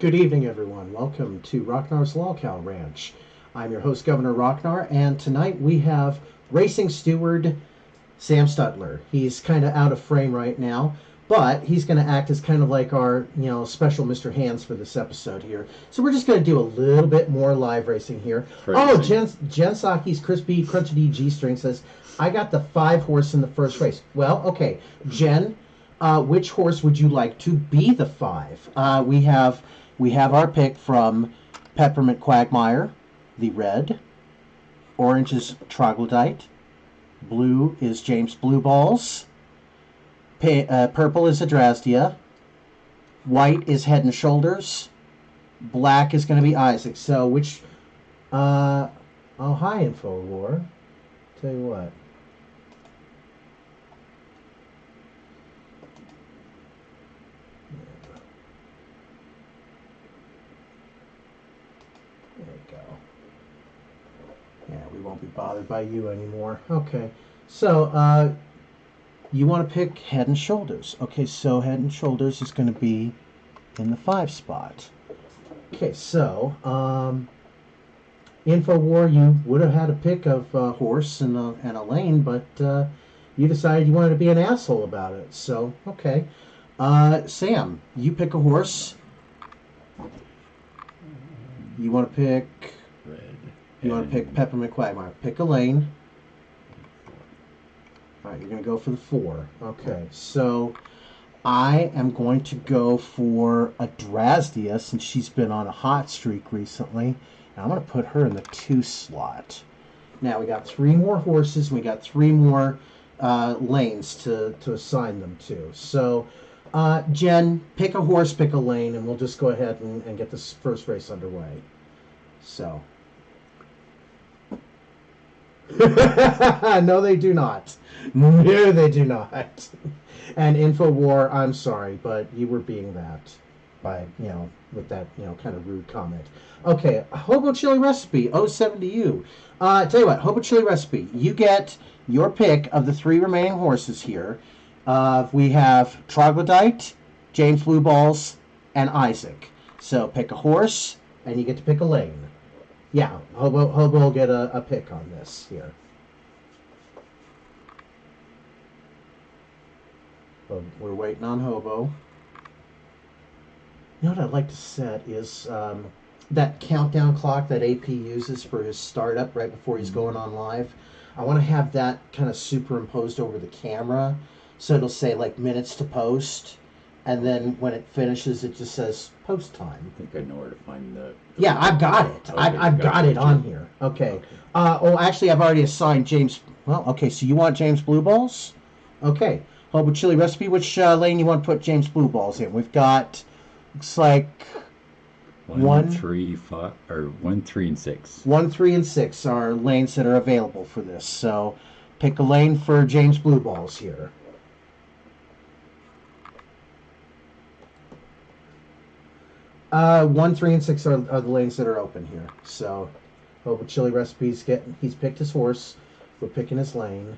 Good evening, everyone. Welcome to Rocknar's LolCow Ranch. I'm your host, Governor Rocknar, and tonight we have racing steward Sam Stutler. He's kind of out of frame right now, but he's going to act as kind of like our, special Mr. Hands for this episode here. So we're just going to do a little bit more live racing here. Oh, Jen Saki's Crispy Crunchity G-String says, I got the 5 horse in the first race. Well, okay, Jen, which horse would you like to be the 5? We have our pick from Peppermint Quagmire, the red. Orange is Troglodyte. Blue is James Blueballs. Purple is Adrasdea. White is Head and Shoulders. Black is going to be Issac. So which... oh, hi, InfoWar. Tell you what. There we go. Yeah, we won't be bothered by you anymore. Okay. So, you want to pick Head and Shoulders. Okay, so Head and Shoulders is going to be in the 5 spot. Okay, so, InfoWar, you would have had a pick of a horse and a lane, but you decided you wanted to be an asshole about it. So, okay. Sam, you pick a horse. You want to pick... Red. You want to pick Peppermint Quagmire. Pick a lane. Alright, you're going to go for the 4. Okay, so I am going to go for Adrasdea since she's been on a hot streak recently. And I'm going to put her in the 2 slot. Now, we got 3 more horses. And we got 3 more lanes to assign them to. So, Jen, pick a horse, pick a lane, and we'll just go ahead and get this first race underway. So. No, they do not. No, they do not. And InfoWar, I'm sorry, but you were being that by, with that, kind of rude comment. Okay, Hobo Chili Recipe, 07 to you. Tell you what, Hobo Chili Recipe, you get your pick of the 3 remaining horses here. We have Troglodyte, James Blueballs, and Issac. So pick a horse, and you get to pick a lane. Yeah, Hobo will get a pick on this here. But we're waiting on Hobo. You know what I'd like to set is that countdown clock that AP uses for his startup right before he's going on live. I want to have that kind of superimposed over the camera. So it'll say like minutes to post, and then when it finishes, it just says post time. I think I know where to find the... Yeah, I've got it. Okay, I've got it on here. Okay. Actually, I've already assigned James... Well, okay, so you want James Blueballs? Okay. Hobo Chili Recipe, which lane you want to put James Blueballs in? We've got, looks like... 1, 3, 5, or 1, 3, and 6. 1, 3, and 6 are lanes that are available for this. So pick a lane for James Blueballs here. 1, 3, and 6 are the lanes that are open here. So, Hobo Chili Recipes he's picked his horse. We're picking his lane.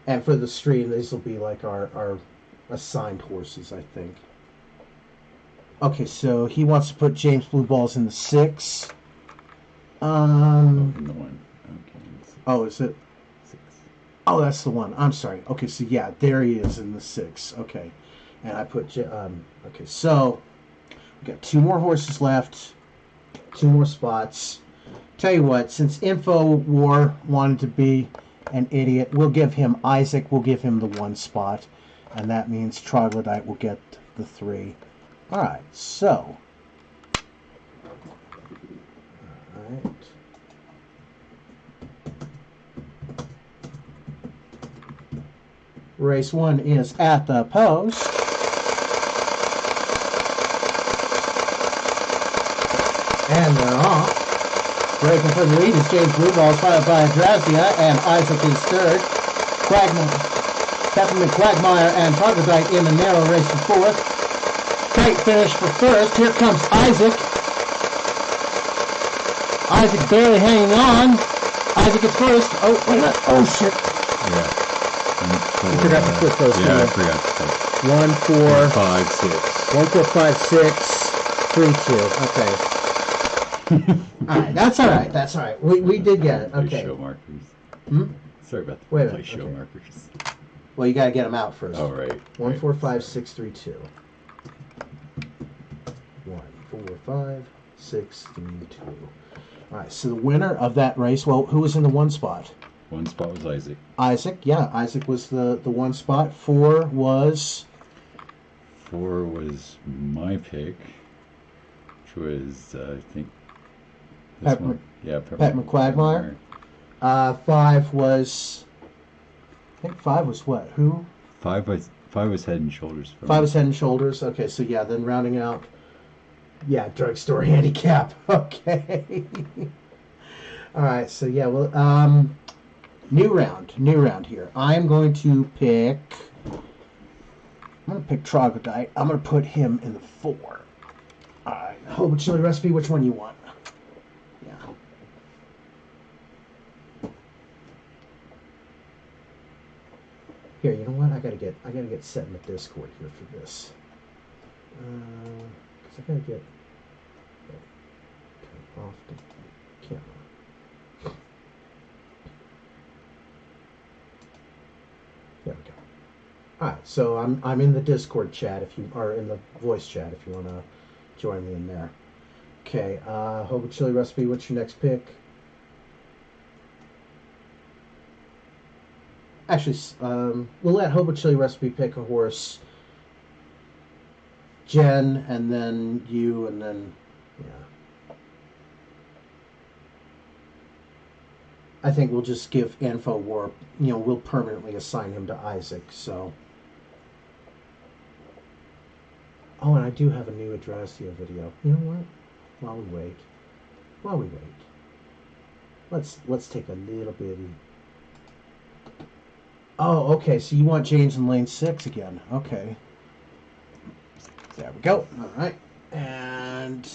And for the stream, these will be like our assigned horses, I think. Okay, so he wants to put James Blueballs in the 6. In the 1. Okay. Oh, is it? Oh, that's the one. I'm sorry. Okay, so yeah, there he is in the 6. Okay, and I put okay, so we got 2 more horses left, 2 more spots. Tell you what, since InfoWar wanted to be an idiot, we'll give him Issac. We'll give him the 1 spot, and that means Troglodyte will get the 3. All right, so. All right. Race 1 is at the post. And they're off. Breaking for the lead is James Blueballs, followed by Adrasdea, and Issac is third. Peppermint Quagmire and Troglodyte in the narrow race for 4th. Tight finish for 1st. Here comes Issac. Issac barely hanging on. Issac is 1st. Oh, wait a minute. Oh, shit. Yeah. You forgot to flip those. Yeah, I forgot to flip. 1, 4, 5, 6. 1, 4, 5, 6, 3, 2. Okay. All right, that's all right. That's all right. We did get it. Okay. Show markers. Hmm? Sorry about the play show markers. Well, you got to get them out first. Oh, right. 1, 4, 5, 6, 3, 2. 1, 4, 5, 6, 3, 2. All right, so the winner of that race, well, who was in the one spot? One spot was Isaac. Isaac, yeah. Isaac was the one spot. 4 was? 4 was my pick, which was, I think, this Peppermint. one. Yeah, Peppermint Quagmire. 5 was, I think 5 was what? Who? 5 was Head and Shoulders. 5 was Head and Shoulders. Okay, so yeah, then rounding out, yeah, Drugstore Handicap. Okay. All right, so yeah, well, new round here. I'm going to pick Troglodyte. I'm going to put him in the 4. All right, Hobo Chili Recipe, which one you want? Yeah. Here, you know what? I gotta get set in the Discord here for this. 'Cause I gotta get off the camera. There we go. All right, so I'm in the Discord chat if you are in the voice chat if you want to join me in there. Okay, Hobo Chili Recipe. What's your next pick? Actually, we'll let Hobo Chili Recipe pick a horse. Jen, and then you, and then, yeah. I think we'll just give Info Warp, we'll permanently assign him to Isaac, so. Oh, and I do have a new Adrasdea video. You know what? While we wait, let's take a little bitty. Oh, okay, so you want James in lane 6 again. Okay. There we go. All right. And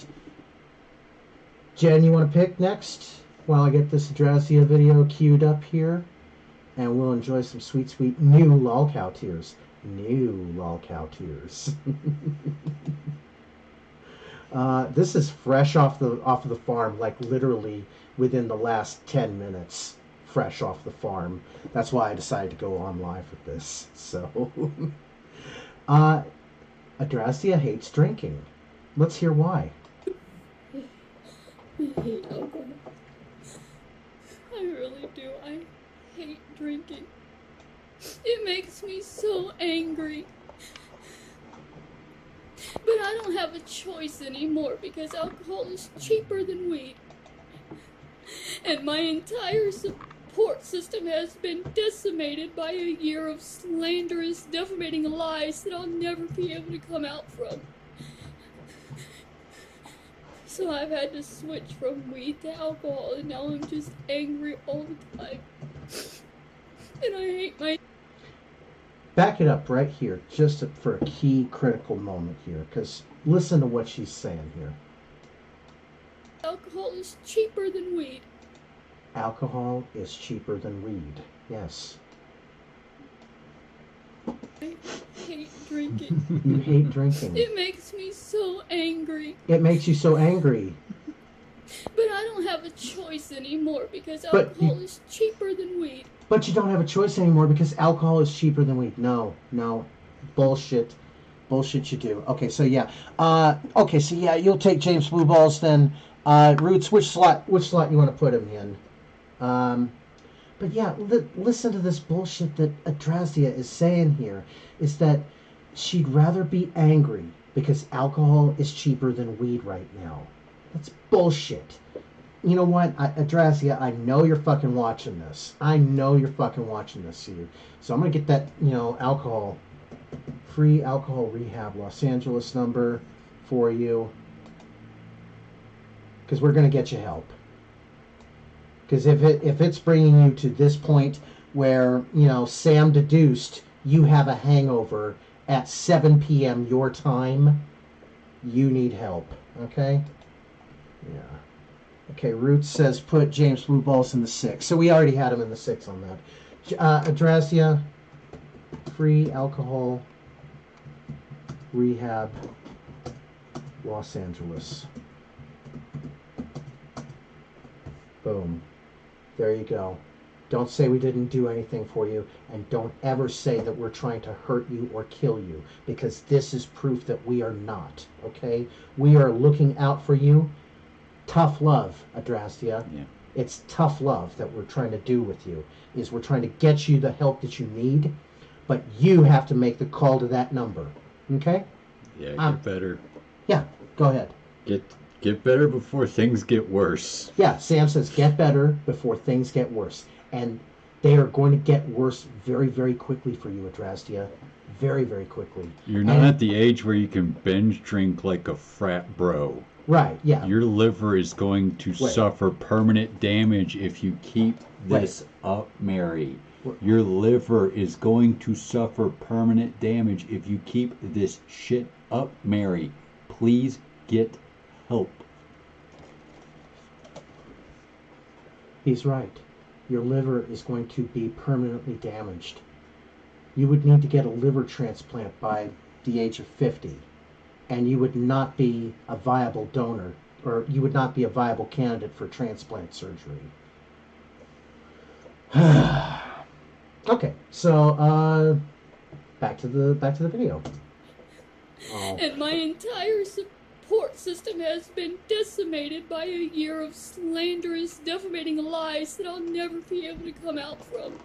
Jen, you want to pick next while I get this Adrasdea video queued up here? And we'll enjoy some sweet, sweet new LolCow tears. New LolCow tears. This is fresh off the farm, like literally within the last 10 minutes. Fresh off the farm. That's why I decided to go on live with this. So, Adrasdea hates drinking. Let's hear why. I hate alcohol. I really do. I hate drinking. It makes me so angry. But I don't have a choice anymore because alcohol is cheaper than weed. And my entire support system has been decimated by a year of slanderous, defamating lies that I'll never be able to come out from. So I've had to switch from weed to alcohol, and now I'm just angry all the time. And I hate my... Back it up right here, just for a key critical moment here, because listen to what she's saying here. Alcohol is cheaper than weed. Alcohol is cheaper than weed. Yes. I hate drinking. You hate drinking. It makes me so angry. It makes you so angry. But I don't have a choice anymore because alcohol is cheaper than weed. But you don't have a choice anymore because alcohol is cheaper than weed. No. Bullshit. Bullshit you do. Okay, so yeah. You'll take James Blue Balls then. Roots, which slot you want to put him in? But yeah, listen to this bullshit that Adrasdea is saying here, is that she'd rather be angry because alcohol is cheaper than weed right now. That's bullshit. You know what, Adrasdea, I know you're fucking watching this. So I'm going to get that, free alcohol rehab Los Angeles number for you. Because we're going to get you help. Because if it's bringing you to this point where, Sam deduced you have a hangover at 7 p.m. your time, you need help. Okay? Yeah. Okay, Roots says put James Blue Balls in the 6. So we already had him in the 6 on that. Adrasdea, Free Alcohol Rehab, Los Angeles. Boom. There you go. Don't say we didn't do anything for you, and don't ever say that we're trying to hurt you or kill you, because this is proof that we are not, okay? We are looking out for you. Tough love, Adrasdea. Yeah. It's tough love that we're trying to do with you, is we're trying to get you the help that you need, but you have to make the call to that number, okay? Yeah, get better. Yeah, go ahead. Get better before things get worse. Yeah, Sam says get better before things get worse. And they are going to get worse very, very quickly for you, Adrasdea. Very, very quickly. You're not at the age where you can binge drink like a frat bro. Right, yeah. Your liver is going to suffer permanent damage if you keep this up, Mary. Your liver is going to suffer permanent damage if you keep this shit up, Mary. Please get help. He's right. Your liver is going to be permanently damaged. You would need to get a liver transplant by the age of 50, and you would not be a viable donor, or you would not be a viable candidate for transplant surgery. Okay, so back to the video. And my entire support system has been decimated by a year of slanderous, defamating lies that I'll never be able to come out from.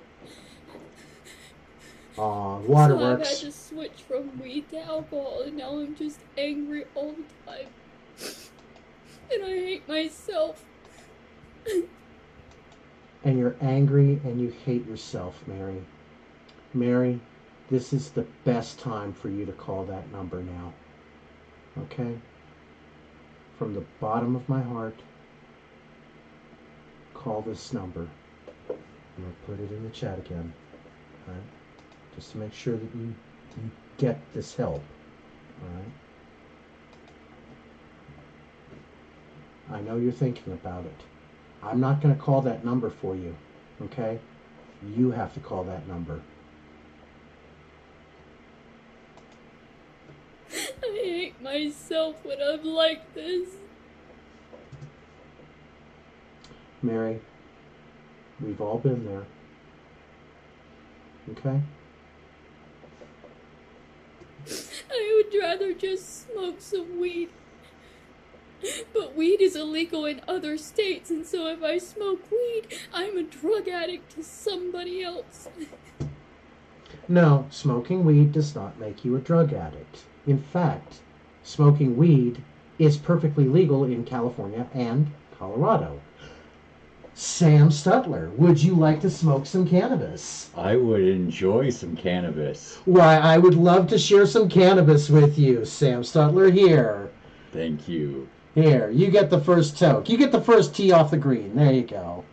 Waterworks. So I've had to switch from weed to alcohol, and now I'm just angry all the time. And I hate myself. And you're angry and you hate yourself, Mary. Mary, this is the best time for you to call that number now. Okay? From the bottom of my heart, call this number. I'm going to put it in the chat again. All right? Just to make sure that you get this help. All right? I know you're thinking about it. I'm not going to call that number for you. Okay? You have to call that number. I hate myself when I'm like this. Mary, we've all been there. Okay? I would rather just smoke some weed. But weed is illegal in other states, and so if I smoke weed, I'm a drug addict to somebody else. No, smoking weed does not make you a drug addict. In fact, smoking weed is perfectly legal in California and Colorado. Sam Stutler, would you like to smoke some cannabis? I would enjoy some cannabis. Why, I would love to share some cannabis with you, Sam Stutler. Here. Thank you. Here, you get the first toke. You get the first tee off the green. There you go.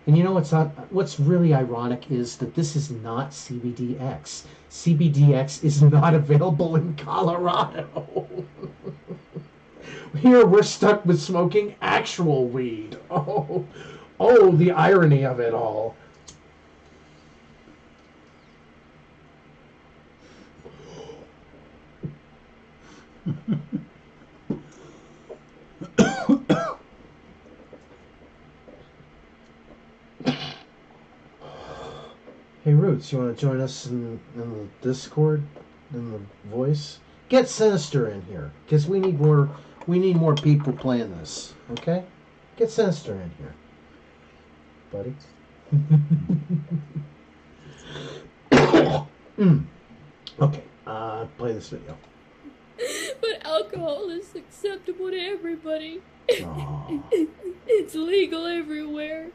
And you know what's really ironic is that this is not CBDX. CBDX is not available in Colorado. Here we're stuck with smoking actual weed. Oh, the irony of it all. Hey Roots, you want to join us in the Discord, in the voice? Get Sinister in here, because we need more people playing this. Okay, get Sinister in here, buddy. Okay, play this video. But alcohol is acceptable to everybody. Aw. It's legal everywhere.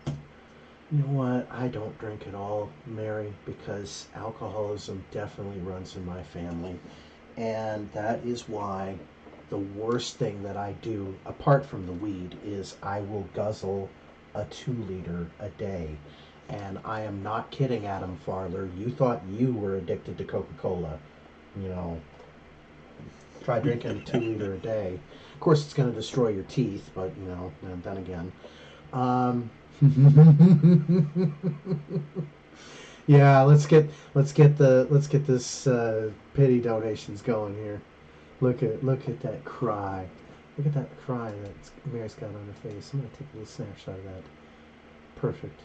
You know what? I don't drink at all, Mary, because alcoholism definitely runs in my family. And that is why the worst thing that I do, apart from the weed, is I will guzzle a 2-liter a day. And I am not kidding, Adam Farler. You thought you were addicted to Coca-Cola. You know, try drinking a 2-liter a day. Of course, it's going to destroy your teeth, but, you know, then again. Yeah, let's get this pity donations going here. Look at that cry. Look at that cry that Mary's got on her face. I'm gonna take a little snapshot of that. Perfect.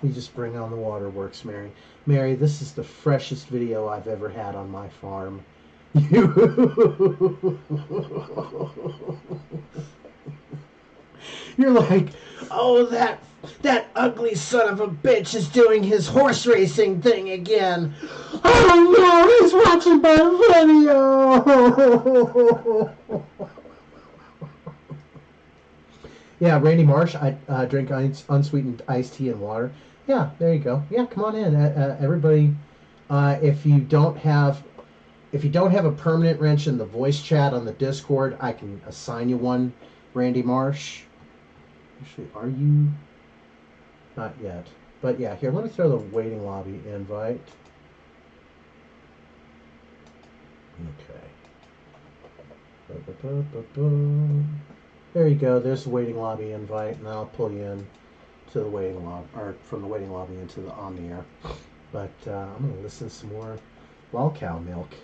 You just bring on the waterworks, Mary. Mary, this is the freshest video I've ever had on my farm. You're like, oh, that ugly son of a bitch is doing his horse racing thing again. Oh no, he's watching my video. Yeah, Randy Marsh, I drink unsweetened iced tea and water. Yeah, there you go. Yeah, come on in, everybody. If you don't have a permanent wrench in the voice chat on the Discord, I can assign you one, Randy Marsh. Actually, are you? Not yet. But yeah, here, let me throw the waiting lobby invite. Okay. There you go. There's the waiting lobby invite, and I'll pull you in to the waiting lobby, or from the waiting lobby into the on the air. But I'm gonna listen to some more LolCow milk.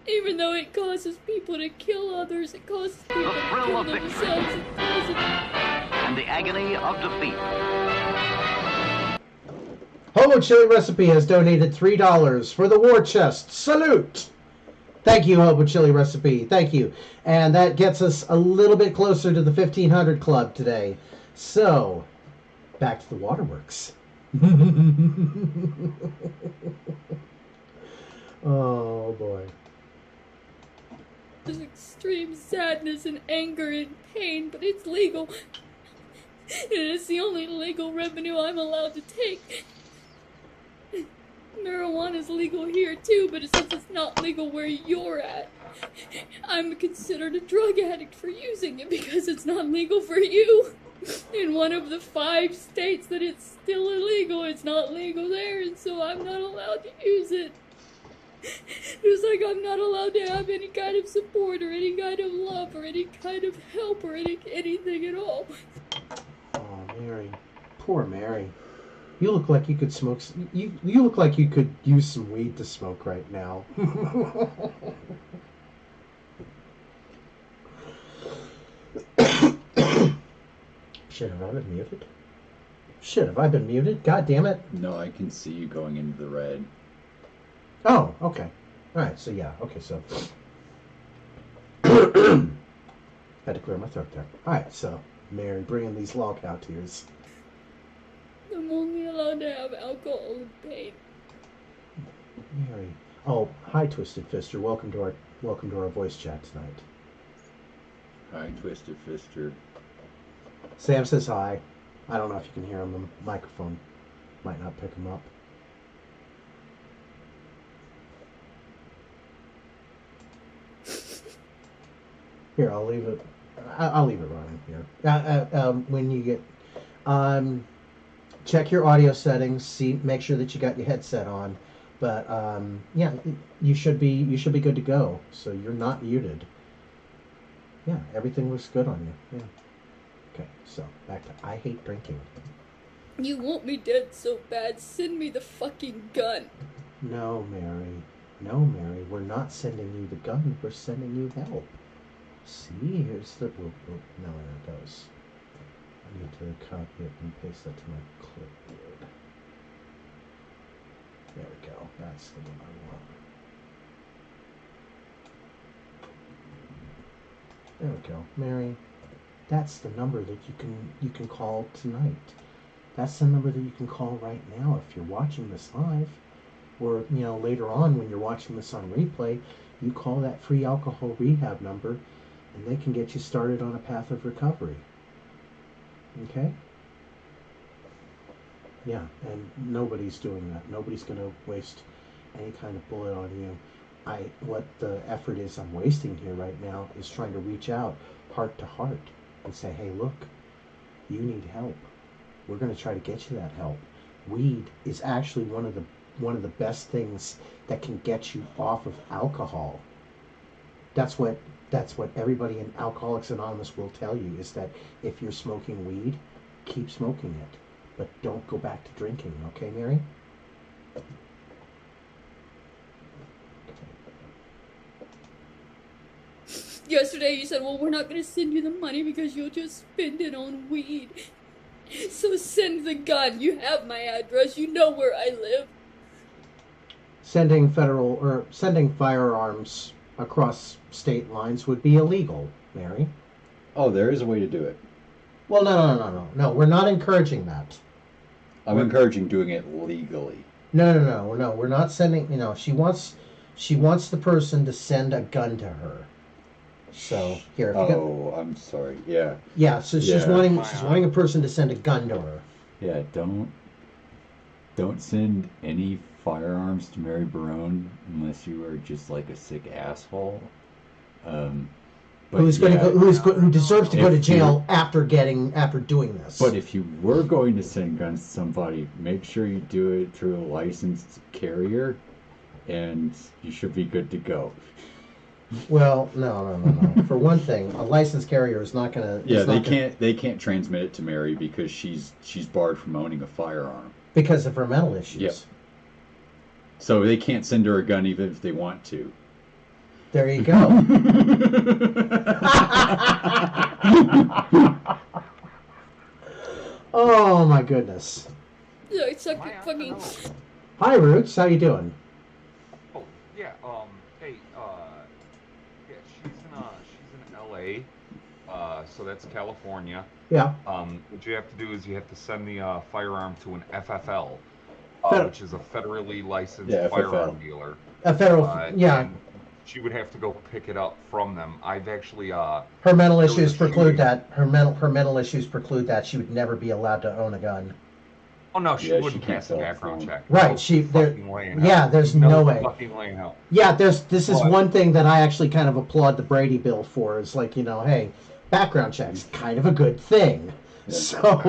Even though it causes people to kill others, it causes people to kill themselves. And the agony of defeat. Hobo Chili Recipe has donated $3 for the war chest. Salute! Thank you, Hobo Chili Recipe. Thank you. And that gets us a little bit closer to the 1500 club today. So, back to the waterworks. Oh, boy. There's extreme sadness and anger and pain, but it's legal. And it's the only legal revenue I'm allowed to take. Marijuana is legal here too, but since it's not legal where you're at, I'm considered a drug addict for using it because it's not legal for you. In one of the 5 states that it's still illegal, it's not legal there, and so I'm not allowed to use it. It's like I'm not allowed to have any kind of support or any kind of love or any kind of help or anything at all. Oh, Mary. Poor Mary. You look like you could smoke. You look like you could use some weed to smoke right now. Shit, have I been muted? Shit, have I been muted? God damn it. No, I can see you going into the red. Oh, okay. Alright, so yeah, okay, so. Had to clear my throat there. Alright, so, Mary, bringing these LolCow tears. I'm only allowed to have alcohol and pain. Mary. Oh, hi, Twisted Fister. Welcome to our voice chat tonight. Hi, Twisted Fister. Sam says hi. I don't know if you can hear him. The microphone might not pick him up. Here, I'll leave it. I'll leave it running here. When you get, check your audio settings. Make sure that you got your headset on. But yeah, you should be good to go. So you're not muted. Yeah, everything looks good on you. Yeah. Okay, so back to I hate drinking. You want me dead so bad, send me the fucking gun. No, Mary. No, Mary. We're not sending you the gun. We're sending you help. See, here's the... no, there it goes. I need to copy it and paste that to my clipboard. There we go. That's the one I want. There we go. Mary, that's the number that you can call tonight. That's the number that you can call right now if you're watching this live. Or, later on when you're watching this on replay, you call that free alcohol rehab number and they can get you started on a path of recovery. Okay? Yeah, and nobody's doing that. Nobody's going to waste any kind of bullet on you. What the effort is I'm wasting here right now is trying to reach out heart to heart and say, hey, look, you need help. We're going to try to get you that help. Weed is actually one of the best things that can get you off of alcohol. That's what everybody in Alcoholics Anonymous will tell you, is that if you're smoking weed, keep smoking it. but don't go back to drinking, okay, Mary? Yesterday you said, well, we're not going to send you the money because you'll just spend it on weed. So send the gun. You have my address. You know where I live. Sending firearms across state lines would be illegal, Mary. Oh, there is a way to do it. Well, no. We're not encouraging that. I'm encouraging doing it legally. No. We're not sending. She wants the person to send a gun to her. So here. I'm sorry. Yeah. Yeah. So she's wanting a person to send a gun to her. Yeah. Don't send any firearms to Mary Barone unless you are just like a sick asshole. Who deserves to go to jail after doing this. But if you were going to send guns to somebody, make sure you do it through a licensed carrier, and you should be good to go. Well, no. For one thing, a licensed carrier is not going to. Yeah, they can't transmit it to Mary because she's barred from owning a firearm because of her mental issues. Yep. So they can't send her a gun even if they want to. There you go. Oh my goodness. Yeah, it's fucking. Hi, Roots. How you doing? Oh yeah. Hey. Yeah. She's in L.A. So that's California. Yeah. What you have to do is you have to send the firearm to an FFL, which is a federally licensed firearm dealer. A federal. Yeah. And she would have to go pick it up from them. I've actually. Her mental issues preclude that. Her mental issues preclude that. She would never be allowed to own a gun. Oh no, she wouldn't pass the background check. Right, there's no way. Fucking laying out. Yeah, this is one thing that I actually kind of applaud the Brady bill for. Is like, hey, background checks, kind of a good thing. So.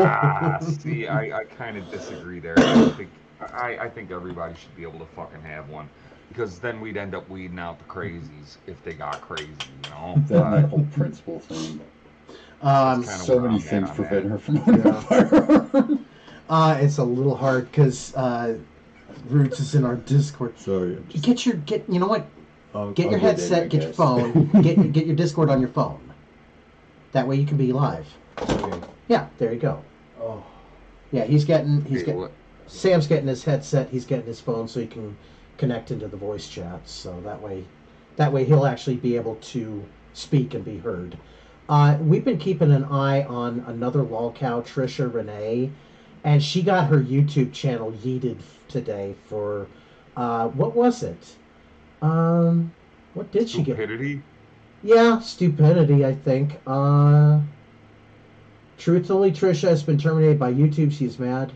See, I kind of disagree there. I think everybody should be able to fucking have one. Because then we'd end up weeding out the crazies if they got crazy, That whole principle thing. So many things prevent her from owning a firearm. It's a little hard because Roots is in our Discord. Sorry. You know what? Get your headset, get your phone, get your Discord on your phone. That way you can be live. Okay. Yeah, there you go. Oh. Yeah, Sam's getting his headset, he's getting his phone so he can connect into the voice chat, so that way he'll actually be able to speak and be heard. We've been keeping an eye on another LolCow, Trisha Renee, and she got her YouTube channel yeeted today for what was it? What did she get? Stupidity? Yeah, stupidity, I think. Truthfully, Trisha has been terminated by YouTube. She's mad.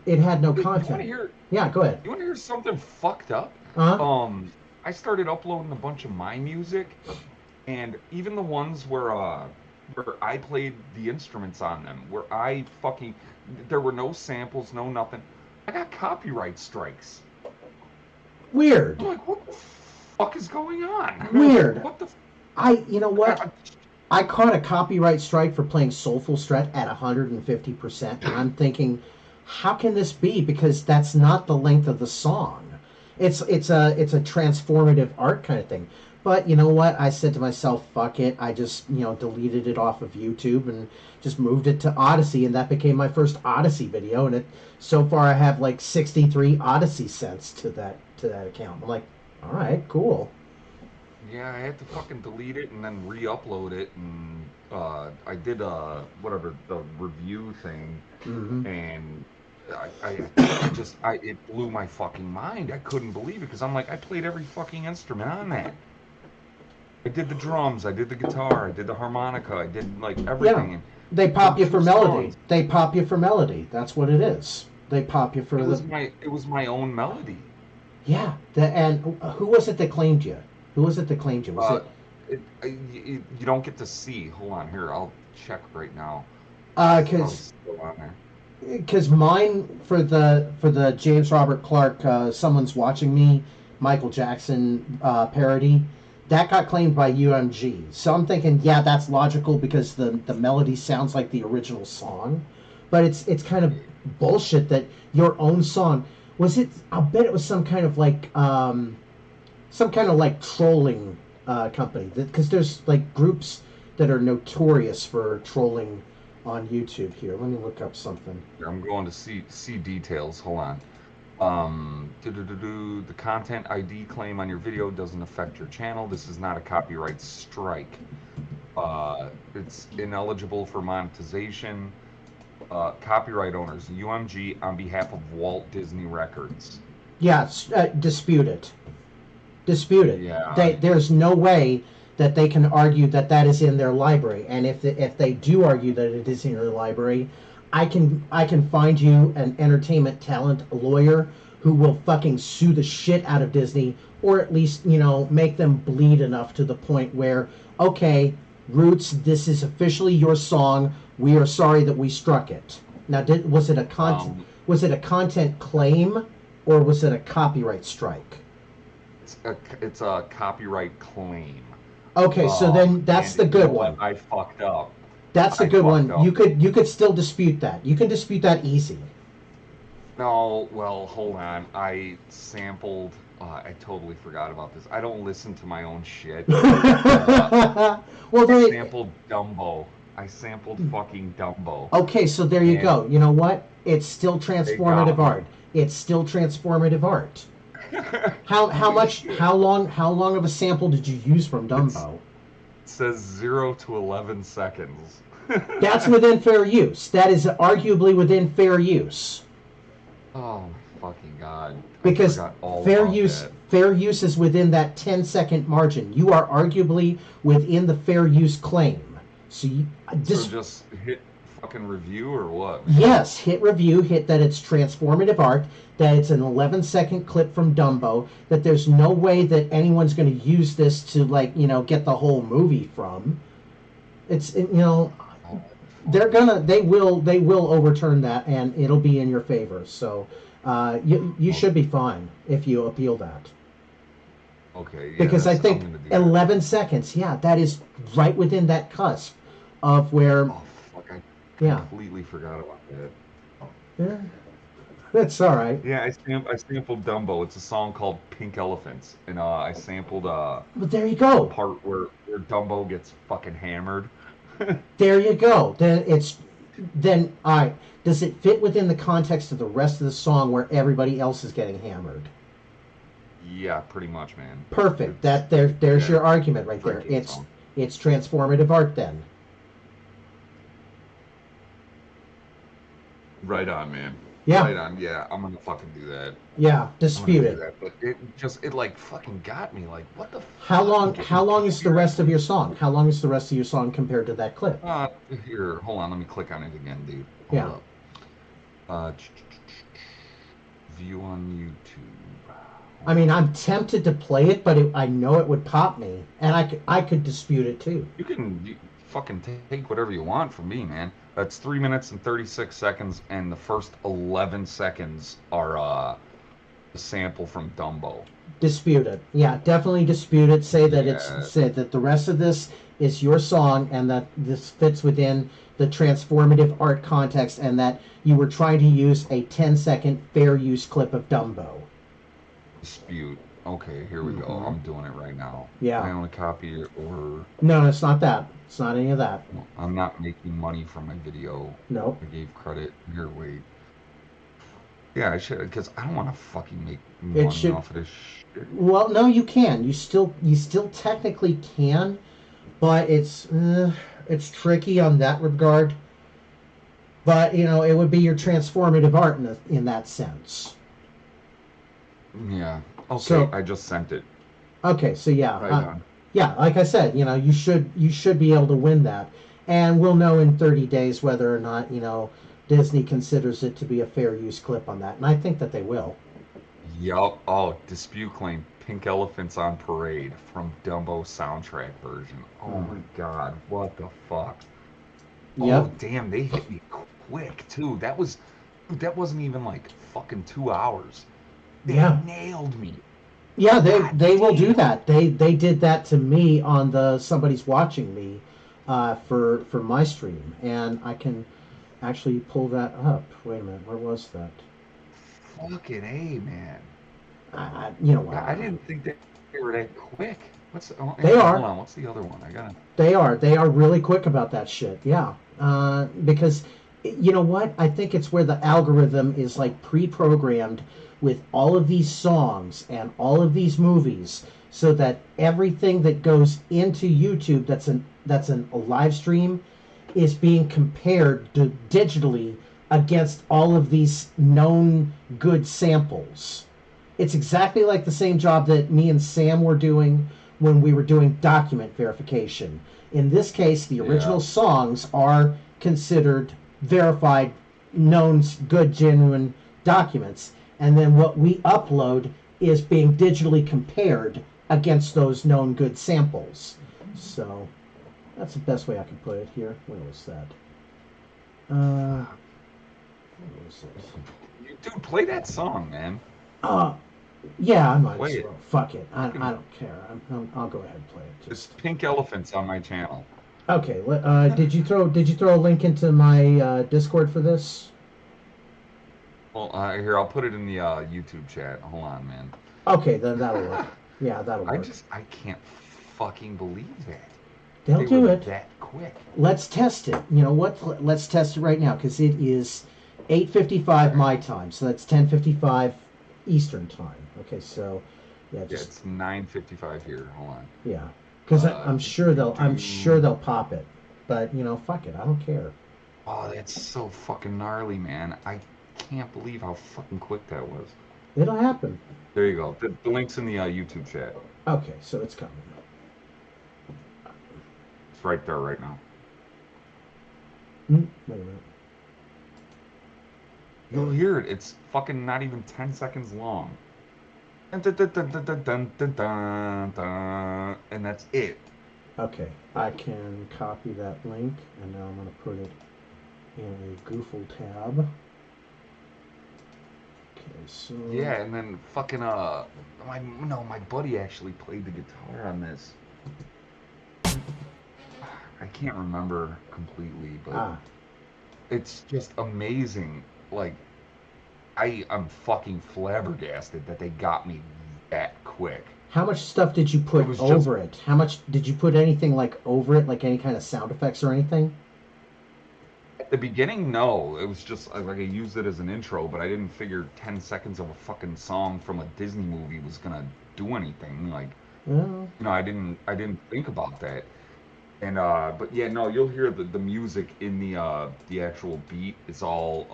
It had no content. Yeah, go ahead. You want to hear something fucked up? Uh-huh. I started uploading a bunch of my music, and even the ones where I played the instruments on them, where there were no samples, no nothing. I got copyright strikes. Weird. I'm like, what the fuck is going on? Weird. What the? You know what? I caught a copyright strike for playing Soulful Stret at 150%, and I'm thinking, how can this be? Because that's not the length of the song. It's a transformative art kind of thing. But you know what? I said to myself, fuck it. I just deleted it off of YouTube and just moved it to Odyssey, and that became my first Odyssey video. And so far I have like 63 Odyssey cents to that account. I'm like, all right, cool. Yeah, I had to fucking delete it and then re-upload it, and I did the review thing, and it blew my fucking mind. I couldn't believe it because I'm like, I played every fucking instrument on that. I did the drums, I did the guitar, I did the harmonica, I did like everything. Yeah. They pop you for melody. They pop you for melody. That's what it is. They pop you for it was my own melody. Yeah. And who was it that claimed you? Who was it that claimed you? Was you don't get to see. Hold on, here. I'll check right now. Because mine for the James Robert Clark "Someone's Watching Me" Michael Jackson parody, that got claimed by UMG. So I'm thinking, yeah, that's logical because the melody sounds like the original song. but it's kind of bullshit that your own song was it. I'll bet it was some kind of like trolling company, because there's like groups that are notorious for trolling on YouTube. Here, let me look up something. I'm going to see details. Hold on. The content ID claim on your video doesn't affect your channel. This is not a copyright strike. It's ineligible for monetization. Copyright owners, UMG, on behalf of Walt Disney Records. Yeah, dispute it. Dispute it. Yeah. There's no way that they can argue that that is in their library. And if they do argue that it is in your library, I can find you an entertainment talent lawyer who will fucking sue the shit out of Disney, or at least, make them bleed enough to the point where, okay, Roots, this is officially your song. We are sorry that we struck it. Now, was it a content claim, or was it a copyright strike? It's a copyright claim. Okay, so then that's the good one. I fucked up. That's a good one. You could still dispute that. You can dispute that easy. No, well, hold on. I sampled. I totally forgot about this. I don't listen to my own shit. I sampled Dumbo. I sampled fucking Dumbo. Okay, so there you go. You know what? It's still transformative art. It's still transformative art. How long of a sample did you use from Dumbo? It says 0 to 11 seconds. That's within fair use. That is arguably within fair use. Oh my fucking god! Because fair use is within that 10-second margin. You are arguably within the fair use claim. So just hit fucking review or what? Yes, hit review. Hit that it's transformative art. That it's an 11-second clip from Dumbo. That there's no way that anyone's going to use this to get the whole movie from. It's they will overturn that, and it'll be in your favor. So you should be fine if you appeal that. Okay. Yeah, because I think 11 seconds. Yeah, that is right within that cusp of where. Oh fuck! I completely forgot about that. Yeah. That's all right. Yeah, I sampled Dumbo. It's a song called Pink Elephants, and I sampled But there you go. The part where Dumbo gets fucking hammered. There you go. Then all right. Does it fit within the context of the rest of the song where everybody else is getting hammered? Yeah, pretty much, man. Perfect. There's your argument right there. It's transformative art then. Right on, man. Yeah. Right on. Yeah, I'm gonna fucking do that. Yeah, dispute it. But it like fucking got me. Like, what the? How long is the rest of your song? How long is the rest of your song compared to that clip? Here, hold on. Let me click on it again, dude. Hold up. View on YouTube. I mean, I'm tempted to play it, but I know it would pop me, and I could dispute it too. You fucking take whatever you want from me, man. That's 3 minutes and 36 seconds, and the first 11 seconds are a sample from Dumbo. Dispute it. Yeah, definitely dispute it. Say that the rest of this is your song, and that this fits within the transformative art context, and that you were trying to use a 10-second fair use clip of Dumbo. Dispute. Okay, here we go. I'm doing it right now. Yeah. I only copy it or... No, it's not that. It's not any of that. I'm not making money from my video. No. I gave credit. Here, wait. Yeah, I should, because I don't want to fucking make money off of this shit. Well, no, you can. You still technically can, but it's tricky on that regard. But it would be your transformative art in that sense. Yeah. Okay. So, I just sent it. Okay. So yeah. Right on. Yeah, like I said, you should be able to win that, and we'll know in 30 days whether or not Disney considers it to be a fair use clip on that, and I think that they will. Yup. Oh, dispute claim. Pink Elephants on Parade from Dumbo soundtrack version. Oh my god, what the fuck? Yep. Oh damn, they hit me quick too. That wasn't even like fucking 2 hours. They nailed me. Yeah, they will do that. They did that to me on the Somebody's Watching Me for my stream, and I can actually pull that up. Wait a minute, where was that? Fucking A, man. You know what? I didn't think they were that quick. They are. Hold on, what's the other one? They are really quick about that shit. Yeah, because you know what? I think it's where the algorithm is like pre-programmed with all of these songs and all of these movies, so that everything that goes into YouTube that's a live stream is being compared digitally against all of these known good samples. It's exactly like the same job that me and Sam were doing when we were doing document verification. In this case, the original songs are considered verified, known, good, genuine documents, and then what we upload is being digitally compared against those known good samples. So that's the best way I can put it here. Where was that? What was it? Dude, play that song, man. Yeah, I might as well. Fuck it. I don't care. I'll go ahead and play it. There's pink elephants on my channel. Okay. Did you throw a link into my Discord for this? Well, here, I'll put it in the YouTube chat. Hold on, man. Okay, then that'll work. Yeah, that'll work. I can't fucking believe that. They'll do it that quick. Let's test it. You know what? Let's test it right now, because it is 8:55 my time, so that's 10:55 Eastern time. Okay, so it's 9:55 here. Hold on. Yeah, because I'm sure they'll pop it, but fuck it, I don't care. Oh, that's so fucking gnarly, man. I can't believe how fucking quick that was. It'll happen. There you go. The link's in the YouTube chat. Okay, so it's coming. It's right there right now. Wait a minute. You'll hear it. It's fucking not even 10 seconds long. And that's it. Okay, I can copy that link, and now I'm going to put it in a Goofle tab. Okay, so... Yeah, and then fucking, my buddy actually played the guitar on this. I can't remember completely, but it's just amazing. Like, I'm fucking flabbergasted that they got me that quick. How much stuff did you put over it? How much did you put anything like over it, like any kind of sound effects or anything? At the beginning, no. It was just like I used it as an intro, but I didn't figure 10 seconds of a fucking song from a Disney movie was gonna do anything. Like, I didn't think about that. And but yeah, no, you'll hear the music in the actual beat. It's all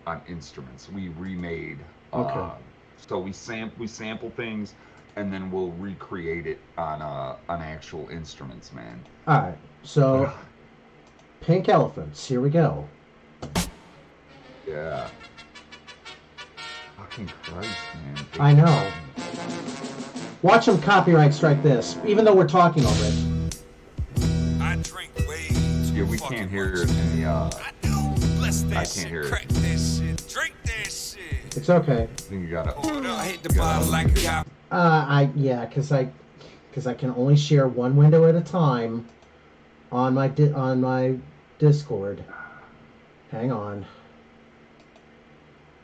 on instruments. We remade. So we sample things, and then we'll recreate it on actual instruments, man. All right. So Pink Elephants. Here we go. Yeah. Fucking Christ, man. I know. Watch them copyright strike this, even though we're talking already. Yeah, we can't hear it in the, I can't hear it. It's okay. I think you gotta. Because I can only share one window at a time on my Discord. Hang on.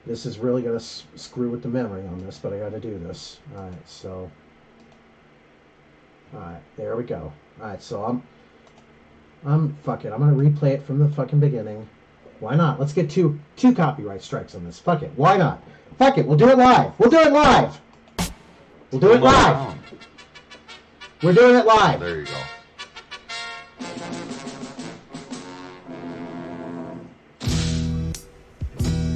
This is really gonna screw with the memory on this, but I gotta do this. All right, so. All right, there we go. All right, so fuck it. I'm gonna replay it from the fucking beginning. Why not? Let's get two copyright strikes on this. Fuck it. Why not? Fuck it. We'll do it live. We'll do it live. We'll do it live. We're doing it live. There you go.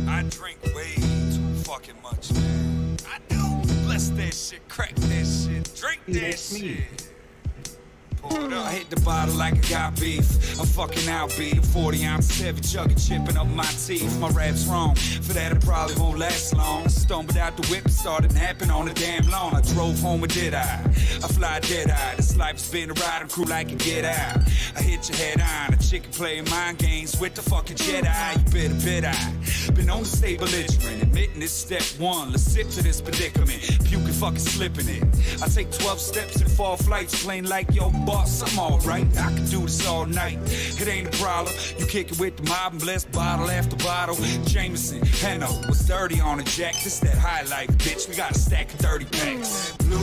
I drink way too fucking much, man. I do. Bless that shit, crack that shit, drink that shit. I hit the bottle like I got beef. I'm fucking outbeat. 40-ounce heavy chugging, chipping up my teeth. My rap's wrong. For that, it probably won't last long. I stumbled out the whip and started napping on the damn lawn. I drove home and did I fly dead-eye. This life's been a ride and crew like a get out. I hit your head on. A chicken playing mind games with the fucking Jedi. You better bet I been on to stay belligerent. Admitting this step one. Let's sip to this predicament. Puking fucking slipping it. I take 12 steps and 4 flights. Plain like your boy. boss, I'm alright. I can do this all night. It ain't a problem. You kick it with the mob and bless bottle after bottle. Jameson, Henno, what's dirty on the jack? This that high life, bitch. We got a stack of 30 packs. Blue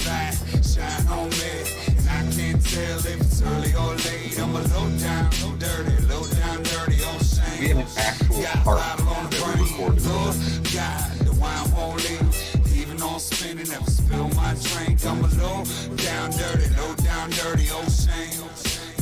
light, shine on me. And I can't tell if it's early or late. I'm a low down, dirty, on shame. We have an actual part that we recorded. God, the wine won't leave. Even on spinning, never spill my drink. I'm a low down, dirty, oh shame.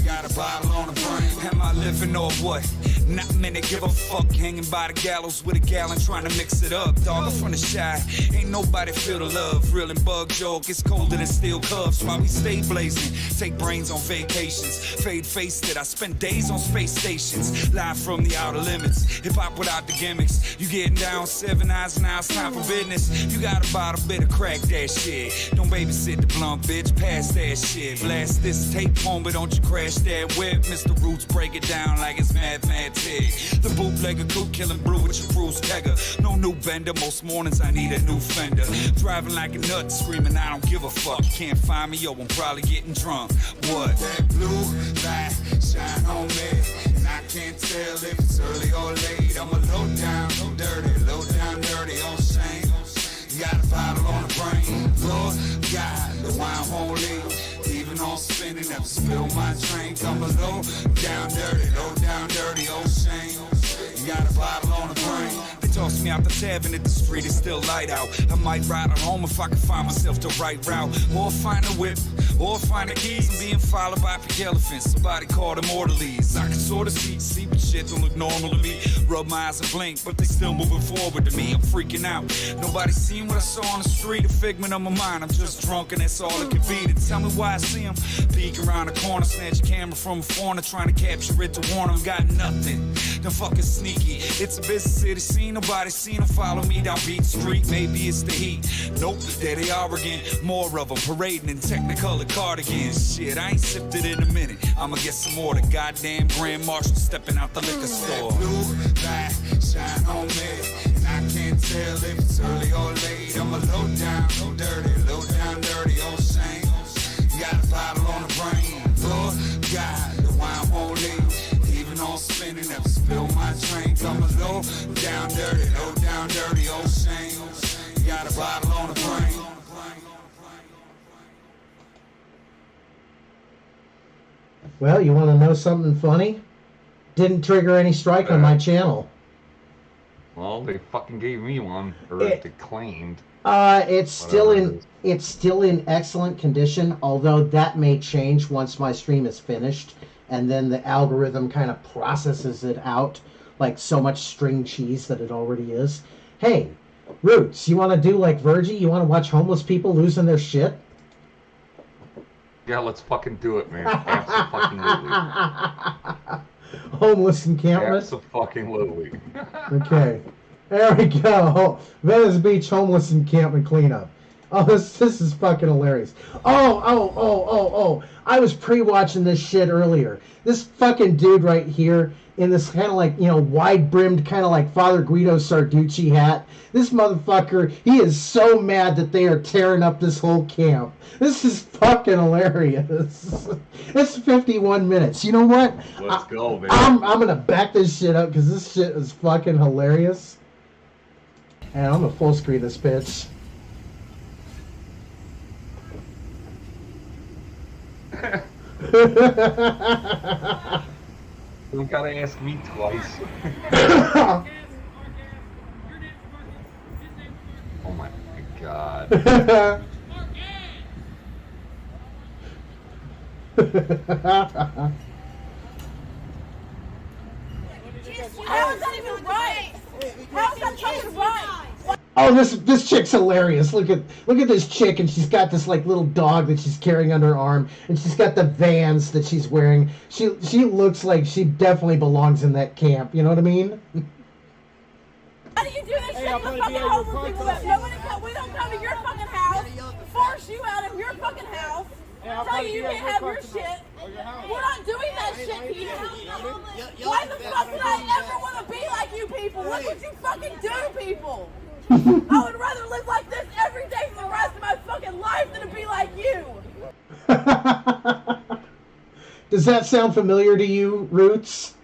Got a bottle on the brain. Am I living or what? Not many give a fuck. Hanging by the gallows with a gallon trying to mix it up. Dog, I'm from the shy. Ain't nobody feel the love. Real and bug joke. It's colder than steel cuffs while we stay blazing. Take brains on vacations. Fade faced it. I spend days on space stations. Live from the outer limits. Hip hop without the gimmicks. You getting down 7 eyes now. It's time for business. You got about a bit of crack that shit. Don't babysit the blunt, bitch. Pass that shit. Blast this tape home, but don't you crash that whip. Mr. Roots break it down like it's mathematics. The bootlegger cool killing brew with your bruised kegger. No new bender, most mornings I need a new fender. Driving like a nut, screaming I don't give a fuck. Can't find me, yo, I'm probably getting drunk. What? That blue light shine on me. And I can't tell if it's early or late. I'm a low down, dirty, on shame. Got a bottle on the brain. Lord God, the wine won't leave. Even on spinning, never spill my drink. I'm a low down, dirty, oh shame. Got a bottle on the brain. They toss me out the tavern if the street is still light out. I might ride on home if I can find myself the right route. Or find a whip, or find the keys. I'm being followed by big elephants. Somebody call them orderlies. I can sort of see, but shit don't look normal to me. Rub my eyes and blink, but they still moving forward to me. I'm freaking out. Nobody seen what I saw on the street. A figment of my mind. I'm just drunk and that's all it could be. To tell me why I see him. Peek around the corner, snatch a camera from a foreigner, trying to capture it to warn him. Got nothing. Them fucking sneaky. It's a busy city scene. Nobody seen them follow me down Beat Street. Maybe it's the heat. Nope, there they are again. More of them parading in Technicolor cardigans. Shit, I ain't sipped it in a minute. I'ma get some more. The goddamn Grand Marshal stepping out the liquor store. Blue light shine on me. And I can't tell if it's early or late. I'm a low down, dirty, on shame. Got a bottle on the brain. Lord God, the wine won't leave. Even on spinning, never spill my drink. I'm a low down, dirty, oh shame. Got a bottle on the brain. Well, you want to know something funny? Didn't trigger any strike on my channel. Well, they fucking gave me one, or they claimed. It's still in excellent condition, although that may change once my stream is finished, and then the algorithm kind of processes it out like so much string cheese that it already is. Hey, Roots, you want to do like Virgie? You want to watch homeless people losing their shit? Yeah, let's fucking do it, man. Absolutely. Homeless encampment? Absolutely. Okay. There we go. Venice Beach homeless encampment cleanup. Oh, this is fucking hilarious. Oh. I was pre-watching this shit earlier. This fucking dude right here in this kind of like, wide-brimmed kind of like Father Guido Sarducci hat. This motherfucker, he is so mad that they are tearing up this whole camp. This is fucking hilarious. It's 51 minutes. You know what? Let's go, man. I'm going to back this shit up because this shit is fucking hilarious. And I'm going to full screen this bitch. You gotta ask me twice. Oh my god. How is that even right? How is that fucking right? Oh, this chick's hilarious. Look at this chick, and she's got this like little dog that she's carrying under her arm, and she's got the Vans that she's wearing. She looks like she definitely belongs in that camp. You know what I mean? How do you do this shit to the fucking homeless people that we don't come to your fucking house, force you out of your fucking house, tell you can't have your shit. We're not doing that shit, Peter. Why the fuck would I ever want to be like you people? Look what you fucking do, people. I would rather live like this every day for the rest of my fucking life than to be like you. Does that sound familiar to you, Roots?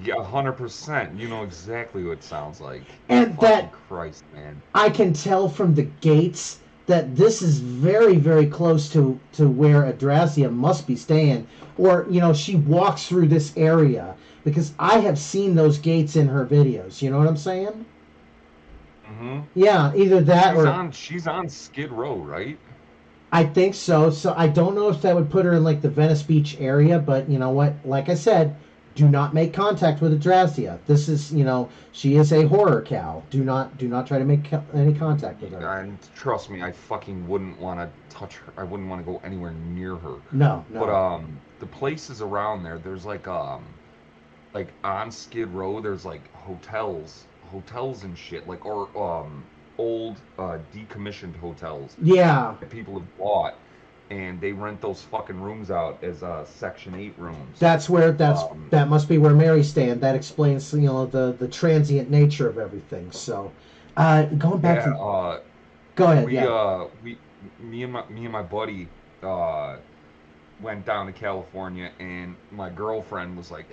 Yeah, 100%. You know exactly what it sounds like. And Fucking that Christ, man. I can tell from the gates that this is very, very close to where Adrasdea must be staying. Or, she walks through this area. Because I have seen those gates in her videos. You know what I'm saying? Mm-hmm. Yeah, either that She's on Skid Row, right? I think so. So I don't know if that would put her in like the Venice Beach area, but you know what? Like I said, do not make contact with Adrasdea. This is, she is a horror cow. Do not try to make any contact with her. And trust me, I fucking wouldn't want to touch her. I wouldn't want to go anywhere near her. No. But the places around there, there's like on Skid Row, there's like hotels and shit, like or old decommissioned hotels. Yeah. That people have bought, and they rent those fucking rooms out as Section 8 rooms. That must be where Mary's staying. That explains the transient nature of everything. So, going back to go ahead. Me and my buddy went down to California, and my girlfriend was like,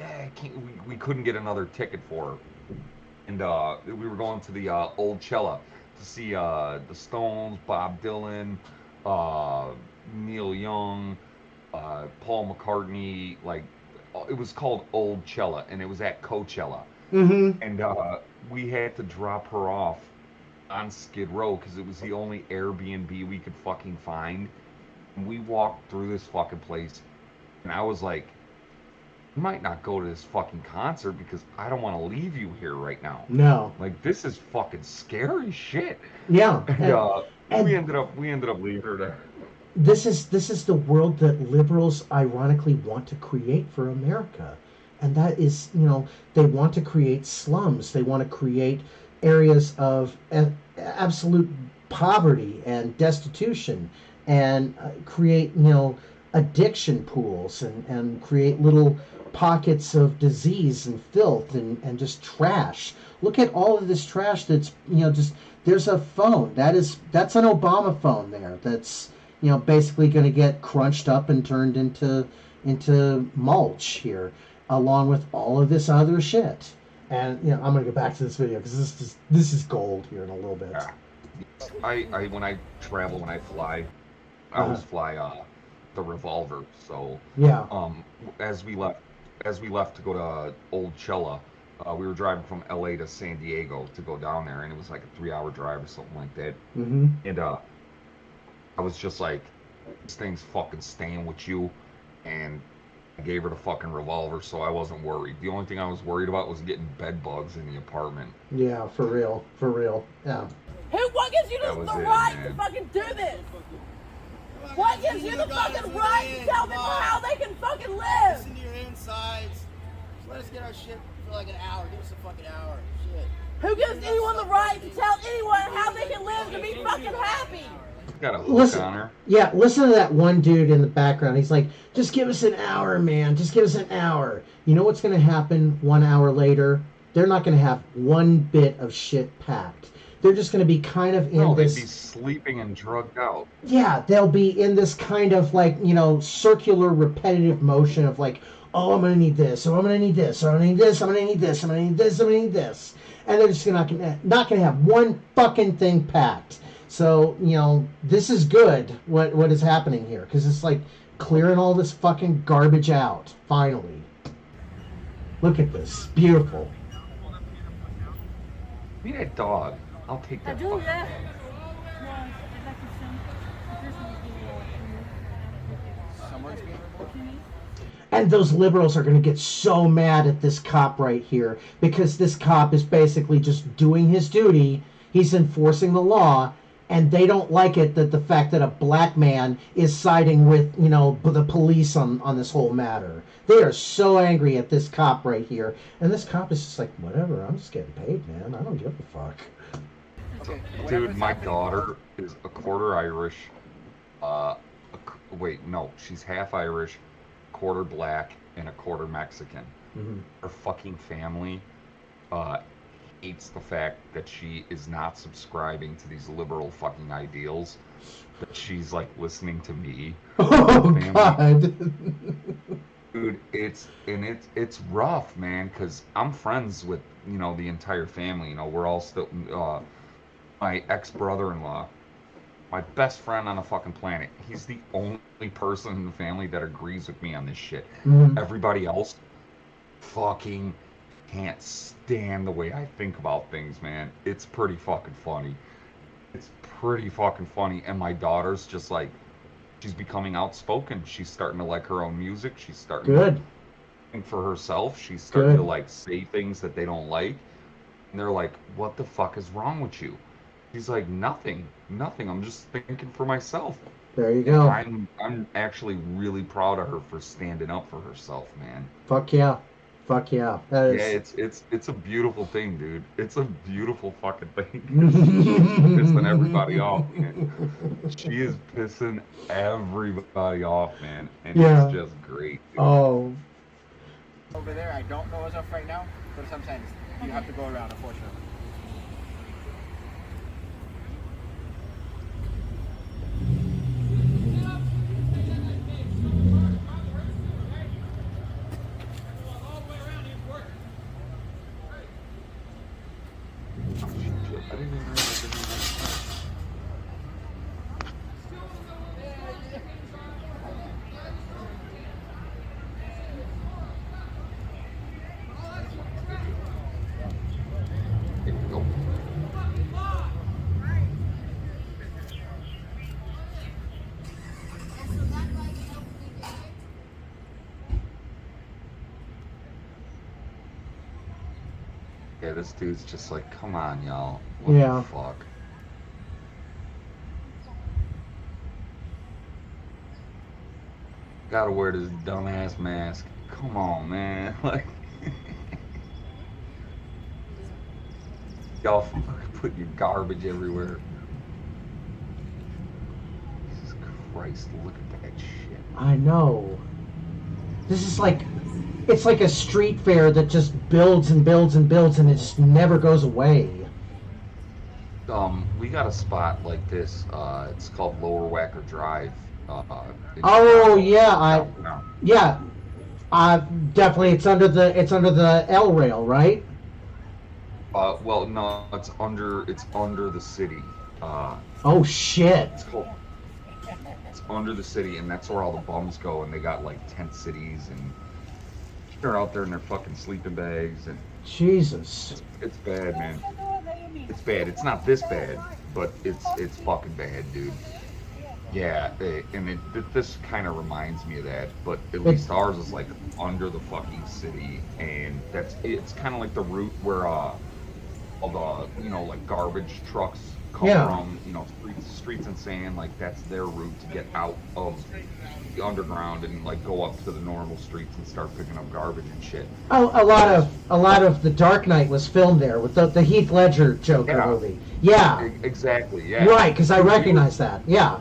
we couldn't get another ticket for her, and we were going to the Old Cella to see the Stones, Bob Dylan, Neil Young, Paul McCartney. Like, it was called Old Cella, and it was at Coachella. Mm-hmm. And we had to drop her off on Skid Row because it was the only Airbnb we could fucking find. And we walked through this fucking place, and I was like, you might not go to this fucking concert because I don't want to leave you here right now. No. Like, this is fucking scary shit. Yeah. And we ended up leaving her there. This is the world that liberals ironically want to create for America. And that is, they want to create slums. They want to create areas of absolute poverty and destitution, and create, addiction pools, and create little pockets of disease and filth and just trash. Look at all of this trash that's, there's a phone. That's an Obama phone there. That's, basically going to get crunched up and turned into mulch here, along with all of this other shit. And I'm going to go back to this video because this is gold here in a little bit. Yeah. When I travel, when I fly, I always fly the Revolver. So yeah. As we left to go to Old Cella, we were driving from LA to San Diego to go down there, and it was like a 3-hour drive or something like that. Mm-hmm. And I was just like, this thing's fucking staying with you, and I gave her the fucking Revolver, so I wasn't worried. The only thing I was worried about was getting bed bugs in the apartment. Yeah, for real, yeah. What gives you the right to fucking do this? What gives you the fucking right to tell people how they can fucking live? Listen to your insides. Just let us get our shit for like an hour. Give us a fucking hour. Shit. Who gives anyone the right to tell anyone how they can live to be fucking happy? Got a hook on her. Yeah, listen to that one dude in the background. He's like, just give us an hour, man. Just give us an hour. You know what's going to happen 1 hour later? They're not going to have one bit of shit packed. They're just going to be kind of in this... they'd be sleeping and drugged out. Yeah, they'll be in this kind of like, circular repetitive motion of like, oh, I'm going to need this, or I'm going to need this, or I'm going to need this, I'm going to need this, I'm going to need this, I'm going to need this. And they're just not going to have one fucking thing packed. So, this is good, what is happening here, because it's like clearing all this fucking garbage out, finally. Look at this. Beautiful. Be that dog. I'll take that. And those liberals are going to get so mad at this cop right here, because this cop is basically just doing his duty. He's enforcing the law, and they don't like it that the fact that a black man is siding with, the police on this whole matter. They are so angry at this cop right here. And this cop is just like, whatever, I'm just getting paid, man. I don't give a fuck. Okay. Dude, my daughter is a quarter Irish. She's half Irish, quarter black, and a quarter Mexican. Mm-hmm. Her fucking family hates the fact that she is not subscribing to these liberal fucking ideals. That she's like listening to me. Oh God. Dude, it's rough, man, because I'm friends with, you know, the entire family. You know, we're all still my ex-brother-in-law, my best friend on the fucking planet. He's the only person in the family that agrees with me on this shit. Mm-hmm. Everybody else fucking can't stand the way I think about things, man. It's pretty fucking funny. It's pretty fucking funny. And my daughter's just like, she's becoming outspoken. She's starting to like her own music. She's starting to think for herself. She's starting to like say things that they don't like. And they're like, what the fuck is wrong with you? She's like, nothing. I'm just thinking for myself. There you go. I'm actually really proud of her for standing up for herself, man. Fuck yeah. Fuck yeah. That is... Yeah, it's a beautiful thing, dude. It's a beautiful fucking thing. She's pissing everybody off, man. She is pissing everybody off, man. And it's just great, dude. Oh. Over there, I don't know as of right now, but sometimes you have to go around, unfortunately. I didn't even realize it. Here we go. Yeah, this dude's just like, come on, y'all. What the fuck? Gotta wear this dumbass mask. Come on, man. Like, y'all put your garbage everywhere. Jesus Christ, look at that shit. I know. This is like, it's like a street fair that just builds and builds and builds and it just never goes away. We got a spot like this. It's called Lower Wacker Drive. Oh yeah, definitely. It's under the L rail, right? Well, no, it's under the city. Oh shit! It's under the city, and that's where all the bums go, and they got like tent cities, and they're out there in their fucking sleeping bags, and Jesus, it's bad, man. It's bad. It's not this bad, but it's fucking bad, dude. Yeah, this kind of reminds me of that, but at least ours is like under the fucking city, and it's kind of like the route where all the, you know, like garbage trucks come from, you know, streets and sand, like that's their route to get out of the underground and like go up to the normal streets and start picking up garbage and shit. Oh, a lot of The Dark Knight was filmed there with the Heath Ledger Joker movie. Yeah, exactly. Yeah, right, because I recognize that. Yeah.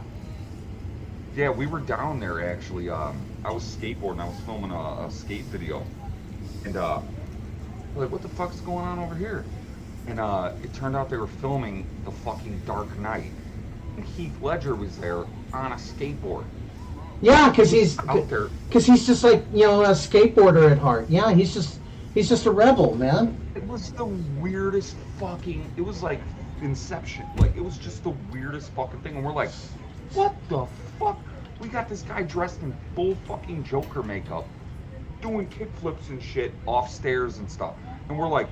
Yeah, we were down there actually. I was skateboarding. I was filming a skate video, and like, what the fuck's going on over here? And it turned out they were filming the fucking Dark Knight, and Heath Ledger was there on a skateboard. Yeah, because he's just like, you know, a skateboarder at heart. Yeah, he's just a rebel, man. It was the weirdest fucking. It was like Inception. Like, it was just the weirdest fucking thing, and we're like, what the fuck? We got this guy dressed in full fucking Joker makeup, doing kickflips and shit off stairs and stuff. And we're like,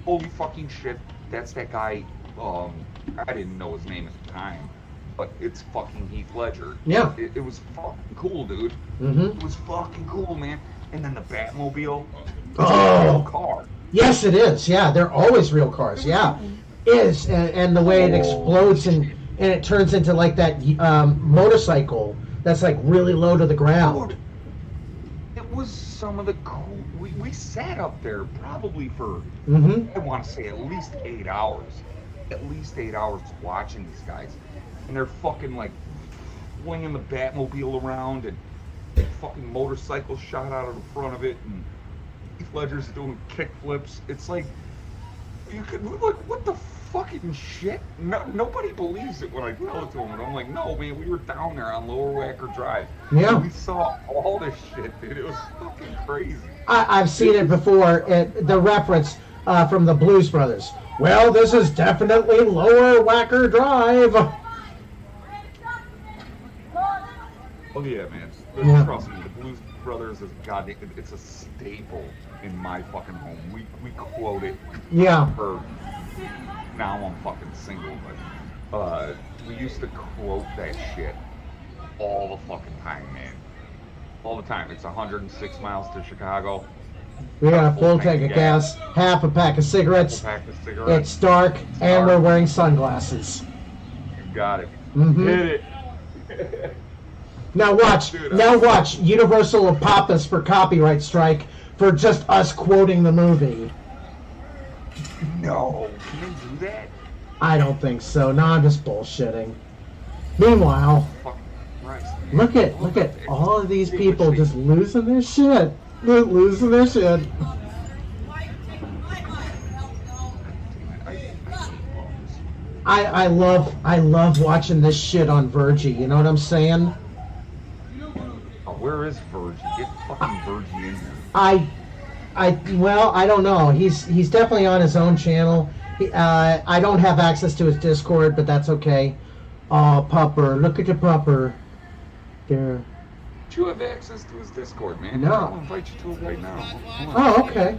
holy fucking shit, that's that guy. I didn't know his name at the time, but it's fucking Heath Ledger. Yeah. It was fucking cool, dude. Mm-hmm. It was fucking cool, man. And then the Batmobile. It's a real car. Yes, it is. Yeah, they're always real cars. Yeah, is and the way it explodes and it turns into like that motorcycle that's like really low to the ground. Dude, it was some of the cool. We sat up there probably for, I want to say at least 8 hours. At least 8 hours watching these guys. And they're fucking like flinging the Batmobile around and fucking motorcycles shot out of the front of it. And Heath Ledger's doing kick flips. It's like you could look, what the fucking shit? No, nobody believes it when I tell it to them. And I'm like, no, man, we were down there on Lower Wacker Drive. Yeah. We saw all this shit, dude. It was fucking crazy. I've seen it before. The reference from the Blues Brothers. Well, this is definitely Lower Wacker Drive. Oh yeah, man. Yeah. Trust me, the Blues Brothers is goddamn. It's a staple in my fucking home. We quote it. Yeah. Now I'm fucking single, but we used to quote that shit all the fucking time, man. All the time. It's 106 miles to Chicago. We got a full tank of gas, half a pack of cigarettes. It's dark, and we're wearing sunglasses. You got it. Mm-hmm. Hit it. Now watch. Dude, now watch. Universal will pop us for copyright strike for just us quoting the movie. No. Can they do that? I don't think so. No, I'm just bullshitting. Meanwhile, look at all of these people just losing their shit. They're losing their shit. I love watching this shit on Virgie. You know what I'm saying? Oh, where is Virgie? Get fucking Virgie in here. I don't know. He's definitely on his own channel. I don't have access to his Discord, but that's okay. Oh, Pupper, look at your Pupper. There. You have access to his Discord, man. No. I'll invite you to it right now. Oh, okay.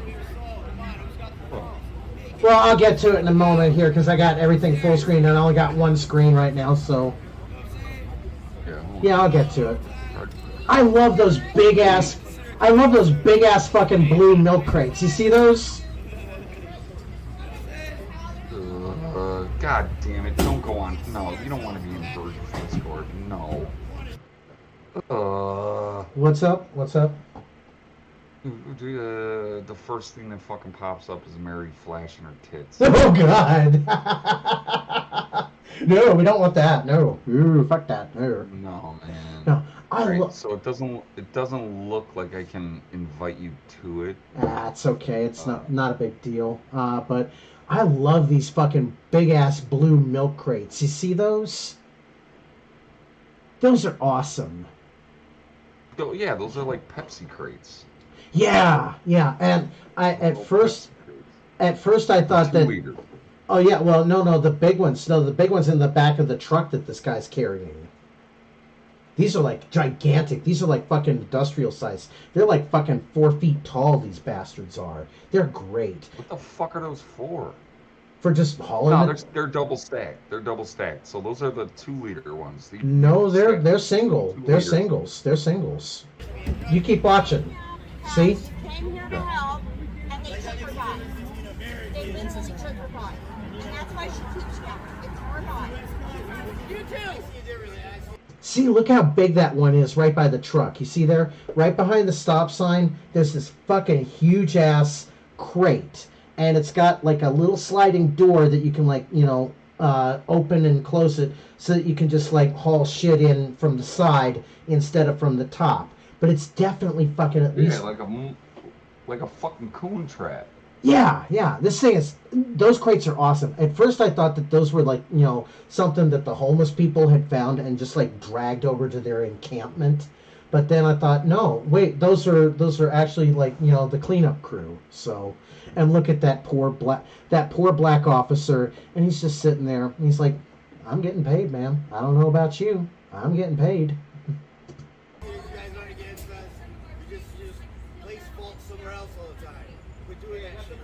Well, I'll get to it in a moment here because I got everything full screen and I only got one screen right now, so. Yeah, I'll get to it. I love those big ass fucking blue milk crates. You see those? God damn it! Don't go on. No, you don't want to be in Virgie's Discord. No. What's up? The first thing that fucking pops up is Mary flashing her tits. Oh God! No, we don't want that. No, ooh, fuck that. No, man. No, so it doesn't look like I can invite you to it. It's okay. It's not a big deal. But I love these fucking big ass blue milk crates. You see those? Those are awesome. Yeah, those are like Pepsi crates. Yeah. And at first I thought that. Liter. Oh yeah, well no, the big ones. No, the big ones in the back of the truck that this guy's carrying. These are like gigantic. These are like fucking industrial size. They're like fucking 4 feet tall. These bastards are. They're great. What the fuck are those for? For just hauling. No, they're double stacked. They're double stacked. So those are the 2-liter ones. No, they're single. They're singles. They're singles. You keep watching. See? Came here to help, and they took her body. They literally took her body. And that's why she keeps going. It's her body. You too! See, look how big that one is right by the truck. You see there? Right behind the stop sign, there's this fucking huge ass crate. And it's got like a little sliding door that you can like, open and close it so that you can just like haul shit in from the side instead of from the top. But it's definitely fucking at least... Yeah, like a fucking coon trap. Yeah. Those crates are awesome. At first I thought that those were like, something that the homeless people had found and just like dragged over to their encampment. But then I thought, no, wait, those are actually like, the cleanup crew. So, and look at that poor black officer, and he's just sitting there, and he's like, I'm getting paid, man. I don't know about you. I'm getting paid.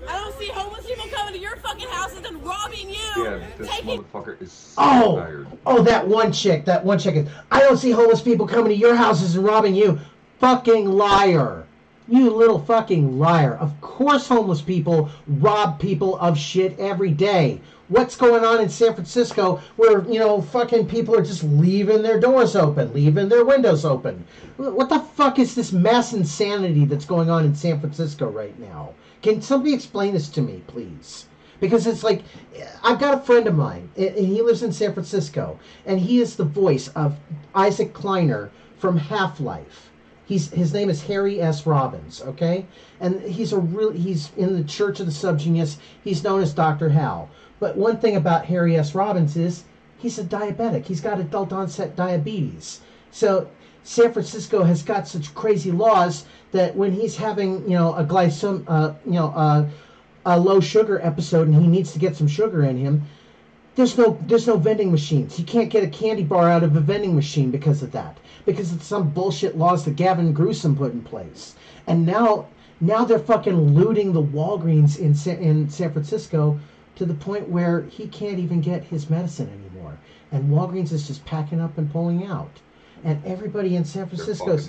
I don't see homeless people coming to your fucking houses and robbing you. Yeah, this motherfucker is so tired. Oh, that one chick is, I don't see homeless people coming to your houses and robbing you. Fucking liar. You little fucking liar. Of course homeless people rob people of shit every day. What's going on in San Francisco where, fucking people are just leaving their doors open, leaving their windows open? What the fuck is this mass insanity that's going on in San Francisco right now? Can somebody explain this to me, please? Because it's like, I've got a friend of mine, and he lives in San Francisco, and he is the voice of Issac Kleiner from Half-Life. His name is Harry S. Robbins, okay? And he's in the Church of the Subgenius. He's known as Dr. Howe. But one thing about Harry S. Robbins is he's a diabetic. He's got adult onset diabetes. So San Francisco has got such crazy laws that when he's having, a low sugar episode and he needs to get some sugar in him, there's no vending machines. He can't get a candy bar out of a vending machine because of that. Because of some bullshit laws that Gavin Newsom put in place. And now they're fucking looting the Walgreens in San Francisco to the point where he can't even get his medicine anymore. And Walgreens is just packing up and pulling out. And everybody in San Francisco is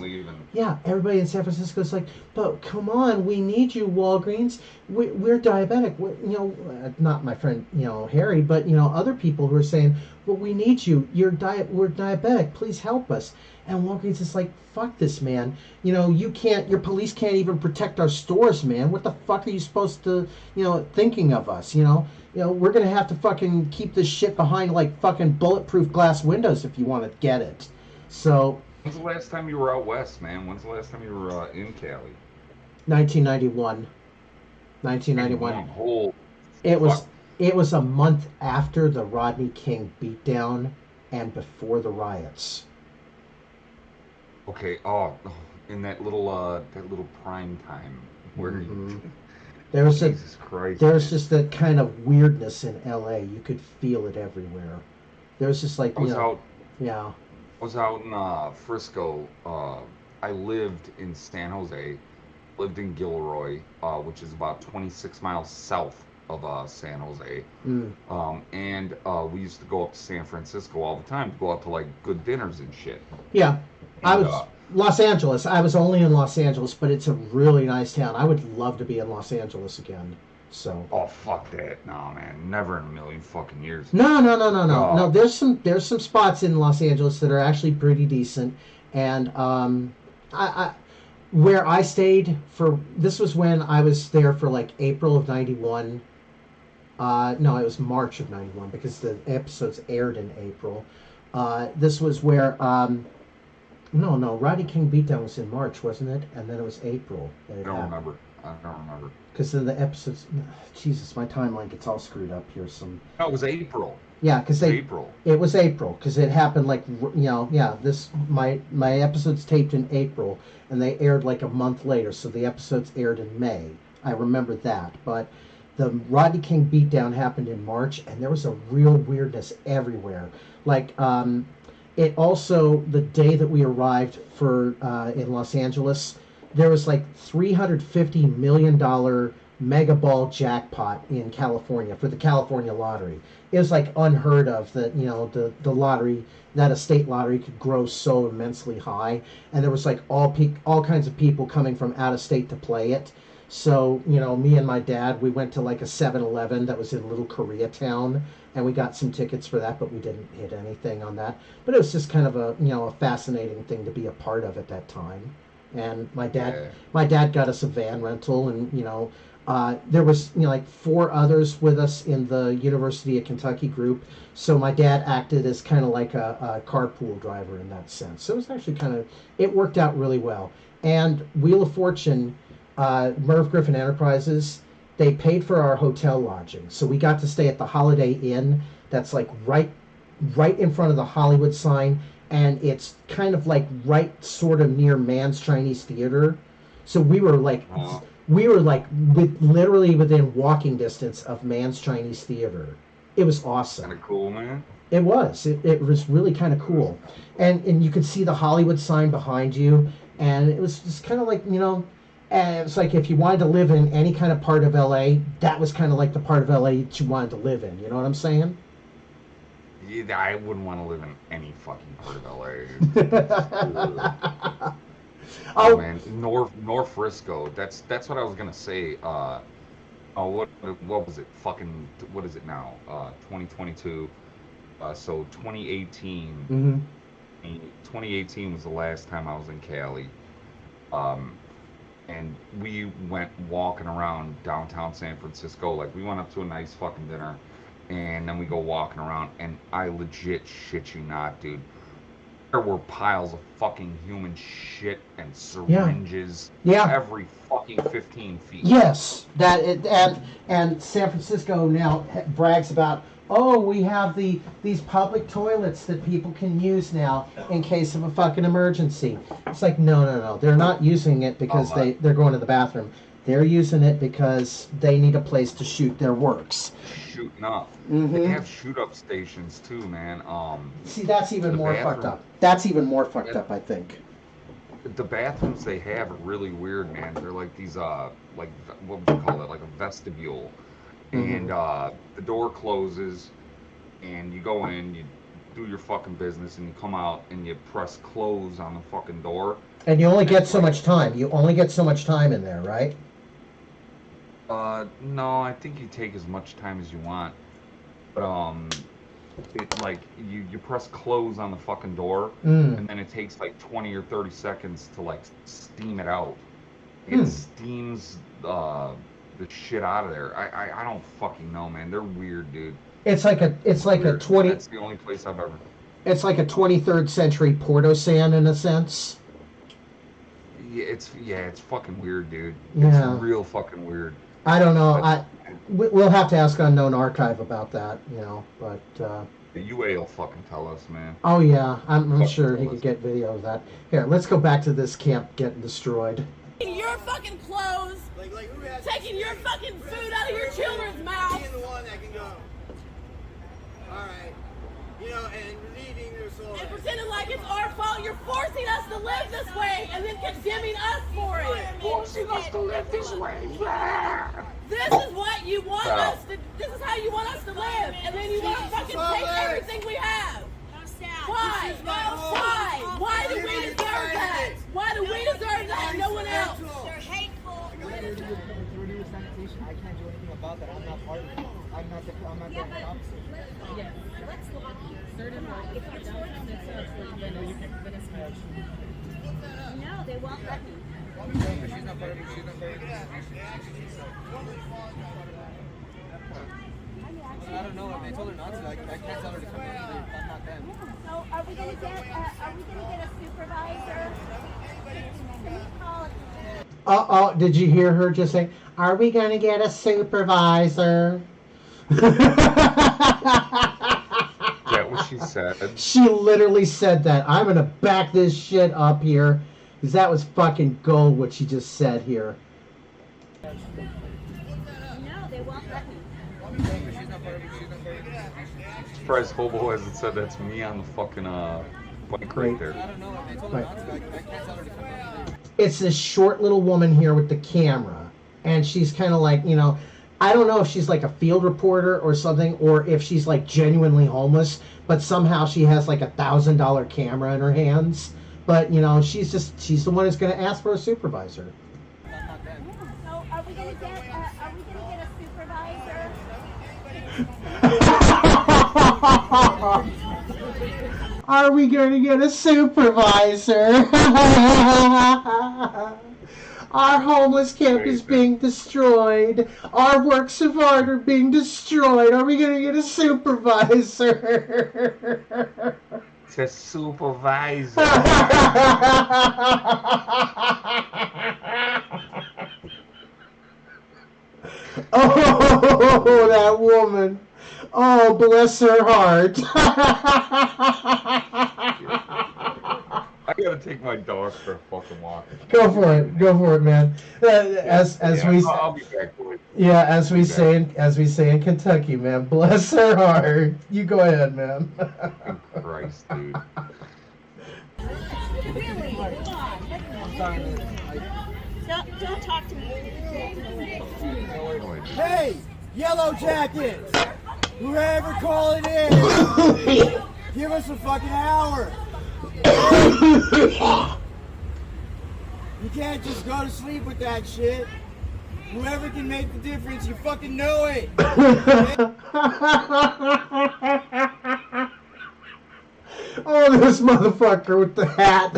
like, but come on, we need you, Walgreens. We're diabetic. Not my friend, Harry, but other people who are saying, well, we need you. We're diabetic. Please help us. And Walgreens is like, fuck this, man. Your police can't even protect our stores, man. What the fuck are you supposed to, thinking of us? We're gonna have to fucking keep this shit behind like fucking bulletproof glass windows if you want to get it. So. When's the last time you were out west, man? When's the last time you were in Cali? 1991. 1991. It was a month after the Rodney King beatdown and before the riots. Okay. In that little prime time where there was Jesus Christ. There was just that kind of weirdness in LA. You could feel it everywhere. There was just like yeah. I was out in Frisco. I lived in San Jose, lived in Gilroy, which is about 26 miles south of San Jose. And we used to go up to San Francisco all the time to go out to like good dinners and shit. Yeah. I was Los Angeles. I was only in Los Angeles, but it's a really nice town. I would love to be in Los Angeles again. So. Oh, fuck that! No, man, never in a million fucking years. No. No, there's some spots in Los Angeles that are actually pretty decent, and I where I stayed this was when I was there for like April of '91. No, it was March of '91 because the episodes aired in April. This was where no, Rodney King Beatdown was in March, wasn't it? And then it was April. I don't remember. Because then the episodes, Jesus, my timeline gets all screwed up here. No, it was April. Yeah, because it was April because it happened like my episodes taped in April and they aired like a month later, so the episodes aired in May. I remember that, but the Rodney King Beatdown happened in March, and there was a real weirdness everywhere. Like it also the day that we arrived in Los Angeles. There was like $350 million mega ball jackpot in California for the California lottery. It was like unheard of that, the lottery, that a state lottery could grow so immensely high. And there was like all kinds of people coming from out of state to play it. So, me and my dad, we went to like a 7-Eleven that was in Little Koreatown, and we got some tickets for that, but we didn't hit anything on that. But it was just kind of a fascinating thing to be a part of at that time. And my dad got us a van rental, and there was like 4 others with us in the University of Kentucky group. So my dad acted as kind of like a carpool driver in that sense. So it was actually it worked out really well. And Wheel of Fortune, Merv Griffin Enterprises, they paid for our hotel lodging, so we got to stay at the Holiday Inn. That's like right in front of the Hollywood sign. And it's kind of like right sort of near Mann's Chinese Theater. So we were like literally within walking distance of Mann's Chinese Theater. It was awesome. Kind of cool, man. It was. It was really kind of cool. And you could see the Hollywood sign behind you. And it was just kind of like, it's like if you wanted to live in any kind of part of LA, that was kind of like the part of LA that you wanted to live in. You know what I'm saying? I wouldn't want to live in any fucking part of LA. Oh man, North Frisco. That's what I was gonna say. What was it? Fucking what is it now? 2022. So 2018. Mm-hmm. 2018 was the last time I was in Cali. And we went walking around downtown San Francisco. Like we went up to a nice fucking dinner. And then we go walking around, and I legit shit you not, dude. there were piles of fucking human shit and syringes. Yeah. Every fucking 15 feet. Yes, and San Francisco now brags about, oh, we have these public toilets that people can use now in case of a fucking emergency. It's like, no. They're not using it because they're going to the bathroom. They're using it because they need a place to shoot their works. Shooting up. Mm-hmm. They have shoot-up stations too, man. See, that's even more fucked up. That's even more fucked up, I think. The bathrooms they have are really weird, man. They're like these, like, what would you call it? Like a vestibule. Mm-hmm. And the door closes, and you go in, you do your fucking business, and you come out, and you press close on the fucking door. And you only get so much time. You only get so much time in there, right? No, I think you take as much time as you want. But, it, like, you press close on the fucking door, and then it takes, like, 20 or 30 seconds to, like, steam it out. It steams, the shit out of there. I don't fucking know, man. They're weird, dude. It's like a 20. That's the only place I've ever. It's like a 23rd century Porto San in a sense. Yeah, it's fucking weird, dude. Yeah. It's real fucking weird. I don't know. We'll have to ask Unknown Archive about that, you know. But the UA will fucking tell us, man. oh yeah, I'm sure he could get video of that. Here, let's go back to this camp getting destroyed. Taking your fucking clothes, taking your fucking food out of your children's mouths. Being the one that can go. All right. You know, and relieving your soul. And pretending like it's our fault. You're forcing us to live this way and then condemning us for it. Forcing us to live this way. This is what you want us to. This is how you want us to live, and then you want to fucking take everything we have. Why? Why? Why do we deserve that? Why do we deserve that and no one else? They're hateful. We're doing sanitation. I can't do anything about that. I'm not part of it. I'm not the officer. Yes. Let's lock you. Certain if you're going to no, they won't let me. She's not part of it. She's not part of it. I don't know. They told her not to. I can't tell her to come in. I'm not them. So are we gonna get a supervisor? Can we call it? Did you hear her just say, are we going to get a supervisor? Is that what she said? She literally said that. I'm going to back this shit up here. Because that was fucking gold what she just said here. No, they won't let me. She's not part of it. She's not part of it. Surprised Hobo hasn't said that's me on the fucking bike right there. I don't know. They told her not to. I can't tell her to come in. It's this short little woman here with the camera. And she's kind of like, you know, I don't know if she's like a field reporter or something, or if she's like genuinely homeless, but somehow she has like $1,000 camera in her hands. But, you know, she's the one who's going to ask for a supervisor. So are we gonna get a supervisor? Are we going to get a supervisor? Our homeless camp is being destroyed. Our works of art are being destroyed. Are we going to get a supervisor? It's a supervisor. Oh, that woman. Oh, bless her heart. I gotta take my dog for a fucking walk. Go for it, man. I'll be back, boy. Yeah, as we say in Kentucky, man. Bless her heart. You go ahead, man. Christ, dude. Really? Don't talk to me. Hey, Yellow Jackets! Whoever call it in, give us a fucking hour. You can't just go to sleep with that shit. Whoever can make the difference, you fucking know it. Oh, this motherfucker with the hat.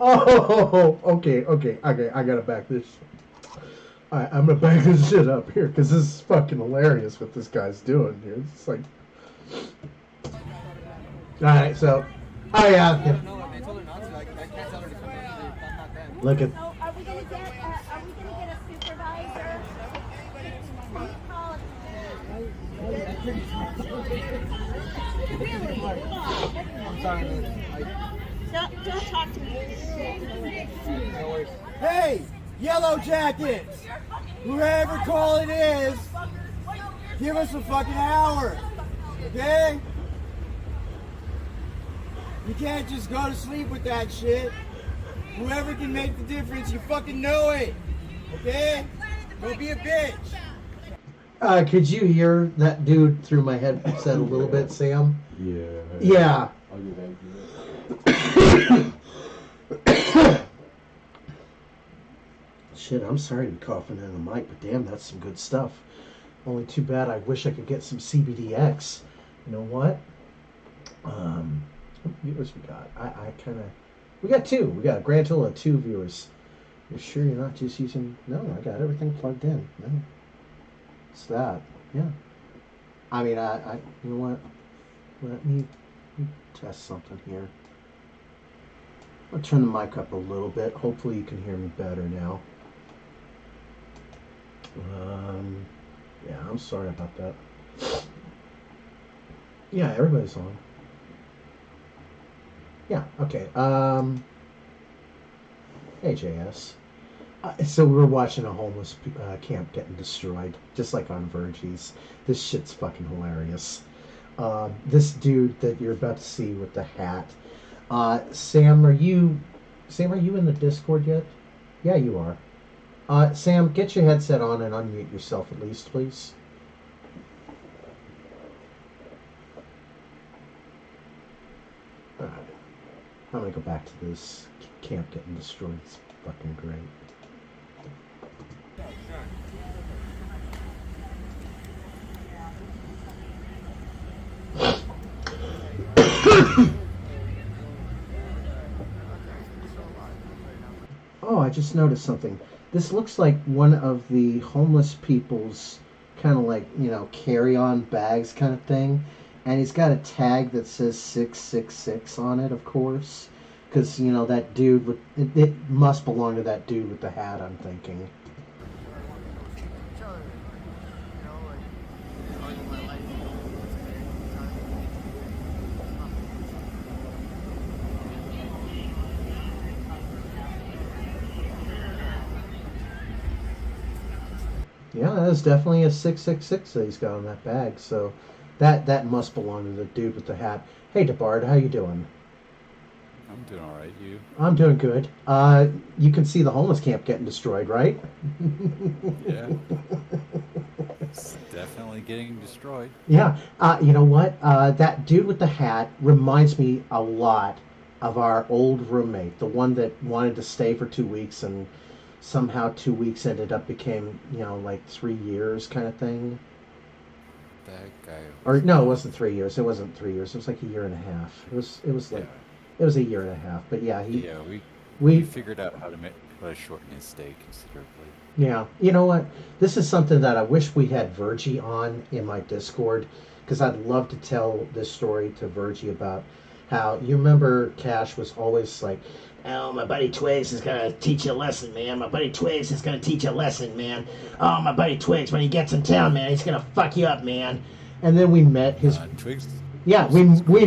Oh, okay. I gotta back this shit. Alright, I'm gonna back this shit up here because this is fucking hilarious what this guy's doing here. It's like All right, so, oh yeah. I don't know. They told her not to. I can't tell her to come in. That's not them. Look at. So are we gonna get a supervisor? Can you call I'm sorry. Don't talk to me. No worries. Hey, Yellow Jackets! Whoever call it is, give us a fucking hour. Okay? You can't just go to sleep with that shit. Whoever can make the difference, you fucking know it. Okay? Don't be a bitch. Could you hear that dude through my headset a little bit, Sam? Yeah. Yeah. I'll get back to that. Shit, I'm sorry to be coughing in the mic, but damn, that's some good stuff. Only too bad I wish I could get some CBDX. You know what? How many viewers we got? We got 2. We got a grand total of 2 viewers. You're sure you're not just using... No, I got everything plugged in. No. It's that. Yeah. I mean, you know what? Let me test something here. I'll turn the mic up a little bit. Hopefully you can hear me better now. Yeah, I'm sorry about that. Yeah, everybody's on. Yeah, okay. Hey, JS. So we were watching a homeless camp getting destroyed, just like on Virgie's. This shit's fucking hilarious. This dude that you're about to see with the hat. Sam, are you in the Discord yet? Yeah, you are. Sam, get your headset on and unmute yourself at least, please. Alright. I'm gonna go back to this camp getting destroyed. It's fucking great. Oh, I just noticed something. This looks like one of the homeless people's kind of like, carry-on bags kind of thing. And he's got a tag that says 666 on it, of course. Because, that dude with... It must belong to that dude with the hat, I'm thinking. Yeah, that is definitely a 666 that he's got on that bag. So that must belong to the dude with the hat. Hey, DeBard, how you doing? I'm doing all right. You? I'm doing good. You can see the homeless camp getting destroyed, right? Yeah. It's definitely getting destroyed. Yeah. You know what? That dude with the hat reminds me a lot of our old roommate, the one that wanted to stay for 2 weeks and somehow 2 weeks ended up became, like 3 years kind of thing. That guy. Or no, it wasn't 3 years. It wasn't 3 years. It was like a year and a half. It was like, yeah. It was a year and a half. But yeah, we figured out how to shorten his stay considerably. Yeah, you know what? This is something that I wish we had Virgie on in my Discord, because I'd love to tell this story to Virgie about how, you remember Cash was always like, oh, my buddy Twigs is going to teach you a lesson, man. My buddy Twigs is going to teach you a lesson, man. Oh, my buddy Twigs, when he gets in town, man, he's going to fuck you up, man. And then we met his... Twigs? Yeah, we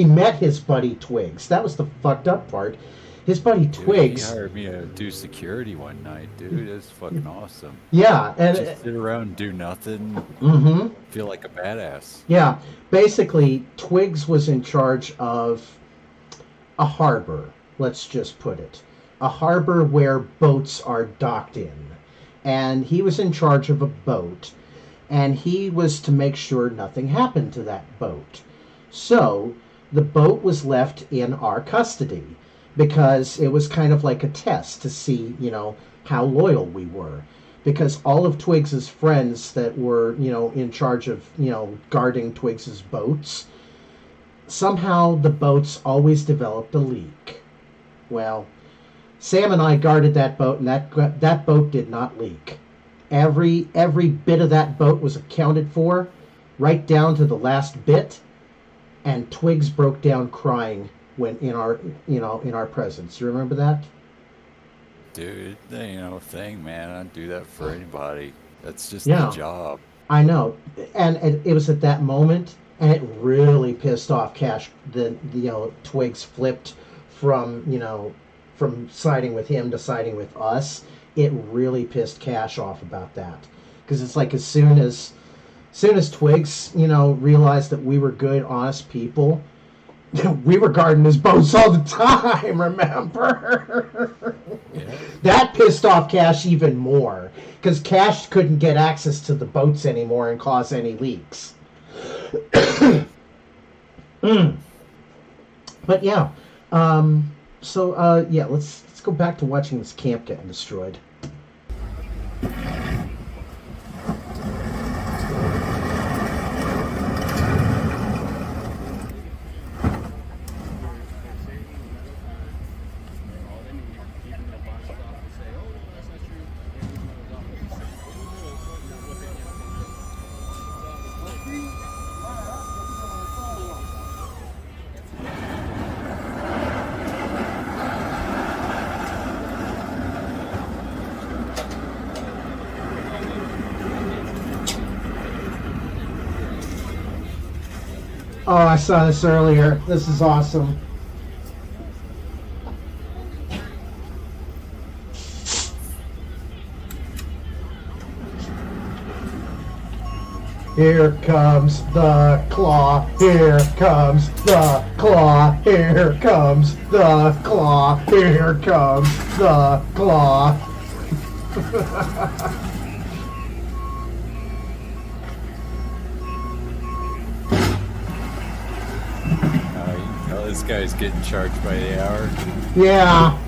met his buddy Twigs. That was the fucked up part. His buddy Twigs... He hired me to do security one night, dude. It was fucking awesome. Yeah, and... Just sit around and do nothing. Mm-hmm. Feel like a badass. Yeah, basically, Twigs was in charge of a harbor. Let's just put it. A harbor where boats are docked in. And he was in charge of a boat. And he was to make sure nothing happened to that boat. So, the boat was left in our custody. Because it was kind of like a test to see, how loyal we were. Because all of Twigs's friends that were, in charge of, guarding Twigs's boats, somehow the boats always developed a leak. Well, Sam and I guarded that boat, and that boat did not leak. Every bit of that boat was accounted for, right down to the last bit, and Twigs broke down crying when in our presence. You remember that? Dude, that ain't no thing, man. I don't do that for anybody. That's just Yeah. the job. I know, and it was at that moment, and it really pissed off Cash. Twigs flipped from siding with him to siding with us. It really pissed Cash off about that, because it's like as soon as Twigs realized that we were good, honest people, we were guarding his boats all the time. Remember? Yeah. That pissed off Cash even more, because Cash couldn't get access to the boats anymore and cause any leaks. But yeah, let's go back to watching this camp getting destroyed. Oh, I saw this earlier. This is awesome. Here comes the claw. Here comes the claw. Here comes the claw. Here comes the claw. This guy's getting charged by the hour. Yeah.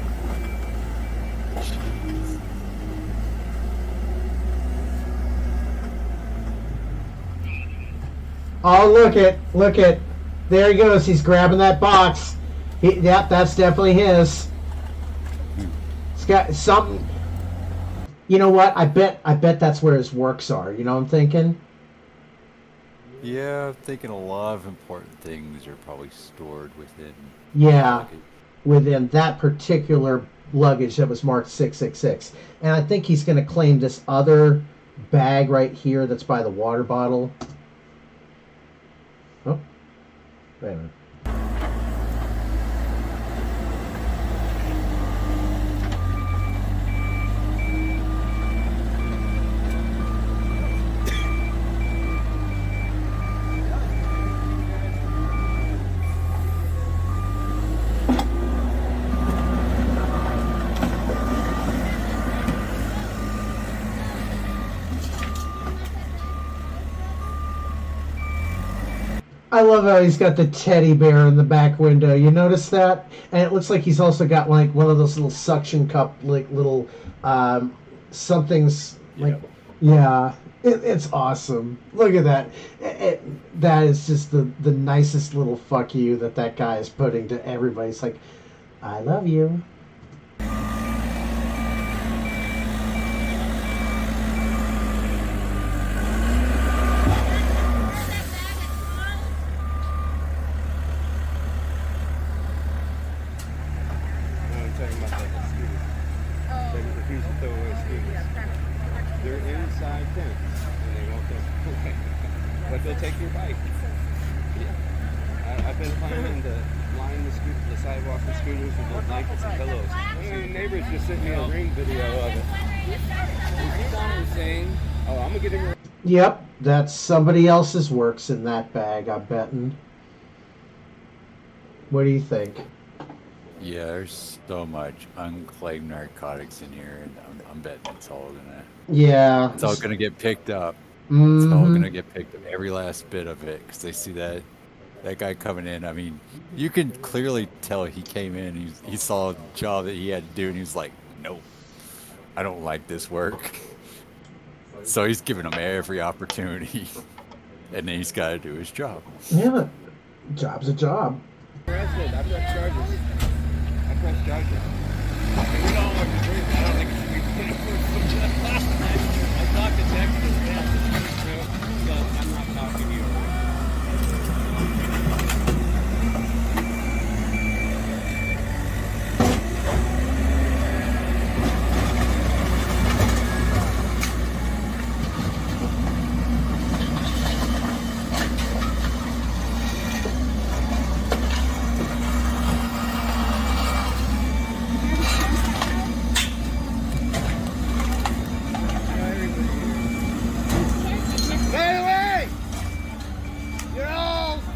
Oh, look it. There he goes. He's grabbing that box. Yep, that's definitely his. It's got something. You know what? I bet that's where his works are. You know what I'm thinking? Yeah, I'm thinking a lot of important things are probably stored within. Yeah, within that particular luggage that was marked 666. And I think he's going to claim this other bag right here that's by the water bottle. Oh, wait a minute. I love how he's got the teddy bear in the back window. You notice that? And it looks like he's also got like one of those little suction cup, like little something's like, yeah. It's awesome. Look at that. That is just the nicest little fuck you that guy is putting to everybody. It's like, I love you. Yep, that's somebody else's works in that bag, I'm betting. What do you think? Yeah, there's so much unclaimed narcotics in here, and I'm betting it's all gonna. Yeah. It's all gonna get picked up. Mm-hmm. It's all gonna get picked up, every last bit of it, because they see that guy coming in. I mean, you can clearly tell he came in. He saw the job that he had to do, and he was like, "Nope, I don't like this work." So he's giving him every opportunity, and then he's got to do his job. Yeah, job's a job. I press charges. I press charges. We don't want to drink. I don't think it should be I talked to Texas. I'm not talking to you.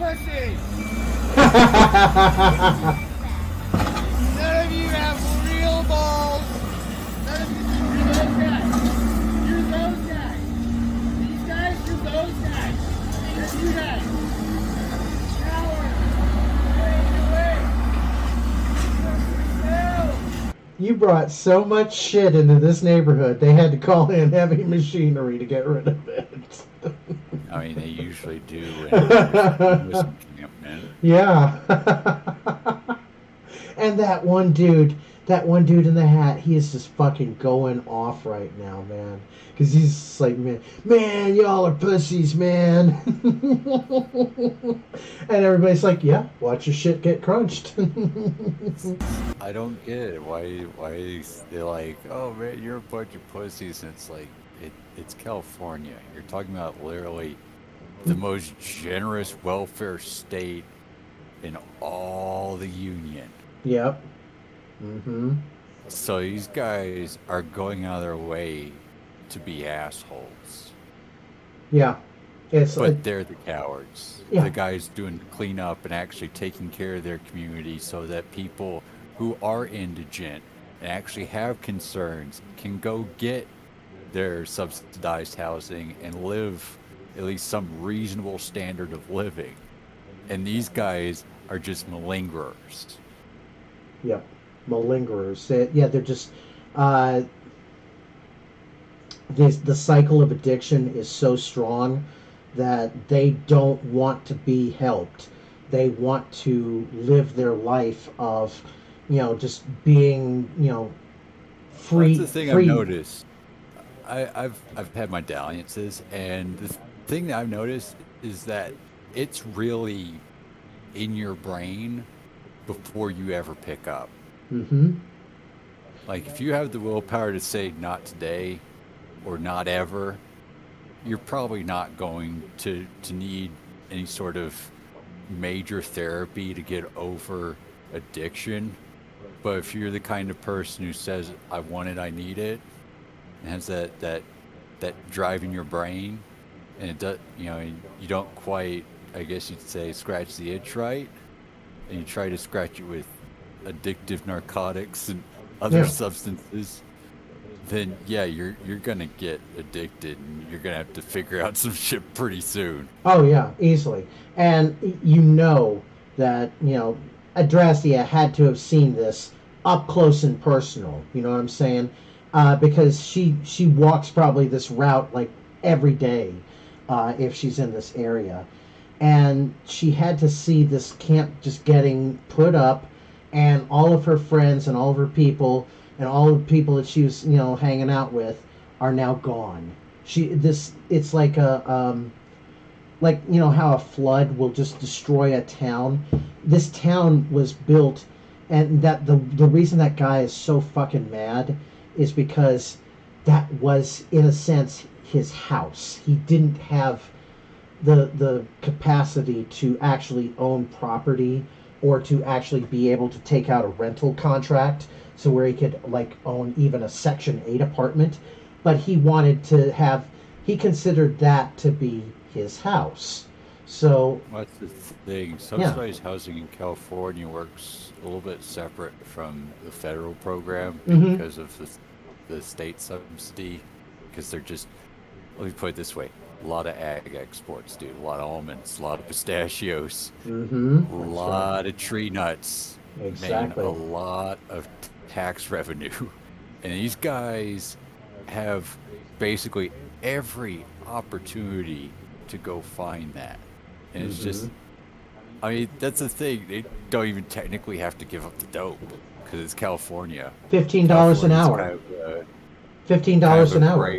pussies. None of you have real balls. None of you, you're those guys. You're those guys. These guys, you're those guys. You're you guys. Cowards. You brought so much shit into this neighborhood, they had to call in heavy machinery to get rid of it. I mean, they usually do. Man. Yeah. And that one dude in the hat, he is just fucking going off right now, man. Because he's just like, man, y'all are pussies, man. And everybody's like, yeah, watch your shit get crunched. I don't get it. Why they're like, oh man, you're a bunch of pussies, and it's like, it's California. You're talking about literally the most generous welfare state in all the union. Yep. Mm-hmm. So these guys are going out of their way to be assholes. Yeah. But they're the cowards. Yeah. The guys doing the cleanup and actually taking care of their community so that people who are indigent and actually have concerns can go get their subsidized housing and live at least some reasonable standard of living. And these guys are just malingerers. Yep. Malingerers. They're just... the cycle of addiction is so strong that they don't want to be helped. They want to live their life of, just being, free. That's the thing I've noticed. I've had my dalliances, and the thing that I've noticed is that it's really in your brain before you ever pick up. Mm-hmm. Like, if you have the willpower to say not today or not ever, you're probably not going to need any sort of major therapy to get over addiction. But if you're the kind of person who says, I want it, I need it, and has that drive in your brain, and it does, and you don't quite, I guess you'd say, scratch the itch right, and you try to scratch it with addictive narcotics and other substances, then yeah, you're gonna get addicted, and you're gonna have to figure out some shit pretty soon. Oh yeah, easily. And that Adrasdea had to have seen this up close and personal. You know what I'm saying? Because she walks probably this route like every day, if she's in this area, and she had to see this camp just getting put up, and all of her friends and all of her people and all the people that she was hanging out with are now gone. It's like how a flood will just destroy a town. This town was built, and that the reason that guy is so fucking mad is because that was, in a sense, his house. He didn't have the capacity to actually own property or to actually be able to take out a rental contract so where he could own even a Section 8 apartment. But he wanted to he considered that to be his house. So that's the thing. Subsidized housing in California works a little bit separate from the federal program because of the state subsidy. Because they're just, let me put it this way, a lot of ag exports, dude. A lot of almonds, a lot of pistachios, a lot of tree nuts. Exactly. A lot of tax revenue. And these guys have basically every opportunity to go find that. And it's just, I mean, that's the thing. They don't even technically have to give up the dope because it's California. $15 an hour. $15 an hour.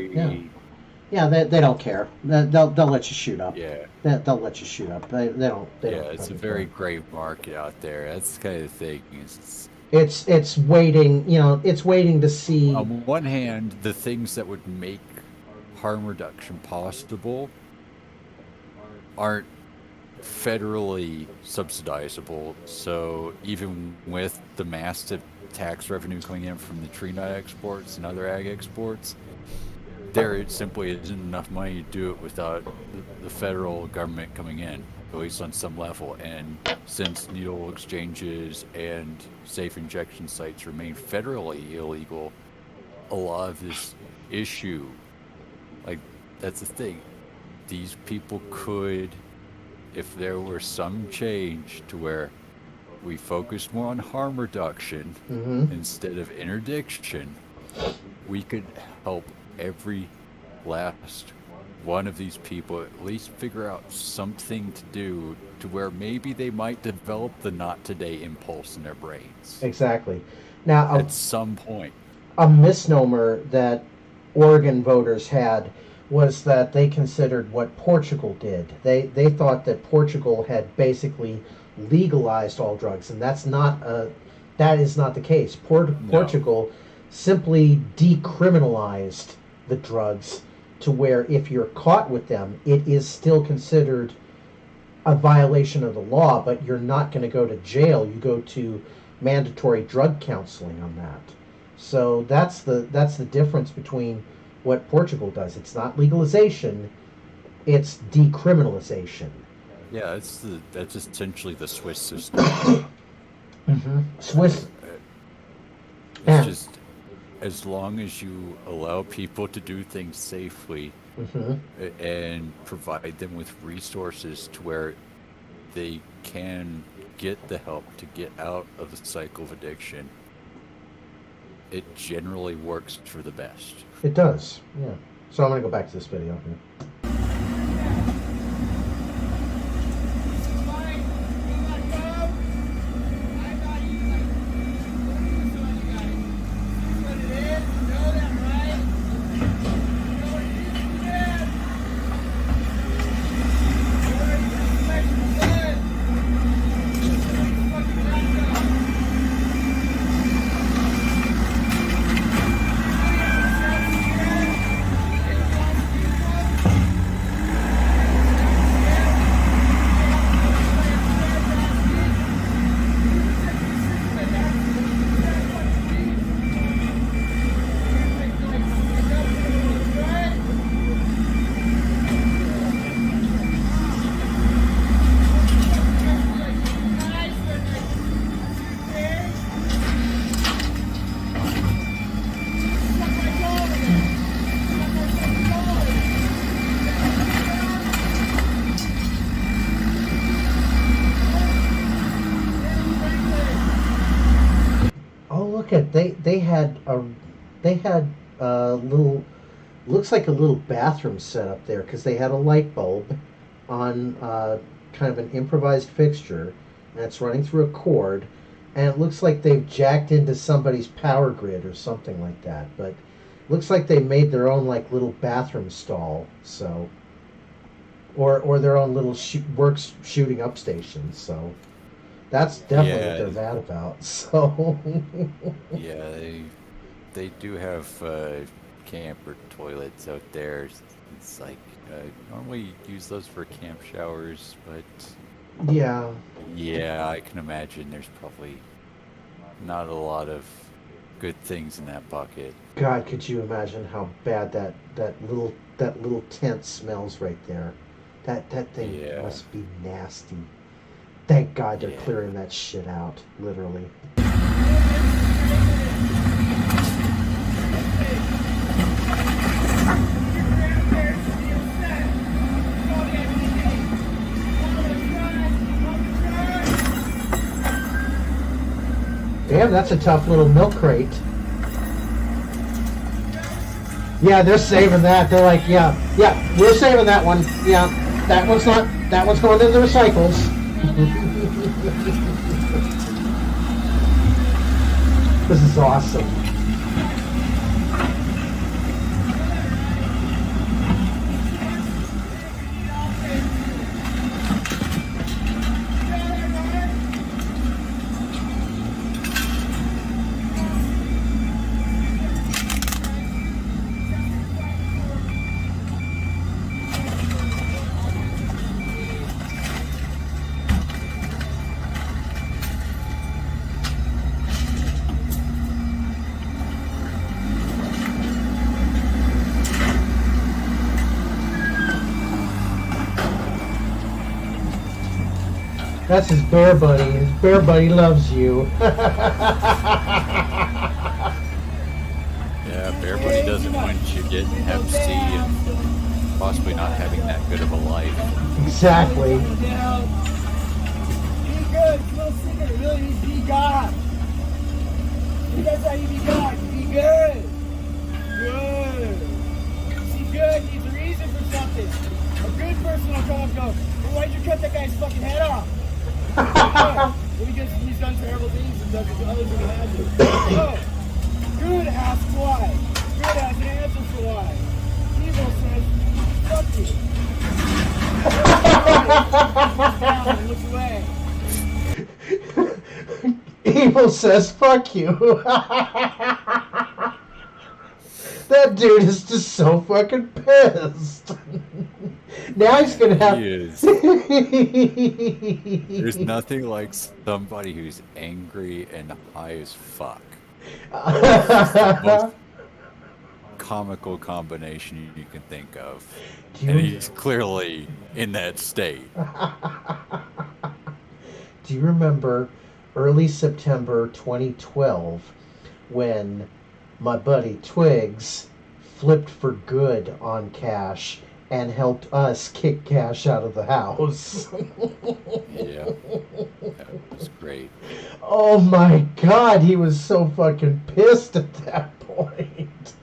Yeah, they don't care. They'll let you shoot up. Yeah. They'll let you shoot up. They don't. It's a very great market out there. That's the kind of thing. It's waiting. It's waiting to see. On one hand, the things that would make harm reduction possible aren't federally subsidizable. So even with the massive tax revenue coming in from the tree nut exports and other ag exports, there simply isn't enough money to do it without the federal government coming in. at least on some level. And since needle exchanges and safe injection sites remain federally illegal, a lot of this issue, like, that's the thing. These people could, if there were some change to where we focused more on harm reduction instead of interdiction, we could help every last one of these people at least figure out something to do to where maybe they might develop the not today impulse in their brains. Exactly. Now, at some point. A misnomer that Oregon voters had was that they considered what Portugal did. They thought that Portugal had basically legalized all drugs, and that is not the case. Portugal simply decriminalized the drugs to where if you're caught with them, it is still considered a violation of the law, but you're not going to go to jail. You go to mandatory drug counseling on that. So that's the difference between what Portugal does. It's not legalization, it's decriminalization. Yeah, that's essentially the Swiss system. Swiss. It's just, as long as you allow people to do things safely and provide them with resources to where they can get the help to get out of the cycle of addiction, it generally works for the best. It does, yeah. So I'm going to go back to this video here. They had a little, looks like a little bathroom set up there, because they had a light bulb on kind of an improvised fixture, and it's running through a cord, and it looks like they've jacked into somebody's power grid or something like that. But looks like they made their own like little bathroom stall, so, or their own little shooting up station. So that's definitely what they're mad about. So yeah, they do have camper toilets out there. It's like normally use those for camp showers, but yeah, I can imagine there's probably not a lot of good things in that bucket. God, could you imagine how bad that little tent smells right there? That thing must be nasty. Thank God they're clearing that shit out, literally. Damn, that's a tough little milk crate. Yeah, they're saving that. They're like, yeah, we're saving that one. Yeah, that one's going into the recycles. This is awesome. That's his bear buddy. His bear buddy loves you. Yeah, bear buddy doesn't want you getting Hep C and possibly not having that good of a life. Exactly. Be good. It's a little secret. It really needs to be God. That's how you be God. Be good. Good. See, good needs a reason for something. A good person will come and go, well, why'd you cut that guy's fucking head off? Well, because he's done terrible things and does others than he has to. No. Good asks why. Good has an answer for why. Evil says, fuck you. Evil says, fuck you. That dude is just so fucking pissed. Now he's gonna have. He is. There's nothing like somebody who's angry and high as fuck. It's the most comical combination you can think of. And he's clearly in that state. Do you remember early September 2012 when my buddy Twigs flipped for good on Cash and helped us kick Cash out of the house? Yeah, that was great. Oh my God, he was so fucking pissed at that point.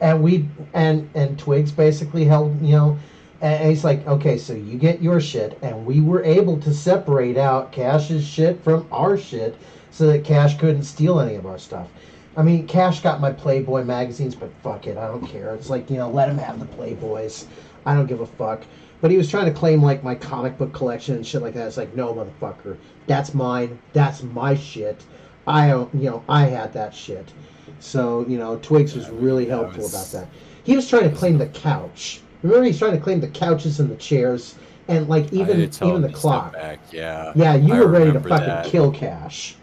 And Twigs basically held, and he's like, okay, so you get your shit, and we were able to separate out Cash's shit from our shit so that Cash couldn't steal any of our stuff. I mean, Cash got my Playboy magazines, but fuck it, I don't care. It's like, let him have the Playboys. I don't give a fuck. But he was trying to claim, like, my comic book collection and shit like that. It's like, no, motherfucker. That's mine. That's my shit. I don't, I had that shit. So, Twigs was really helpful about that. He was trying to claim the couch. Remember, he's trying to claim the couches and the chairs and, like, even the clock. Back. Yeah. Yeah, you were ready to remember fucking kill Cash.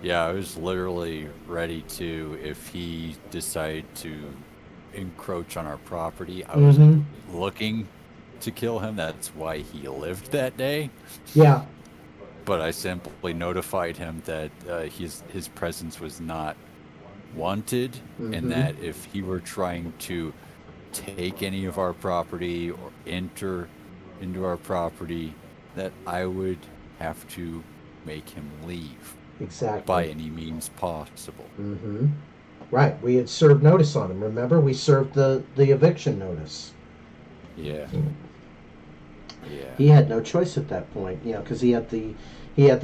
Yeah, I was literally ready to, if he decided to encroach on our property, I was looking to kill him. That's why he lived that day. Yeah. But I simply notified him that his presence was not wanted, and that if he were trying to take any of our property or enter into our property, that I would have to make him leave. Exactly. By any means possible. Right. We had served notice on him. Remember, we served the eviction notice. Yeah. Yeah. He had no choice at that point, because he had the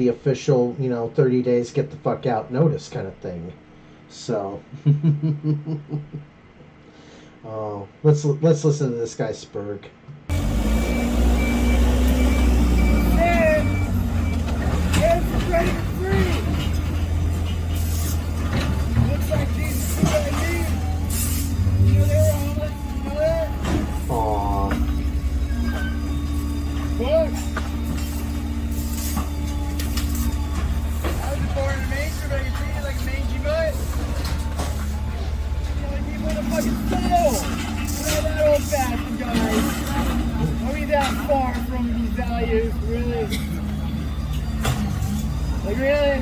official, 30 days get the fuck out notice kind of thing. So, oh, let's listen to this guy Spurg. Looks like these two I need. They were homeless. You know that? Aww. What? I was born in a manger, but I can treat it like a mangy butt. Like people in a fucking soul. We're not that old fashioned, guys. Are we that far from these values, really? Like, really?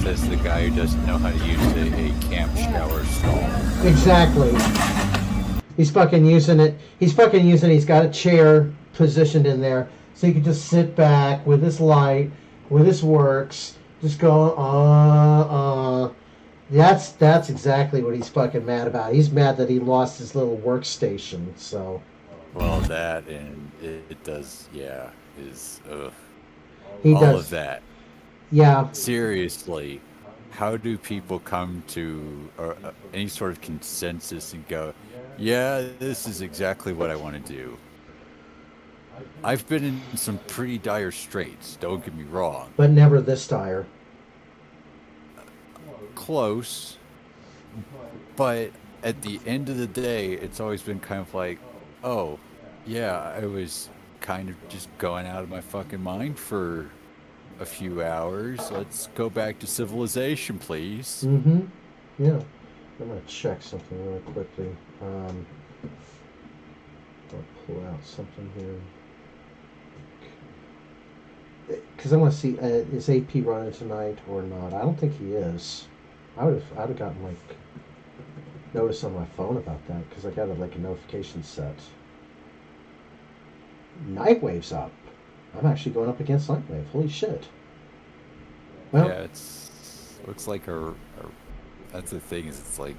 Says the guy who doesn't know how to use a camp shower stall. Exactly. He's fucking using it. He's got a chair positioned in there so he can just sit back with his light, with his works, just go, That's exactly what he's fucking mad about. He's mad that he lost his little workstation, so. Well, that and it does, yeah, is, He all does. of that. Yeah. Seriously, how do people come to any sort of consensus and go, yeah, this is exactly what I want to do? I've been in some pretty dire straits, don't get me wrong. But never this dire. Close. But at the end of the day, it's always been kind of like, oh, yeah, I was kind of just going out of my fucking mind for a few hours. Let's go back to civilization, please. Yeah. I'm gonna check something really quickly. I'll pull out something here. because I want to see is AP running tonight or not. I don't think he is. I'd have gotten like notice on my phone about that because I got like a notification set. Nightwave's up. I'm actually going up against Nightwave. Holy shit. Well, yeah, looks like her. That's the thing, is it's like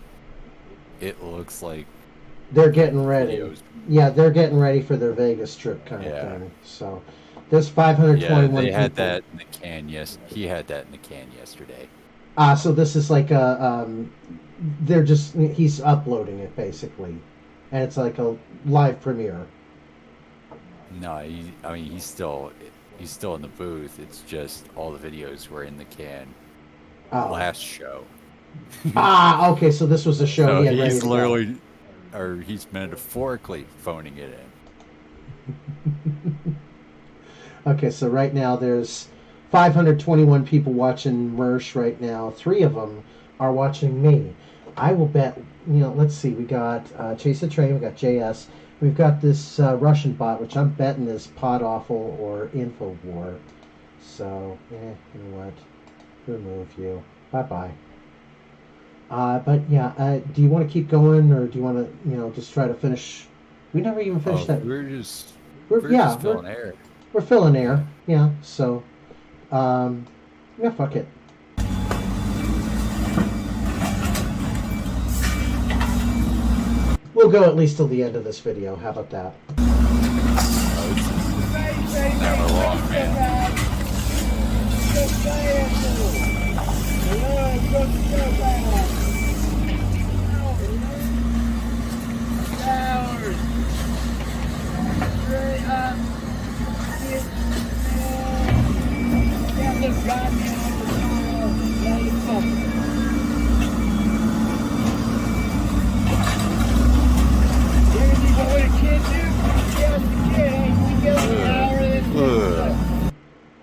it looks like they're getting ready. videos. Yeah, they're getting ready for their Vegas trip kind of thing. So there's 521 they had people. that in the can. Yes, he had that in the can yesterday. So this is like he's uploading it basically, and it's like a live premiere. No, he's still in the booth. It's just all the videos were in the can. Last show. Okay, so this was a show. So he had ready he's to go. literally, or he's metaphorically phoning it in. Okay, so right now there's 521 people watching Mersh right now. 3 of them are watching me. I will bet, let's see, we got Chase the Train, we got JS, we've got this Russian bot, which I'm betting is Pod Awful or Infowar. So, you know what? Remove you. Bye-bye. But yeah, do you want to keep going, or do you want to, just try to finish? We never even finished that. We're just filling air. We're filling air, yeah. So, yeah, fuck it. We'll go at least till the end of this video. How about that?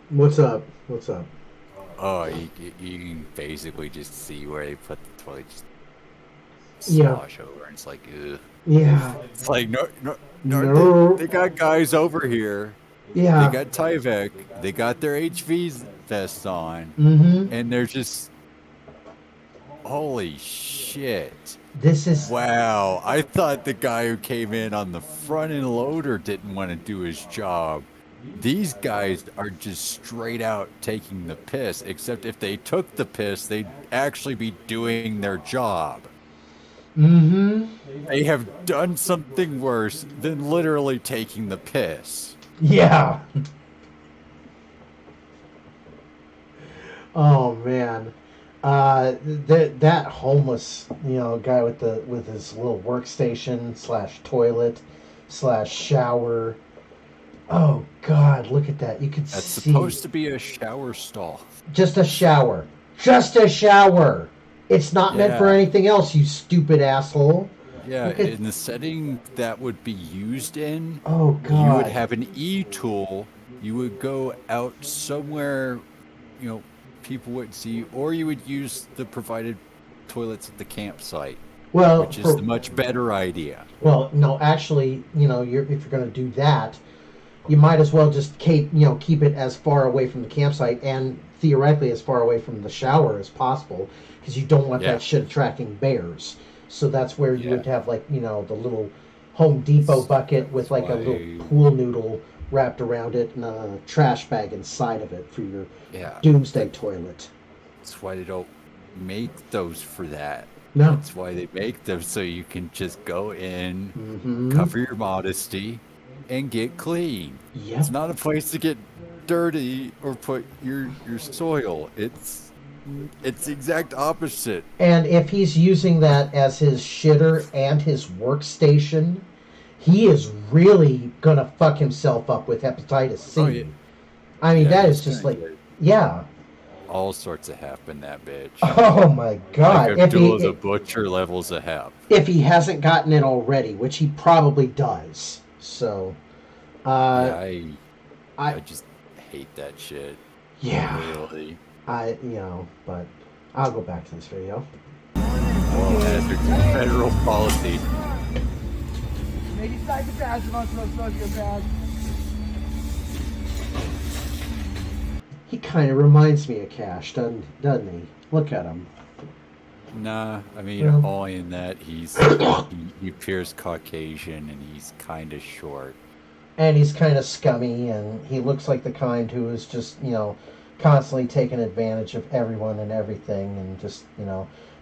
What's up? What's up? Oh, you can basically just see where they put the toilet just slosh over, and it's like, ugh. Yeah. It's like, no. They got guys over here. Yeah. They got Tyvek. They got their HV vests on. Mm-hmm. And they're just, holy shit. This is... Wow. I thought the guy who came in on the front end loader didn't want to do his job. These guys are just straight out taking the piss, except if they took the piss, they'd actually be doing their job. Mm-hmm. They have done something worse than literally taking the piss. Yeah. Oh man. That homeless, guy with his little workstation / toilet / shower. Oh God, look at that. You can That's see. supposed to be a shower stall. Just a shower. Just a shower. It's not meant for anything else, you stupid asshole. Yeah, in the setting that would be used in, oh God, you would have an E-tool. You would go out somewhere, people would see, or you would use the provided toilets at the campsite. Well, which is the much better idea. Well, no, actually, if you're going to do that, you might as well just keep it as far away from the campsite and theoretically as far away from the shower as possible, because you don't want that shit attracting bears. So that's where you would have the little Home Depot bucket with a little pool noodle wrapped around it and a trash bag inside of it for your doomsday toilet. That's why they don't make those for that. No. That's why they make them so you can just go in, cover your modesty, and get clean. Yep. It's not a place to get dirty or put your soil. It's the exact opposite. And if he's using that as his shitter and his workstation, he is really gonna fuck himself up with hepatitis C. Oh, yeah. I mean, that is just all sorts of hep in that bitch. Oh my God! Like the butcher levels of hep. If he hasn't gotten it already, which he probably does. So, I just hate that shit. Yeah. Really. But I'll go back to this video. Well, that's a federal policy. Make it psychopath if I'm supposed to go bad. He kind of reminds me of Cash, doesn't he? Look at him. Nah, I mean, Well. only in that he appears Caucasian and he's kind of short. And he's kind of scummy, and he looks like the kind who is just, constantly taking advantage of everyone and everything, and just,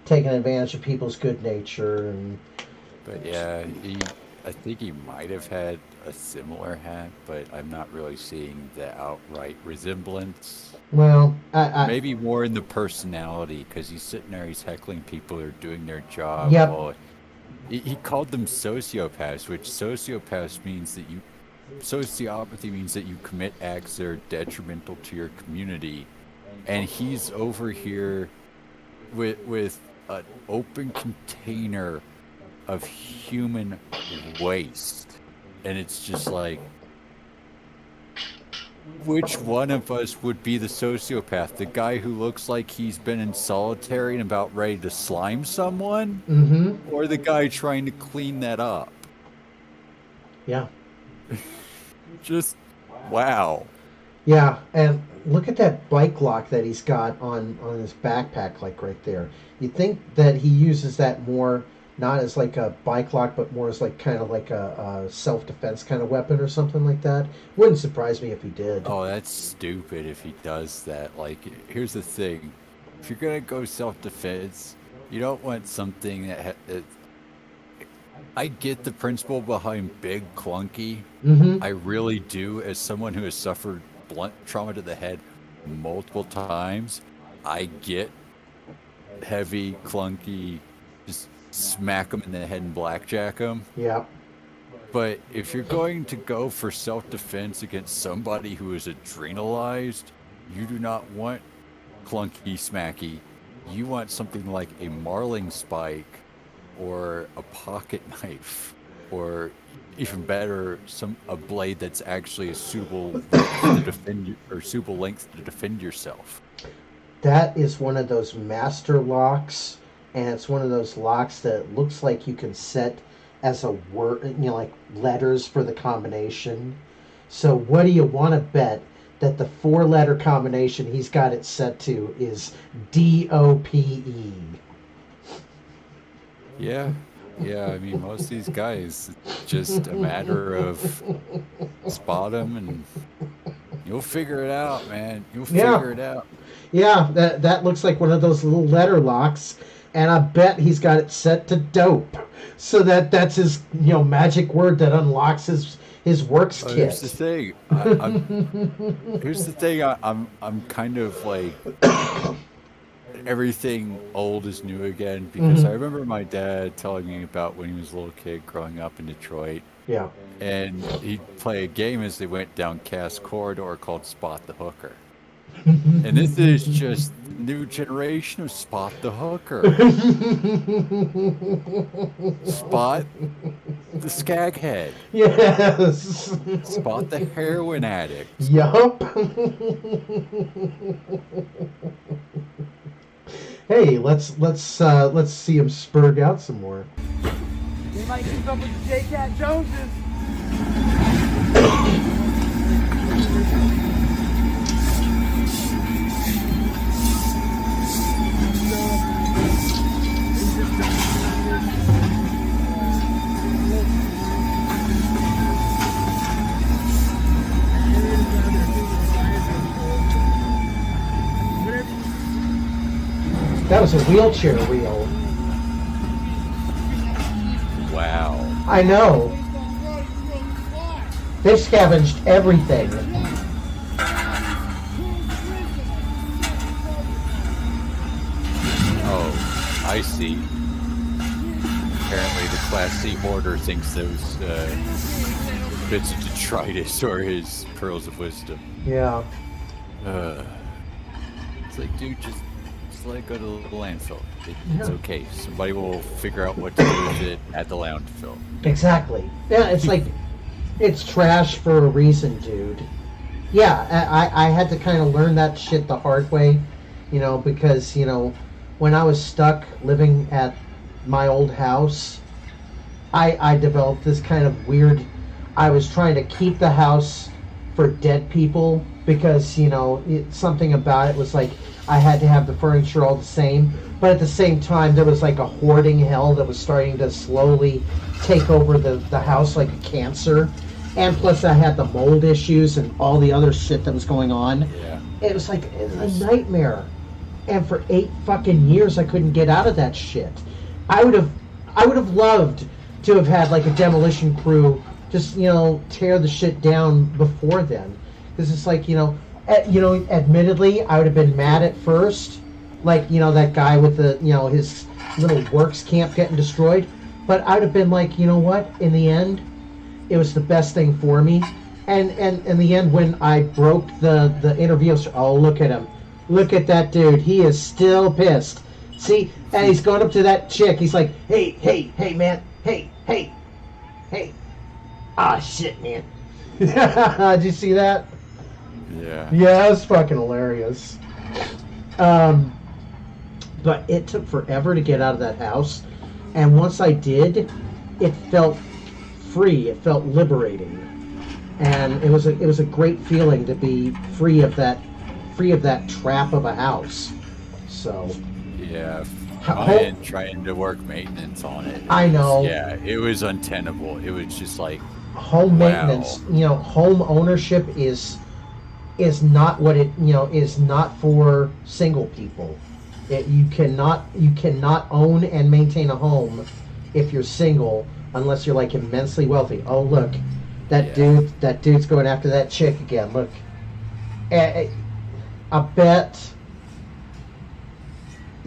taking advantage of people's good nature. But yeah, I think he might have had a similar hat, but I'm not really seeing the outright resemblance. Well, maybe more in the personality, because he's sitting there, he's heckling people who are doing their job. Yep. Well, he called them sociopaths, which sociopathy means that you commit acts that are detrimental to your community, and he's over here with an open container of human waste, and it's just like, which one of us would be the sociopath? The guy who looks like he's been in solitary and about ready to slime someone? Mm-hmm. Or the guy trying to clean that up? Yeah. Just, wow. Yeah, and look at that bike lock that he's got on his backpack, like right there. You'd think that he uses that more, not as like a bike lock, but more as like kind of like a self-defense kind of weapon or something like that. Wouldn't surprise me if he did. Oh, that's stupid if he does that. Like, here's the thing. If you're going to go self-defense, you don't want something that... I get the principle behind big, clunky. Mm-hmm. I really do. As someone who has suffered blunt trauma to the head multiple times, I get heavy, clunky, just smack them in the head and blackjack them. Yeah. But if you're going to go for self-defense against somebody who is adrenalized, you do not want clunky, smacky. You want something like a marling spike, or a pocket knife, or even better, a blade that's actually a suitable length to defend yourself. That is one of those master locks, and it's one of those locks that looks like you can set as a word, like letters for the combination. So what do you want to bet that the 4-letter combination he's got it set to is DOPE? Yeah, I mean, most of these guys, it's just a matter of spot them and you'll figure it out, man. You'll figure it out. Yeah, that looks like one of those little letter locks, and I bet he's got it set to dope. So that's his, magic word that unlocks his works kit. Here's the thing. I'm kind of like... everything old is new again, because I remember my dad telling me about when he was a little kid growing up in Detroit. Yeah. And he'd play a game as they went down Cass Corridor called Spot the Hooker. And this is just the new generation of Spot the Hooker. Spot the skaghead. Yes. Spot the heroin addict. Yup. Hey, let's see him spurg out some more. They might keep up with the J-Cat Joneses. That was a wheelchair wheel. Wow. I know. They've scavenged everything. Oh, I see. Apparently the Class C hoarder thinks those bits of detritus are his pearls of wisdom. Yeah. It's like, dude, just let it go to the landfill. It's okay. Somebody will figure out what to do with it at the landfill. Exactly. Yeah, it's like, it's trash for a reason, dude. Yeah, I had to kind of learn that shit the hard way, because, when I was stuck living at my old house, I developed this kind of weird, I was trying to keep the house for dead people, because something about it was like I had to have the furniture all the same, but at the same time there was like a hoarding hell that was starting to slowly take over the house like a cancer, and plus I had the mold issues and all the other shit that was going on. Yeah. It was like a nightmare, and for 8 fucking years I couldn't get out of that shit. I would have loved to have had like a demolition crew just tear the shit down before then, because it's like admittedly I would have been mad at first, like that guy with the his little works camp getting destroyed, but I would have been like, you know what, in the end it was the best thing for me. And in the end, when I broke the interview, oh, look at him, look at that dude, he is still pissed. See, and he's going up to that chick, he's like, hey man, hey, ah, shit, man. Did you see that? Yeah. Yeah, it's fucking hilarious. But it took forever to get out of that house, and once I did, it felt free. It felt liberating, and it was a great feeling to be free of that trap of a house. So. Yeah. Trying to work maintenance on it. I know. Yeah, it was untenable. It was just like home maintenance. Home ownership is not what it is not for single people. You cannot own and maintain a home if you're single unless you're like immensely wealthy. Oh look, that dude's going after that chick again. Look, I bet.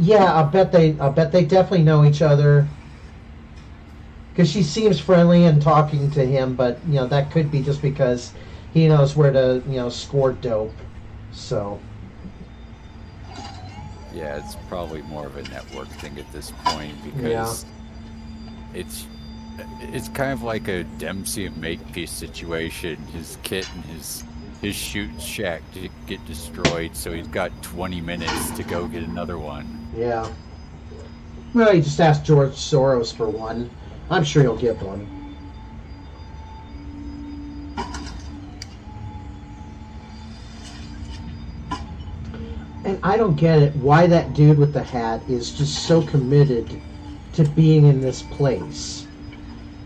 Yeah, I bet they definitely know each other, because she seems friendly and talking to him, but that could be just because he knows where to score dope. So yeah, it's probably more of a network thing at this point, because it's kind of like a Dempsey and Makepeace situation. His kit and his shoot shack to get destroyed, so he's got 20 minutes to go get another one. Yeah. Well, you just ask George Soros for one. I'm sure he'll get one. And I don't get it, why that dude with the hat is just so committed to being in this place.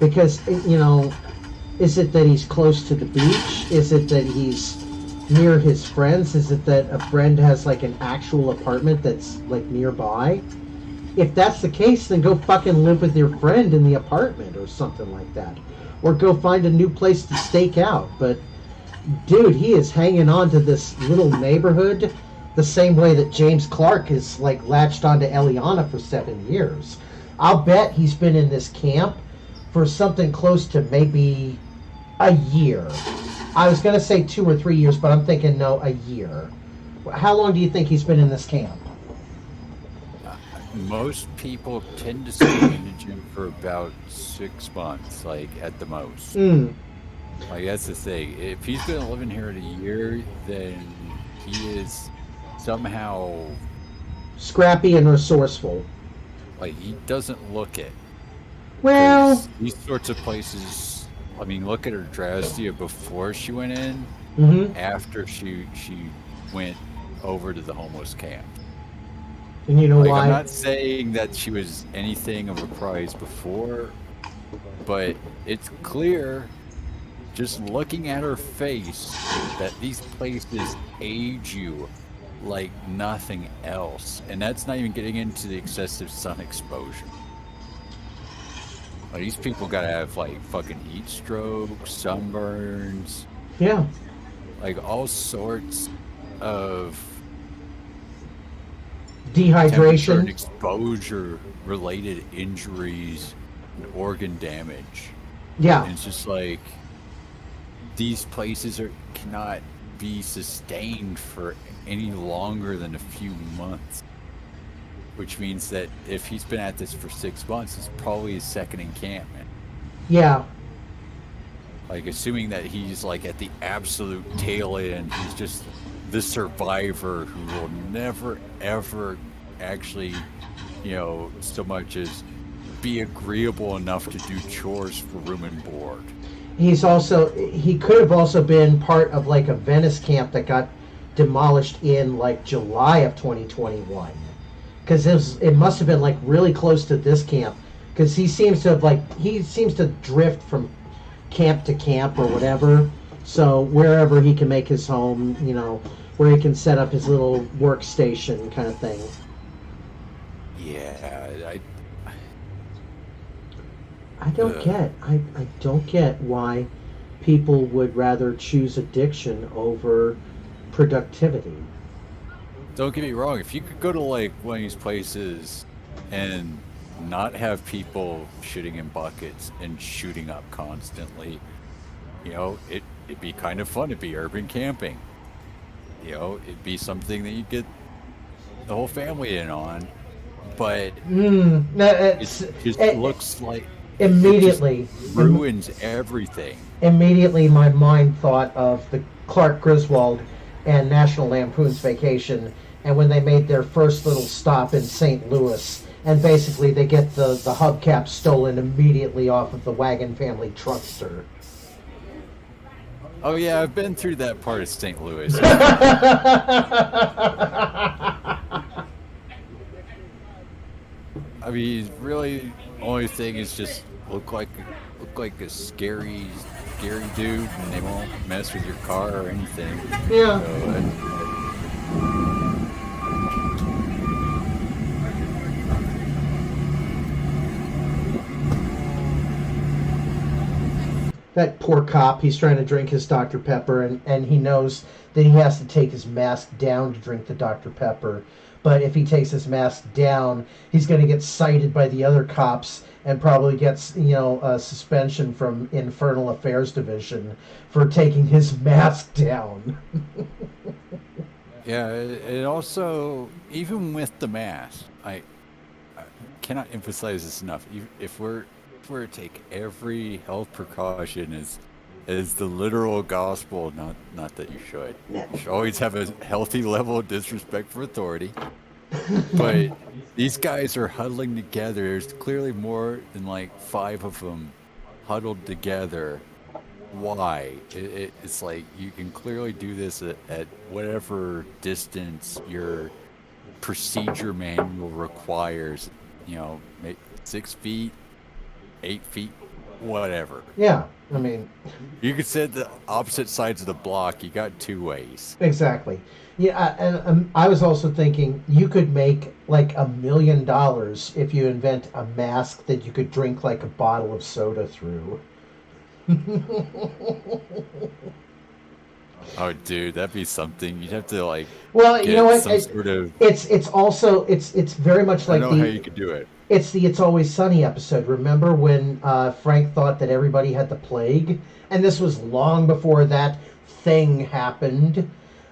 Because, is it that he's close to the beach? Is it that he's near his friends? Is it that a friend has like an actual apartment that's like nearby? If that's the case, then go fucking live with your friend in the apartment or something like that. Or go find a new place to stake out. But dude, he is hanging on to this little neighborhood the same way that James Clark is like latched onto Eliana for 7 years. I'll bet he's been in this camp for something close to maybe a year. I was going to say 2 or 3 years, but I'm thinking no, a year. How long do you think he's been in this camp? Most people tend to stay in the gym for about 6 months, like at the most. Like that's the thing. If he's been living here in a year, then he is somehow scrappy and resourceful. Like he doesn't look it. Well, these sorts of places. I mean, look at Adrasdea before she went in, after she went over to the homeless camp. And you know why? I'm not saying that she was anything of a prize before, but it's clear, just looking at her face, that these places age you like nothing else. And that's not even getting into the excessive sun exposure. Like, these people gotta have like fucking heat strokes, sunburns. Yeah. Like all sorts of dehydration and exposure related injuries and organ damage. Yeah. And it's just like these places cannot be sustained for any longer than a few months. Which means that if he's been at this for 6 months, it's probably his second encampment. Yeah. Like, assuming that he's like at the absolute tail end, he's just the survivor who will never ever actually, so much as be agreeable enough to do chores for room and board. he could have also been part of like a Venice camp that got demolished in like July of 2021, because it must have been like really close to this camp, because he seems to drift from camp to camp or whatever. So wherever he can make his home, where he can set up his little workstation kind of thing. Yeah, I don't get why people would rather choose addiction over productivity. Don't get me wrong, if you could go to like one of these places and not have people shitting in buckets and shooting up constantly, it'd be kind of fun. It'd be urban camping. It'd be something that you get the whole family in on. But it just looks like immediately ruins everything. Immediately, my mind thought of the Clark Griswold and National Lampoon's Vacation, and when they made their first little stop in St. Louis, and basically they get the hubcap stolen immediately off of the Wagon Family truckster. Oh yeah, I've been through that part of St. Louis. I mean, really, only thing is just look like a scary dude, and they won't mess with your car or anything. Yeah. That poor cop, he's trying to drink his Dr. Pepper, and he knows that he has to take his mask down to drink the Dr. Pepper. But if he takes his mask down, he's going to get cited by the other cops and probably gets, a suspension from Infernal Affairs Division for taking his mask down. Yeah, it also, even with the mask, I cannot emphasize this enough. If we're to take every health precaution as the literal gospel, not that you should. You should always have a healthy level of disrespect for authority. But these guys are huddling together. There's clearly more than like 5 of them huddled together. Why? It's like you can clearly do this at whatever distance your procedure manual requires. 6 feet, 8 feet, whatever. Yeah, I mean, you could sit the opposite sides of the block. You got 2 ways. Exactly. Yeah, and I was also thinking you could make like $1 million if you invent a mask that you could drink like a bottle of soda through. Oh, dude, that'd be something. You'd have to like. Well, you know what? Sort of... It's very much like I don't know how you could do it. It's the It's Always Sunny episode. Remember when Frank thought that everybody had the plague? And this was long before that thing happened.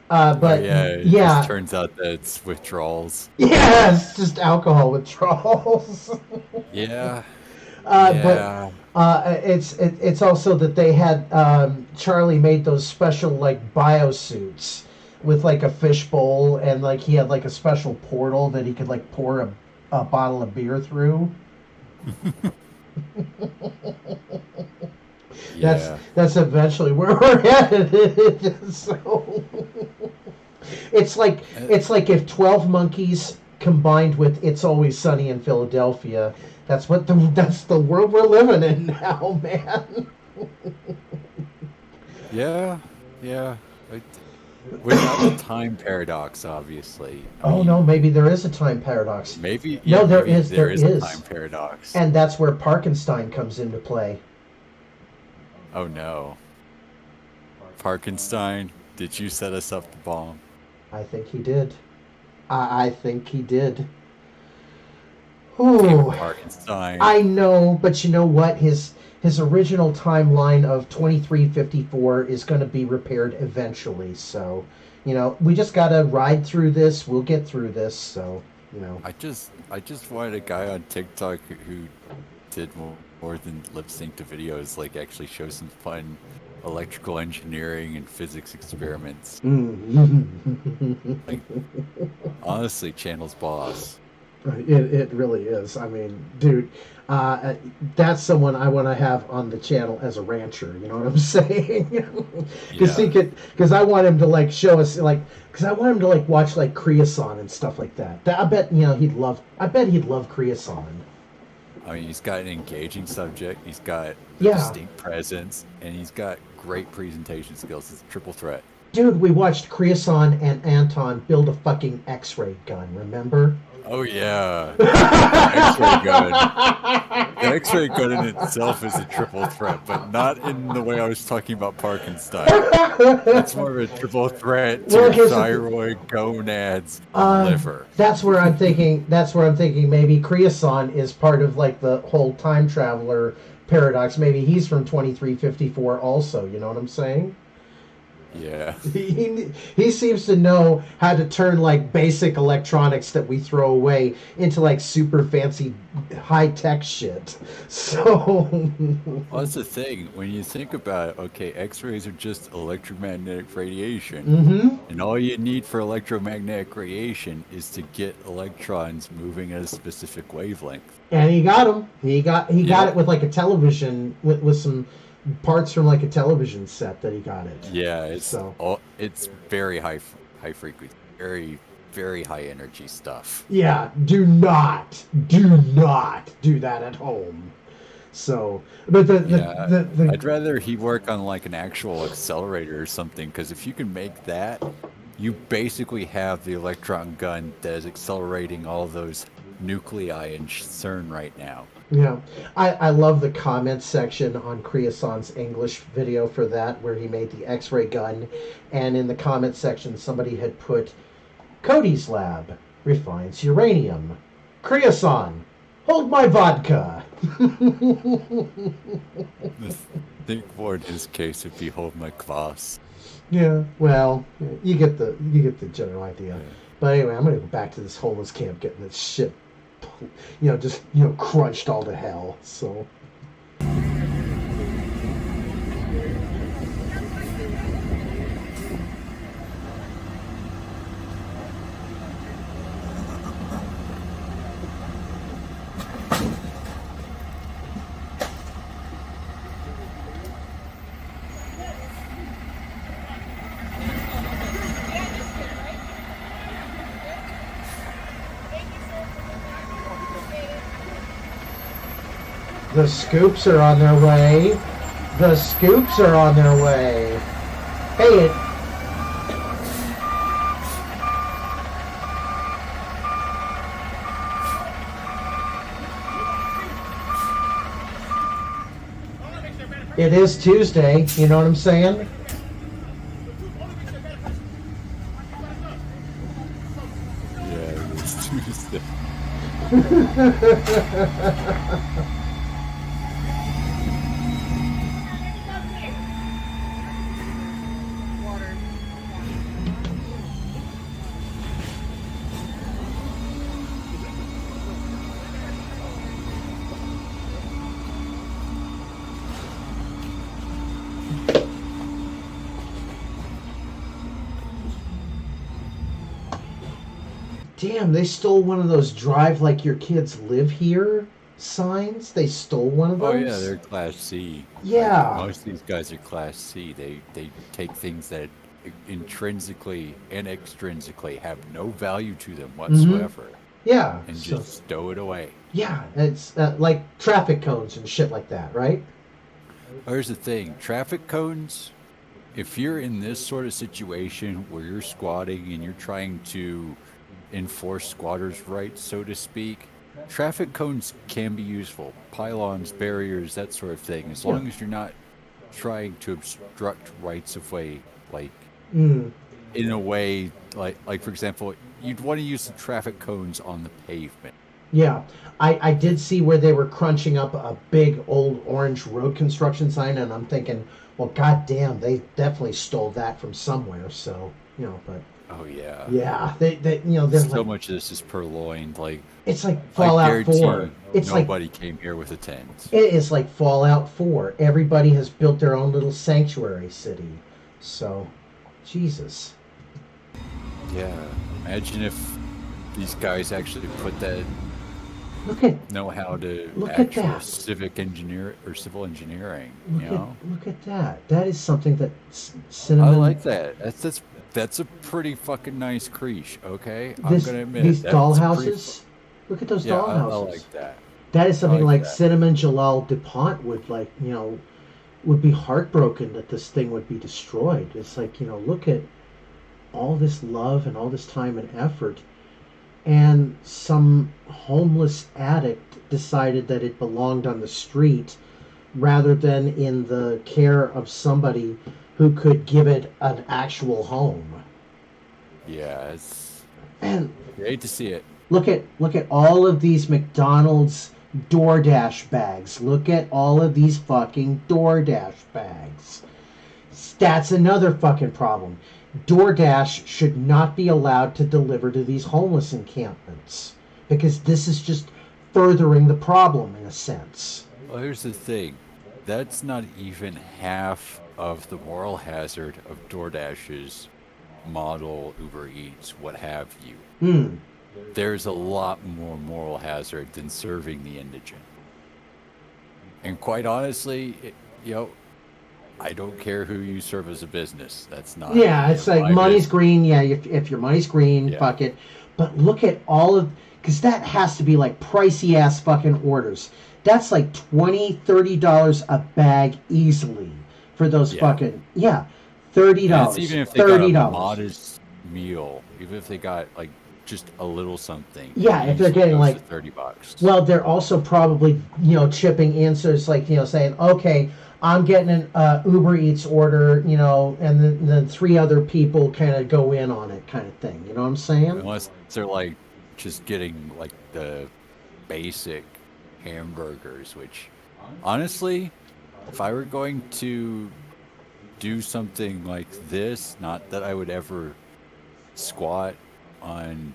But it just turns out that it's withdrawals. Yeah, it's just alcohol withdrawals. Yeah. But it's also that they had Charlie made those special like biosuits with like a fishbowl, and like he had like a special portal that he could like pour a bottle of beer through. That's eventually where we're headed. So it's like if 12 Monkeys combined with It's Always Sunny in Philadelphia. That's the world we're living in now, man. Yeah. Without the time paradox, obviously. No, maybe there is a time paradox. Maybe. No, there maybe is. There is a time paradox. And that's where Parkenstein comes into play. Oh no. Parkenstein, did you set us up the bomb? I think he did. I think he did. Ooh, Parkenstein. I know, but you know what? His original timeline of 2354 is going to be repaired eventually. So, we just got to ride through this. We'll get through this. So, I just wanted a guy on TikTok who did more than lip sync to videos, like actually show some fun electrical engineering and physics experiments. Like, honestly, channel's boss. It really is. I mean, dude, that's someone I want to have on the channel as a rancher. You know what I'm saying? Because I want him to like show us because I want him to like watch like Creoson and stuff like that. I bet he'd love. I bet he'd love Creoson. I mean, he's got an engaging subject. He's got a distinct presence, and he's got great presentation skills. It's a triple threat. Dude, we watched Creoson and Anton build a fucking X-ray gun. Remember? Oh yeah, X-ray gun. The X-ray gun in itself is a triple threat, but not in the way I was talking about Parkenstein. It's more of a triple threat to thyroid, gonads, liver. That's where I'm thinking. Maybe Creoson is part of like the whole time traveler paradox. Maybe he's from 2354 also. You know what I'm saying? Yeah. He seems to know how to turn like basic electronics that we throw away into like super fancy high-tech shit. So well, that's the thing. When you think about it, okay, X-rays are just electromagnetic radiation. Mm-hmm. And all you need for electromagnetic radiation is to get electrons moving at a specific wavelength. And he got them. He got it with like a television with some parts from like a television set that he got it. Yeah, it's very high frequency, very very high energy stuff. Yeah, do not do that at home. So, but I'd rather he work on like an actual accelerator or something, because if you can make that, you basically have the electron gun that is accelerating all those nuclei in CERN right now. Yeah, I love the comments section on Creoson's English video for that, where he made the X-ray gun, and in the comment section somebody had put, Cody's lab refines uranium. Creoson, hold my vodka. I think more in his case would be hold my kvass. Yeah, well, you get the general idea. Yeah. But anyway, I'm gonna go back to this homeless camp getting this shit, crunched all to hell. So. The scoops are on their way. The scoops are on their way. Hey, it is Tuesday, you know what I'm saying? Yeah, it is Tuesday. Damn, they stole one of those drive like your kids live here signs. They stole one of those. Oh yeah, they're Class C. Yeah. Like, most of these guys are Class C. They take things that intrinsically and extrinsically have no value to them whatsoever. Mm-hmm. Yeah. And just stow it away. Yeah, it's like traffic cones and shit like that, right? Here's the thing. Traffic cones, if you're in this sort of situation where you're squatting and you're trying to enforce squatters' rights, so to speak, traffic cones can be useful. Pylons, barriers, that sort of thing, as long as you're not trying to obstruct rights of way, like in a way, like for example, you'd want to use the traffic cones on the pavement. Yeah, I did see where they were crunching up a big old orange road construction sign, and I'm thinking, well, goddamn, they definitely stole that from somewhere. So, but. Oh yeah. Yeah, they there's so much of this is purloined. Like it's like Fallout 4. It's nobody came here with a tent. It is like Fallout 4. Everybody has built their own little sanctuary city. So, Jesus. Yeah, imagine if these guys actually put that know how to actual civic engineer or civil engineering. Look at that. That is something that Cinnamon. I like that. That's a pretty fucking nice creche. Okay, I'm gonna admit these dollhouses. Look at those dollhouses. I like that. That is something like Cinnamon Jalal DuPont would would be heartbroken that this thing would be destroyed. It's like, look at all this love and all this time and effort, and some homeless addict decided that it belonged on the street rather than in the care of somebody who could give it an actual home. Yeah, and you hate to see it. Look at all of these McDonald's DoorDash bags. Look at all of these fucking DoorDash bags. That's another fucking problem. DoorDash should not be allowed to deliver to these homeless encampments, because this is just furthering the problem in a sense. Well, here's the thing. That's not even half of the moral hazard of DoorDash's model, Uber Eats, what have you. There's a lot more moral hazard than serving the indigent. And quite honestly, I don't care who you serve as a business. That's not. Yeah, it's like money's green. Yeah, if your money's green, fuck it. But look at all of, because that has to be like pricey ass fucking orders. That's like $20, $30 a bag easily for those fucking $30. That's even if they got a modest meal, even if they got like just a little something. Yeah, if they're getting like $30. Well, they're also probably chipping in, so it's like saying, okay, I'm getting an Uber Eats order, and then 3 other people kind of go in on it, kind of thing. You know what I'm saying? Unless they're like just getting like the basic hamburgers, which honestly, if I were going to do something like this, not that I would ever squat on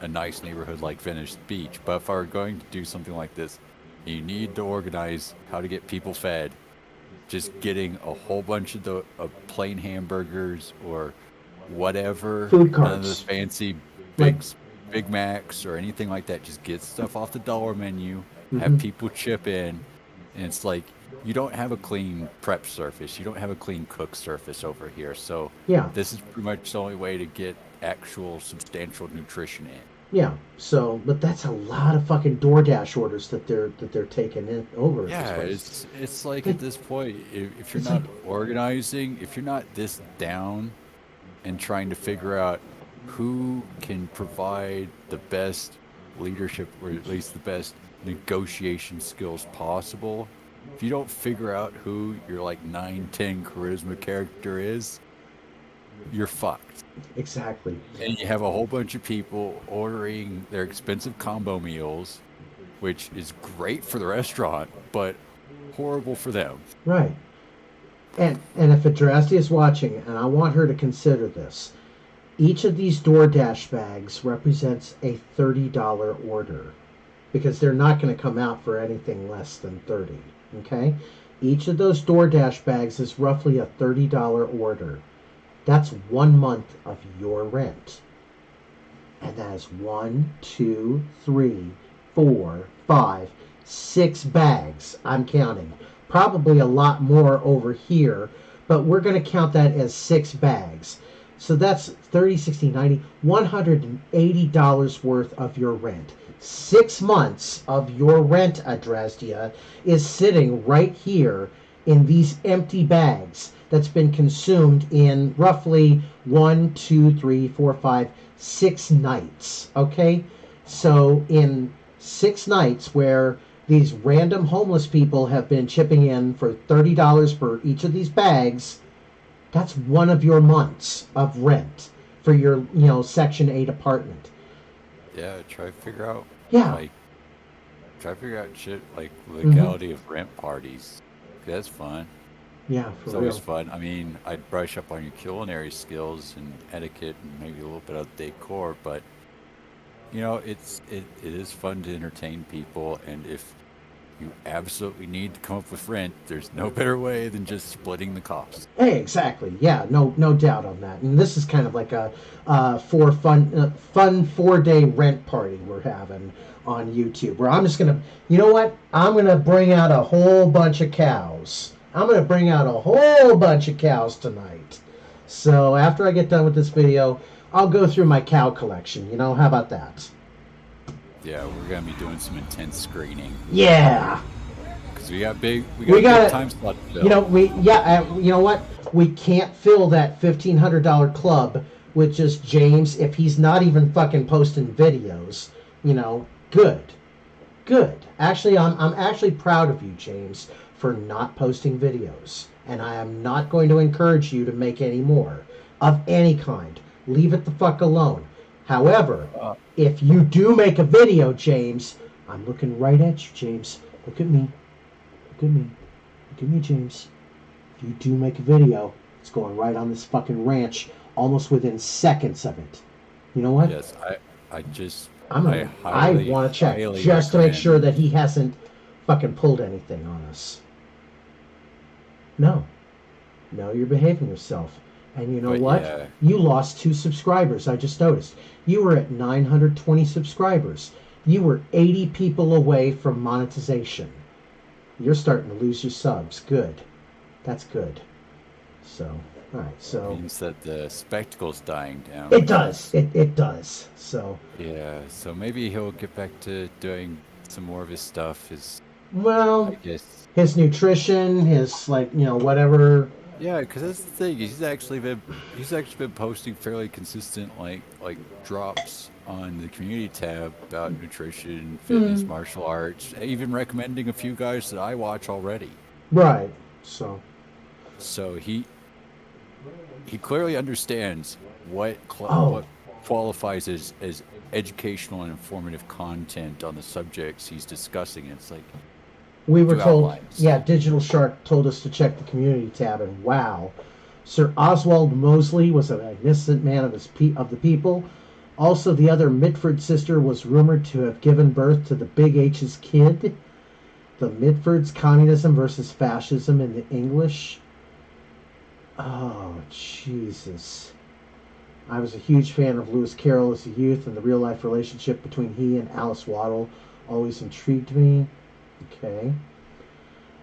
a nice neighborhood like Venice Beach, but if I were going to do something like this, you need to organize how to get people fed. Just getting a whole bunch of plain hamburgers or whatever, food carts, none of the fancy Big Macs or anything like that. Just get stuff off the dollar menu, have people chip in, and it's like, you don't have a clean prep surface, you don't have a clean cook surface over here, so this is pretty much the only way to get actual substantial nutrition in. Yeah, so, but that's a lot of fucking DoorDash orders that they're taking in over. Yeah, it's like at this point, if you're not organizing, if you're not this down and trying to figure out who can provide the best leadership, or at least the best negotiation skills possible, if you don't figure out who your like 9-10 charisma character is, you're fucked. Exactly. And you have a whole bunch of people ordering their expensive combo meals, which is great for the restaurant, but horrible for them. Right. And if Adrasdea is watching, and I want her to consider this, each of these DoorDash bags represents a $30 order, because they're not going to come out for anything less than $30. Okay? Each of those DoorDash bags is roughly a $30 order. That's 1 month of your rent. And that is 1, 2, 3, 4, 5, 6 bags. I'm counting. Probably a lot more over here, but we're going to count that as 6 bags. So that's 30, 60, 90, $180 worth of your rent. 6 months of your rent, Adrasdea, is sitting right here in these empty bags that's been consumed in roughly 1, 2, 3, 4, 5, 6 nights. Okay? So in 6 nights where these random homeless people have been chipping in for $30 for each of these bags, that's 1 of your months of rent for your, Section 8 apartment. Yeah, try to figure out. Yeah. Try to figure out shit like legality of rent parties. That's fun. Yeah, for it's always fun. I mean, I'd brush up on your culinary skills and etiquette and maybe a little bit of decor, but it is fun to entertain people. And if you absolutely need to come up with rent. There's no better way than just splitting the cost. Hey, exactly. Yeah, no doubt on that. And this is kind of like a fun 4-day rent party we're having on YouTube, where I'm just gonna, you know what? I'm gonna bring out a whole bunch of cows. I'm gonna bring out a whole bunch of cows tonight. So after I get done with this video, I'll go through my cow collection. You know, how about that? Yeah, we're gonna be doing some intense screening. Yeah. Because we got big time slot to fill. You know, you know what? We can't fill that $1,500 club with just James if he's not even fucking posting videos. You know, good. Actually, I'm actually proud of you, James, for not posting videos, and I am not going to encourage you to make any more of any kind. Leave it the fuck alone. However, if you do make a video, James, I'm looking right at you, James. Look at me. Look at me, James. If you do make a video, it's going right on this fucking ranch, almost within seconds of it. You know what? Yes, I want to check just to make sure that he hasn't fucking pulled anything on us. No, you're behaving yourself. And you know what? Yeah. You lost 2 subscribers. I just noticed. You were at 920 subscribers. You were 80 people away from monetization. You're starting to lose your subs. Good. That's good. So, all right. So it means that the spectacle's dying down. It does. It does. So yeah. So maybe he'll get back to doing some more of his stuff. I guess his nutrition, his whatever. Yeah, because that's the thing. He's actually been posting fairly consistent like drops on the community tab about nutrition, fitness, martial arts, even recommending a few guys that I watch already. Right. So he clearly understands what qualifies as educational and informative content on the subjects he's discussing. It's like we were told, Digital Shark told us to check the community tab, and wow, Sir Oswald Mosley was a magnificent man of the people. Also, the other Mitford sister was rumored to have given birth to the Big H's kid. The Mitfords, communism versus fascism in the English. Oh, Jesus. I was a huge fan of Lewis Carroll as a youth, and the real-life relationship between he and Alice Waddle always intrigued me. Okay.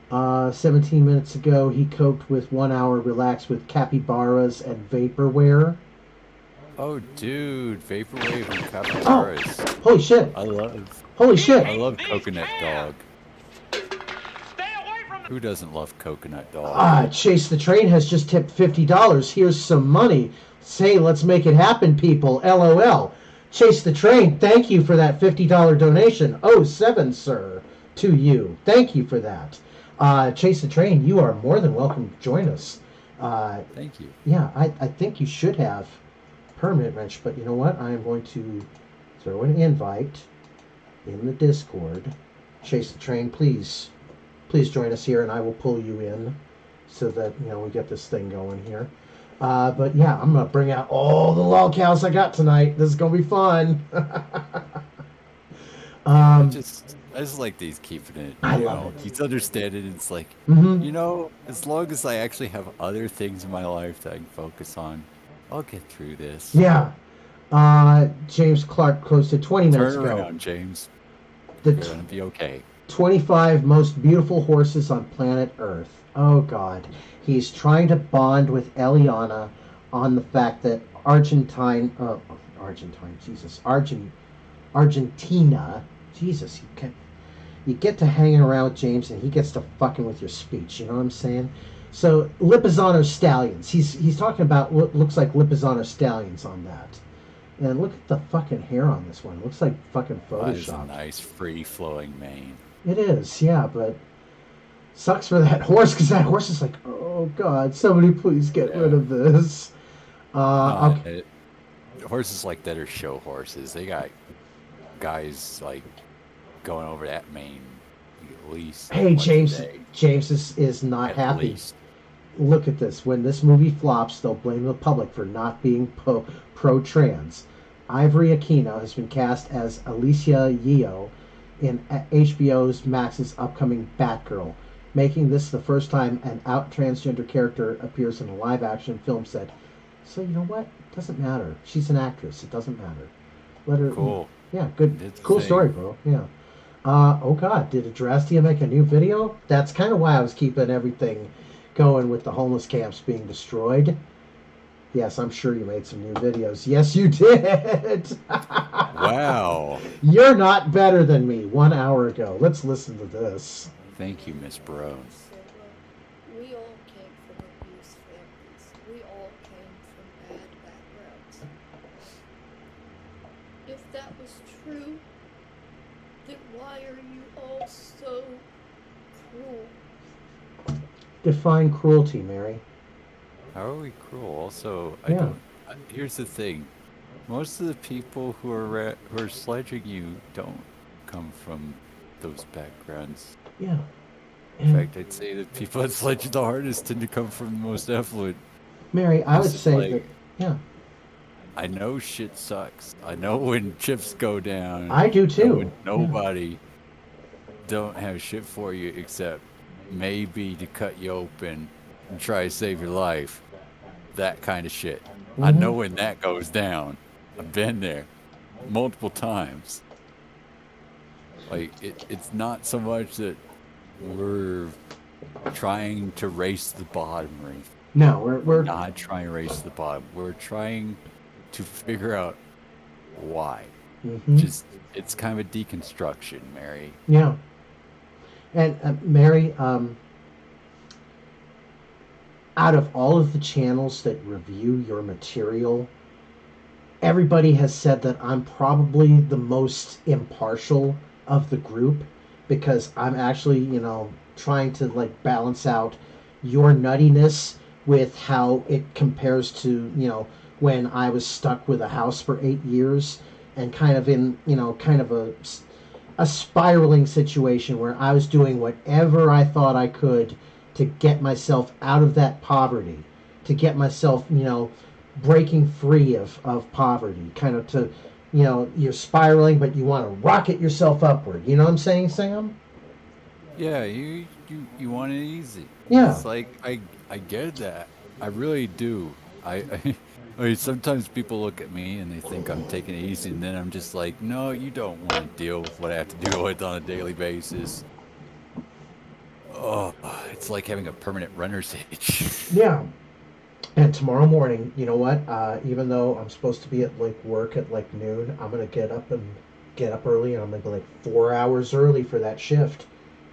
17 minutes ago, he coped with 1 hour relaxed with capybaras and vaporware. Oh, dude, vaporwave and capybaras. Oh, holy shit! Holy shit! I love Coconut Dog. Who doesn't love Coconut Dog? Chase the Train has just tipped $50. Here's some money. Say, let's make it happen, people. LOL. Chase the Train, thank you for that $50 donation. 07, sir. To you. Thank you for that. Chase the Train, you are more than welcome to join us. Thank you. Yeah, I think you should have Permanent Wrench, but you know what? I am going to throw an invite in the Discord. Chase the Train, please join us here, and I will pull you in so that, we get this thing going here. But yeah, I'm going to bring out all the LolCows I got tonight. This is going to be fun. I just like these keeping it. I love it. He's understanding. It's like, as long as I actually have other things in my life that I can focus on, I'll get through this. Yeah. James Clark posted 20 minutes ago. Turn around, James. You're going to be okay. 25 most beautiful horses on planet Earth. Oh, God. He's trying to bond with Eliana on the fact that Argentina, Jesus, you get to hanging around with James and he gets to fucking with your speech, you know what I'm saying? So, Lipizzaner Stallions. He's talking about what looks like Lipizzaner Stallions on that. And look at the fucking hair on this one. It looks like fucking Photoshop. That is a nice free-flowing mane. It is, yeah, but sucks for that horse, because that horse is like, oh God, somebody please get rid of this. Horses like that are show horses. They got guys like going over that mane at least. Hey, James is not happy. Least. Look at this. When this movie flops, they'll blame the public for not being pro-trans. Ivory Aquino has been cast as Alicia Yeo in HBO's Max's upcoming Batgirl, making this the first time an out transgender character appears in a live-action film set. So you know what? It doesn't matter. She's an actress. It doesn't matter. Let her. Cool. Yeah, good. Cool story, bro. Yeah. Oh God, did Adrasdea make a new video? That's kind of why I was keeping everything going with the homeless camps being destroyed. Yes, I'm sure you made some new videos. Yes, you did. Wow. You're not better than me 1 hour ago. Let's listen to this. Thank you, Miss Bro. We all came from abused families. We all came from bad backgrounds. If that was true, then why are you all so cruel? Define cruelty, Mary. How are we cruel? Also, here's the thing. Most of the people who are sledging you don't come from those backgrounds. Yeah. In fact, I'd say that people that sledge the hardest tend to come from the most affluent. Mary, I would say that, yeah. I know shit sucks. I know when chips go down. I do too. When nobody don't have shit for you except maybe to cut you open and try to save your life. That kind of shit. Mm-hmm. I know when that goes down. I've been there multiple times. Like, it's not so much that we're trying to race the bottom, Reef. No, we're not trying to race the bottom. We're trying to figure out why. Mm-hmm. Just, it's kind of a deconstruction, Mary. Yeah. And Mary, out of all of the channels that review your material, everybody has said that I'm probably the most impartial of the group, because I'm actually, trying to like balance out your nuttiness with how it compares to, when I was stuck with a house for 8 years and kind of in, kind of a spiraling situation where I was doing whatever I thought I could to get myself out of that poverty, to get myself, breaking free of poverty, kind of to, you're spiraling, but you want to rocket yourself upward. You know what I'm saying, Sam? Yeah, you want it easy. Yeah. It's like, I get that. I really do. I mean, sometimes people look at me and they think I'm taking it easy, and then I'm just like, no, you don't want to deal with what I have to deal with on a daily basis. Oh, it's like having a permanent runner's itch. Yeah. And tomorrow morning, you know what? Even though I'm supposed to be at work at noon, I'm gonna get up early, and I'm gonna be 4 hours early for that shift,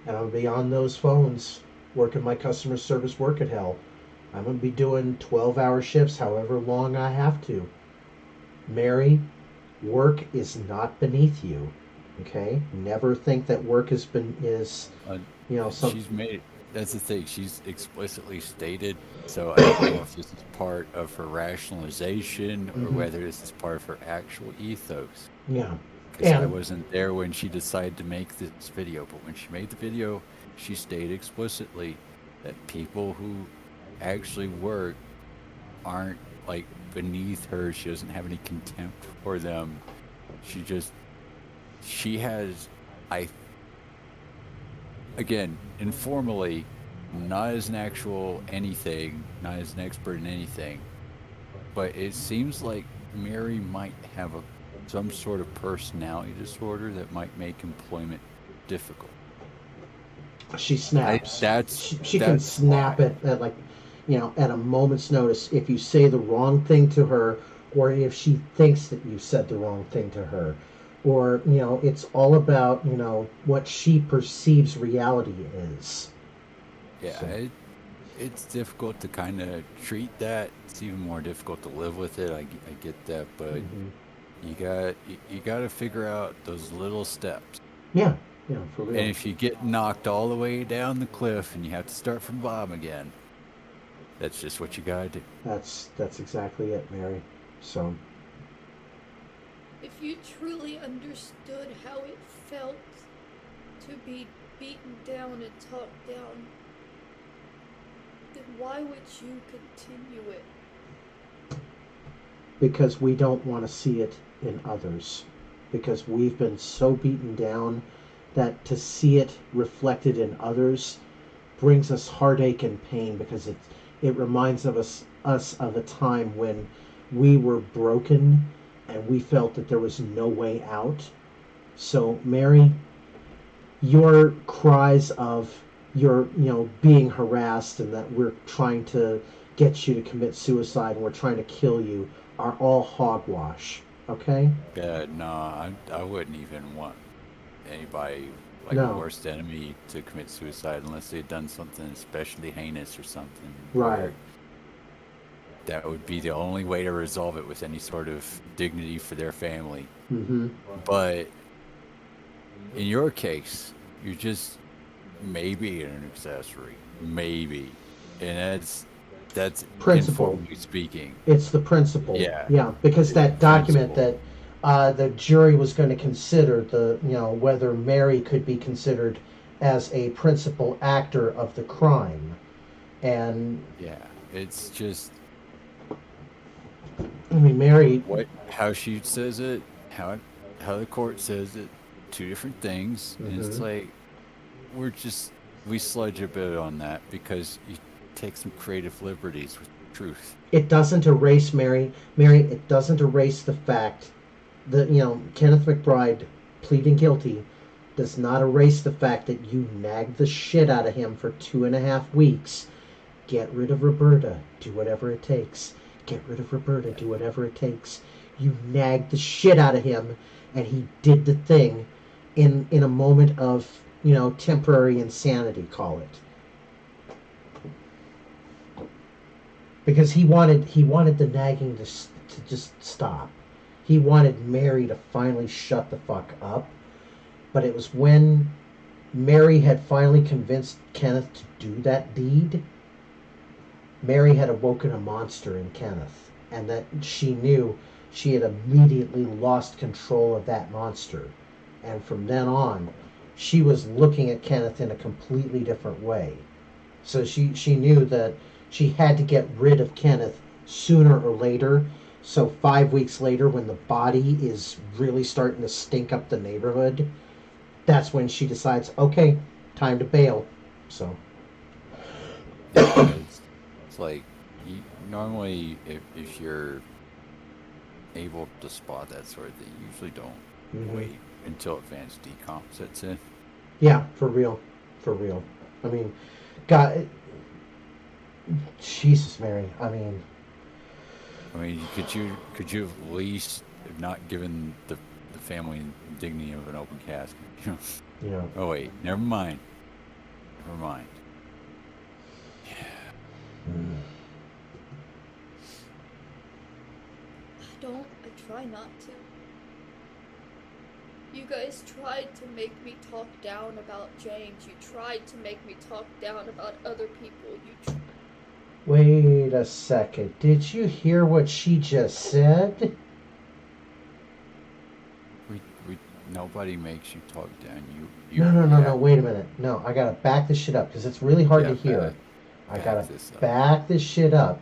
and I'm gonna be on those phones working my customer service work at hell. I'm gonna be doing 12-hour shifts, however long I have to. Mary, work is not beneath you. Okay? Never think that work is She's made it. That's the thing. She's explicitly stated. So I don't know if this is part of her rationalization or whether this is part of her actual ethos. Yeah. Because I wasn't there when she decided to make this video. But when she made the video, she stated explicitly that people who actually work aren't beneath her. She doesn't have any contempt for them. She has, again, informally, not as an actual anything, not as an expert in anything, but it seems like Mary might have some sort of personality disorder that might make employment difficult. She snaps. She can snap it at at a moment's notice if you say the wrong thing to her, or if she thinks that you said the wrong thing to her. Or, it's all about, what she perceives reality is. Yeah, so. It's difficult to kind of treat that. It's even more difficult to live with it. I get that, but you got to figure out those little steps. Yeah, for real. And if you get knocked all the way down the cliff and you have to start from the bottom again, that's just what you got to do. That's exactly it, Mary. So... If you truly understood how it felt to be beaten down and talked down, then why would you continue it? Because we don't want to see it in others. Because we've been so beaten down that to see it reflected in others brings us heartache and pain, because it reminds us of a time when we were broken and we felt that there was no way out. So, Mary, your cries of your, being harassed and that we're trying to get you to commit suicide and we're trying to kill you are all hogwash, okay? Yeah, no, I wouldn't even want anybody, like No. a worst enemy, to commit suicide unless they'd done something especially heinous or something. Right. where That would be the only way to resolve it with any sort of dignity for their family. Mm-hmm. But in your case, you're just maybe an accessory, maybe, and that's Principle. informally speaking. It's the principle. Yeah. Because that document Principle. that the jury was going to consider whether Mary could be considered as a principal actor of the crime. And Yeah, it's just I mean, Mary, how she says it, how the court says it, two different things. And it's like we sludge a bit on that because you take some creative liberties with truth. it doesn't erase Mary, it doesn't erase the fact that, Kenneth McBride pleading guilty does not erase the fact that you nagged the shit out of him for 2.5 weeks. Get rid of Roberta. Do whatever it takes. Get rid of Roberta. Do whatever it takes. You nagged the shit out of him, and he did the thing in a moment of, temporary insanity, call it. Because he wanted the nagging to just stop. He wanted Mary to finally shut the fuck up. But it was when Mary had finally convinced Kenneth to do that deed, Mary had awoken a monster in Kenneth, and that she knew she had immediately lost control of that monster. And from then on, she was looking at Kenneth in a completely different way. So she knew that she had to get rid of Kenneth sooner or later. So 5 weeks later, when the body is really starting to stink up the neighborhood, that's when she decides, okay, time to bail. So It's like, normally if you're able to spot that sort of thing, you usually don't wait until advanced decomp sets in. Yeah, for real. I mean, God, Jesus, Mary. I mean, could you at least have not given the family dignity of an open casket? Oh wait, never mind. Yeah. I try not to. You guys tried to make me talk down about James. You tried to make me talk down about other people. Wait a second. Did you hear what she just said? Nobody makes you talk down. No. Wait a minute. No, I gotta back this shit up because it's really hard to hear. I gotta back this shit up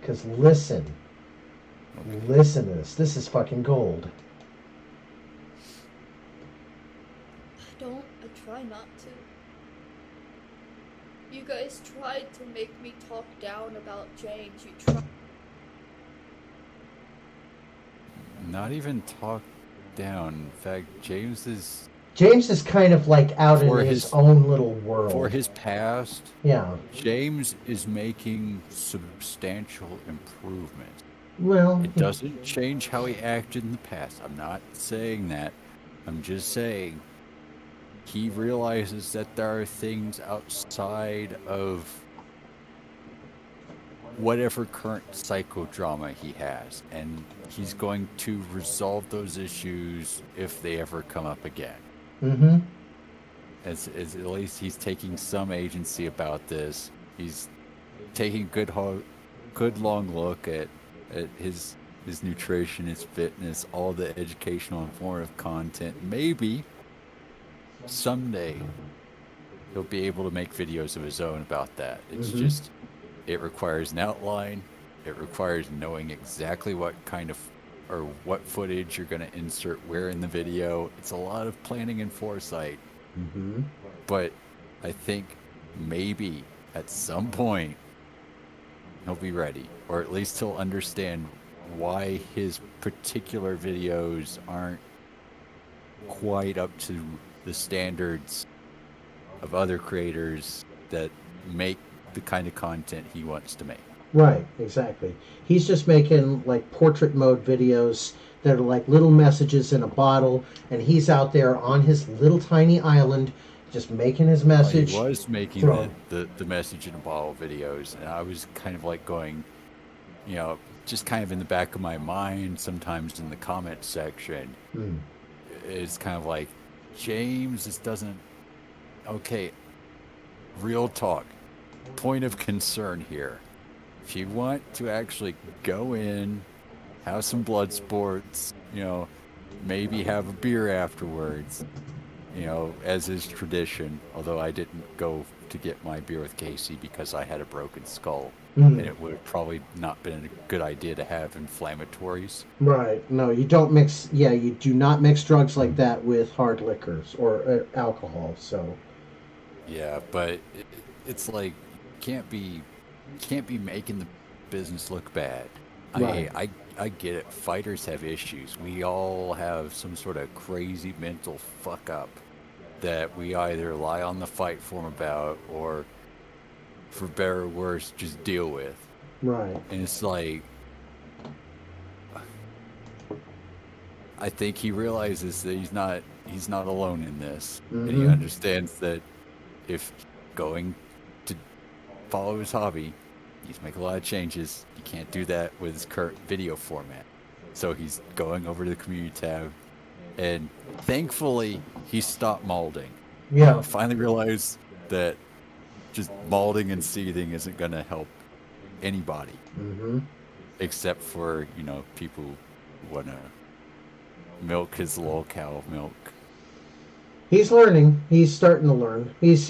because listen to this. This is fucking gold. I try not to. You guys tried to make me talk down about James. You tried. Not even talk down. In fact, James is kind of like out in his own little world. For his past, yeah, James is making substantial improvements. Well, it doesn't change how he acted in the past. I'm not saying that. I'm just saying he realizes that there are things outside of whatever current psychodrama he has, and he's going to resolve those issues if they ever come up again. Mm-hmm. As at least he's taking some agency about this. He's taking good long look at his nutrition, his fitness, all the educational and informative content. Maybe someday he'll be able to make videos of his own about that. It's just, it requires an outline. It requires knowing exactly what kind of, or what footage you're going to insert where in the video. It's a lot of planning and foresight. Mm-hmm. But I think maybe at some point he'll be ready, or at least he'll understand why his particular videos aren't quite up to the standards of other creators that make the kind of content he wants to make. Right, exactly. He's just making like portrait mode videos that are like little messages in a bottle, and he's out there on his little tiny island just making his message. He was making the message in a bottle videos, and I was kind of like going, you know, just kind of in the back of my mind, sometimes in the comment section, it's kind of like, James, this doesn't, okay, real talk, point of concern here. If you want to actually go in, have some blood sports, you know, maybe have a beer afterwards, you know, as is tradition, although I didn't go to get my beer with Casey because I had a broken skull, and it would have probably not been a good idea to have inflammatories. Right. No, you don't mix, you do not mix drugs like that with hard liquors or alcohol, so. Yeah, but it's like, can't be making the business look bad. Right. I get it. Fighters have issues. We all have some sort of crazy mental fuck up that we either lie on the fight form about, or for better or worse, just deal with. Right. And it's like, I think he realizes that he's not alone in this, and he understands that if going to follow his hobby, he's making a lot of changes. He can't do that with his current video format. So he's going over to the community tab, and thankfully he stopped molding. Yeah. Finally realized that just molding and seething isn't going to help anybody, except for, you know, people who want to milk his LolCow milk. He's learning. He's starting to learn. He's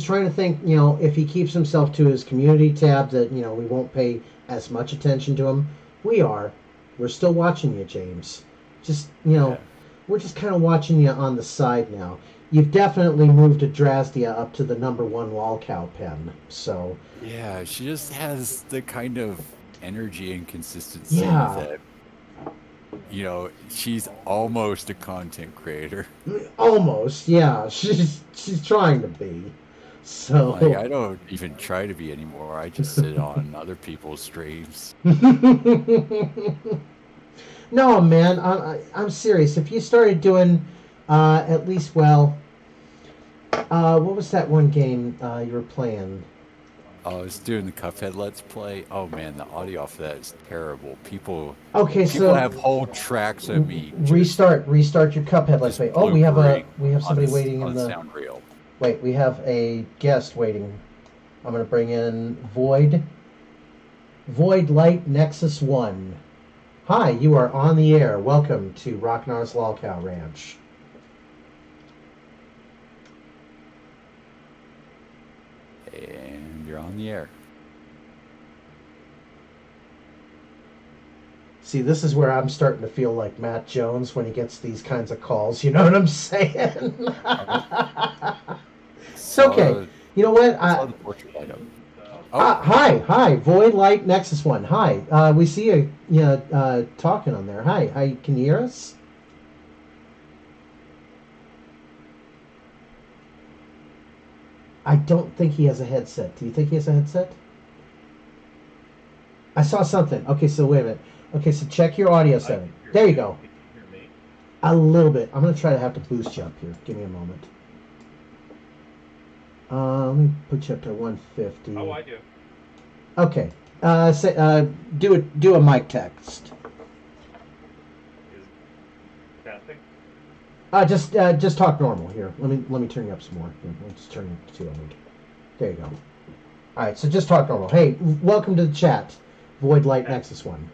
trying to think, if he keeps himself to his community tab, that, we won't pay as much attention to him. We are. We're still watching you, James. Just, we're just kind of watching you on the side now. You've definitely moved Adrasdea up to the #1 LolCow pen, so. Yeah, she just has the kind of energy and consistency that, she's almost a content creator. Almost, yeah. She's trying to be. So like, I don't even try to be anymore. I just sit on other people's streams. No, man, I'm serious. If you started doing at least, what was that one game you were playing? I was doing the Cuphead Let's Play. Oh man, the audio off that is terrible. People so have whole tracks of me. Restart your Cuphead Let's Play. Oh, we have somebody waiting in the. Sound real. Wait, we have a guest waiting. I'm gonna bring in Void Light Nexus 1. Hi, you are on the air. Welcome to Rocknar's LolCow Ranch. And you're on the air. See, this is where I'm starting to feel like Matt Jones when he gets these kinds of calls. You know what I'm saying? It's okay. You know what? Hi, Void Light Nexus 1. Hi, we see you talking on there. Hi, can you hear us? I don't think he has a headset. Do you think he has a headset? I saw something. Okay, so wait a minute. Okay, so check your audio setting. There you go. A little bit. I'm going to try to have to boost you up here. Give me a moment. Let me put you up to 150. Oh, I do. Okay. Do a mic text. Is testing? Just talk normal here. Let me turn you up some more. Here, let me just turn you up to 200. There you go. All right, so just talk normal. Hey, welcome to the chat, Void Light Nexus 1.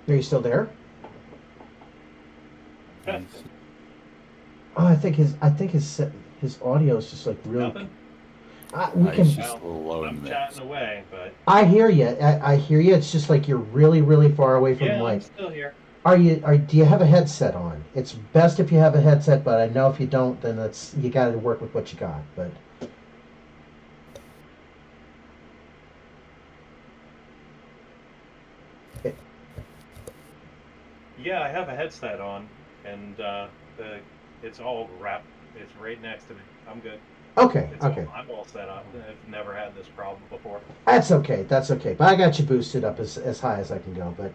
Are you still there? Yes. Oh, I think his audio is just like really. Nothing? We can. Just a little low in I'm the chatting away, but I hear you. I hear you. It's just like you're really, really far away from the yeah, I'm mic. still here. Do you have a headset on? It's best if you have a headset, but I know if you don't, then you got to work with what you got. But Yeah, I have a headset on, and it's all wrapped. It's right next to me. I'm good. okay. I'm all set up. I've never had this problem before. That's okay. That's okay. But I got you boosted up as high as I can go. But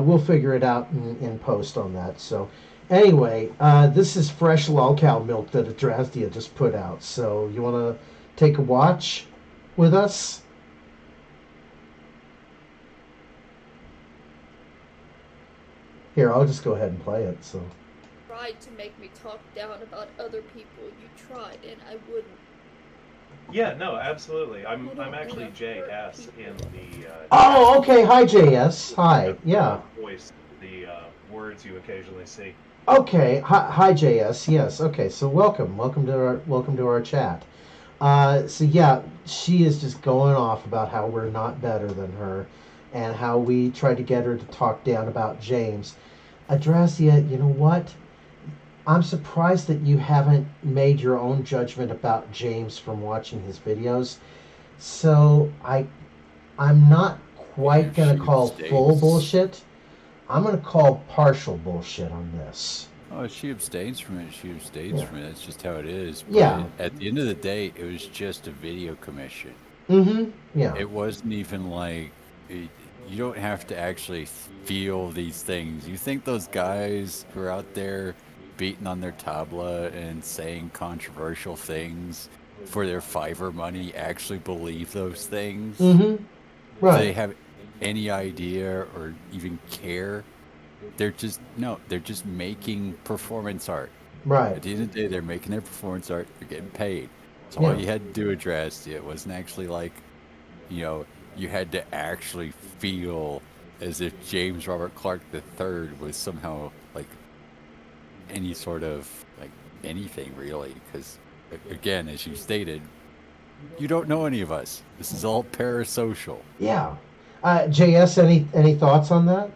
we'll figure it out in post on that. So anyway, this is fresh LolCow milk that Adrasdea just put out. So you want to take a watch with us? Here, I'll just go ahead and play it. So. Tried to make me talk down about other people. You tried, and I wouldn't. Yeah, no, absolutely. I'm actually JS in the. Oh, okay. Hi, JS. Hi. Yeah. Voice the words you occasionally see. Okay. Hi, JS. Yes. Okay. So welcome to our chat. So yeah, she is just going off about how we're not better than her, and how we tried to get her to talk down about James. Adrasdea, you know what? I'm surprised that you haven't made your own judgment about James from watching his videos. So I'm not quite going to call full bullshit. I'm going to call partial bullshit on this. Oh, she abstains from it. She abstains from it. That's just how it is. But yeah. At the end of the day, it was just a video commission. Mm-hmm. Yeah. It wasn't even like... You don't have to actually feel these things. You think those guys who are out there beating on their tabla and saying controversial things for their Fiverr money actually believe those things? Mm-hmm. Right. Do they have any idea or even care? They're just making performance art. Right. At the end of the day, they're making their performance art. They're getting paid. So all you had to do, Adrasdea, it wasn't actually like, you had to actually feel as if James Robert Clark III was somehow like any sort of like anything really, because again, as you stated, you don't know any of us. This is all parasocial. Yeah. JS, any thoughts on that?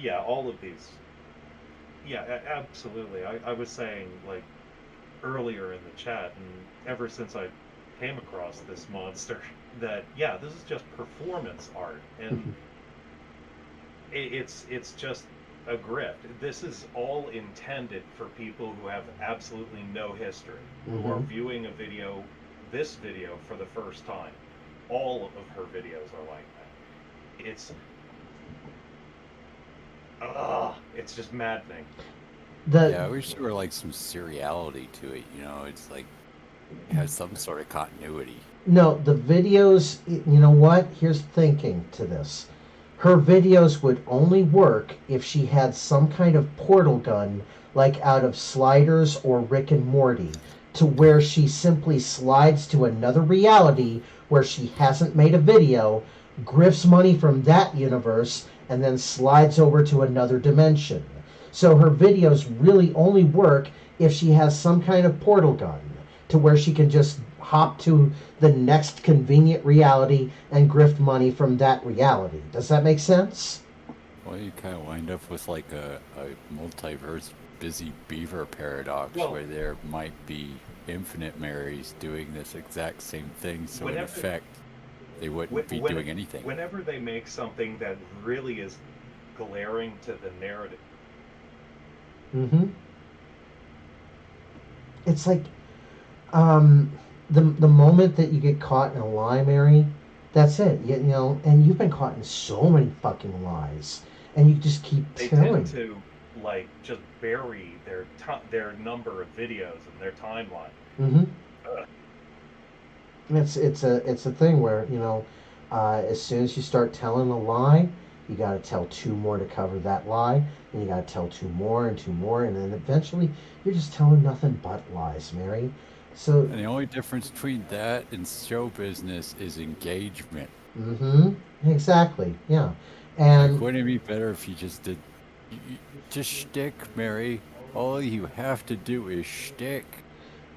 Yeah, all of these. Yeah, absolutely. I was saying, like, earlier in the chat, and ever since I came across this monster, that, yeah, this is just performance art, and it's just a grift. This is all intended for people who have absolutely no history, who are viewing this video for the first time. All of her videos are like that. It's just maddening. Yeah, I wish there were like some seriality to it, it's like it has some sort of continuity. No, the videos, you know what? Here's thinking to this. Her videos would only work if she had some kind of portal gun, like out of Sliders or Rick and Morty, to where she simply slides to another reality where she hasn't made a video, grifts money from that universe, and then slides over to another dimension. So her videos really only work if she has some kind of portal gun to where she can just hop to the next convenient reality and grift money from that reality. Does that make sense? Well, you kind of wind up with like a multiverse busy beaver paradox where there might be infinite Marys doing this exact same thing, so in effect they wouldn't be doing anything. Whenever they make something that really is glaring to the narrative. It's like the moment that you get caught in a lie, Mary, that's it. And you've been caught in so many fucking lies, and you just keep telling. They tend to like just bury their number of videos and their timeline. It's a thing where as soon as you start telling a lie, you got to tell two more to cover that lie, and you got to tell two more, and then eventually you're just telling nothing but lies, Mary. So. And the only difference between that and show business is engagement. Mm-hmm. Exactly. Yeah. And like, wouldn't it be better if you just did just shtick, Mary? All you have to do is shtick.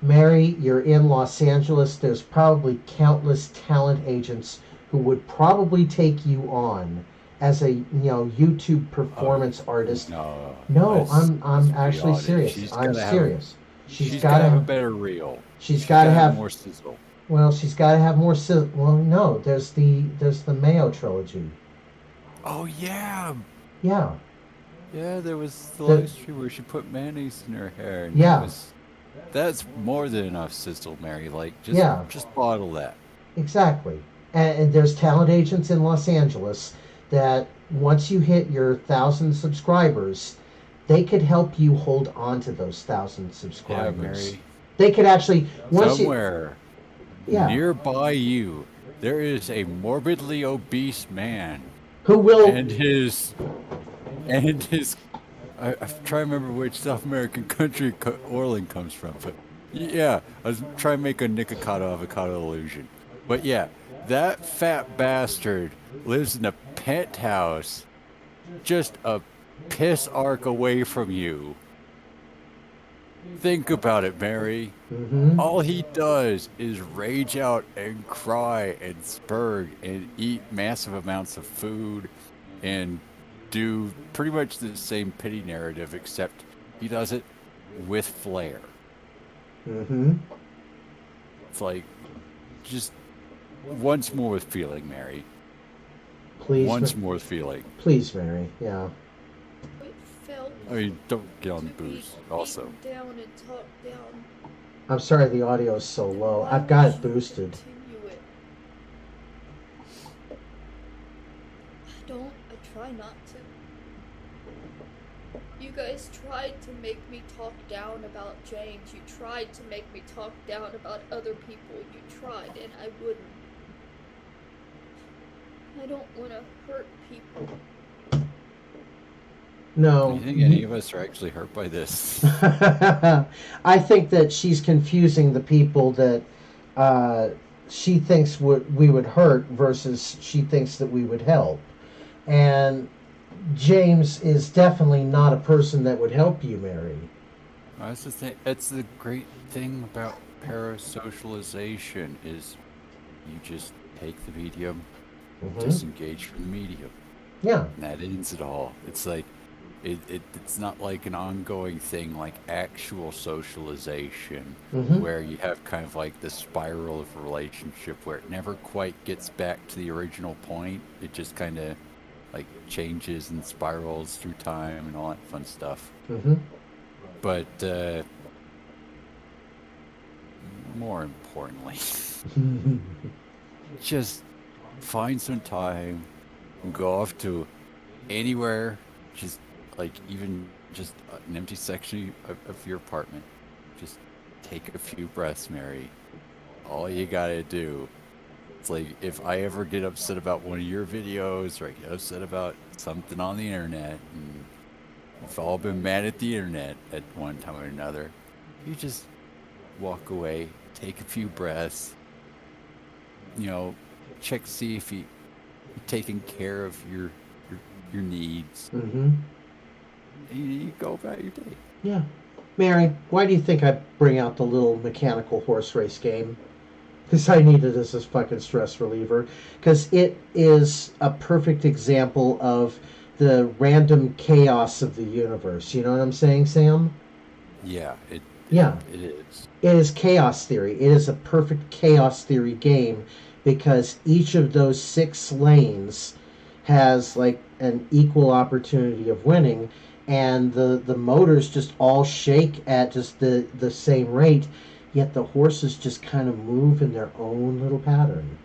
Mary, you're in Los Angeles. There's probably countless talent agents who would probably take you on as a YouTube performance artist. No, I'm actually serious. I'm serious. She's got to have a better reel. She's got to have more sizzle. Well, she's got to have more sizzle. Well, no, there's the Mayo trilogy. Oh yeah. Yeah. Yeah, there was the live stream where she put mayonnaise in her hair. And yeah. That's more than enough sizzle, Mary. Like, just bottle that. Exactly. And there's talent agents in Los Angeles that once you hit your 1,000 subscribers, they could help you hold on to those 1,000 subscribers. Yeah, Mary. They could actually somewhere nearby you, there is a morbidly obese man who will and his. I'm trying to remember which South American country Orlin comes from, but yeah, I was trying to make a Nikocado avocado illusion. But yeah, that fat bastard lives in a penthouse just a piss arc away from you. Think about it, Mary. Mm-hmm. All he does is rage out and cry and spurg and eat massive amounts of food and do pretty much the same pity narrative, except he does it with flair. Mm-hmm. It's like, just once more with feeling, Mary. Please. Once more with feeling. Please, Mary. Yeah. I mean, don't get on the booze, also. Down and talk down. I'm sorry the audio is so low. I've got it boosted. I try not to. You guys tried to make me talk down about James. You tried to make me talk down about other people. You tried, and I wouldn't. I don't want to hurt people. No. Do you think any of us are actually hurt by this? I think that she's confusing the people that she thinks we would hurt versus she thinks that we would help. And James is definitely not a person that would help you, Mary. That's the thing. That's the great thing about parasocialization is you just take the medium, disengage from the medium. Yeah. And that ends it all. It's like it's not like an ongoing thing like actual socialization where you have kind of like the spiral of a relationship where it never quite gets back to the original point. It just kind of like changes and spirals through time and all that fun stuff. But more importantly, just find some time and go off to anywhere, just like even just an empty section of your apartment. Just take a few breaths, Mary. All you gotta do. It's like if I ever get upset about one of your videos or I get upset about something on the internet, and we've all been mad at the internet at one time or another, you just walk away, take a few breaths, check to see if you're taking care of your needs. And you go about your day. Yeah. Mary, why do you think I bring out the little mechanical horse race game? Because I need it as a fucking stress reliever. Because it is a perfect example of the random chaos of the universe. You know what I'm saying, Sam? Yeah, it is. It is chaos theory. It is a perfect chaos theory game because each of those 6 lanes has like an equal opportunity of winning, and the motors just all shake at just the same rate, yet the horses just kind of move in their own little pattern.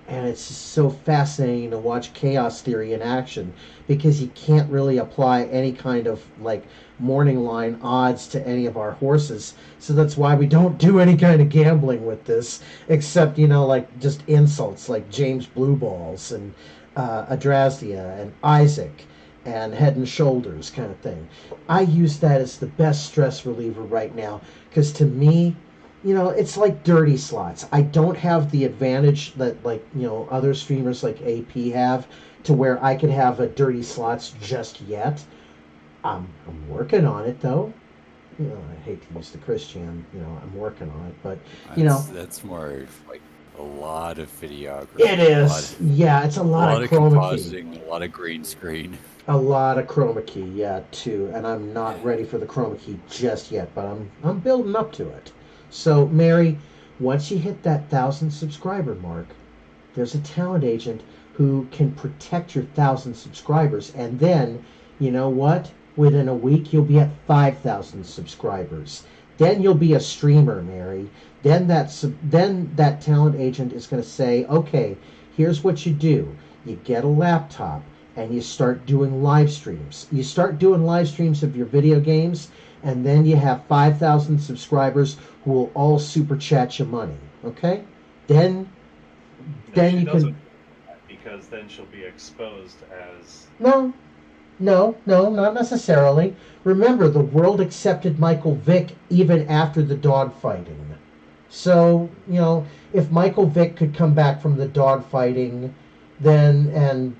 And it's just so fascinating to watch chaos theory in action because you can't really apply any kind of like morning line odds to any of our horses. So that's why we don't do any kind of gambling with this, except, like just insults like James Blue Balls and Adrasdea and Issac and Head and Shoulders kind of thing. I use that as the best stress reliever right now because to me, it's like dirty slots. I don't have the advantage that, like, other streamers like AP have, to where I could have a dirty slots just yet. I'm working on it, though. I hate to use the Christian, I'm working on it, but, That's more like a lot of videography. It is. Yeah, it's a lot of chroma key. A lot of green screen. A lot of chroma key, yeah, too. And I'm not ready for the chroma key just yet, but I'm building up to it. So, Mary, once you hit that 1,000 subscriber mark, there's a talent agent who can protect your 1,000 subscribers. And then, you know what? Within a week, you'll be at 5,000 subscribers. Then you'll be a streamer, Mary. Then that talent agent is going to say, okay, here's what you do. You get a laptop and you start doing live streams. You start doing live streams of your video games, and then you have 5,000 subscribers who will all super chat you money. Okay? Then you can. Because then she'll be exposed as. No, not necessarily. Remember, the world accepted Michael Vick even after the dogfighting. So, if Michael Vick could come back from the dogfighting, then, and,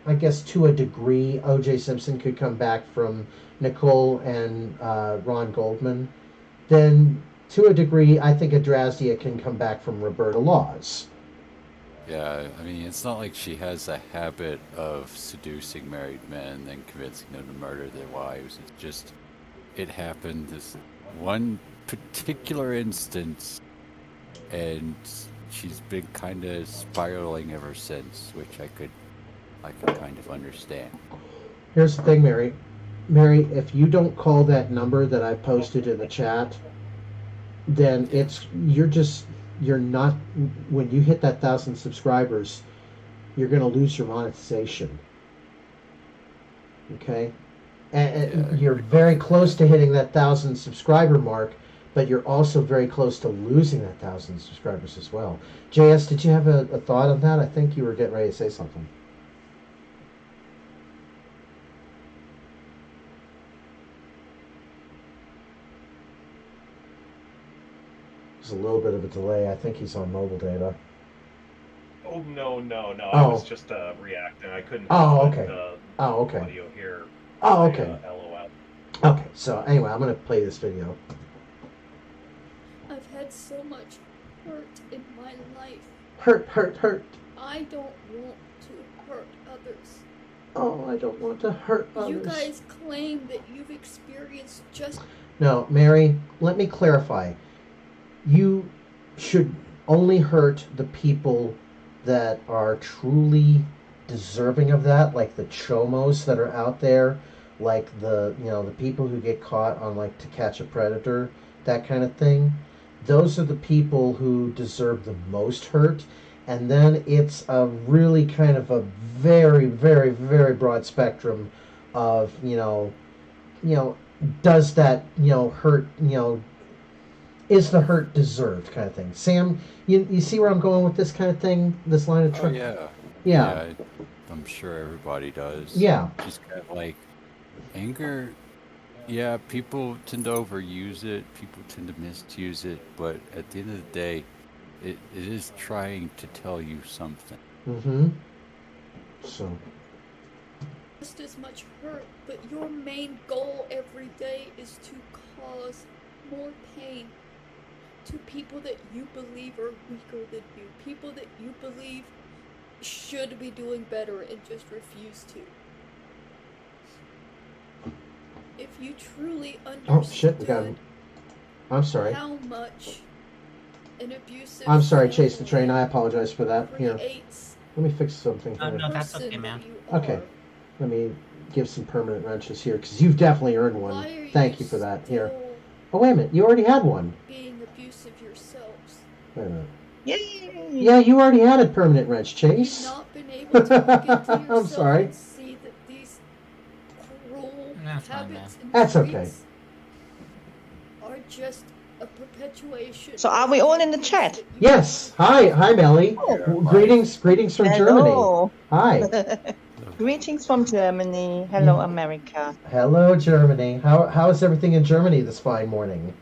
I guess to a degree, O.J. Simpson could come back from Nicole and Ron Goldman, then to a degree, I think Adrasdea can come back from Roberta Laws. Yeah, I mean, it's not like she has a habit of seducing married men and then convincing them to murder their wives. It's just, it happened this one particular instance, and she's been kind of spiraling ever since, which I could kind of understand. Here's the thing, Mary. Mary, if you don't call that number that I posted in the chat, then you're not, when you hit that 1,000 subscribers, you're going to lose your monetization. Okay? And you're very close to hitting that 1,000 subscriber mark, but you're also very close to losing that 1,000 subscribers as well. JS, did you have a thought on that? I think you were getting ready to say something. A little bit of a delay. I think he's on mobile data. Oh, no. I was just reacting. I couldn't okay. Audio here. Oh, okay. LOL. Okay, so anyway, I'm going to play this video. I've had so much hurt in my life. Hurt. I don't want to hurt others. Oh, I don't want to hurt others. You guys claim that you've experienced just... No, Mary, let me clarify. You should only hurt the people that are truly deserving of that, like the chomos that are out there, like the people who get caught on, like, To Catch a Predator, that kind of thing. Those are the people who deserve the most hurt. And then it's a really kind of a very, very, very broad spectrum of, does that, hurt, is the hurt deserved, kind of thing. Sam, you see where I'm going with this kind of thing, this line of truth? Yeah, I'm sure everybody does. Yeah. Just kind of like anger. Yeah, people tend to overuse it. People tend to misuse it. But at the end of the day, it is trying to tell you something. Mm-hmm. So. Just as much hurt, but your main goal every day is to cause more pain to people that you believe are weaker than you, people that you believe should be doing better and just refuse to. If you truly understood I'm sorry. how much an abusive I'm sorry, Chase the Train. I apologize for that. Here, creates let me fix something. No, that's okay, man. Okay, let me give some permanent wrenches here, because you've definitely earned one. Thank you for that. Here. Oh, wait a minute. You already had one. being abusive yourselves. Wait a minute. Yay! Yeah, you already had a permanent wrench, Chase. You've not been able to look into I'm yourself sorry. and see that these cruel habits and That's okay. traits are just a perpetuation. So are we all in the chat? Yes. Hi, Melly. Greetings from Hello. Germany. Hi. Greetings from Germany. Hello, America. Hello, Germany. How is everything in Germany this fine morning?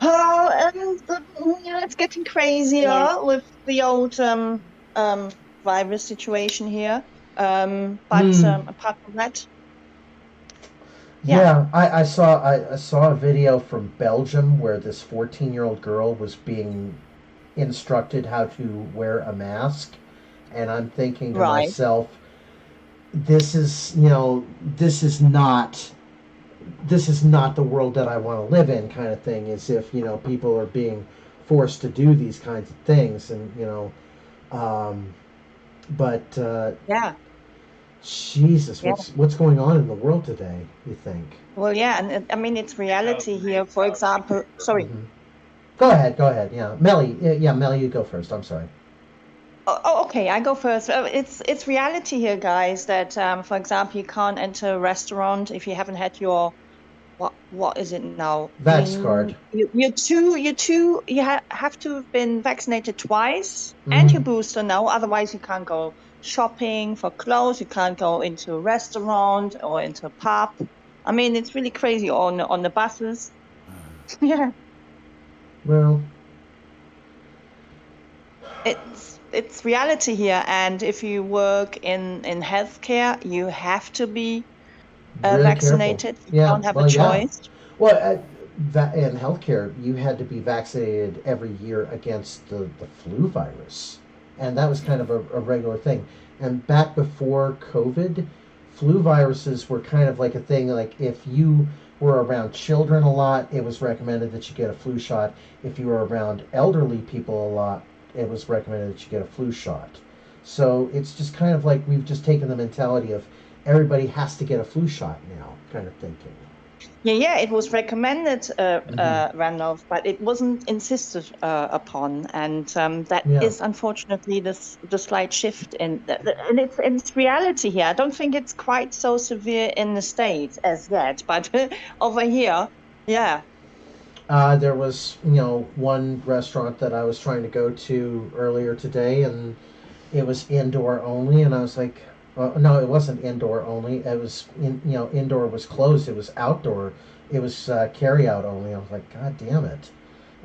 Yeah, it's getting crazier with the old virus situation here. But apart from that, yeah, I saw a video from Belgium where this 14-year-old girl was being instructed how to wear a mask, and I'm thinking to myself, this is not the world that I want to live in, kind of thing. As if people are being forced to do these kinds of things, and yeah. Jesus, what's going on in the world today, you think? Well, yeah, and I mean it's reality here. For example, sorry. Mm-hmm. Go ahead. Yeah, Melly. Yeah, Melly, you go first. I'm sorry. Oh, okay, I go first. It's reality here, guys. That for example, you can't enter a restaurant if you haven't had your what is it now? Vax card. You have to have been vaccinated twice and your booster now. Otherwise, you can't go shopping for clothes. You can't go into a restaurant or into a pub. I mean, it's really crazy on the buses. Yeah. Well, it's reality here, and if you work in healthcare, you have to be vaccinated. You don't have a choice. Well, in healthcare, you had to be vaccinated every year against the flu virus, and that was kind of a regular thing. And back before COVID, flu viruses were kind of like a thing. Like if you were around children a lot, it was recommended that you get a flu shot. If you were around elderly people a lot, it was recommended that you get a flu shot. So it's just kind of like we've just taken the mentality of everybody has to get a flu shot now, kind of thinking. Yeah, it was recommended, Randolph, but it wasn't insisted upon, and that is unfortunately the slight shift in, and it's reality here. I don't think it's quite so severe in the States as yet, but over here, yeah. There was, one restaurant that I was trying to go to earlier today, and it was indoor only, and I was like, no, it wasn't indoor only. It was, indoor was closed. It was outdoor. It was carry out only. I was like, God damn it!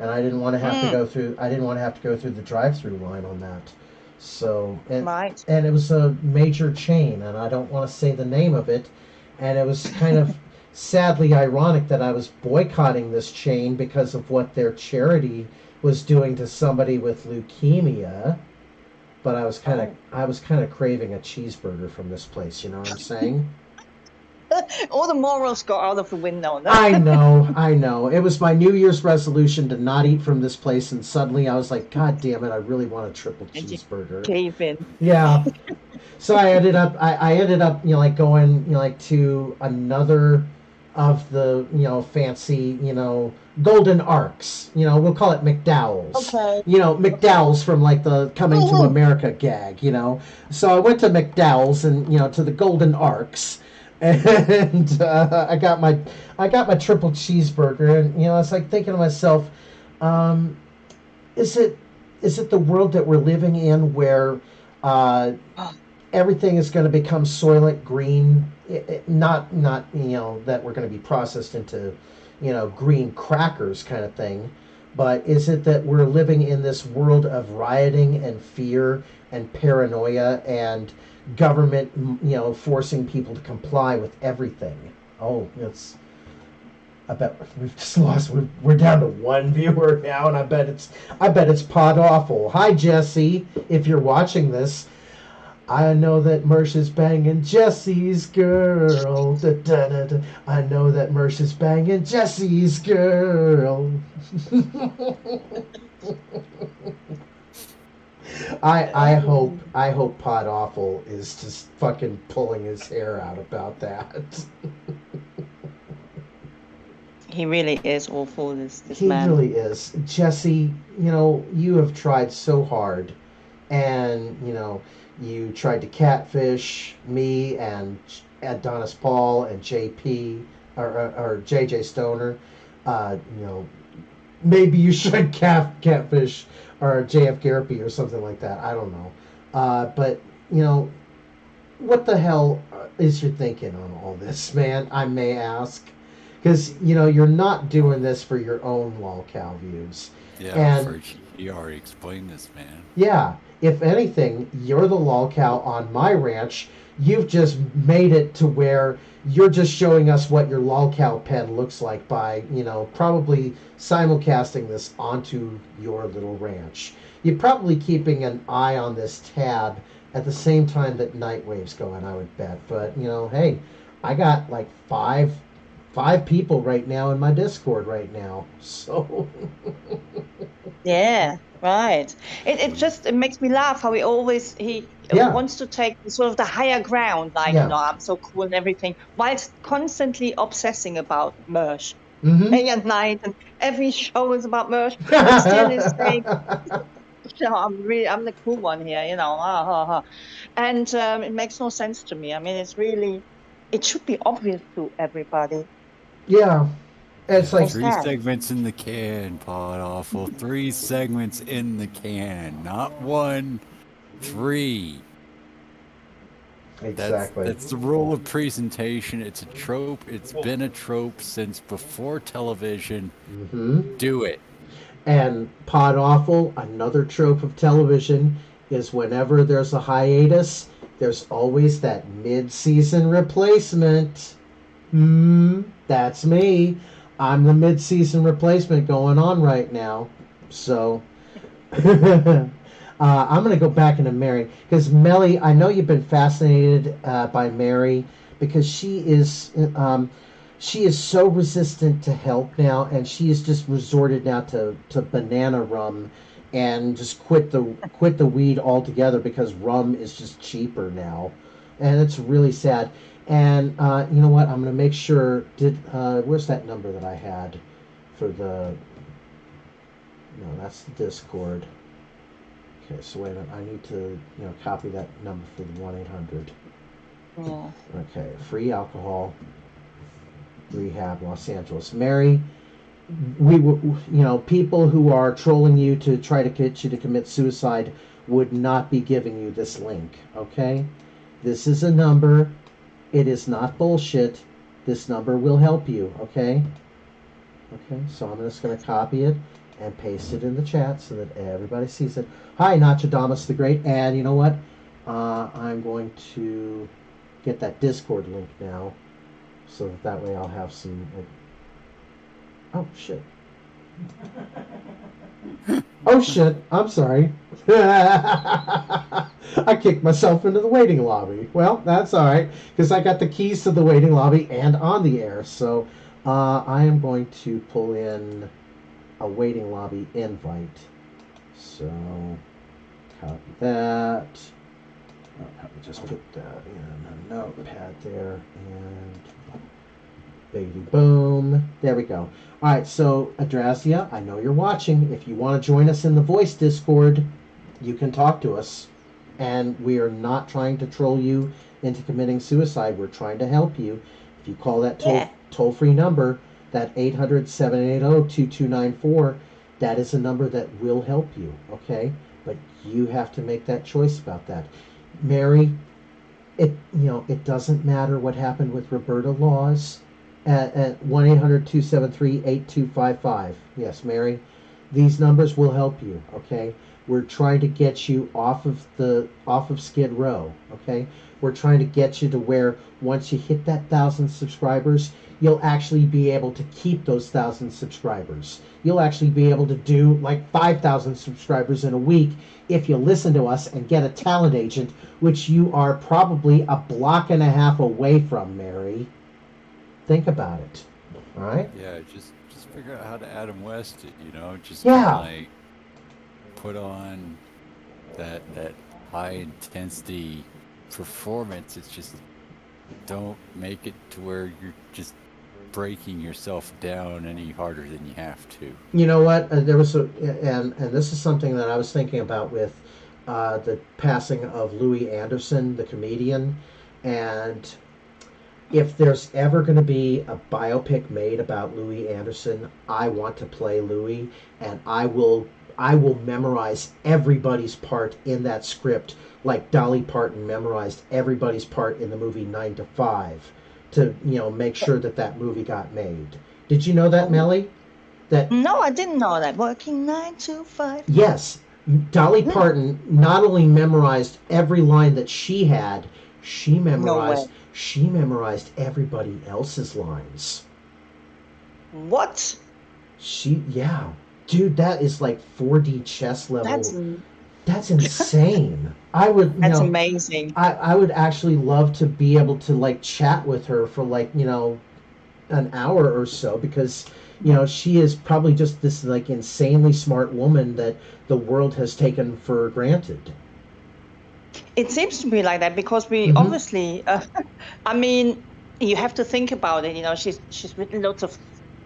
And I didn't want to have to go through. I didn't want to have to go through the drive-through line on that. So, and it was a major chain, and I don't want to say the name of it. And it was kind of sadly ironic that I was boycotting this chain because of what their charity was doing to somebody with leukemia. But I was kind of craving a cheeseburger from this place. You know what I'm saying? All the morals go out of the window. I know. It was my New Year's resolution to not eat from this place, and suddenly I was like, God damn it! I really want a triple cheeseburger. Cave in. Yeah. So I ended up, going, to another of the, fancy, Golden Arcs. We'll call it McDowell's. Okay. McDowell's from like the Coming to America gag. So I went to McDowell's and to the Golden Arcs, and I got my triple cheeseburger, and I was like thinking to myself, is it the world that we're living in where everything is going to become Soylent Green? Not that we're going to be processed into green crackers kind of thing, but is it that we're living in this world of rioting and fear and paranoia and government forcing people to comply with everything? I bet we've just lost. We're down to one viewer now, and I bet it's pod awful. Hi Jesse, if you're watching this, I know that Mersh is banging Jesse's girl. Da, da, da, da. I know that Mersh is banging Jesse's girl. I hope Pod Awful is just fucking pulling his hair out about that. He really is awful, this he man. He really is. Jesse, you have tried so hard, and you tried to catfish me and Adonis Paul and JP or JJ Stoner. Maybe you should catfish or JF Garapi or something like that. I don't know. But what the hell is your thinking on all this, man? I may ask. because you're not doing this for your own LolCow views. Yeah, and he already explained this, man. yeah, if anything, you're the LolCow on my ranch. You've just made it to where you're just showing us what your LolCow pen looks like by, probably simulcasting this onto your little ranch. You're probably keeping an eye on this tab at the same time that Nightwave's going, I would bet. But, hey, I got like five people right now in my Discord right now. So yeah, right. It makes me laugh how he wants to take sort of the higher ground, like I'm so cool and everything, whilst constantly obsessing about merch. Day and night, and every show is about merch. But still is saying, I'm the cool one here, and it makes no sense to me. I mean, it should be obvious to everybody. Yeah. It's like 3 segments in the can, Pod Awful. 3 segments in the can. Not 1, 3. Exactly. That's the rule of presentation. It's a trope. It's been a trope since before television. Do it. And Pod Awful, another trope of television, is whenever there's a hiatus, there's always that mid-season replacement. That's me. I'm the mid-season replacement going on right now. So I'm going to go back into Mary. Because Melly, I know you've been fascinated by Mary because she is so resistant to help now, and she has just resorted now to banana rum and just quit the weed altogether because rum is just cheaper now. And it's really sad. And you know what? I'm going to make sure. Where's that number that I had for the? No, that's the Discord. Okay, so wait a minute. I need to copy that number for the 1-800. Yeah. Okay, free alcohol rehab, Los Angeles. Mary, people who are trolling you to try to get you to commit suicide would not be giving you this link. Okay, this is a number. It is not bullshit. This number will help you, okay? Okay, so I'm just going to copy it and paste it in the chat so that everybody sees it. Hi, Nostradamus the Great. And you know what? I'm going to get that Discord link now so that way I'll have some... Oh, shit. Oh, shit. I'm sorry. I kicked myself into the waiting lobby. Well, that's all right, because I got the keys to the waiting lobby and on the air. So I am going to pull in a waiting lobby invite. So copy that. Let me just put that in a notepad there. And baby boom. There we go. All right, so Adrasdea, I know you're watching. If you want to join us in the voice Discord, you can talk to us. And we are not trying to troll you into committing suicide. We're trying to help you. If you call that toll-free number, that 800-780-2294, that is a number that will help you, okay? But you have to make that choice about that. Mary, it doesn't matter what happened with Roberta Laws at 1-800-273-8255. Yes, Mary, these numbers will help you, okay? We're trying to get you off of Skid Row, okay? We're trying to get you to where once you hit that 1,000 subscribers, you'll actually be able to keep those 1,000 subscribers. You'll actually be able to do like 5,000 subscribers in a week if you listen to us and get a talent agent, which you are probably a block and a half away from, Mary. Think about it, all right? Yeah, just figure out how to Adam West it, just like put on that high intensity performance. It's just don't make it to where you're just breaking yourself down any harder than you have to. You know what? There was and this is something that I was thinking about with the passing of Louis Anderson, the comedian, and if there's ever going to be a biopic made about Louis Anderson, I want to play Louis, and I will memorize everybody's part in that script like Dolly Parton memorized everybody's part in the movie 9 to 5. to make sure that movie got made. Did you know that, Melly? No, I didn't know that. Working 9 to 5. Yes, Dolly Parton not only memorized every line that she had, she memorized everybody else's lines. What? Yeah, dude, that is like 4D chess level. That's insane. That's amazing. I would actually love to be able to like chat with her for like an hour or so, because she is probably just this like insanely smart woman that the world has taken for granted. It seems to be like that because we obviously, I mean, you have to think about it. She's written lots of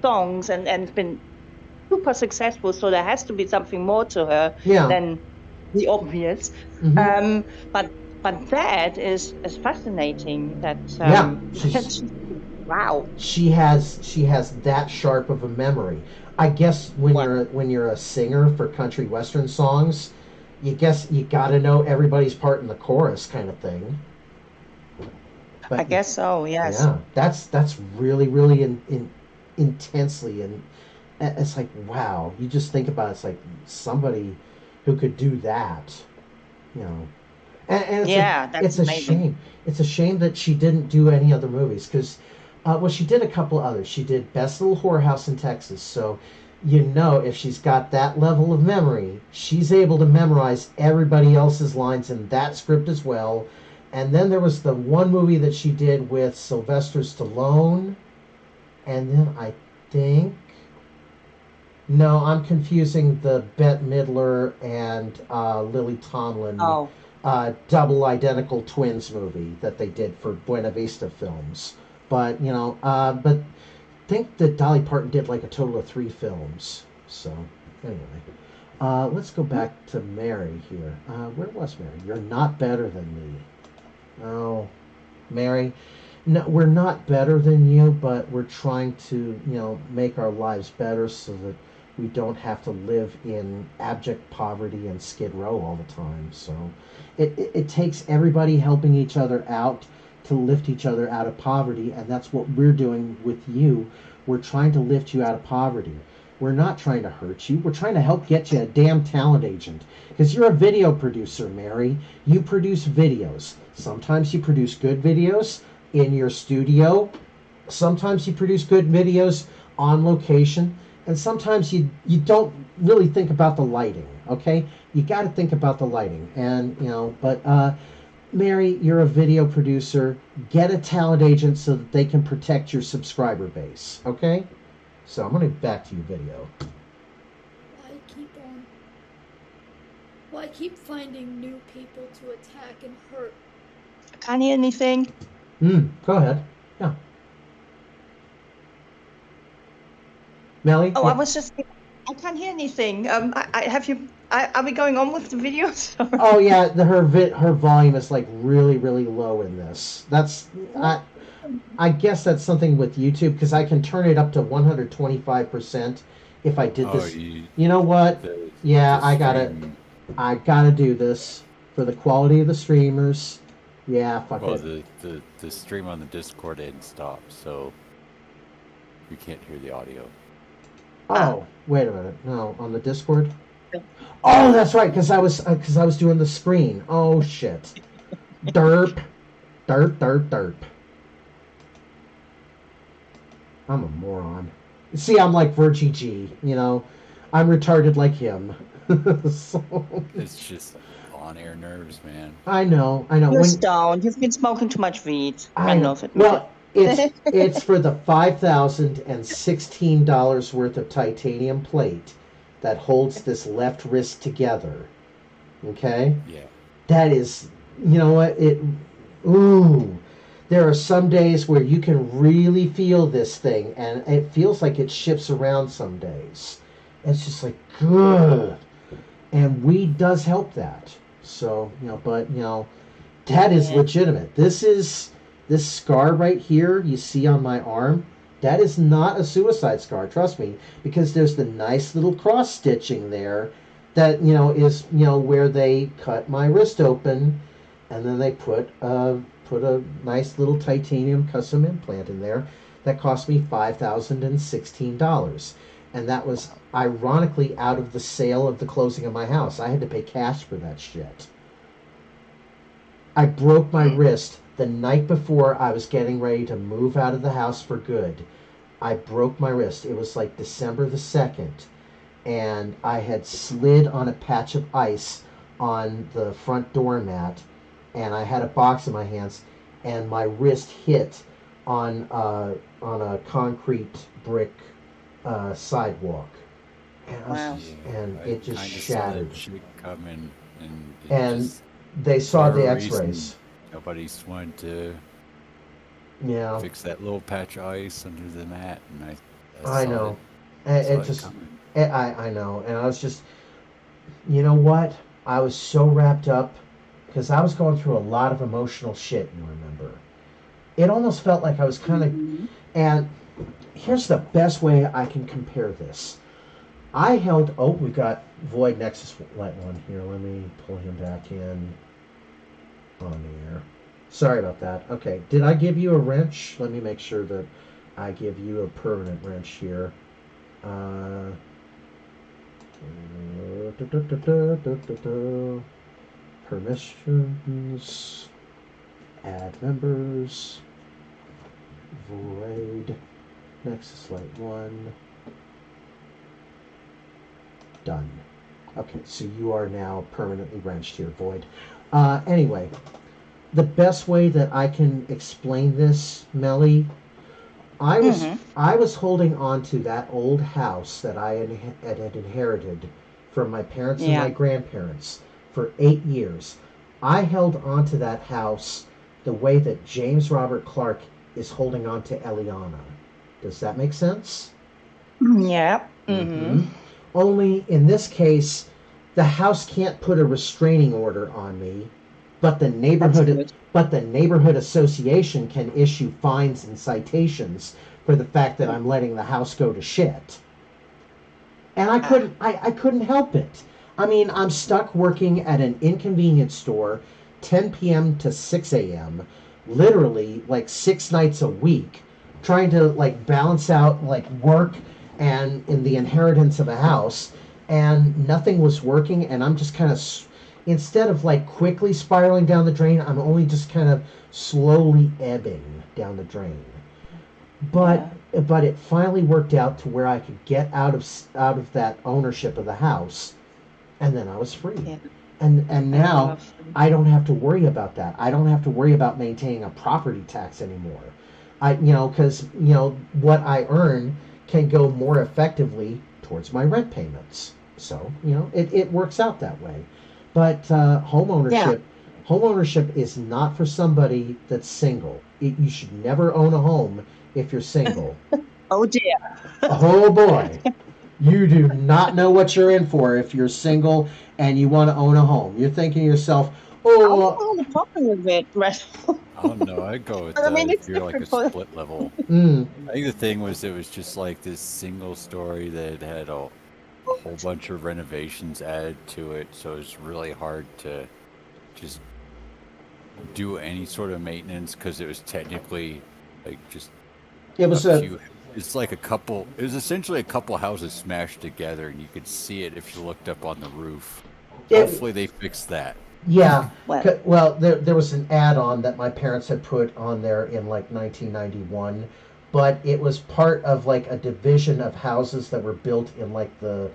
songs and been super successful, so there has to be something more to her than the obvious. But that is fascinating. That wow. She has that sharp of a memory. I guess when you're a singer for country western songs, you got to know everybody's part in the chorus, kind of thing. But, I guess so. Yes. Yeah, that's really really intensely, and it's like, wow. You just think about it, it's like somebody who could do that, And it's a shame. It's a shame that she didn't do any other movies, because she did a couple others. She did Best Little Whorehouse in Texas, so if she's got that level of memory, she's able to memorize everybody else's lines in that script as well. And then there was the one movie that she did with Sylvester Stallone, and then I think... No, I'm confusing the Bette Midler and Lily Tomlin double identical twins movie that they did for Buena Vista Films. But I think that Dolly Parton did like a total of 3 films. So anyway, let's go back to Mary here. Where was Mary? You're not better than me. Oh, Mary. No, we're not better than you, but we're trying to make our lives better so that we don't have to live in abject poverty and Skid Row all the time. So it takes everybody helping each other out to lift each other out of poverty, and that's what we're doing with you. We're trying to lift you out of poverty. We're not trying to hurt you. We're trying to help get you a damn talent agent, because you're a video producer, Mary. You produce videos. Sometimes you produce good videos in your studio. Sometimes you produce good videos on location. And sometimes you don't really think about the lighting, okay? You got to think about the lighting. And, but Mary, you're a video producer. Get a talent agent so that they can protect your subscriber base, okay? So I'm going to back to your video. Why keep finding new people to attack and hurt? Can't hear anything. Go ahead. Yeah. Melly? Oh, I was just... I can't hear anything. Are we going on with the videos? Oh yeah, her volume is like really really low in this. I guess that's something with YouTube, because I can turn it up to 125% if I did this. You know what? I gotta do this for the quality of the streamers. Yeah, fuck it. The stream on the Discord didn't stop, so we can't hear the audio. Oh, wait a minute. No, on the Discord? Oh, that's right, because I was doing the screen. Oh, shit. Derp. Derp. I'm a moron. See, I'm like Virgie G, I'm retarded like him. So... It's just on-air nerves, man. I know. You're stoned. You've been smoking too much weed. I know. Well, it's for the $5,016 worth of titanium plate that holds this left wrist together. Okay? Yeah. That is, you know what? There are some days where you can really feel this thing, and it feels like it shifts around some days. It's just like, good. And weed does help that. So, that is legitimate. This scar right here you see on my arm, that is not a suicide scar, trust me, because there's the nice little cross stitching there that, is, where they cut my wrist open, and then they put put a nice little titanium custom implant in there that cost me $5,016. And that was ironically out of the sale of the closing of my house. I had to pay cash for that shit. I broke my wrist the night before I was getting ready to move out of the house for good. I broke my wrist. It was like December the 2nd. And I had slid on a patch of ice on the front doormat. And I had a box in my hands. And my wrist hit on a concrete brick sidewalk. And, it just shattered. And they saw the x-rays. Nobody's wanted to fix that little patch of ice under the mat, and I know. It just, I know. And I was just, you know what? I was so wrapped up because I was going through a lot of emotional shit, you remember. It almost felt like I was kind of, and here's the best way I can compare this. I held, we got Void Nexus Light 1 here. Let me pull him back in on the air. Sorry about that. Okay, did I give you a wrench? Let me make sure that I give you a permanent wrench here. Permissions, add members, Void Nexus Light 1. Done. Okay, so you are now permanently wrenched here, Void. Anyway, the best way that I can explain this, Melly, I was holding on to that old house that I had inherited from my parents and my grandparents for 8 years. I held on to that house the way that James Robert Clark is holding on to Eliana. Does that make sense? Yeah. Only in this case, the house can't put a restraining order on me, but the neighborhood association can issue fines and citations for the fact that I'm letting the house go to shit. And I couldn't help it. I mean, I'm stuck working at an inconvenience store 10 p.m. to 6 a.m., literally like 6 nights a week, trying to like balance out like work and in the inheritance of a house, and nothing was working, and I'm just kind of, instead of like quickly spiraling down the drain, I'm only just kind of slowly ebbing down the drain. But it finally worked out to where I could get out of that ownership of the house, and then I was free. Yeah. And now I don't have to worry about that. I don't have to worry about maintaining a property tax anymore. Because what I earn can go more effectively towards my rent payments. So, it works out that way. But homeownership is not for somebody that's single. You should never own a home if you're single. Oh dear. Oh boy. You do not know what you're in for if you're single and you want to own a home. You're thinking to yourself, oh, I'm the problem with it. Oh no, I'd go with if you're like a split level. I think the thing was it was just like this single story that had a whole bunch of renovations added to it, so it's really hard to just do any sort of maintenance because it was technically like just it's like it was essentially a couple houses smashed together, and you could see it if you looked up on the roof. Hopefully they fixed that. Yeah. Well, there was an add-on that my parents had put on there in like 1991, but it was part of like a division of houses that were built in like the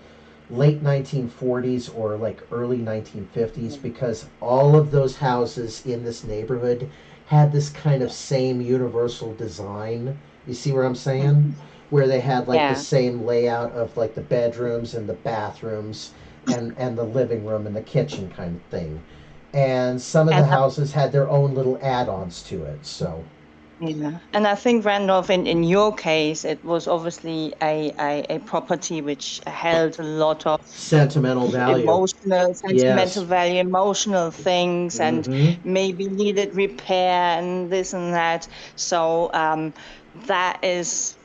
late 1940s or like early 1950s, because all of those houses in this neighborhood had this kind of same universal design. You see what I'm saying? Where they had like the same layout of like the bedrooms and the bathrooms and the living room and the kitchen kind of thing. And some of the houses had their own little add-ons to it. So yeah. And I think, Randolph, in your case, it was obviously a property which held a lot of sentimental value, value, emotional things, and maybe needed repair and this and that. So that is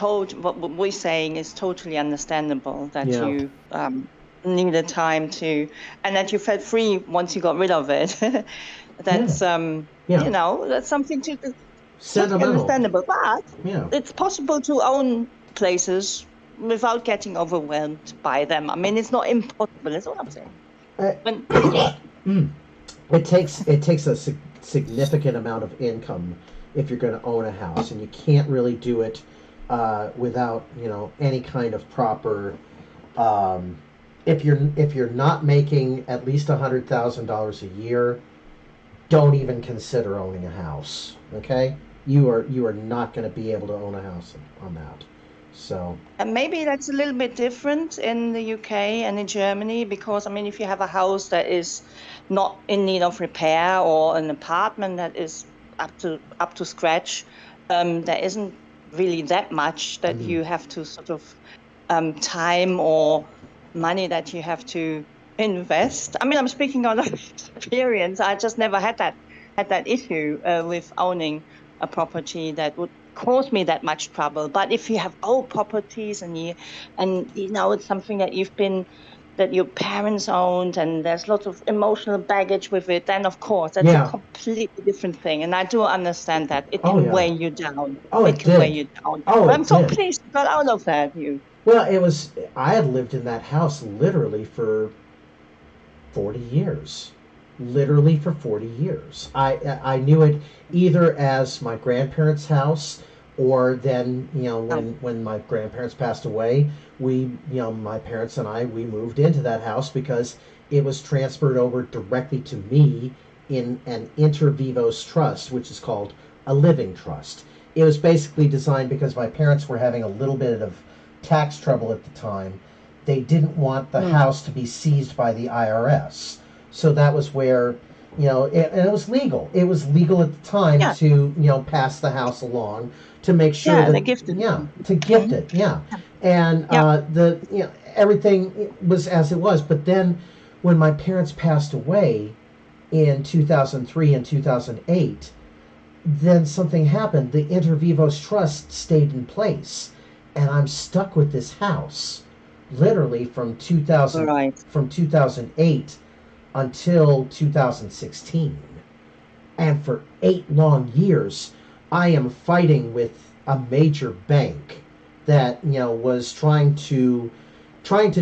what we're saying is totally understandable that you needed time to, and that you felt free once you got rid of it. That's you know, that's something to sentimental, understandable. But it's possible to own places without getting overwhelmed by them. I mean, it's not impossible. That's what I'm saying. It takes a significant amount of income if you're going to own a house, and you can't really do it without any kind of proper. If you're not making at least $100,000 a year, don't even consider owning a house. Okay, you are not going to be able to own a house on that. So. And maybe that's a little bit different in the UK and in Germany, because I mean, if you have a house that is not in need of repair or an apartment that is up to scratch, there isn't really that much that you have to sort of time or money that you have to invest. I mean, I'm speaking on experience. I just never had that issue with owning a property that would cause me that much trouble. But if you have old properties and it's something that that your parents owned, and there's lots of emotional baggage with it, then of course that's a completely different thing. And I do understand that it can weigh you down. It can weigh you down. But I'm so pleased you got out of that. Well, I had lived in that house literally for 40 years. Literally for 40 years. I knew it either as my grandparents' house, or then when my grandparents passed away, my parents and we moved into that house because it was transferred over directly to me in an inter vivos trust, which is called a living trust. It was basically designed because my parents were having a little bit of tax trouble at the time. They didn't want the house to be seized by the IRS. So that was where, and it was legal. It was legal at the time to, pass the house along to make sure that, they gifted to gift it, and everything was as it was. But then, when my parents passed away in 2003 and 2008, then something happened. The Inter Vivos Trust stayed in place, and I'm stuck with this house, literally from 2008. Until 2016. And for 8 long years, I am fighting with a major bank that, was trying to get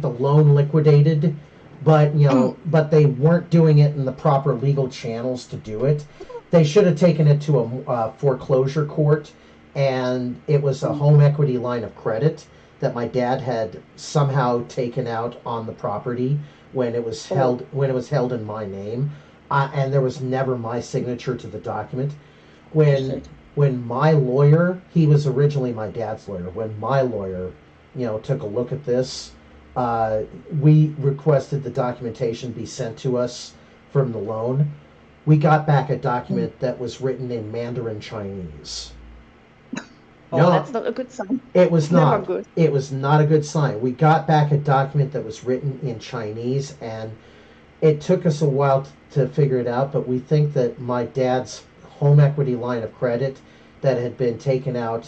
the loan liquidated, but they weren't doing it in the proper legal channels to do it. They should have taken it to a foreclosure court, and it was a home equity line of credit that my dad had somehow taken out on the property when it was held in my name, and there was never my signature to the document. When my lawyer, he was originally my dad's lawyer, when my lawyer, took a look at this, we requested the documentation be sent to us from the loan. We got back a document that was written in Mandarin Chinese. No, that's not a good sign. It was not. Never good. It was not a good sign. We got back a document that was written in Chinese, and it took us a while to figure it out, but we think that my dad's home equity line of credit that had been taken out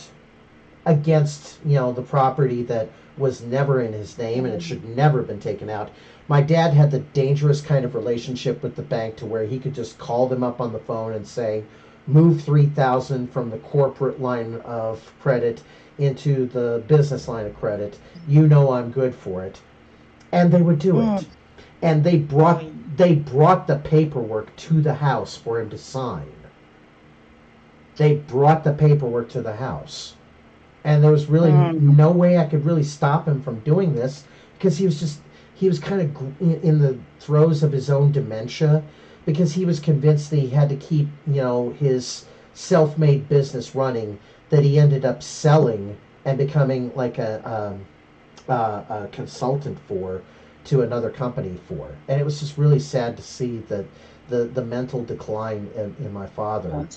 against, the property that was never in his name, and it should never have been taken out. My dad had the dangerous kind of relationship with the bank to where he could just call them up on the phone and say, move $3,000 from the corporate line of credit into the business line of credit. I'm good for it. And they would do it. And they brought the paperwork to the house for him to sign. They brought the paperwork to the house. And there was really no way I could really stop him from doing this, because he was kind of in the throes of his own dementia, because he was convinced that he had to keep, his self-made business running, that he ended up selling and becoming like a consultant to another company for. And it was just really sad to see that the mental decline in my father.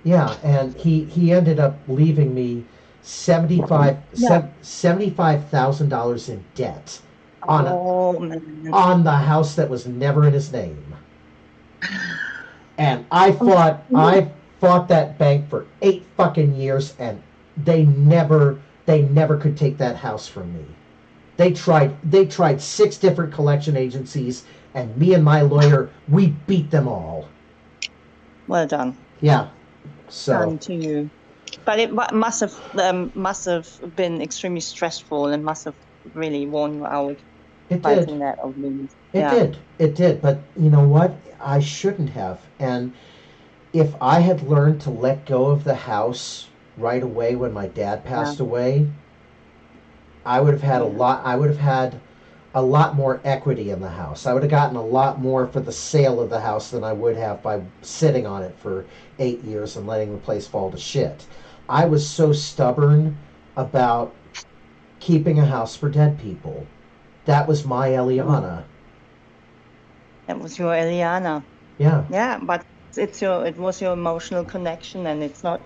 Yeah, and he ended up leaving me $75,000 in debt on the house that was never in his name. And I fought that bank for 8 fucking years, and they never could take that house from me. They tried 6 different collection agencies, and me and my lawyer, we beat them all. Well done. Yeah. So. Done to you. But it must have been extremely stressful and must have really worn you out. It did. That of It did. But you know what? I shouldn't have. And if I had learned to let go of the house right away when my dad passed away, I would have had a lot. I would have had a lot more equity in the house. I would have gotten a lot more for the sale of the house than I would have by sitting on it for 8 years and letting the place fall to shit. I was so stubborn about keeping a house for dead people. That was my Eliana. That was your Eliana. Yeah. Yeah, but it was your emotional connection, and it's not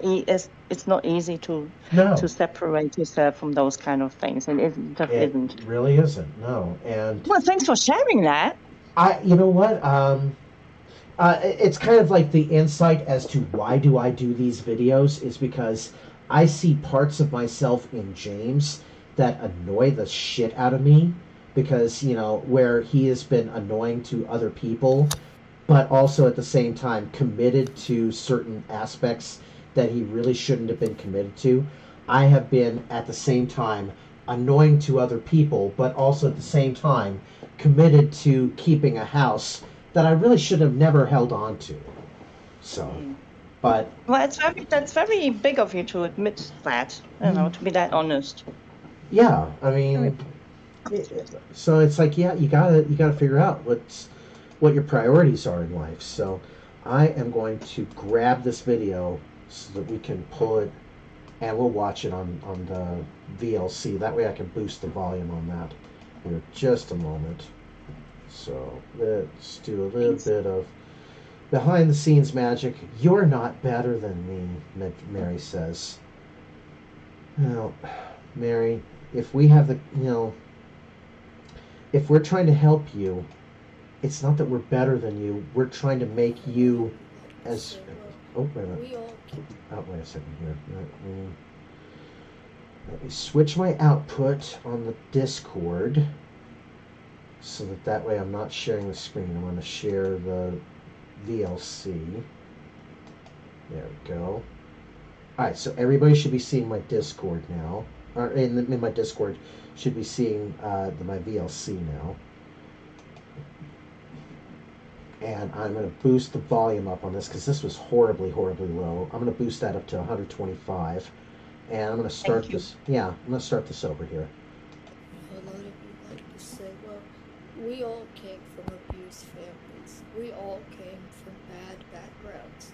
easy to separate yourself from those kind of things. It isn't. It really isn't. No. And well, thanks for sharing that. You know what? It's kind of like the insight as to why do I do these videos is because I see parts of myself in James that annoy the shit out of me, because where he has been annoying to other people, but also at the same time committed to certain aspects that he really shouldn't have been committed to. I have been at the same time annoying to other people, but also at the same time committed to keeping a house that I really should have never held on to. So, but well, that's very big of you to admit that. To be that honest. Yeah, I mean, so it's like, yeah, you gotta figure out what your priorities are in life. So, I am going to grab this video so that we can pull it, and we'll watch it on the VLC. That way, I can boost the volume on that. Here, just a moment. So let's do a little bit of behind the scenes magic. You're not better than me, Mary says. Now, Mary, if we have if we're trying to help you, it's not that we're better than you. We're trying to make you as... Oh, wait a minute. Oh, wait a second here. Let me switch my output on the Discord so that way I'm not sharing the screen. I'm going to share the VLC. There we go. Alright, so everybody should be seeing my Discord now. Or in my Discord should be seeing my VLC now. And I'm going to boost the volume up on this because this was horribly, horribly low. I'm going to boost that up to 125. And I'm going to start this. Yeah, I'm going to start this over here. A lot of you like to say, well, we all came from abused families. We all came from bad backgrounds.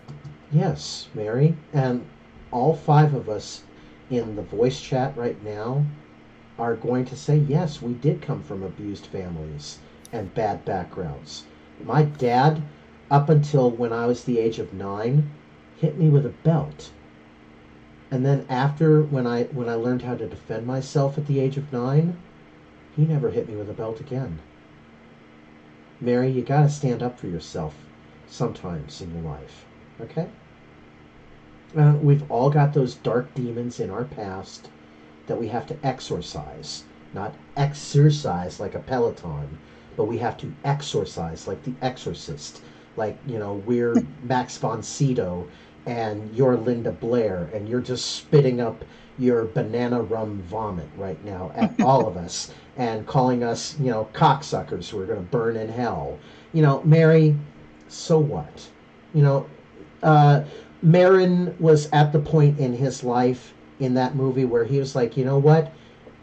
Yes, Mary. And all 5 of us in the voice chat right now are going to say, yes, we did come from abused families and bad backgrounds. My dad, up until when I was the age of 9, hit me with a belt. And then after, when I learned how to defend myself at the age of 9, he never hit me with a belt again. Mary, you gotta stand up for yourself sometimes in your life, okay? We've all got those dark demons in our past that we have to exorcise. Not exercise like a Peloton, but we have to exorcise like the Exorcist. Like, we're Max von Sydow and you're Linda Blair and you're just spitting up your banana rum vomit right now at all of us and calling us, cocksuckers who are going to burn in hell. Mary, so what? Marin was at the point in his life in that movie where he was like, you know what?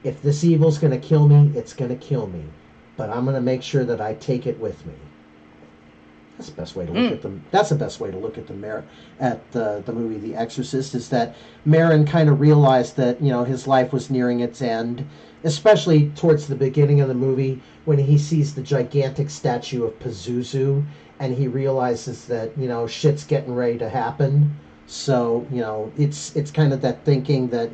If this evil's going to kill me, it's going to kill me. But I'm going to make sure that I take it with me. That's the best way to look at them. That's the best way to look at the movie The Exorcist, is that Marin kind of realized that his life was nearing its end, especially towards the beginning of the movie when he sees the gigantic statue of Pazuzu and he realizes that shit's getting ready to happen. So it's kind of that thinking that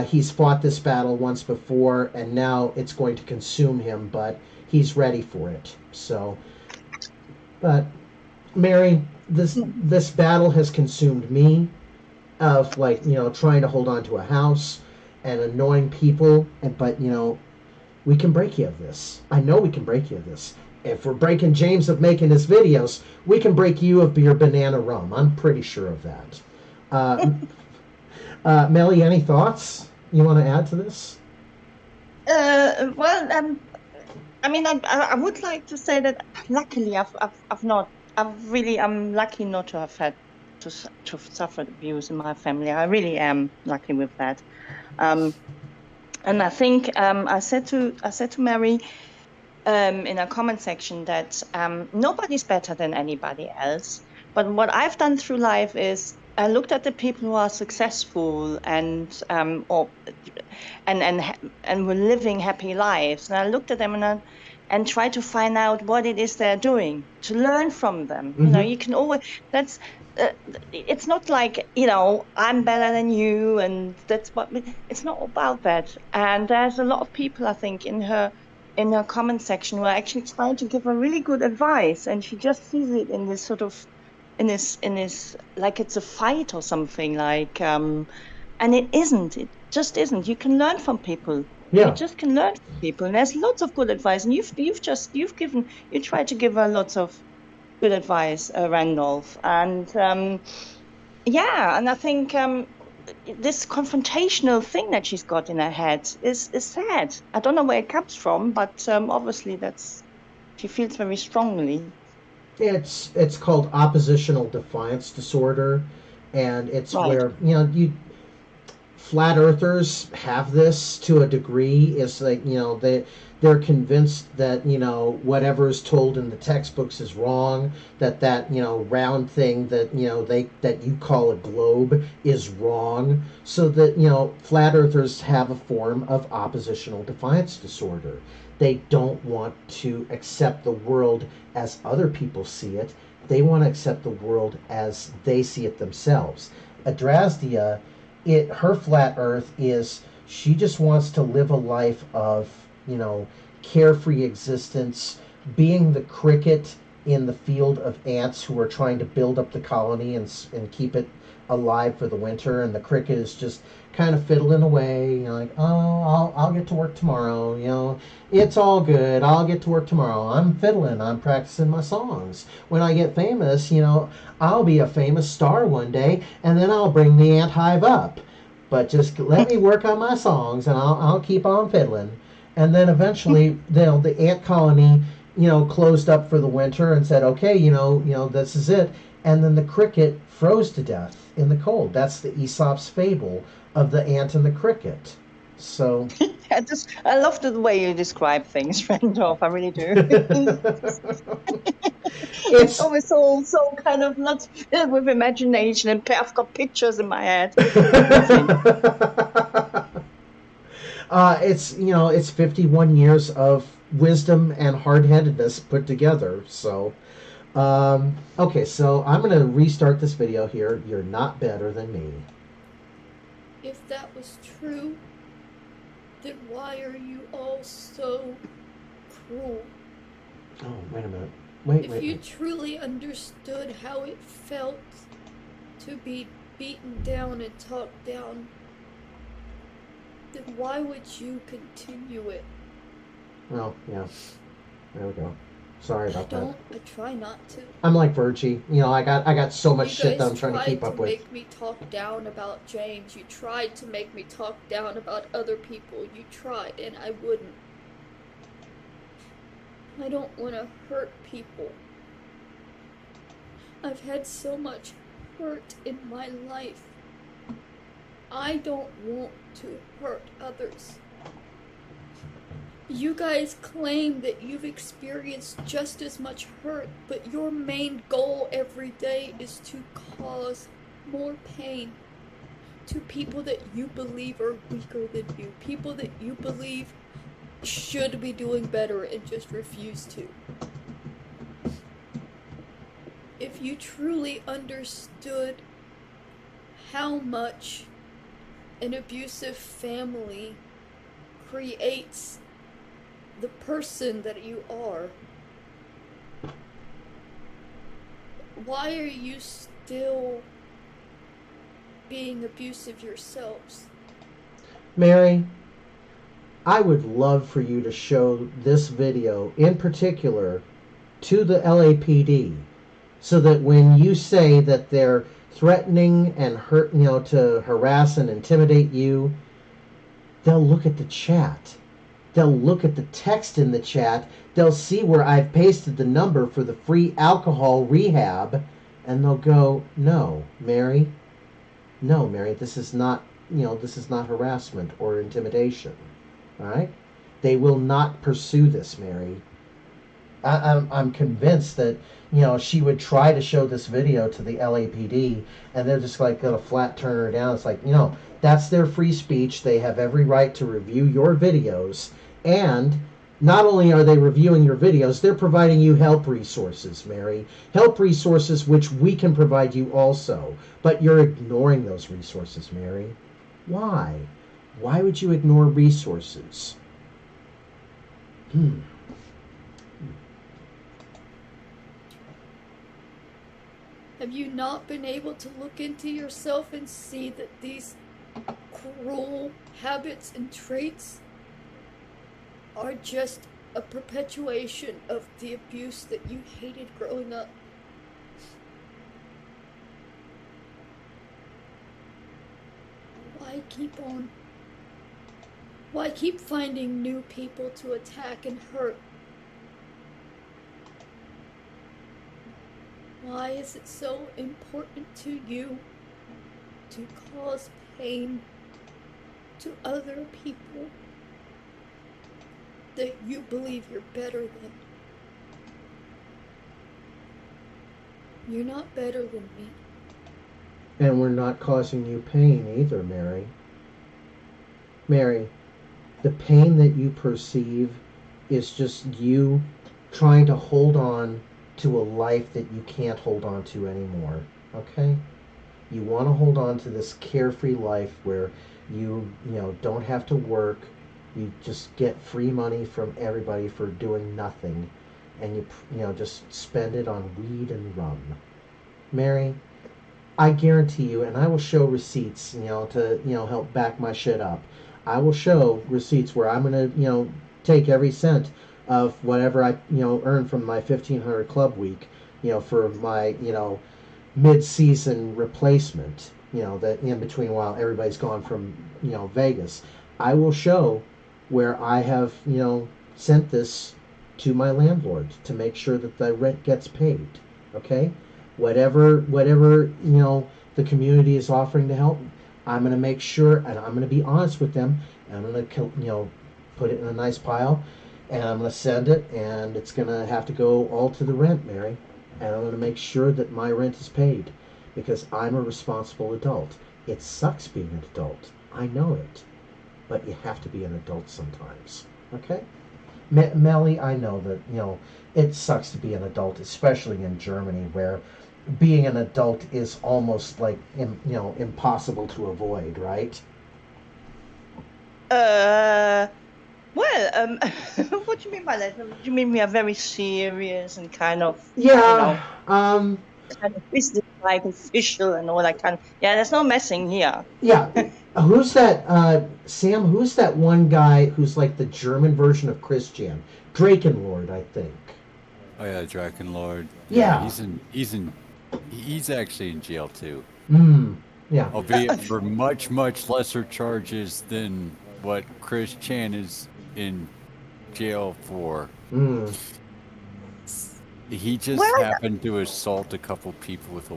he's fought this battle once before and now it's going to consume him, but he's ready for it. So. But, Mary, this battle has consumed me of, trying to hold on to a house and annoying people. But, we can break you of this. I know we can break you of this. If we're breaking James of making his videos, we can break you of your banana rum. I'm pretty sure of that. Melly, any thoughts you want to add to this? Well, I mean, I would like to say that luckily I'm lucky not to have had to suffer abuse in my family. I really am lucky with that. And I think I said to Mary in a comment section that nobody's better than anybody else. But what I've done through life is I looked at the people who are successful and were living happy lives, and I looked at them and tried to find out what it is they're doing, to learn from them. Mm-hmm. You know, you can always, that's, it's not like, you know, I'm better than you, and that's what, it's not about that. And there's a lot of people, I think, in her comment section who are actually trying to give her really good advice, and she just sees it in this sort of, in this, like it's a fight or something, like, and it isn't, it just isn't. You can learn from people. Yeah. You just can learn from people, and there's lots of good advice, and you tried to give her lots of good advice, Randolph, and yeah, and I think this confrontational thing that she's got in her head is sad. I don't know where it comes from, but obviously she feels very strongly. It's called oppositional defiance disorder, and it's right. Where, you know, flat earthers have this to a degree. It's like, you know, they're convinced that, you know, whatever is told in the textbooks is wrong, that you know, round thing that, you know, that you call a globe is wrong. So that, you know, flat earthers have a form of oppositional defiance disorder. They don't want to accept the world as other people see it. They want to accept the world as they see it themselves. Adrasdea, her flat earth is, she just wants to live a life of, you know, carefree existence, being the cricket in the field of ants who are trying to build up the colony and keep it alive for the winter, and the cricket is just kind of fiddling away, you know, like, oh, I'll get to work tomorrow, you know, it's all good, I'll get to work tomorrow, I'm fiddling, I'm practicing my songs. When I get famous, you know, I'll be a famous star one day, and then I'll bring the ant hive up. But just let me work on my songs, and I'll keep on fiddling. And then eventually, the ant colony, you know, closed up for the winter and said, okay, you know, this is it. And then the cricket froze to death in the cold. That's the Aesop's fable of the ant and the cricket. So I love the way you describe things, Randolph. I really do. It's always so kind of not filled with imagination, and I've got pictures in my head. It's, you know, it's 51 years of wisdom and hard-headedness put together. So, okay, so I'm going to restart this video here. You're not better than me. If that was true, then why are you all so cruel? Oh, wait a minute. Wait. If you truly understood how it felt to be beaten down and talked down, then why would you continue it? Well, yeah. There we go. Sorry about that. I try not to. I'm like Virgie. You know, I got so much shit that I'm trying to keep up with. You tried to make me talk down about James. You tried to make me talk down about other people. You tried, and I wouldn't. I don't want to hurt people. I've had so much hurt in my life. I don't want to hurt others. You guys claim that you've experienced just as much hurt, but your main goal every day is to cause more pain to people that you believe are weaker than you, people that you believe should be doing better and just refuse to. If you truly understood how much an abusive family creates the person that you are, why are you still being abusive yourselves? Mary, I would love for you to show this video in particular to the LAPD so that when you say that they're threatening and to harass and intimidate you, they'll look at the chat. They'll look at the text in the chat. They'll see where I've pasted the number for the free alcohol rehab, and they'll go, no, Mary, this is not, this is not harassment or intimidation. All right? They will not pursue this, Mary. I'm convinced that, she would try to show this video to the LAPD, and they're just like going to flat turn her down. It's like, that's their free speech. They have every right to review your videos. And not only are they reviewing your videos, they're providing you help resources, Mary. Help resources which we can provide you also. But you're ignoring those resources, Mary. Why? Why would you ignore resources? Have you not been able to look into yourself and see that these cruel habits and traits are just a perpetuation of the abuse that you hated growing up? Why keep on? Why keep finding new people to attack and hurt? Why is it so important to you to cause pain to other people that you believe you're better than? You're not better than me. And we're not causing you pain either, Mary. Mary, the pain that you perceive is just you trying to hold on to a life that you can't hold on to anymore, okay? You want to hold on to this carefree life where you don't have to work, you just get free money from everybody for doing nothing, and you just spend it on weed and rum. Mary, I guarantee you, and I will show receipts, to help back my shit up. I will show receipts where I'm gonna, take every cent of whatever I, earn from my 1,500 club week, for my, mid-season replacement, that in between while everybody's gone from, Vegas. I will show where I have, sent this to my landlord to make sure that the rent gets paid, okay? Whatever, the community is offering to help, I'm going to make sure, and I'm going to be honest with them, and I'm going to, put it in a nice pile, and I'm going to send it, and it's going to have to go all to the rent, Mary. And I'm going to make sure that my rent is paid, because I'm a responsible adult. It sucks being an adult. I know it. But you have to be an adult sometimes. Okay? Melly, I know that, it sucks to be an adult, especially in Germany, where being an adult is almost like, impossible to avoid, right? Well, what do you mean by that? Do you mean we are very serious and kind of, yeah, kind of business-like, official and all that kind of, yeah, there's no messing here. Yeah. Who's that, Sam, who's that one guy who's like the German version of Christian? Drakenlord, I think. Oh yeah, Drakenlord. Yeah. He's actually in jail too. Yeah. Albeit for much, much lesser charges than what Chris Chan is in jail for. He just happened to assault a couple people with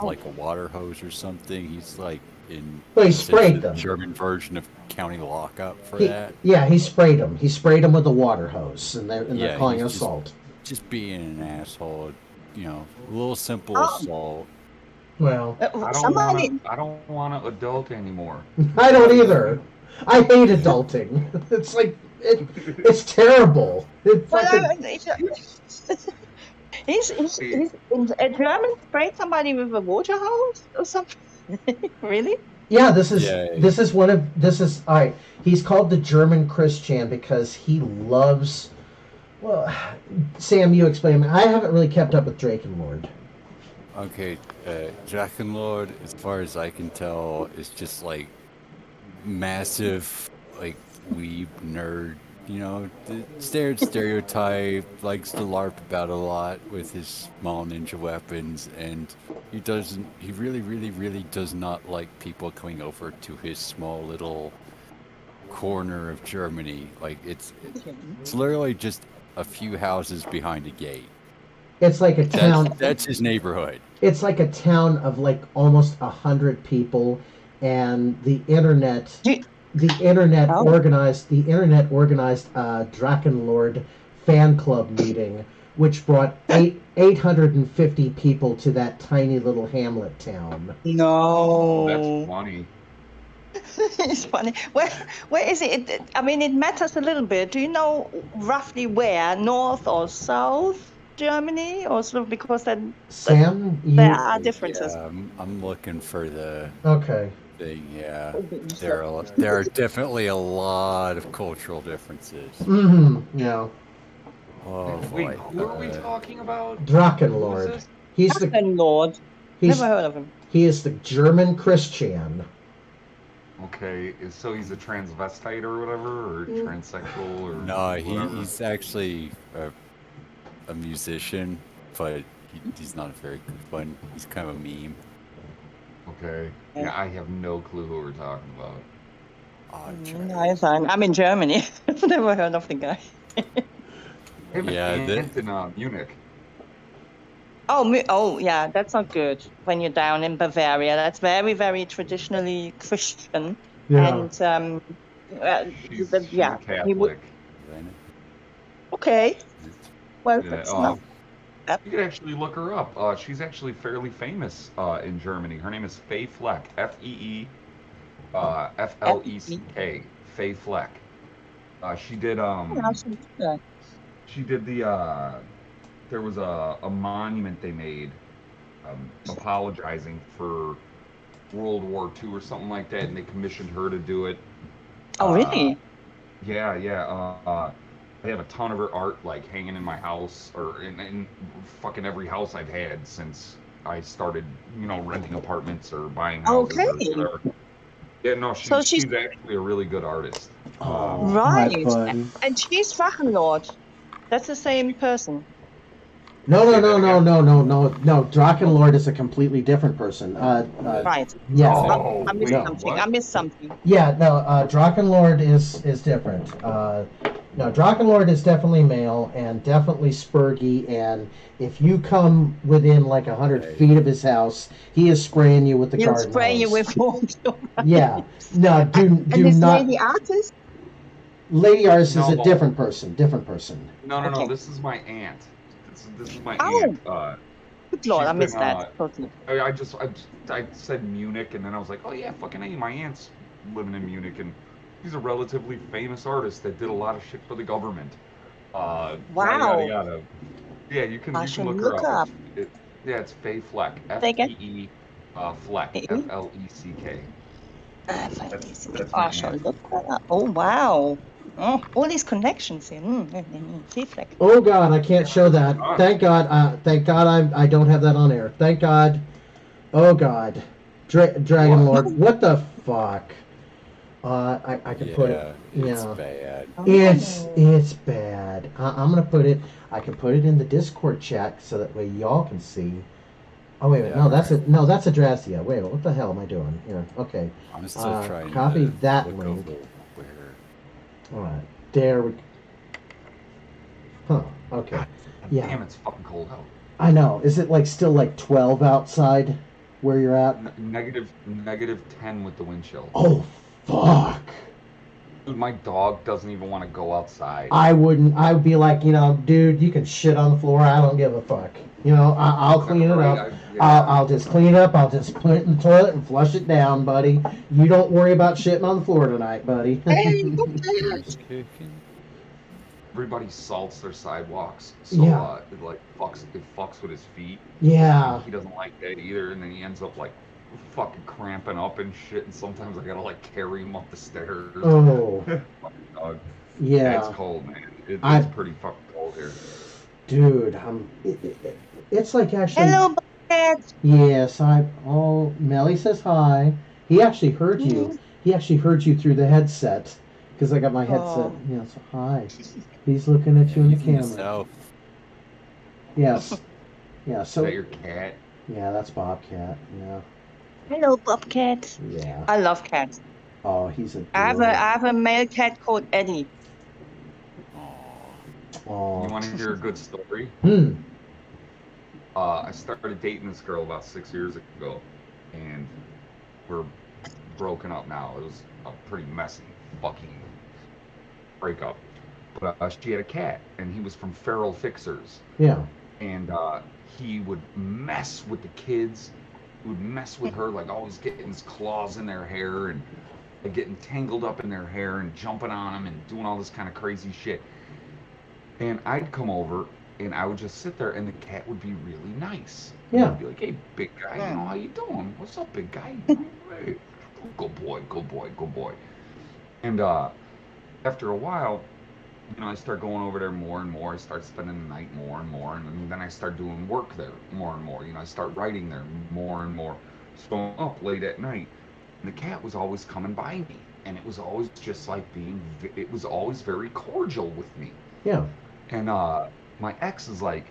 like a water hose or something. He's like in he sprayed them. German version of county lockup for that. Yeah, he sprayed them. He sprayed them with a water hose, and they're calling it assault. Just being an asshole, a little simple assault. Well, I don't want to adult anymore. I don't either. I hate adulting. It's like it's terrible. He's a German sprayed somebody with a water hose or something. Really? Yeah, this is all right. He's called the German Christian because he loves. Well, Sam, you explain. I haven't really kept up with Drakenlord. Okay, Drakenlord, as far as I can tell, is just like massive, like weeb nerd, the stereotype, likes to LARP about a lot with his small ninja weapons, and he really, really, really does not like people coming over to his small little corner of Germany. Like, it's literally just a few houses behind a gate. It's like a town. That's his neighborhood. It's like a town of like almost 100 people, and the internet organized a Drakenlord fan club meeting, which brought 850 people to that tiny little hamlet town. No, that's funny. It's funny. Where is it? I mean, it matters a little bit. Do you know roughly where, north or south Germany, or sort of, because then Sam, there are differences. Yeah, I'm looking for the thing. Yeah, there are definitely a lot of cultural differences. Mm-hmm. Yeah. Oh boy. Wait, who are we talking about? Drakenlord. He's Drakenlord. Never heard of him. He is the German Christian. Okay, so he's a transvestite or whatever, or transsexual, or no, he's actually a musician, but he's not a very good one. He's kind of a meme. Okay, yeah, I have no clue who we're talking about. I'm in Germany. I've never heard of the guy. Yeah, in Munich. Oh, yeah, that's not good. When you're down in Bavaria, that's very, very traditionally Christian. Yeah. And she's Catholic. Okay. Well, yeah, that's not. You could actually look her up. She's actually fairly famous in Germany. Her name is Fay Fleck. Fee Fleck. Fay Fleck. She did there was a monument they made apologizing for World War II or something like that, and they commissioned her to do it. Oh, really? Yeah. I have a ton of her art like hanging in my house, or in fucking every house I've had since I started, renting apartments or buying houses. Okay. Or whatever. Yeah, no, she's actually a really good artist. Right. And she's Drachenlord. That's the same person. No. Drakenlord is a completely different person. Right. Yes. I missed something. I missed something. Yeah, no, Drakenlord is different. No, Drakenlord is definitely male and definitely spurgy, and if you come within like 100 feet of his house, he is spraying you with the garden hose. He'll spray you with water. Yeah. No, do and not. Lady Artist? Lady Artist is a different person. No, this is my aunt. This is my aunt. Good Lord, I missed that. I said Munich, and then I was like, oh yeah, fucking A, my aunt's living in Munich, and she's a relatively famous artist that did a lot of shit for the government. Wow. Yada. Yeah, you can look her up. It's Fay Fleck. Fee Fleck. Fleck. I shall look that up. Oh, wow. Oh, all these connections here. Fleck. Oh God, I can't show that. Thank God. I don't have that on air. Thank God. Oh God. Drakenlord. What the fuck? I can put it. It's bad. It's bad. I'm gonna put it. I can put it in the Discord chat so that way y'all can see. Oh wait, no, that's Adrasdea. Wait, what the hell am I doing here? Okay. I'm still trying. Copy to that link. All right, there we. Huh. Okay. Yeah. Damn, it's fucking cold out. I know. Is it like still like 12 outside where you're at? Negative 10 with the wind chill. Oh fuck. Dude, my dog doesn't even want to go outside. I wouldn't. I'd be like, dude, you can shit on the floor. I don't give a fuck. I'll clean it up. I'll just clean it up. I'll just put it in the toilet and flush it down, buddy. You don't worry about shitting on the floor tonight, buddy. Everybody salts their sidewalks, so it fucks with his feet. Yeah. He doesn't like that either, and then he ends up like fucking cramping up and shit, and sometimes I gotta like carry him up the stairs. Oh. Dog. Yeah. It's cold, man. It's pretty fucking cold here. Dude, it's like actually. Hello, Bud. Yes, Melly says hi. He actually heard you. He actually heard you through the headset, because I got my headset. Yeah, so hi. He's looking at you in the camera. Yes. Yeah. So. Is that your cat? Yeah, that's Bobcat. Yeah. Hello, Bobcat. Yeah. I love cats. Oh, he's a. I have a male cat called Eddie. Oh. You want to hear a good story? I started dating this girl about 6 years ago, and we're broken up now. It was a pretty messy fucking breakup. But she had a cat, and he was from Feral Fixers. Yeah. And he would mess with the kids. He would mess with her, like always getting his claws in their hair and getting tangled up in their hair and jumping on them and doing all this kind of crazy shit. And I'd come over and I would just sit there, and the cat would be really nice. Yeah. He'd be like, "Hey, big guy, you know, how you doing? What's up, big guy? Hey, good boy, good boy, good boy." And after a while, you know, I start going over there more and more. I start spending the night more and more, and then I start doing work there more and more. You know, I start writing there more and more. So I'm up late at night, and the cat was always coming by me, and it was always just like it was always very cordial with me. Yeah. And my ex is like,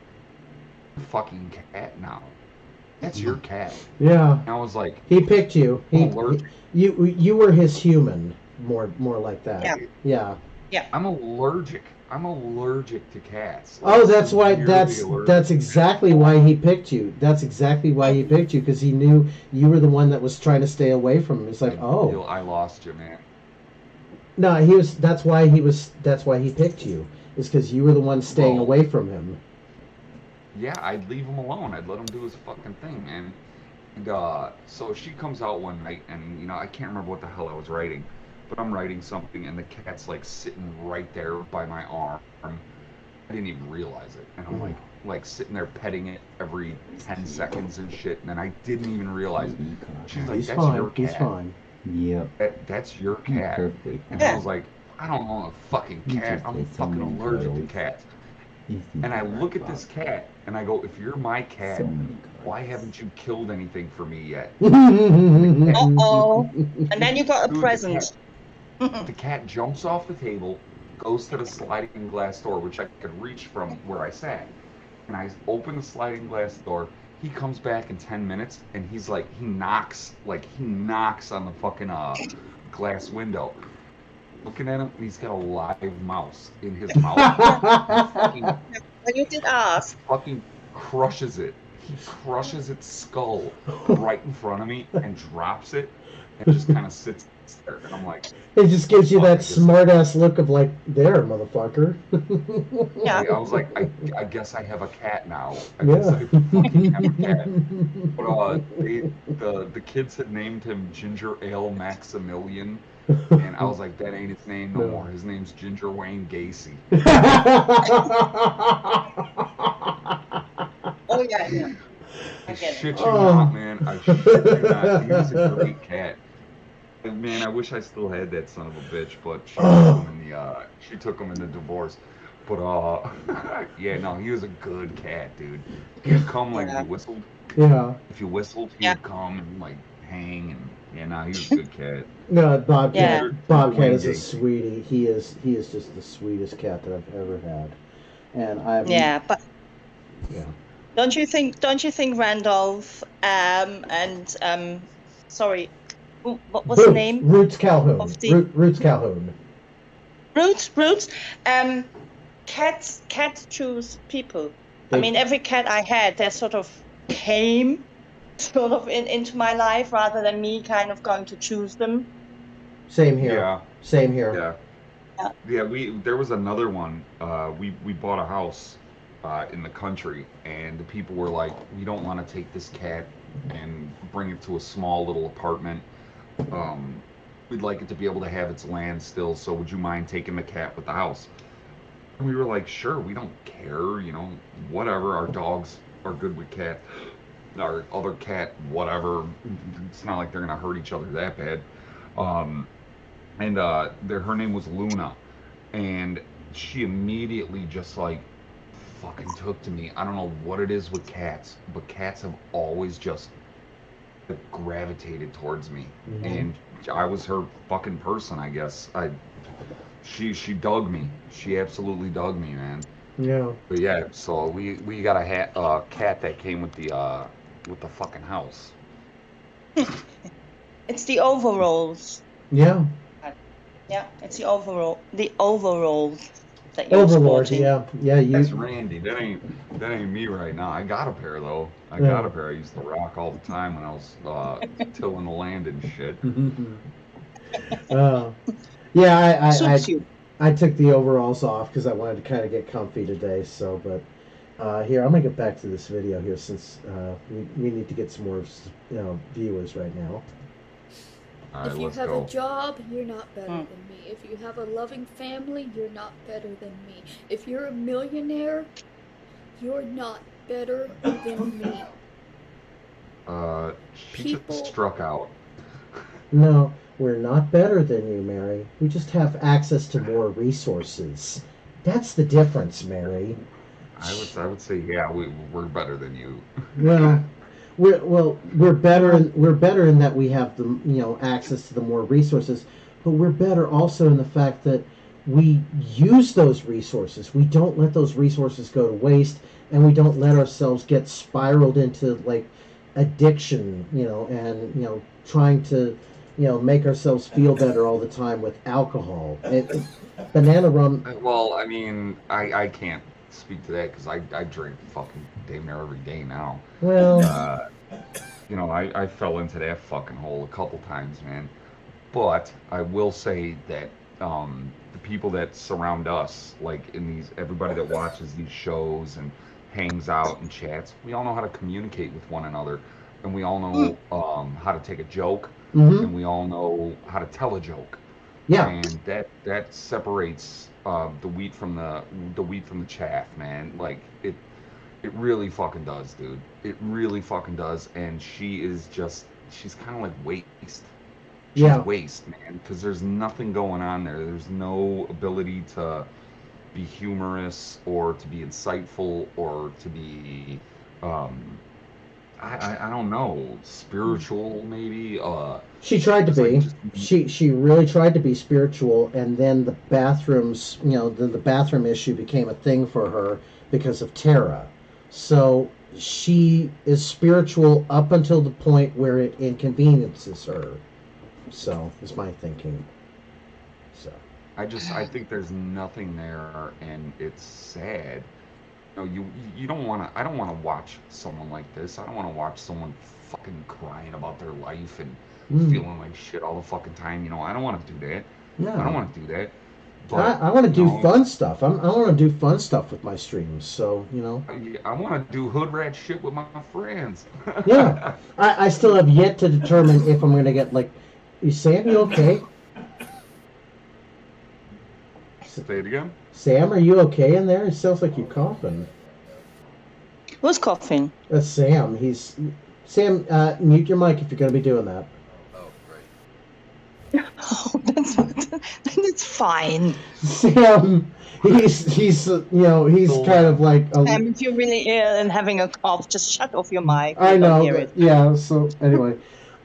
"Fucking cat now. That's your cat." Yeah. And I was like, he picked you. You were his human. More like that. Yeah. Yeah. Yeah. I'm allergic to cats. Like, oh, that's why. That's exactly why he picked you. That's exactly why he picked you, because he knew you were the one that was trying to stay away from him. It's like, oh, I lost you, man. No, That's why he picked you. Is because you were the one staying away from him. Yeah, I'd leave him alone. I'd let him do his fucking thing, man. And so she comes out one night, and you know, I can't remember what the hell I was writing, but I'm writing something, and the cat's like sitting right there by my arm. I didn't even realize it, and I'm like sitting there petting it every 10 seconds and shit, and then I didn't even realize it. She's like, "He's "That's fine. your cat." He's fine. Yep. That's your cat. And I was like, "I don't own a fucking cat. I'm fucking allergic to cats." And I look at this cat, and I go, "If you're my cat, why haven't you killed anything for me yet?" Uh-oh. And then you got a present. The cat jumps off the table, goes to the sliding glass door, which I could reach from where I sat. And I open the sliding glass door. He comes back in 10 minutes, and he's like, he knocks on the fucking glass window. Looking at him, and he's got a live mouse in his mouth. You did ask. Fucking crushes it. He crushes its skull right in front of me and drops it, and just kind of sits there. And I'm like, it just gives you that smart ass look of like, there, motherfucker. Yeah. I was like, I guess I have a cat now. I guess I fucking have a cat. But the kids had named him Ginger Ale Maximilian. And I was like, that ain't his name no more. His name's Ginger Wayne Gacy. Oh, yeah. I shit you not, man. I shit you not. He was a great cat. And man, I wish I still had that son of a bitch, but she took him in the divorce. But yeah, no, he was a good cat, dude. He'd come like if you whistled. Yeah. If you whistled, he'd come and like hang, and yeah, no, he was a good cat. No, Bobcat is a sweetie. He is just the sweetest cat that I've ever had. And Don't you think Randolph sorry, what was the name? Roots Calhoun. Roots Calhoun. Roots. Cats choose people. I mean, every cat I had, they sort of came into my life rather than me kind of going to choose them. Same here. Yeah. Same here. Yeah. There was another one. We bought a house in the country, and the people were like, "We don't want to take this cat and bring it to a small little apartment. We'd like it to be able to have its land still, so would you mind taking the cat with the house?" And we were like, "Sure, we don't care, you know, whatever. Our dogs are good with cat. Our other cat, whatever. It's not like they're gonna hurt each other that bad." Her name was Luna, and she immediately just like fucking took to me. I don't know what it is with cats, but cats have always just gravitated towards me, Mhm. and I was her fucking person, I guess. She dug me. She absolutely dug me, man. Yeah. But yeah, so we got a cat that came with the fucking house. It's the overalls. Yeah. Yeah, it's the overalls that you're Overlord. sporting. Yeah. That's Randy. That ain't me right now. I got a pair though. I Yeah. got a pair. I used to rock all the time when I was tilling the land and shit. Yeah, Suits you. I took the overalls off because I wanted to kind of get comfy today. So, but here I'm gonna get back to this video here since we need to get some more viewers right now. All right, If you let's have go. a job, you're not better than me. If you have a loving family, you're not better than me. If you're a millionaire, you're not better than me. She People- just struck out. No, we're not better than you, Mary. We just have access to more resources. That's the difference, Mary. I would say yeah, we're better than you. Well, we're better in that we have the access to the more resources, but we're better also in the fact that we use those resources. We don't let those resources go to waste, and we don't let ourselves get spiraled into like addiction, and trying to make ourselves feel better all the time with alcohol. Banana rum. Well, I mean, I can't speak to that because I drink fucking damn near every day now. Well, I fell into that fucking hole a couple times, man. But I will say that the people that surround us, like everybody that watches these shows and hangs out and chats, we all know how to communicate with one another, and we all know how to take a joke, and we all know how to tell a joke. Yeah. And that separates the wheat from the chaff, man. Like it really fucking does, dude. It really fucking does. And she's kind of like waste. She's waste, man, because there's nothing going on there. There's no ability to be humorous or to be insightful or to be I don't know, spiritual maybe. She tried to be. She really tried to be spiritual, and then the bathrooms, the bathroom issue became a thing for her because of Tara. So she is spiritual up until the point where it inconveniences her. So is my thinking. So I think there's nothing there, and it's sad. You don't want to. I don't want to watch someone like this. I don't want to watch someone fucking crying about their life and feeling like shit all the fucking time. I don't want to do that. Yeah. I don't want to do that. But, I want to do fun stuff. I want to do fun stuff with my streams. So I want to do hood rat shit with my friends. Yeah. I still have yet to determine if I'm going to get like. Sam, you okay? Say it again. Sam, are you okay in there? It sounds like you're coughing. Who's coughing? That's Sam. Sam. Mute your mic if you're going to be doing that. Oh, that's fine. Sam, he's kind of like. If you're really ill and having a cough, just shut off your mic. I know. Hear it. Yeah. So anyway,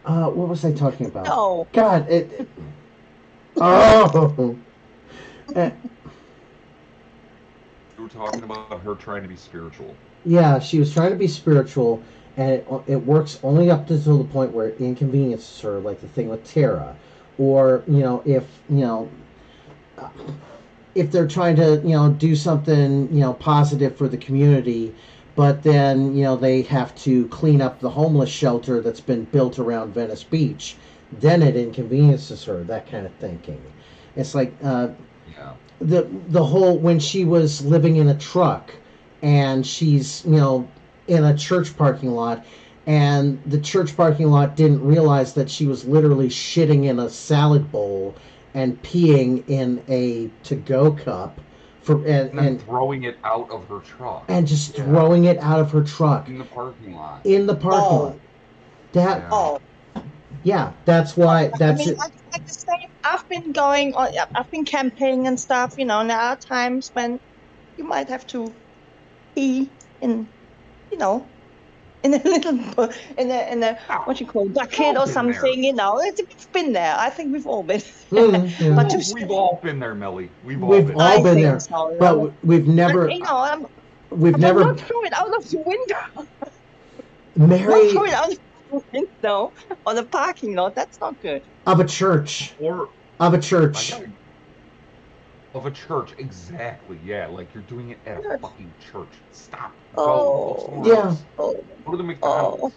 what was I talking about? No. God. Oh. You were talking about her trying to be spiritual. Yeah, she was trying to be spiritual, and it works only up until the point where it inconveniences her, like the thing with Tara, or if they're trying to do something positive for the community, but then they have to clean up the homeless shelter that's been built around Venice Beach, then it inconveniences her. That kind of thinking. It's like the whole when she was living in a truck. And she's, in a church parking lot, and the church parking lot didn't realize that she was literally shitting in a salad bowl and peeing in a to-go cup and throwing it out of her truck. And just throwing it out of her truck. In the parking lot. In the parking lot. That's why. That's it. Like the same. I've been camping and stuff. There are times when you might have to pee in, in a little, in a what you call bucket or something. You know, it's been there. I think we've all been. Yeah. But we've all been there, Melly. We've all been there. So, but we've never. But, you know, we've never. Not throw it out of the window. Mary. Not throw it out of the window or the parking lot. That's not good. Of a church. Of a church. Of a church, exactly. Yeah, like you're doing it at a fucking church. Stop. Oh, go else. Go to the McDonald's.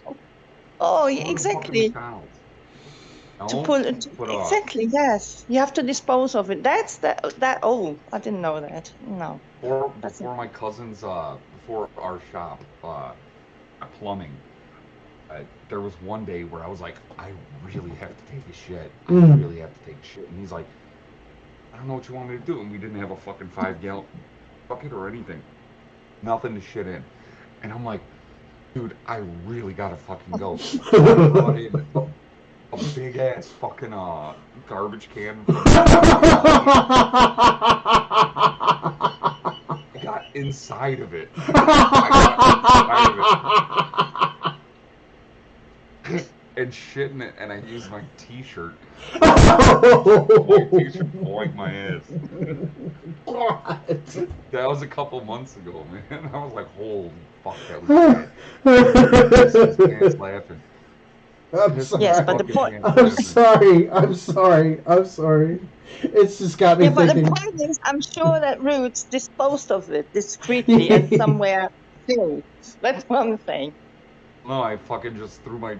Oh, yeah, exactly. To pull it, exactly. Yes, you have to dispose of it. That's that. Oh, I didn't know that. No. Before my cousins, before our shop, plumbing. There was one day where I was like, I really have to take a shit. I really have to take a shit. And he's like, I don't know what you want me to do. And we didn't have a fucking 5-gallon bucket or anything. Nothing to shit in. And I'm like, dude, I really gotta fucking go. I brought in a big ass fucking garbage can. I got inside of it. And shitting it, and I used my t-shirt. My t-shirt to wipe my ass. What? That was a couple months ago, man. I was like, holy fuck, that was bad. Man's laughing. I'm sorry. Yes, but the point. I'm sorry. It's just got me thinking. But the point is, I'm sure that Roots disposed of it discreetly and somewhere filled. That's what I'm saying. No, I fucking just threw my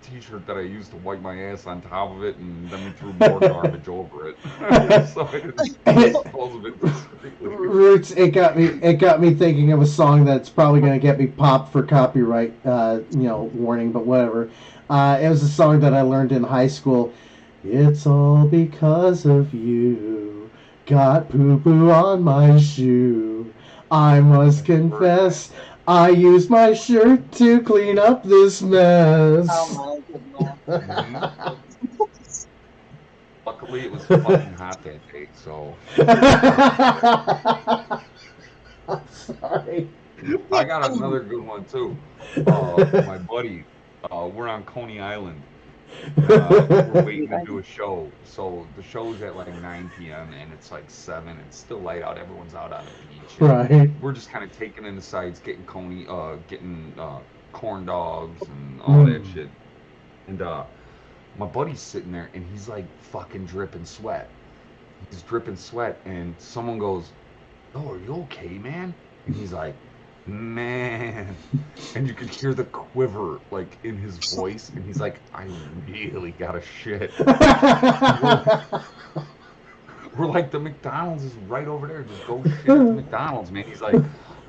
t-shirt that I used to wipe my ass on top of it, and then we threw more garbage over it. So I didn't dispose of it discreetly. Roots, it got me thinking of a song that's probably going to get me popped for copyright, warning, but whatever. It was a song that I learned in high school. It's all because of you. Got poo-poo on my shoe. I must confess, I used my shirt to clean up this mess. Oh my goodness. Luckily, it was fucking hot that day, so. I'm sorry. I got another good one too. My buddy, we're on Coney Island. We're waiting to do a show. So the show's at like 9 p.m. and it's like 7. It's still light out. Everyone's out on the beach. Right. We're just kind of taking in the sights, getting corn dogs and all that shit. And my buddy's sitting there and he's like fucking dripping sweat. He's dripping sweat and someone goes, "Oh, are you okay, man?" And he's like, "Man," and you could hear the quiver like in his voice, and he's like, "I really gotta shit." We're like, the McDonald's is right over there. Just go shit at the McDonald's, man. He's like,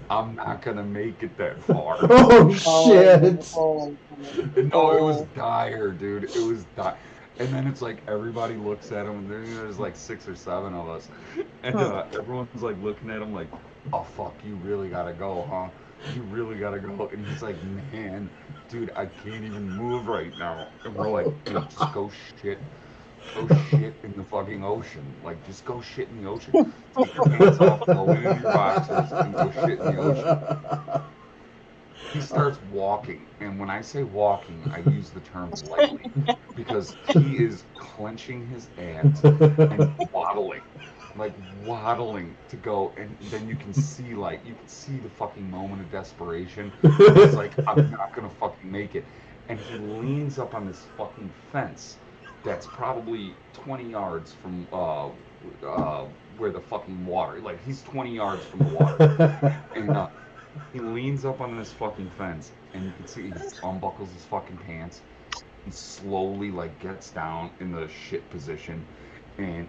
"I'm not gonna make it that far." Oh shit! No, it was dire, dude. It was dire. And then it's like everybody looks at him, and there's like 6 or 7 of us, and everyone's like looking at him like, "Oh fuck, you really gotta go, huh? You really gotta go." And he's like, "Man, dude, I can't even move right now." And we're like, "Dude, just go shit in the fucking ocean. Like, just go shit in the ocean. Take your pants off, go in your boxers, and go shit in the ocean." He starts walking, and when I say walking, I use the term lightly, because he is clenching his abs and waddling to go, and then you can see the fucking moment of desperation. It's like, I'm not gonna fucking make it, and he leans up on this fucking fence that's probably 20 yards from where the fucking water, like he's 20 yards from the water, and he leans up on this fucking fence, and you can see he unbuckles his fucking pants. He slowly gets down in the shit position, and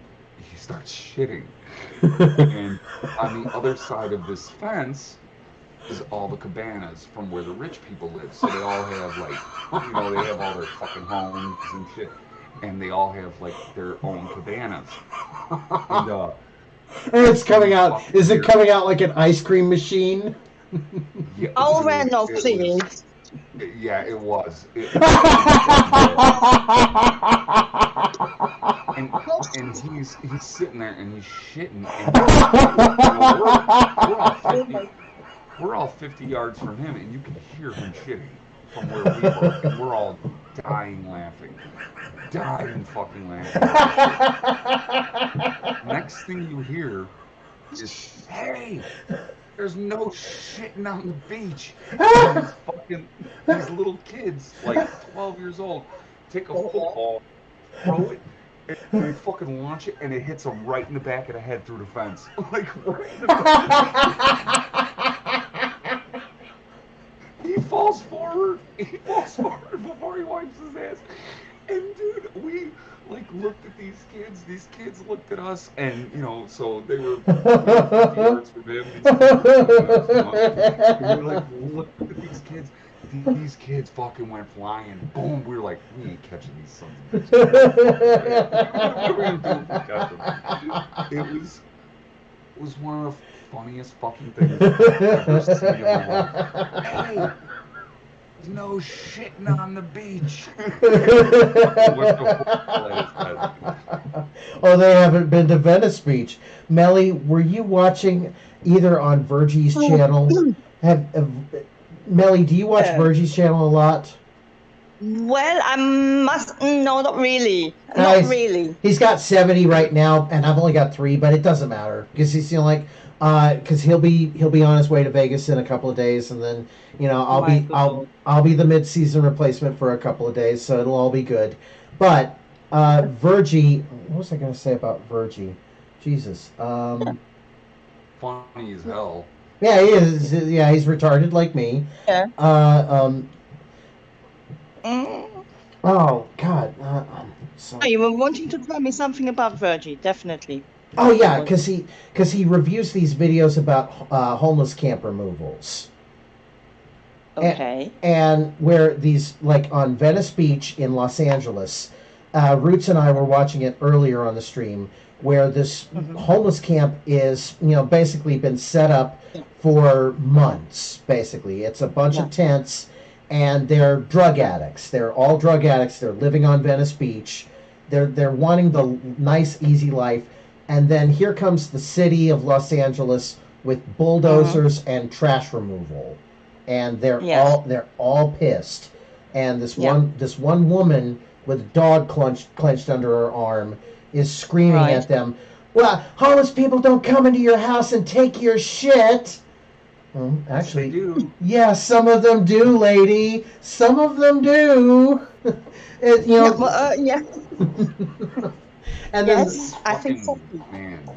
he starts shitting. And on the other side of this fence is all the cabanas from where the rich people live. So they all have they have all their fucking homes and shit, and they all have their own cabanas. And it's coming out. Is it coming out like an ice cream machine? Yeah, oh, Randall, please. Yeah, it was. And he's sitting there and he's shitting. And we're all 50 yards from him, and you can hear him shitting. from where we were, and we're all dying laughing. Dying fucking laughing. Next thing you hear is, hey, there's no shitting on the beach. These little kids, like 12 years old, take a football, throw it, and they fucking launch it, and it hits them right in the back of the head through the fence. Like, right in the back. He falls forward before he wipes his ass. And dude, we like looked at these kids looked at us, and you know, so they were 50 yards from him. We were like, look at these kids. These kids fucking went flying. Boom. We were like, we ain't catching these sons of bitches. What are we gonna do if we catch them? It was one of the funniest fucking things I've ever seen in my life. Hey, there's no shitting on the beach. Oh, they haven't been to Venice Beach. Melly, were you watching either on Virgie's channel? Melly, do you watch Virgie's channel a lot? Well, no, not really. Not really. He's got 70 right now, and I've only got 3, but it doesn't matter because he's like, because he'll be on his way to Vegas in a couple of days, and then I'll be the mid-season replacement for a couple of days, so it'll all be good. But Virgie, what was I going to say about Virgie? Jesus, funny as hell. Yeah, he is. Yeah, he's retarded like me. Yeah. Oh God. Oh, you were wanting to tell me something about Virgie, definitely. Oh yeah, because he reviews these videos about homeless camp removals. Okay. And where these, like on Venice Beach in Los Angeles, Roots and I were watching it earlier on the stream, where this homeless camp is, basically been set up for months. Basically, it's a bunch of tents, and they're drug addicts. They're all drug addicts. They're living on Venice Beach. They're wanting the nice, easy life. And then here comes the city of Los Angeles with bulldozers and trash removal, and they're all pissed. And this one woman with a dog clenched under her arm is screaming at them, "Well, homeless people don't come into your house and take your shit." Actually, they do. Yeah, some of them do, lady. Some of them do. And then, I think so.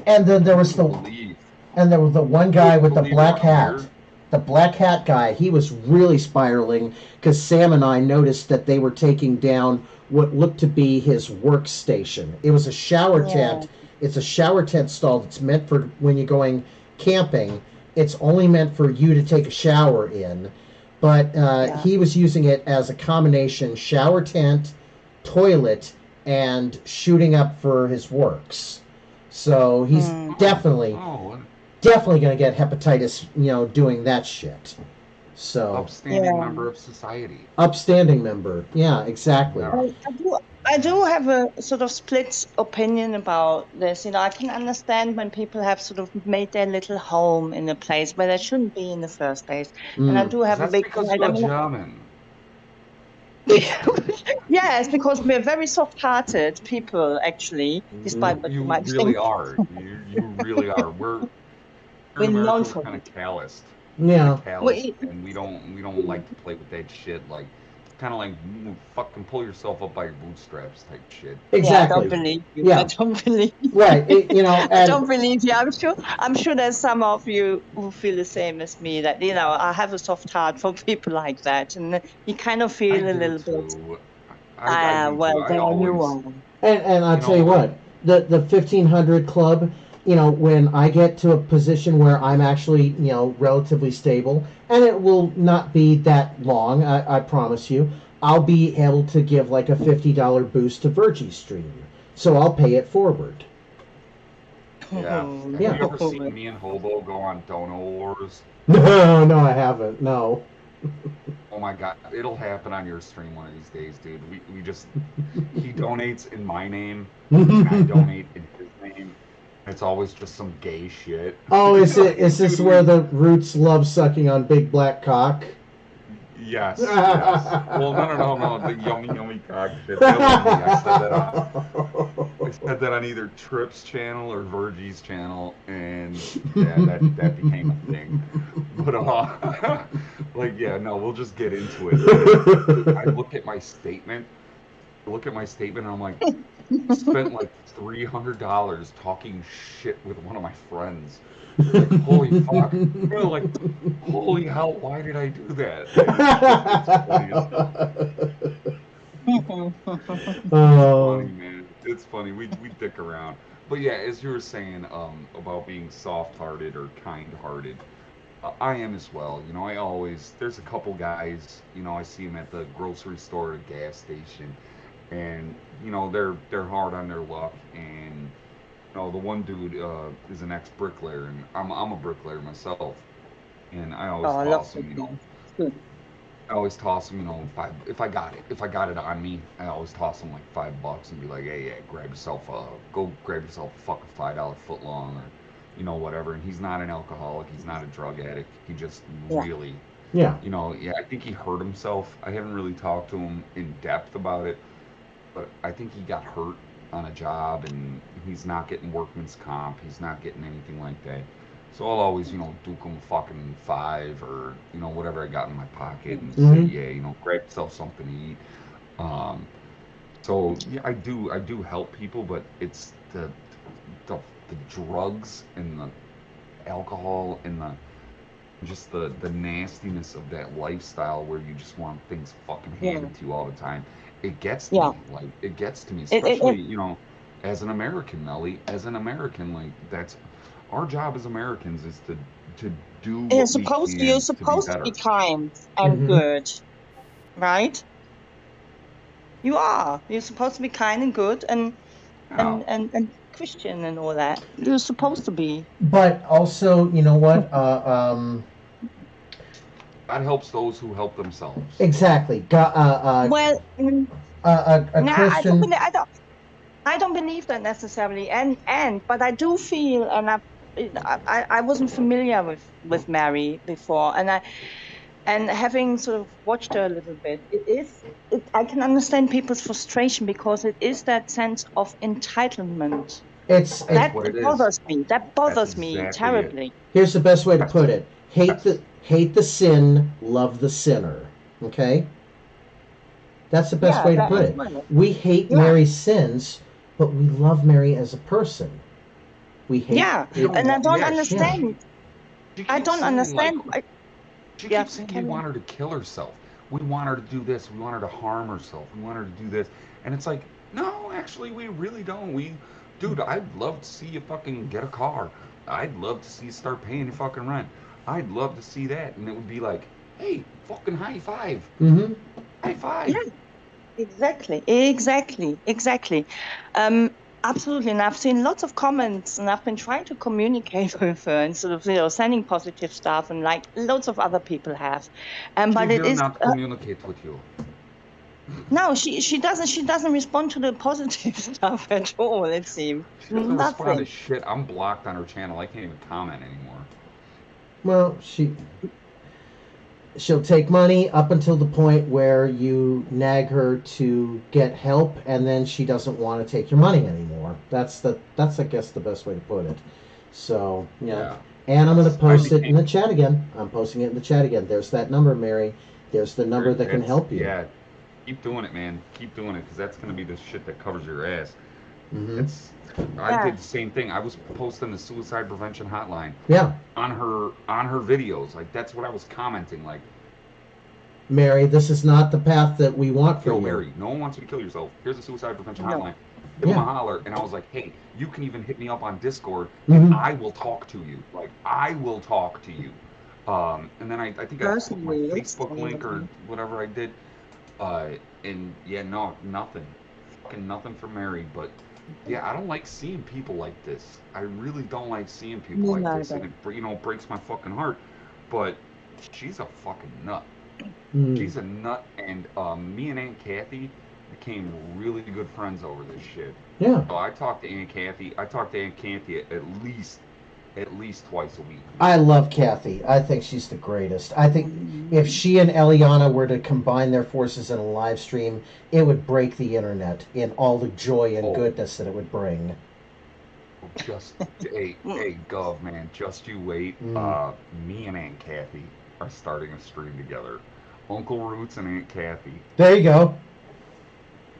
And then there was the one guy with the black hat. The black hat guy, he was really spiraling because Sam and I noticed that they were taking down what looked to be his workstation. It was a shower tent. It's a shower tent stall that's meant for when you're going camping. It's only meant for you to take a shower in. But he was using it as a combination shower tent, toilet, and shooting up for his works. So he's definitely going to get hepatitis, doing that shit. So upstanding member of society. Upstanding member. Yeah, exactly. I do have a sort of split opinion about this. I can understand when people have sort of made their little home in a place where they shouldn't be in the first place. And I do have a big because you're German. Yes, because we're very soft-hearted people, actually, despite what you might really think. are. You really are. We're known for kind of calloused. Yeah. And we don't like to play with that shit. Like, kind of like fucking pull yourself up by your bootstraps type shit. Exactly. Yeah, I don't believe you. Yeah. I don't believe you. Right. I don't believe you. I'm sure there's some of you who feel the same as me. That I have a soft heart for people like that, and you kind of feel a little bit. Well, there you are. And I'll tell you what, the 1500 club. When I get to a position where I'm actually, relatively stable, and it will not be that long, I promise you, I'll be able to give like a $50 boost to Virgie's stream. So I'll pay it forward. Yeah. Have you ever seen me and Hobo go on Dono Wars? No, I haven't. No. Oh my God, it'll happen on your stream one of these days, dude. He donates in my name, and I donate in his name. It's always just some gay shit. Oh, is this where the Roots love sucking on big black cock? Yes. Well, no. The yummy cock shit. That wasn't me. I said that on either Tripp's channel or Virgie's channel, and yeah, that became a thing. But we'll just get into it. I look at my statement. And I'm like, I spent like $300 talking shit with one of my friends. Like, holy fuck. Like, holy hell, why did I do that? It's funny, man. It's funny. We dick around. But yeah, as you were saying about being soft-hearted or kind-hearted, I am as well. You know, there's a couple guys, you know, I see them at the grocery store or gas station, and, you know, they're hard on their luck, and the one dude is an ex-bricklayer, and I'm a bricklayer myself, and I always toss him, I always toss him, if I got it on me, I always toss him like $5 and be like, hey, yeah, go grab yourself a fucking $5 footlong, or whatever. And he's not an alcoholic, he's not a drug addict, he just really, I think he hurt himself. I haven't really talked to him in depth about it, but I think he got hurt on a job, and he's not getting workman's comp, he's not getting anything like that. So I'll always, duke him fucking $5 or, whatever I got in my pocket, and say, yeah, grab yourself something to eat. So yeah, I do help people, but it's the drugs and the alcohol and the nastiness of that lifestyle where you just want things fucking handed to you all the time. It gets to me, like, it gets to me, especially, as an American, Melly, like, that's our job as Americans is to do what you're supposed to be kind and good, right? You're supposed to be kind and good and Christian and all that. You're supposed to be. But also, you know what? God helps those who help themselves. Exactly. Well, Christian. I don't believe that necessarily, but I do feel, and I wasn't familiar with Mary before, and having sort of watched her a little bit, I can understand people's frustration, because it is that sense of entitlement. That bothers me terribly. Here's the best way to put it: hate the sin, love the sinner. Okay. That's the best way to put it. We hate Mary's sins, but we love Mary as a person. We hate. Yeah, and I don't understand. I don't understand. She keeps saying we want her to kill herself. We want her to do this. We want her to harm herself. We want her to do this. And it's like, no, actually, we really don't. Dude, I'd love to see you fucking get a car. I'd love to see you start paying your fucking rent. I'd love to see that. And it would be like, hey, fucking high five. Mm-hmm. High five. Yeah, exactly. Absolutely, and I've seen lots of comments, and I've been trying to communicate with her and sort of, sending positive stuff, and like loads of other people have. But it is not communicate with you. No, she doesn't. She doesn't respond to the positive stuff at all. It seems. She doesn't respond to shit. I'm blocked on her channel. I can't even comment anymore. Well, she'll take money up until the point where you nag her to get help, and then she doesn't want to take your money anymore. That's I guess the best way to put it. So yeah. And I'm going to post it in the chat again. I'm posting it in the chat again. There's that number, Mary. There's the number that can help you. Yeah, keep doing it, man. Keep doing it, because that's going to be the shit that covers your ass. Mm-hmm. I did the same thing. I was posting the suicide prevention hotline. Yeah. On her videos, like that's what I was commenting. Like, Mary, this is not the path that we want for you. Mary, no one wants you to kill yourself. Here's the suicide prevention hotline. Give them a holler, and I was like, hey, you can even hit me up on Discord, and I will talk to you. Like, I will talk to you. And then I think I put my Facebook link or whatever I did. And yeah, no, nothing. Fucking nothing for Mary, but. Yeah, I don't like seeing people like this. I really don't like seeing people like this, and it breaks my fucking heart. But she's a fucking nut. She's a nut, and me and Aunt Kathy became really good friends over this shit. Yeah. So I talked to Aunt Kathy. I talked to Aunt Kathy at least at least twice a week. I love Kathy. I think she's the greatest. I think if she and Eliana were to combine their forces in a live stream, it would break the internet in all the joy and goodness that it would bring. Just hey, Gov, man, just you wait. Me and Aunt Kathy are starting a stream together. Uncle Roots and Aunt Kathy. There you go.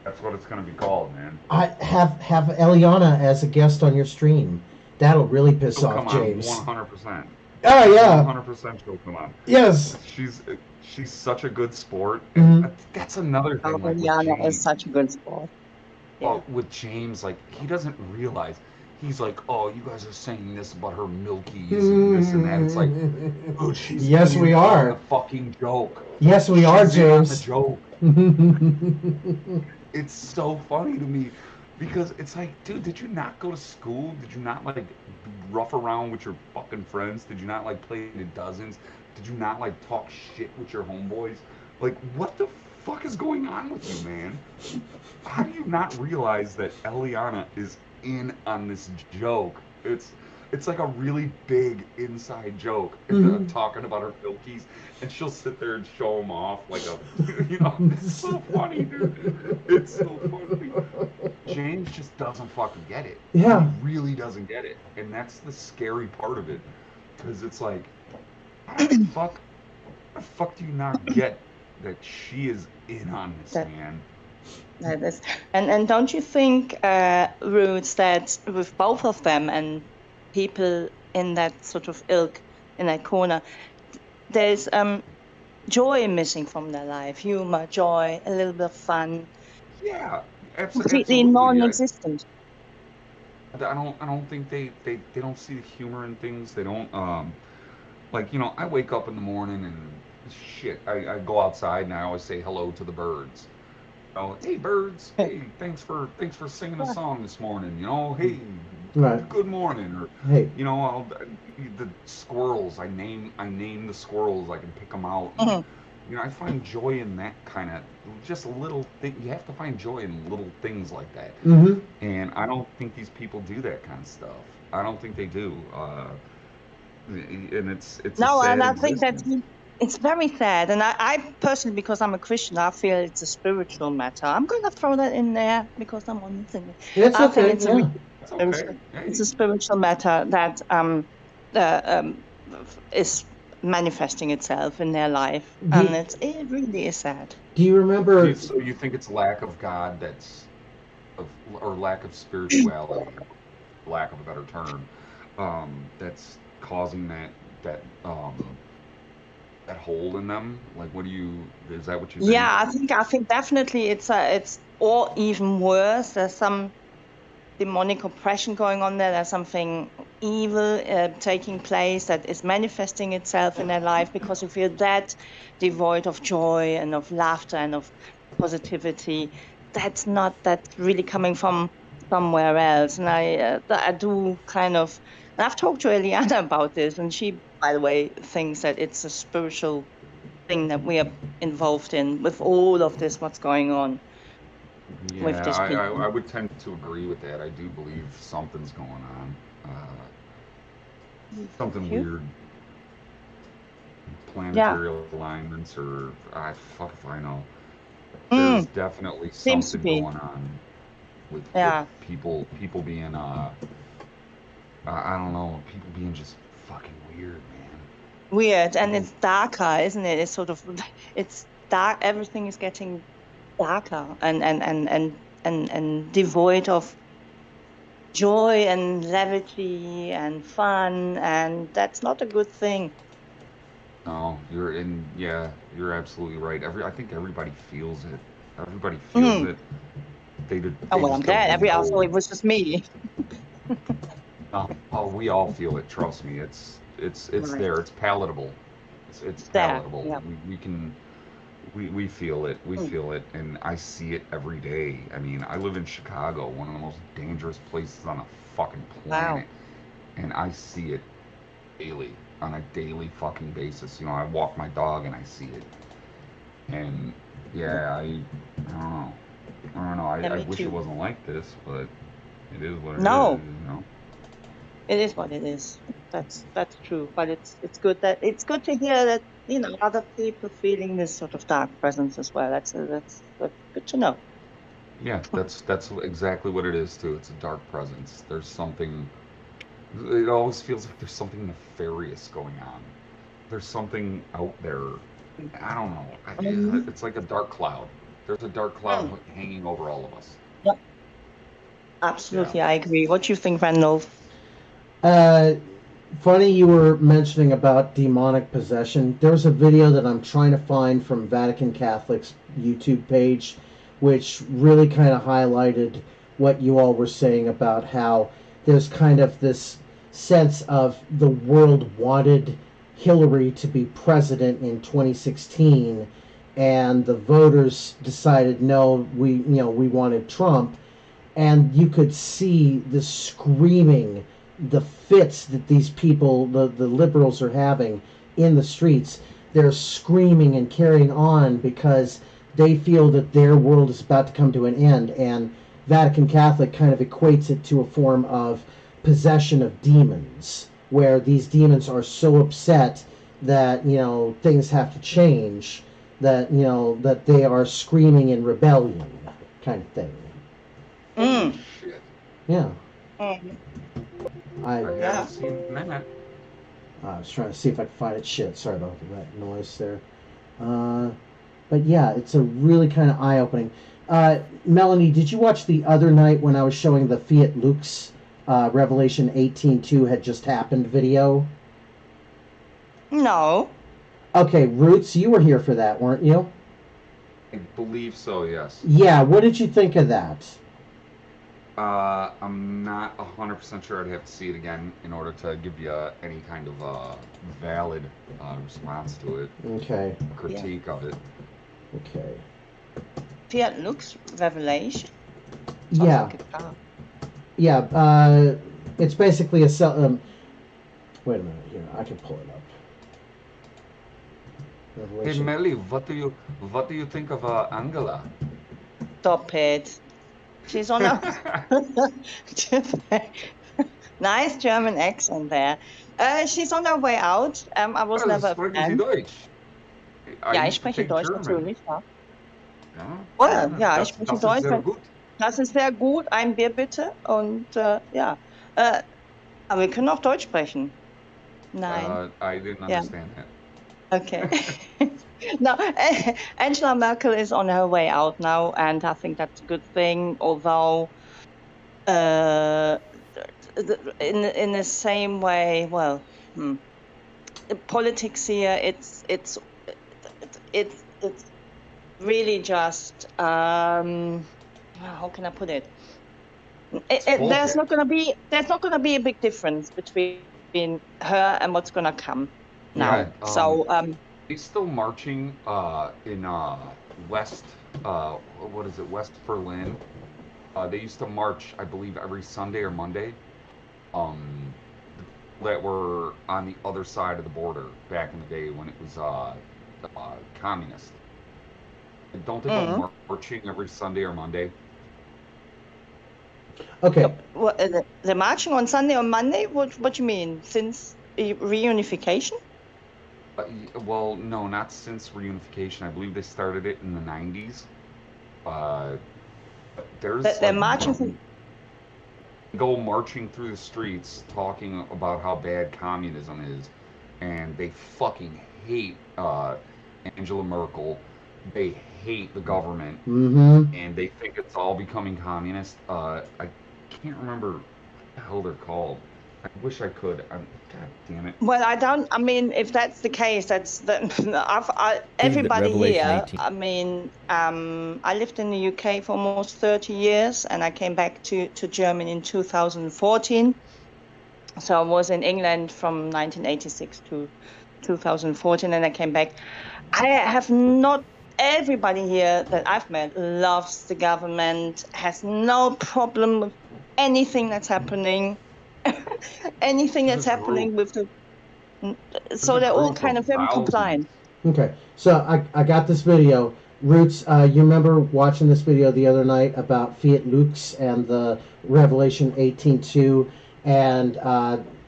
That's what it's gonna be called, man. I have Eliana as a guest on your stream. That'll really piss off James. 100%. Oh yeah. 100% she'll come on. Yes. She's such a good sport. And that's another thing. Like Eliana is such a good sport. Well, with James, like he doesn't realize. He's like, oh, you guys are saying this about her milkies and this and that. It's like, dude, she's yes, we are. The fucking joke. Yes, we are, James. The joke. It's so funny to me because it's like, dude, did you not go to school? Did you not like rough around with your fucking friends? Did you not like play the dozens? Did you not like talk shit with your homeboys? Like, what the fuck is going on with you, man? How do you not realize that Eliana is in on this joke? It's like a really big inside joke. Talking about her milkies, and she'll sit there and show them off like a, it's so funny, dude. It's so funny. James just doesn't fucking get it. Yeah. He really doesn't get it, and that's the scary part of it, because it's like, how the fuck do you not get that she is in on this, man? That is, and don't you think, Roots, that with both of them and people in that sort of ilk, in that corner, there's joy missing from their life, humor, joy, a little bit of fun. Yeah, completely non-existent. I don't think they don't see the humor in things. They don't like, I wake up in the morning and shit. I go outside and I always say hello to the birds. Hey birds, hey, thanks for singing a song this morning. Hey, right. Good morning, or hey, the squirrels. I name the squirrels. I can pick them out. I find joy in that kind of just a little thing. You have to find joy in little things like that. And I don't think these people do that kind of stuff. I don't think they do. And it's no, a sad and I think existence. It's very sad, and I personally, because I'm a Christian, I feel it's a spiritual matter. I'm going to throw that in there because I'm on the thing. It's I okay. think it's a spiritual matter that is manifesting itself in their life, and it really is sad. Do you remember? So you think it's lack of God or lack of spirituality, lack of a better term, that's causing that hole in them? Like, is that what you think? Yeah, I think definitely it's or even worse. There's some demonic oppression going on there. There's something evil taking place that is manifesting itself in their life, because you feel that devoid of joy and of laughter and of positivity. That's really coming from somewhere else. And I do kind of, and I've talked to Eliana about this, and she, by the way, thinks that it's a spiritual thing that we are involved in with all of this, what's going on. Yeah, with this people. I would tend to agree with that. I do believe something's going on. Something weird. Planetary alignments, or fuck if I know. There's definitely something going on with people being I don't know, people being just fucking weird, man. Weird, and it's darker, isn't it? It's sort of, it's dark. Everything is getting darker and devoid of joy and levity and fun, and that's not a good thing. No, you're absolutely right. I think everybody feels it. Everybody feels it. I'm dead. I thought it was just me. We all feel it. Trust me. It's Right. there. It's palatable. It's There, palatable. yeah. We feel it. We feel it, and I see it every day. I mean, I live in Chicago, one of the most dangerous places on the fucking planet, and I see it daily, on a daily fucking basis. I walk my dog and I see it, and I don't know. I wish it wasn't like this, but it is what it is. It is what it is. that's true. But it's good to hear that other people feeling this sort of dark presence as well. That's good to know. Yeah, that's exactly what it is too. It's a dark presence. There's something. It always feels like there's something nefarious going on. There's something out there. I don't know. It's like a dark cloud. There's a dark cloud hanging over all of us. Yep. Absolutely, I agree. What do you think, Randolph? Funny you were mentioning about demonic possession. There's a video that I'm trying to find from Vatican Catholic's YouTube page, which really kind of highlighted what you all were saying about how there's kind of this sense of the world wanted Hillary to be president in 2016, and the voters decided no, we wanted Trump, and you could see the screaming, the fits that these people, the liberals, are having in the streets. They're screaming and carrying on because they feel that their world is about to come to an end, and Vatican Catholic kind of equates it to a form of possession of demons, where these demons are so upset that things have to change, that that they are screaming in rebellion, kind of thing. Yeah. I was trying to see if I could find it. Shit, sorry about that noise there. But yeah, it's a really kind of eye-opening. Melanie, did you watch the other night when I was showing the Fiat Lux Revelation 18:2 had just happened video? No. Okay, Roots, you were here for that, weren't you? I believe so, yes. Yeah, what did you think of that? I'm not 100% sure. I'd have to see it again in order to give you any kind of valid response to it. Okay. Critique of it. Okay. Fiat Lux Revelation? Yeah. Yeah, it's basically a wait a minute here, I can pull it up. Hey Melly, what do you think of Angela? Stop it. She's on a nice German accent there. She's on her way out. I was never a fan. Ja, ich spreche Deutsch natürlich. Ja. Ja, ich spreche Deutsch. Das ist sehr gut. Ein Bier bitte. Und ja. Aber wir können auch Deutsch sprechen. Nein. I didn't understand that. Okay. No, Angela Merkel is on her way out now, and I think that's a good thing. Although, in the same way, well, politics here, it's really just how can I put it? There's not gonna be a big difference between her and what's gonna come now. Yeah, so. He's still marching in West, what is it, West Berlin. They used to march, I believe, every Sunday or Monday. That were on the other side of the border back in the day when it was communist. Don't they go marching every Sunday or Monday? Okay. What, they're marching on Sunday or Monday? What do you mean? Since reunification? Well, no, not since reunification. I believe they started it in the 90s. They're marching. Go marching through the streets talking about how bad communism is, and they fucking hate Angela Merkel. They hate the government, and they think it's all becoming communist. I can't remember what the hell they're called. I wish I could. God damn it. Well, I mean, if that's the case, everybody here. 18. I mean, I lived in the UK for almost 30 years, and I came back to Germany in 2014. So I was in England from 1986 to 2014, and I came back. I have not. Everybody here that I've met loves the government, has no problem with anything that's happening. Anything that's happening with the, so they're all kind of very compliant. Okay, so I got this video. Roots, you remember watching this video the other night about Fiat Lux and the Revelation 18:2, and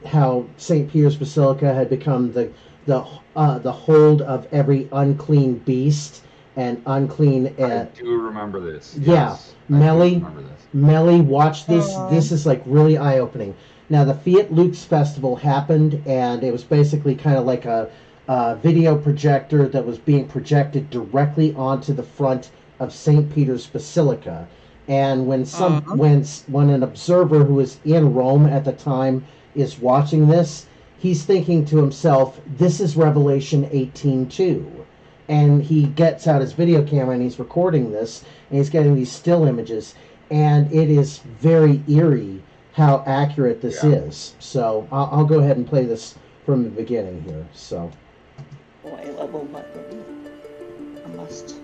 how St. Peter's Basilica had become the hold of every unclean beast and unclean. I do remember this. Yeah, Yes, Melly, watch this. This is like really eye-opening. Now, the Fiat Lux Festival happened, and it was basically kind of like a video projector that was being projected directly onto the front of St. Peter's Basilica. And when when an observer who was in Rome at the time is watching this, he's thinking to himself, "This is Revelation 18:2." And he gets out his video camera and he's recording this, and he's getting these still images, and it is very eerie how accurate this is. So I'll go ahead and play this from the beginning here. So. I must.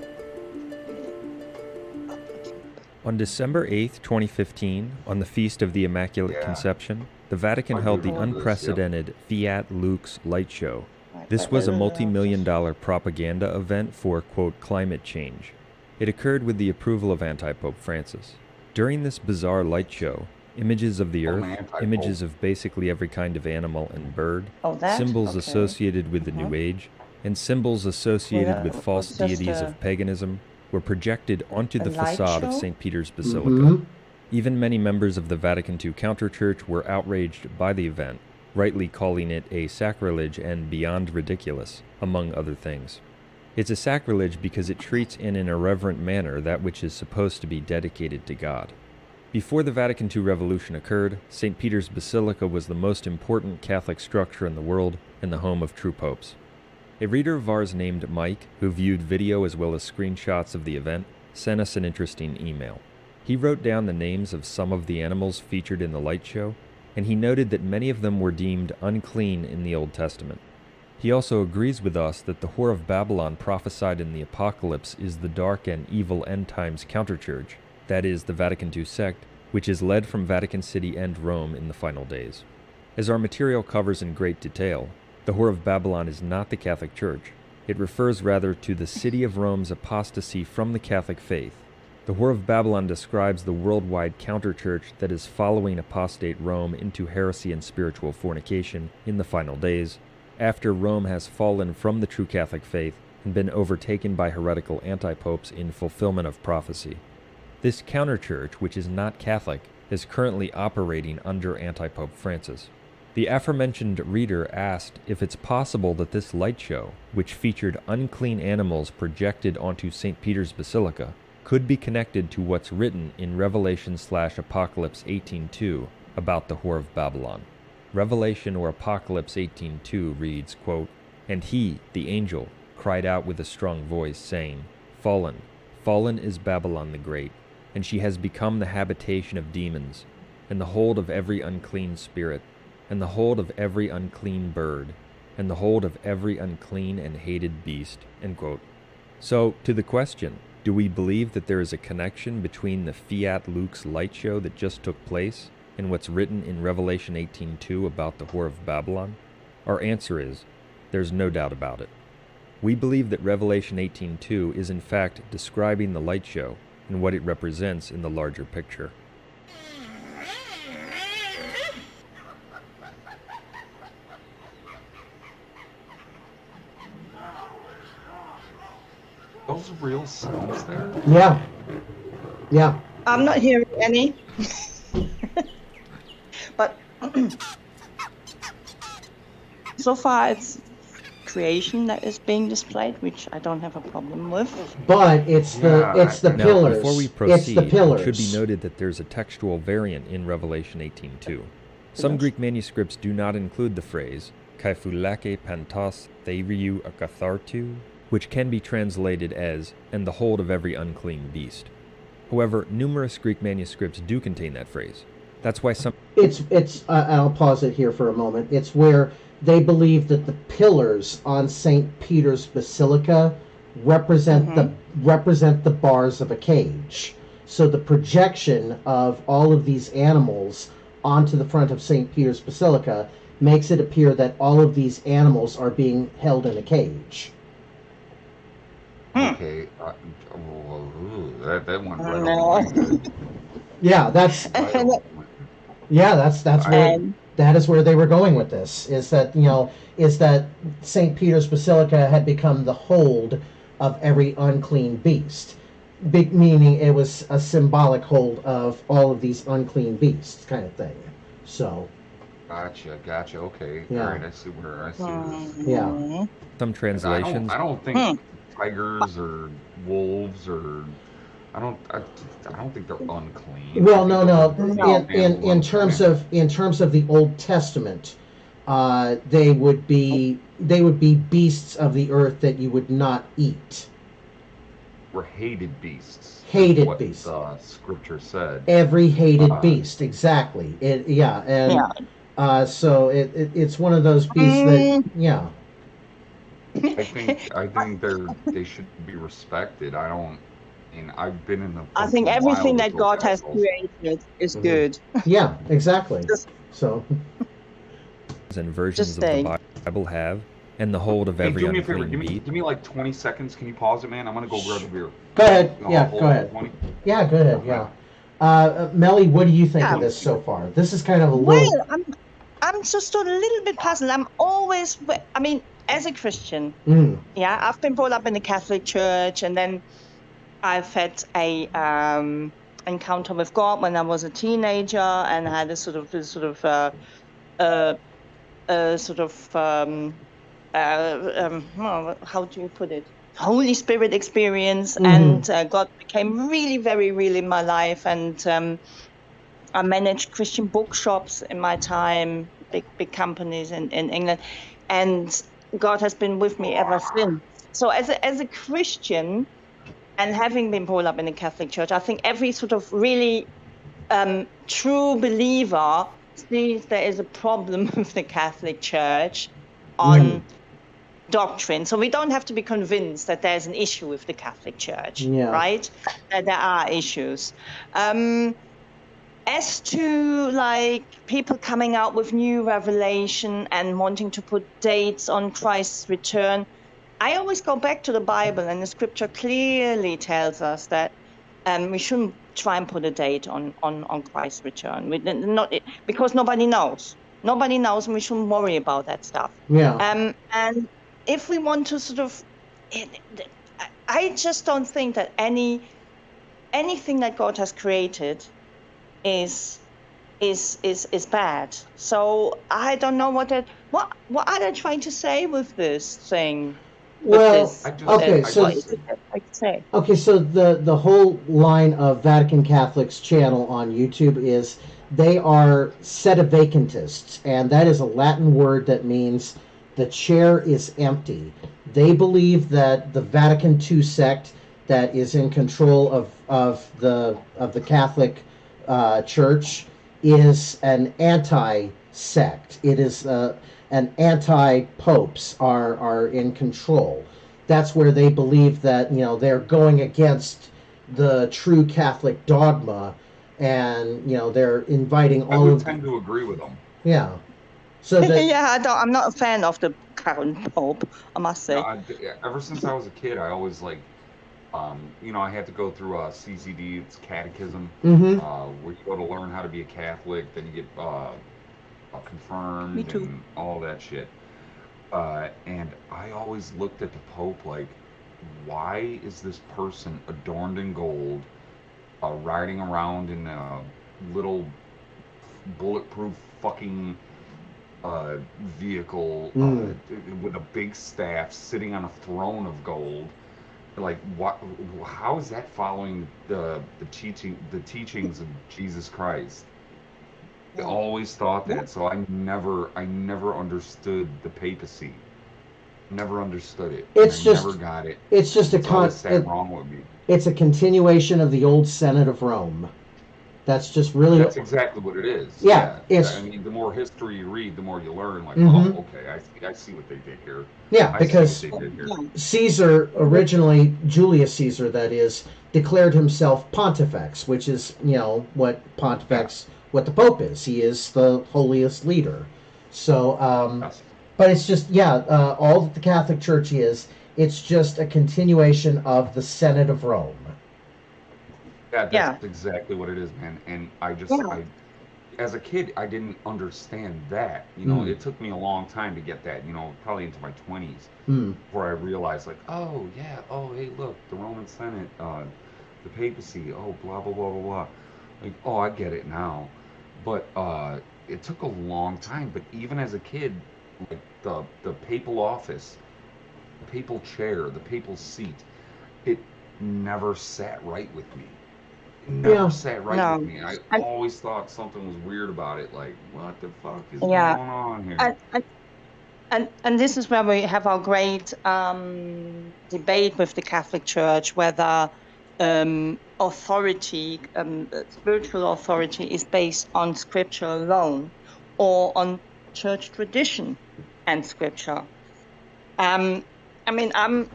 On December 8th, 2015, on the Feast of the Immaculate Conception, the Vatican held the unprecedented Fiat Lux light show. This was a multi-million-dollar propaganda event for, quote, climate change. It occurred with the approval of Anti-Pope Francis. During this bizarre light show, images of the Earth, images of basically every kind of animal and bird, symbols associated with the New Age, and symbols associated with false deities of paganism were projected onto the facade of St. Peter's Basilica. Even many members of the Vatican II counterchurch were outraged by the event, rightly calling it a sacrilege and beyond ridiculous, among other things. It's a sacrilege because it treats in an irreverent manner that which is supposed to be dedicated to God. Before the Vatican II revolution occurred, St. Peter's Basilica was the most important Catholic structure in the world and the home of true popes. A reader of ours named Mike, who viewed video as well as screenshots of the event, sent us an interesting email. He wrote down the names of some of the animals featured in the light show, and he noted that many of them were deemed unclean in the Old Testament. He also agrees with us that the Whore of Babylon prophesied in the Apocalypse is the dark and evil end times counterchurch, that is, the Vatican II sect, which is led from Vatican City and Rome in the final days. As our material covers in great detail, the Whore of Babylon is not the Catholic Church. It refers rather to the city of Rome's apostasy from the Catholic faith. The Whore of Babylon describes the worldwide counterchurch that is following apostate Rome into heresy and spiritual fornication in the final days, after Rome has fallen from the true Catholic faith and been overtaken by heretical anti-popes in fulfillment of prophecy. This counterchurch, which is not Catholic, is currently operating under anti-Pope Francis. The aforementioned reader asked if it's possible that this light show, which featured unclean animals projected onto St. Peter's Basilica, could be connected to what's written in Revelation/Apocalypse 18:2 about the Whore of Babylon. Revelation or Apocalypse 18:2 reads, quote, "And he, the angel, cried out with a strong voice, saying, Fallen, fallen is Babylon the Great, and she has become the habitation of demons, and the hold of every unclean spirit, and the hold of every unclean bird, and the hold of every unclean and hated beast." End quote. So, to the question, do we believe that there is a connection between the Fiat Lux light show that just took place and what's written in Revelation 18:2 about the Whore of Babylon? Our answer is, there's no doubt about it. We believe that Revelation 18:2 is in fact describing the light show and what it represents in the larger picture. Those real sounds there? Yeah. Yeah. I'm not hearing any. But so far it's creation that is being displayed, which I don't have a problem with. But it's the Now, pillars. before we proceed, it's the pillars. it should be noted that there's a textual variant in Revelation 18:2. Some Greek manuscripts do not include the phrase "kaifulake pantos theiriou akathartu," which can be translated as "and the hold of every unclean beast." However, numerous Greek manuscripts do contain that phrase. That's why some... I'll pause it here for a moment. It's where they believe that the pillars on St. Peter's Basilica represent the bars of a cage. So the projection of all of these animals onto the front of St. Peter's Basilica makes it appear that all of these animals are being held in a cage. Okay, that one right on. Yeah, that's where that is where they were going with this. Is that St. Peter's Basilica had become the hold of every unclean beast. Big meaning it was a symbolic hold of all of these unclean beasts, kind of thing. So. Gotcha. Okay. Yeah. All right. I see this. Yeah. Some translations. I don't think tigers or wolves or I don't think they're unclean. Well, no. In terms of the Old Testament, they would be beasts of the earth that you would not eat. Were hated beasts. Hated beasts. The scripture said. Every hated beast, exactly. So it's one of those beasts that I think they should be respected. I've been in the. I think everything that God has created is good. Yeah, exactly. So. And versions of the Bible have, and the hold of every unclean beast. Give me like 20 seconds. Can you pause it, man? I'm gonna go grab a beer. Go ahead. Go ahead. Yeah, go ahead. Yeah. Melly, what do you think of this so far? This is kind of a little. Well, I'm just a little bit puzzled. As a Christian, I've been brought up in the Catholic Church, and then I've had a encounter with God when I was a teenager, and had a how do you put it? Holy Spirit experience, and God became really very real in my life, and I managed Christian bookshops in my time, big companies in England, and God has been with me ever since. So as a Christian, and having been brought up in the Catholic Church, I think every sort of really true believer sees there is a problem with the Catholic Church on doctrine. So we don't have to be convinced that there's an issue with the Catholic Church, right? There are issues. As to like people coming out with new revelation and wanting to put dates on Christ's return, I always go back to the Bible, and the scripture clearly tells us that we shouldn't try and put a date on Christ's return. Because nobody knows. Nobody knows, and we shouldn't worry about that stuff. Yeah. And if we want to sort of, I just don't think that anything that God has created is bad. So I don't know what are they trying to say with this thing? Well, okay, so the whole line of Vatican Catholics channel on YouTube is they are sedevacantists, and that is a Latin word that means the chair is empty. They believe that the Vatican II sect that is in control of the Catholic Church is an anti-sect. It is an anti-popes are in control. That's where they believe that they're going against the true Catholic dogma, and they're inviting all of. I would tend to agree with them. Yeah. So that, I'm not a fan of the current pope, I must say. Ever since I was a kid, I always I had to go through CCD, it's catechism, where you go to learn how to be a Catholic, then you get confirmed and all that shit. And I always looked at the Pope like, why is this person adorned in gold, riding around in a little bulletproof fucking vehicle with a big staff, sitting on a throne of gold? Like, what? How is that following the teachings of Jesus Christ? I always thought that, so I never understood the papacy. Never understood it. Never got it. It's just wrong with me. It's a continuation of the old Senate of Rome. That's exactly what it is. Yeah. I mean, the more history you read, the more you learn. Like, oh, okay, I see what they did here. Yeah, because Caesar originally, Julius Caesar, that is, declared himself Pontifex, which is what Pontifex. What the Pope is. He is the holiest leader. So, but it's just, all that the Catholic Church is, it's just a continuation of the Senate of Rome. That's exactly what it is, man. And I just, as a kid, I didn't understand that. It took me a long time to get that. Probably into my 20s, where I realized, like, oh yeah, oh hey, look, the Roman Senate, the papacy, oh blah blah blah blah blah. Like, oh, I get it now. But it took a long time. But even as a kid, like the papal office, the papal chair, the papal seat, it never sat right with me. Never sat right with me. I always thought something was weird about it. Like, what the fuck is going on here? And this is where we have our great debate with the Catholic Church, whether authority, spiritual authority, is based on Scripture alone or on church tradition and Scripture. I mean, I'm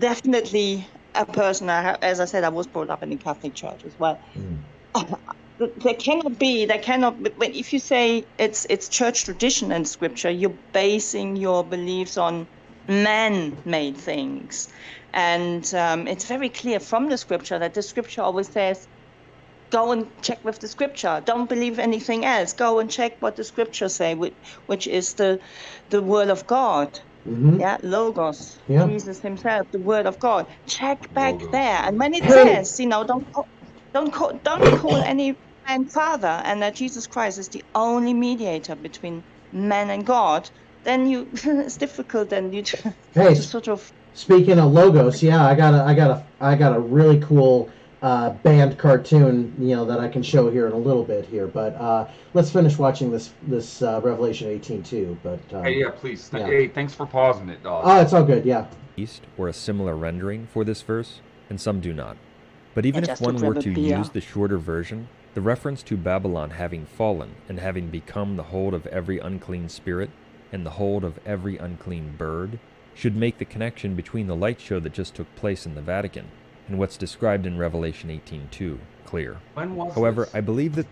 definitely a person, as I said, I was brought up in the Catholic Church as well. There cannot be, if you say it's church tradition and Scripture, you're basing your beliefs on man-made things. And it's very clear from the Scripture that the Scripture always says, go and check with the Scripture. Don't believe anything else. Go and check what the Scriptures say, which is the Word of God. Yeah, Logos, Jesus himself, the Word of God. Check back there, and when it says, don't call any man father, and that Jesus Christ is the only mediator between man and God, then it's difficult. Then you to sort of. Speaking of logos, I got a really cool band cartoon, that I can show here in a little bit here. But let's finish watching this Revelation 18:2. But hey, please. Hey, thanks for pausing it, dog. Oh, it's all good. Yeah. Or a similar rendering for this verse, and some do not. But even if one were to use the shorter version, the reference to Babylon having fallen and having become the hold of every unclean spirit and the hold of every unclean bird should make the connection between the light show that just took place in the Vatican and what's described in Revelation 18:2 clear. However, I believe that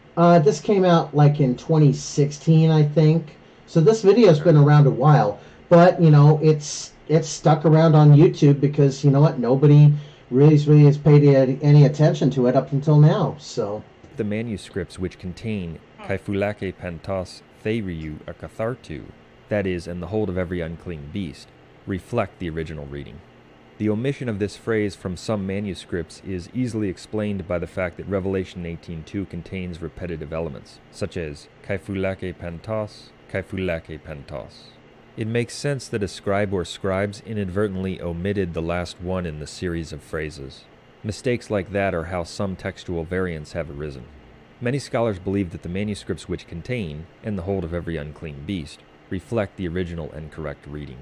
this came out like in 2016, I think. So this video's been around a while, but it's stuck around on YouTube because nobody really has paid any attention to it up until now. So the manuscripts which contain Kaifulake Pantos Theiriu Akathartu, that is, and the hold of every unclean beast, reflect the original reading. The omission of this phrase from some manuscripts is easily explained by the fact that Revelation 18:2 contains repetitive elements, such as Kaifulake Pantos, Kaifulake Pantos. It makes sense that a scribe or scribes inadvertently omitted the last one in the series of phrases. Mistakes like that are how some textual variants have arisen. Many scholars believe that the manuscripts which contain, and the hold of every unclean beast, reflect the original and correct reading.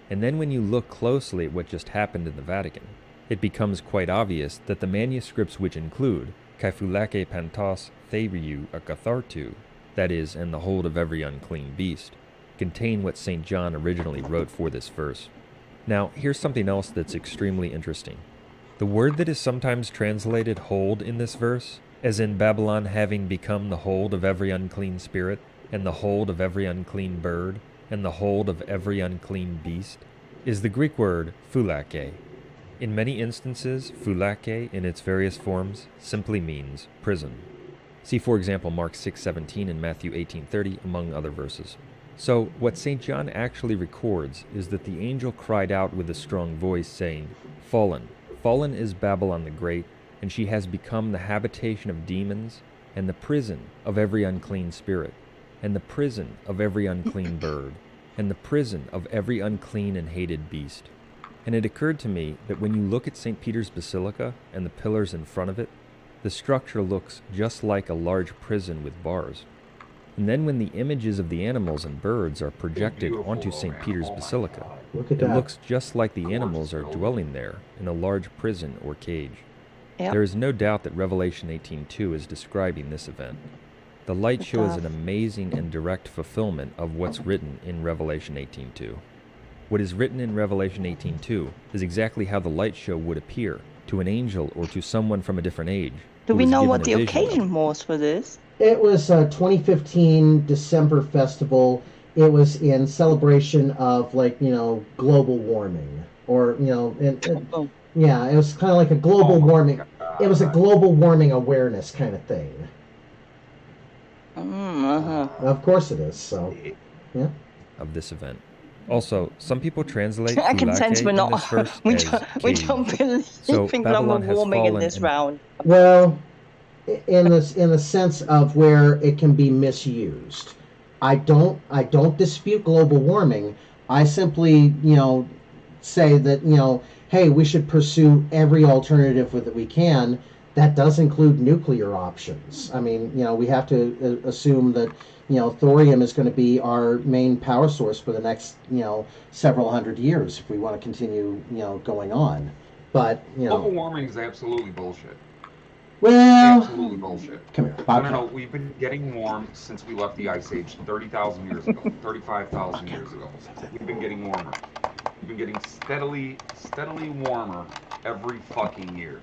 And then when you look closely at what just happened in the Vatican, it becomes quite obvious that the manuscripts which include Kaifulake Pantos Theiriu Akathartu, that is, and the hold of every unclean beast, contain what St. John originally wrote for this verse. Now, here's something else that's extremely interesting. The word that is sometimes translated hold in this verse, as in Babylon having become the hold of every unclean spirit, and the hold of every unclean bird, and the hold of every unclean beast, is the Greek word phulake. In many instances, phulake in its various forms simply means prison. See, for example, Mark 6:17 and Matthew 18:30, among other verses. So, what St. John actually records is that the angel cried out with a strong voice, saying, "Fallen, fallen is Babylon the Great, and she has become the habitation of demons, and the prison of every unclean spirit, and the prison of every unclean bird, and the prison of every unclean and hated beast." And it occurred to me that when you look at St. Peter's Basilica and the pillars in front of it, the structure looks just like a large prison with bars. And then when the images of the animals and birds are projected onto St. Peter's Basilica, it looks just like the animals are dwelling there in a large prison or cage. There is no doubt that Revelation 18:2 is describing this event. The light show is an amazing and direct fulfillment of what's written in Revelation 18:2. What is written in Revelation 18:2 is exactly how the light show would appear to an angel or to someone from a different age. Do we know what the occasion was for this? It was a 2015 December festival. It was in celebration of, global warming. Or, yeah, it was kind of like a global warming. It was a global warming awareness kind of thing. Of course it is. So, yeah. Of this event. Also, some people translate I can sense Fulake we're in not. this verse We as don't cage. believe So in Babylon global has warming in fallen this and round. Well, in the sense of where it can be misused. I don't dispute global warming. I simply, say that, hey, we should pursue every alternative that we can. That does include nuclear options. I mean, we have to assume that, thorium is going to be our main power source for the next, several hundred years if we want to continue, going on. But, global warming is absolutely bullshit. Well, absolutely bullshit. Come here, No. We've been getting warm since we left the Ice Age 30,000 years ago, 35,000 years ago. We've been getting warmer. We've been getting steadily warmer every fucking year.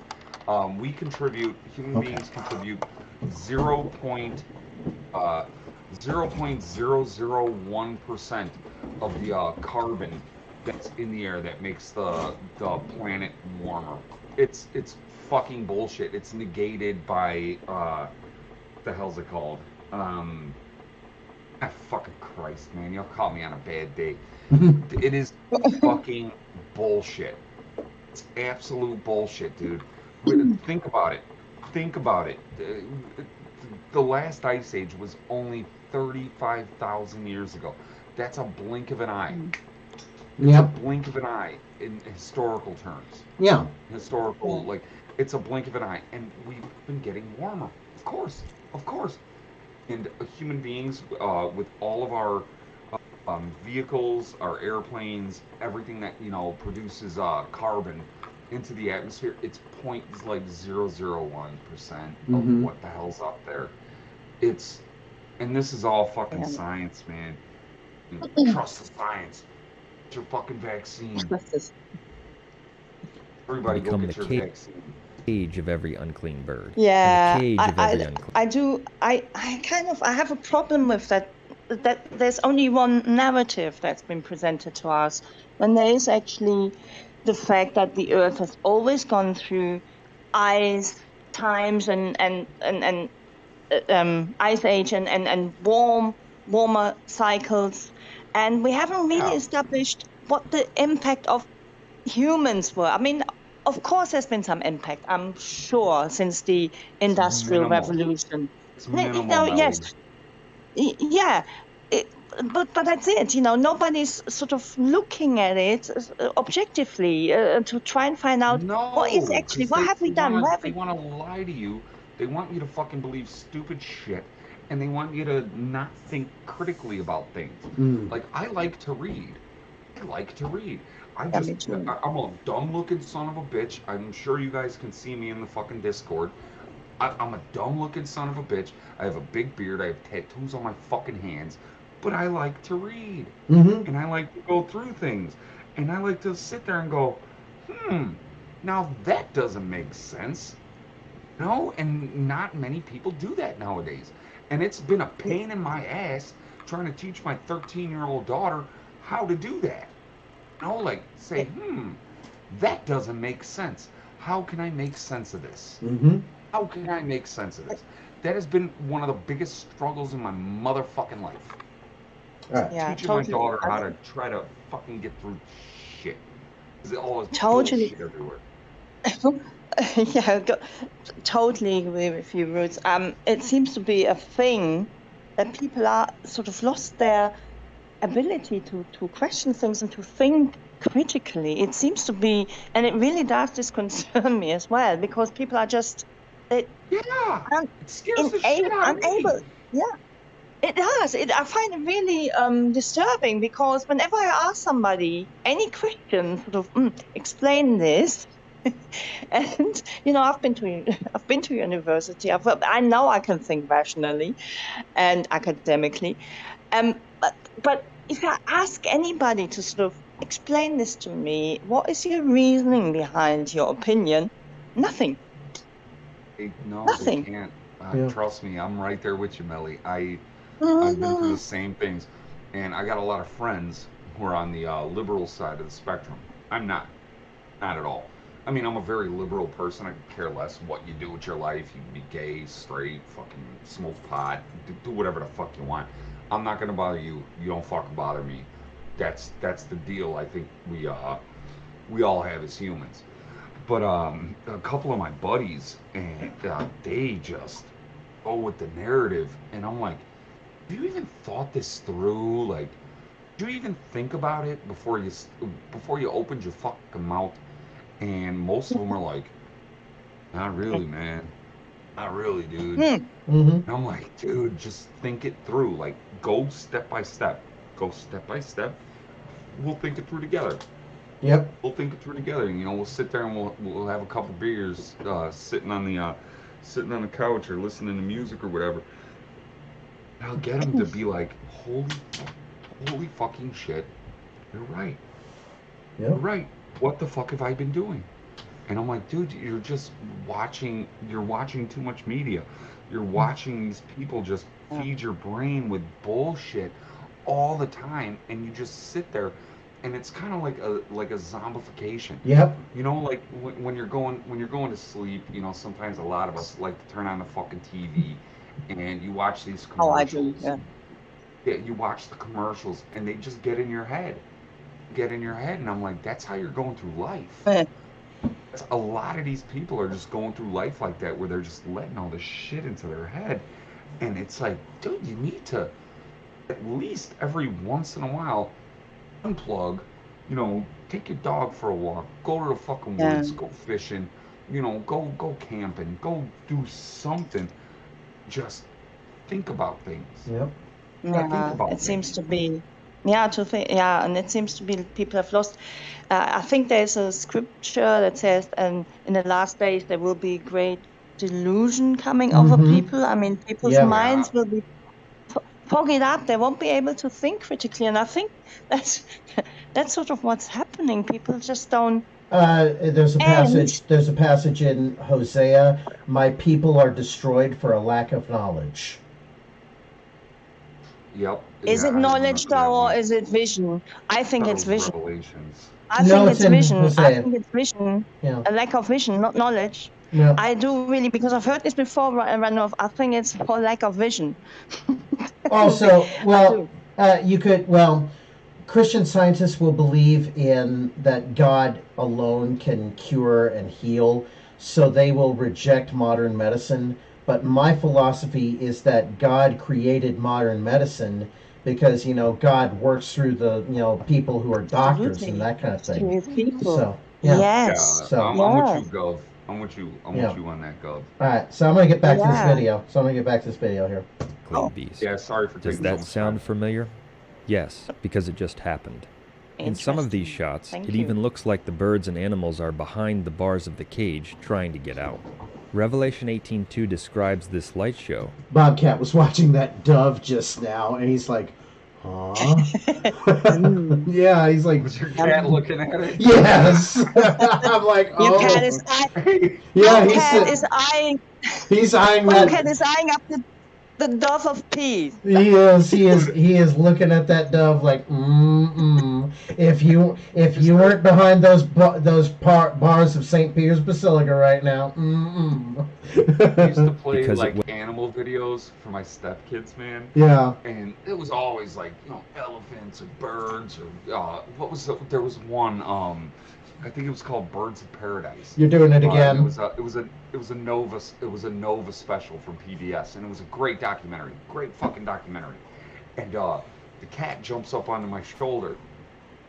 Human beings contribute 0.001% of the carbon that's in the air that makes the planet warmer. It's fucking bullshit. It's negated by the hell's it called? Fucking Christ, man, you'll call me on a bad day. It is fucking bullshit. It's absolute bullshit, dude. Think about it. The last ice age was only 35,000 years ago. That's a blink of an eye. It's a blink of an eye in historical terms. Yeah. It's a blink of an eye, and we've been getting warmer. Of course. And human beings, with all of our vehicles, our airplanes, everything that produces carbon into the atmosphere, it's 0.001% of what the hell's up there. And this is all fucking science, man. Trust the science. Get your fucking vaccine. Everybody go get your vaccine. Cage of every unclean bird. Yeah, And the cage of every unclean. I do. I have a problem with that. That there's only one narrative that's been presented to us, when there is actually the fact that the Earth has always gone through ice times and ice age and warmer cycles, and we haven't really established what the impact of humans were. I mean, of course, there's been some impact, I'm sure, since the Industrial Revolution. It's minimal, yes, yeah, but that's it. Nobody's sort of looking at it objectively to try and find out what is actually, what have we done? They want to lie to you. They want you to fucking believe stupid shit, and they want you to not think critically about things. Like, I like to read. I'm a dumb-looking son of a bitch. I'm sure you guys can see me in the fucking Discord. I'm a dumb-looking son of a bitch. I have a big beard. I have tattoos on my fucking hands. But I like to read. And I like to go through things. And I like to sit there and go, now that doesn't make sense. No, and not many people do that nowadays. And it's been a pain in my ass trying to teach my 13-year-old daughter how to do that. Say, that doesn't make sense. How can I make sense of this? How can I make sense of this? That has been one of the biggest struggles in my motherfucking life. Teaching my daughter how to try to fucking get through shit. There's all this bullshit everywhere. Totally agree with you, Roots. It seems to be a thing that people are sort of lost their ability to question things and to think critically. It seems to be, and it really does disconcern me as well, because people are just it scares the shit out of me. It does. I find it really disturbing, because whenever I ask somebody any question, sort of explain this, and I've been to university. I know I can think rationally and academically, but if I ask anybody to sort of explain this to me, what is your reasoning behind your opinion? Nothing. Nothing. They can't. Trust me, I'm right there with you, Melly. I've been through the same things, and I got a lot of friends who are on the liberal side of the spectrum. I'm not at all. I mean, I'm a very liberal person. I care less what you do with your life. You can be gay, straight, fucking smoke pot, do whatever the fuck you want. I'm not gonna bother you. You don't fucking bother me. That's the deal. I think we all have as humans. But a couple of my buddies, and they just go with the narrative, and I'm like, have you even thought this through? Like, do you even think about it before you opened your fucking mouth? And most of them are like, not really, man. Not really, dude. Mm-hmm. And I'm like, dude, just think it through. Like, go step by step. Go step by step. We'll think it through together. Yep. We'll think it through together. And, we'll sit there and we'll have a couple beers, sitting on the couch or listening to music or whatever. And I'll get them to be like, holy fucking shit, you're right. Yep. You're right. What the fuck have I been doing? And I'm like, dude, you're watching too much media. You're watching these people just feed your brain with bullshit all the time, and you just sit there, and it's kind of like a zombification. Yep. Like when you're going to sleep, sometimes a lot of us like to turn on the fucking TV, and you watch these commercials. Oh, I do. Yeah. Yeah, you watch the commercials, and they just get in your head. And I'm like, that's how you're going through life. A lot of these people are just going through life like that, where they're just letting all this shit into their head. And it's like, dude, you need to at least every once in a while unplug, take your dog for a walk, go to the fucking woods, go fishing, go camping, go do something. Just think about things. Yep. Yeah, it seems to be. And it seems to be people have lost. I think there's a scripture that says, in the last days there will be great delusion coming over people. I mean, people's minds will be fogged up. They won't be able to think critically, and I think that's sort of what's happening. People just don't. There's a passage in Hosea. My people are destroyed for a lack of knowledge. Yep. Is it knowledge though, or is it vision? I think it's vision. Revelations. I think it's vision. Hosea. I think it's vision. Yeah. A lack of vision, not knowledge. Yeah. I do really, because I've heard this before, Randolph. I think it's for lack of vision. Also, Christian scientists will believe in that God alone can cure and heal, so they will reject modern medicine. But my philosophy is that God created modern medicine because, God works through the, people who are doctors and that kind of thing. So, yeah. Yes. So, I'm with you, Gov. I'm with you on that, Gov. All right. So I'm going to get back to this video. Here. Queen bees. Yeah, sorry for taking Does that sound familiar? Yes, because it just happened. In some of these shots, it even looks like the birds and animals are behind the bars of the cage trying to get out. Revelation 18:2 describes this light show. Bobcat was watching that dove just now, and he's like, huh? Yeah, he's like, was your cat looking at it? Yes. I'm like, oh. Your cat is eyeing. Yeah, He's eyeing that. Cat is eyeing up the dove of peace. He is looking at that dove like, If you weren't behind those bars of St. Peter's Basilica right now, I used to play animal videos for my stepkids, man. Yeah. And it was always like, elephants or birds or there was one I think it was called Birds of Paradise. You're doing it again. It was a Nova special from PBS, and it was a great documentary, great fucking documentary. And the cat jumps up onto my shoulder.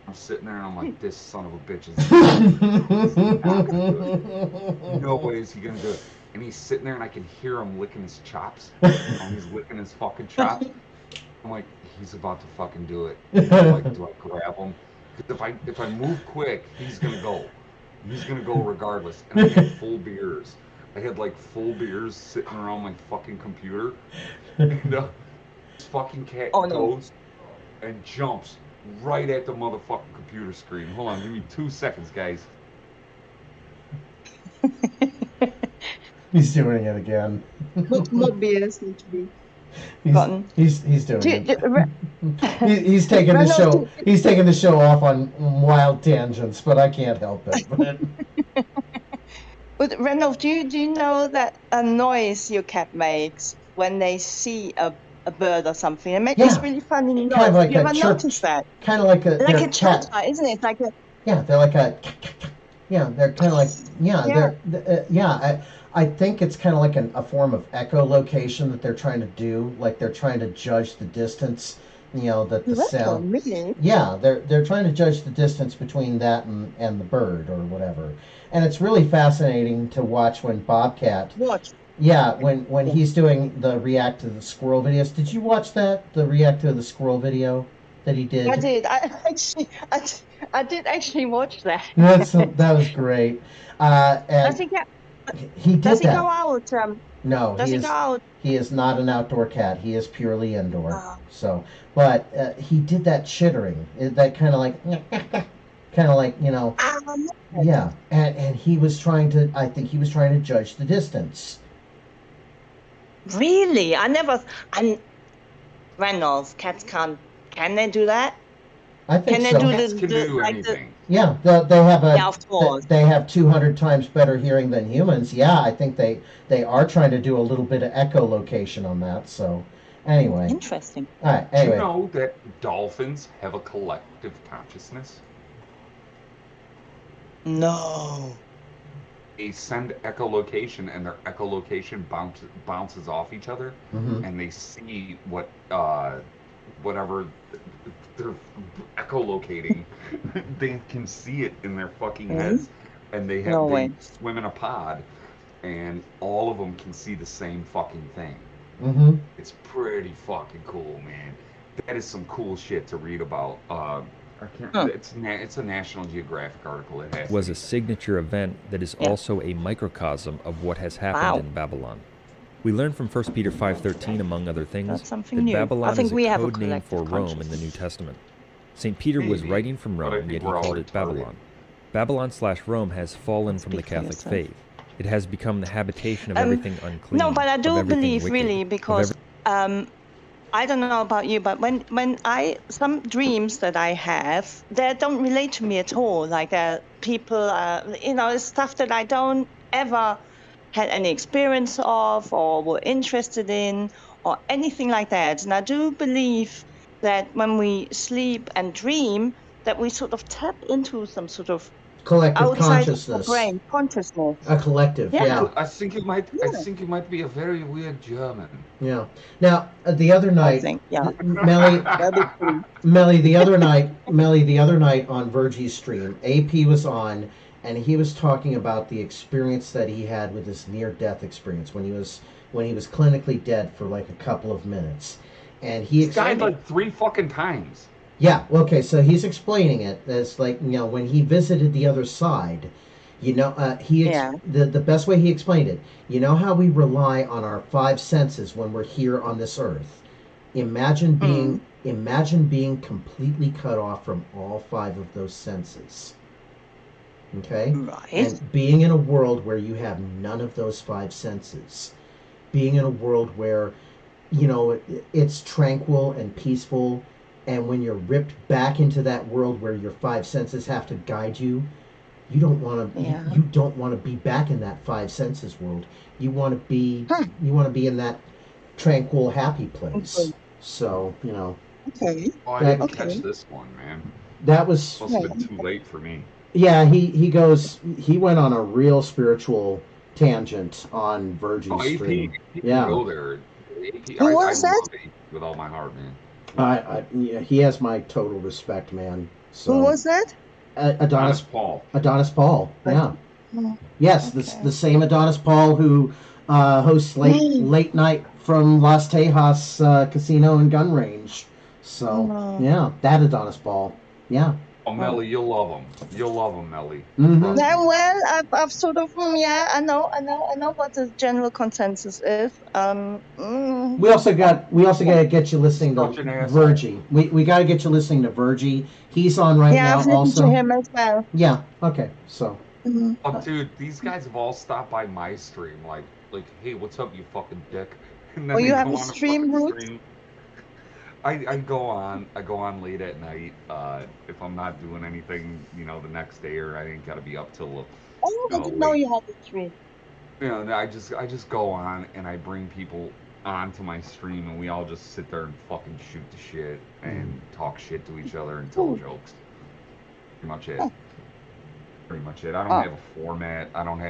I'm sitting there and I'm like, this son of a bitch is not gonna do it. No way is he gonna do it. And he's sitting there and I can hear him licking his chops. He's licking his fucking chops. I'm like, he's about to fucking do it. I'm like, do I grab him? Because if I move quick, he's gonna go. He's gonna go regardless. And I had full beers. I had full beers sitting around my fucking computer. And this fucking cat goes and jumps right at the motherfucking computer screen. Hold on, give me 2 seconds, guys. He's doing it again. What beers need to be? He's doing it. He's taking the show. He's taking the show off on wild tangents, but I can't help it. But Randolph, do you know that a noise your cat makes when they see a bird or something? It makes this really funny noise. Kind of like you a ever chirp, noticed that? kind of like a Like their a chatter, isn't it? Like a yeah, they're like a they're kind of like I think it's kind of like a form of echolocation that they're trying to do. Like they're trying to judge the distance. That the sound. Really? Yeah, they're trying to judge the distance between that and the bird or whatever. And it's really fascinating to watch when Bobcat. Yeah, when he's doing the react to the squirrel videos. Did you watch that? The react to the squirrel video that he did? I did. I did actually watch that. That was great. Does he get? He did Does he that. go out? No, does he go out? He is not an outdoor cat. He is purely indoor. So, but he did that chittering. That kind of like, yeah. And he was trying to. I think he was trying to judge the distance. Really? Randolph, cats can't. Can they do that? I think can so. They do Cats can do anything. Yeah, they have of course. They have 200 times better hearing than humans. Yeah, I think they are trying to do a little bit of echolocation on that. So, anyway. Interesting. All right. Anyway. Do you know that dolphins have a collective consciousness? No. They send echolocation, and their echolocation bounces off each other, and they see whatever they're echolocating. They can see it in their fucking heads, and they swim in a pod, and all of them can see the same fucking thing. It's pretty fucking cool, man. That is some cool shit to read about. It's a National Geographic article. It was a signature event that is also a microcosm of what has happened in Babylon. We learn from 1 Peter 5:13, among other things, that Babylon is a code name for Rome in the New Testament. St. Peter was writing from Rome, yet he called it Babylon. Babylon/Rome has fallen from the Catholic faith. It has become the habitation of everything unclean. No, but I do believe, wicked, really, because I don't know about you, but when some dreams that I have, they don't relate to me at all. Like people, it's stuff that I don't ever had any experience of or were interested in or anything like that. And I do believe that when we sleep and dream, that we sort of tap into some sort of collective outside consciousness. Of the brain consciousness. A collective, yeah. I think you might be a very weird German. Yeah. Now the other night, Melly, the other night on Virgie's stream, AP was on, and he was talking about the experience that he had with his near-death experience when he was clinically dead for like a couple of minutes, and he died like 3 fucking times. Yeah. Okay. So he's explaining it as like when he visited the other side, the best way he explained it. You know how we rely on our 5 senses when we're here on this earth. Imagine being completely cut off from all 5 of those senses. Okay? Right. And being in a world where you have none of those 5 senses. Being in a world where, it's tranquil and peaceful, and when you're ripped back into that world where your 5 senses have to guide you, you don't want to be back in that 5 senses world. You want to be in that tranquil, happy place. Okay. So, Okay. Oh, I didn't catch this one, man. That was must have been too late for me. Yeah, he went on a real spiritual tangent on Virgie's stream. Yeah. Go there. Who was that? With all my heart, man. He has my total respect, man. So, who was that? Adonis Paul. Adonis Paul. Yeah. Oh, yes, the same Adonis Paul who hosts late night from Las Tejas Casino and Gun Range. So yeah, that Adonis Paul. Yeah. Oh, Melly, you'll love him. You'll love him, Melly. Mm-hmm. Yeah, well, I've sort of, I know what the general consensus is. We also got to get you listening to Virgie. We got to get you listening to Virgie. He's on right now. Yeah, I've listened to him as well. Yeah. Okay. So. Mm-hmm. Oh, dude, these guys have all stopped by my stream, like, hey, what's up, you fucking dick? And then you have a stream, Root? I go on late at night if I'm not doing anything, the next day, or I ain't got to be up till Oh, I didn't know you had the tree. You know, I just go on and I bring people onto my stream and we all just sit there and fucking shoot the shit and talk shit to each other and tell jokes. Pretty much it. Pretty much it. I don't have a format. I don't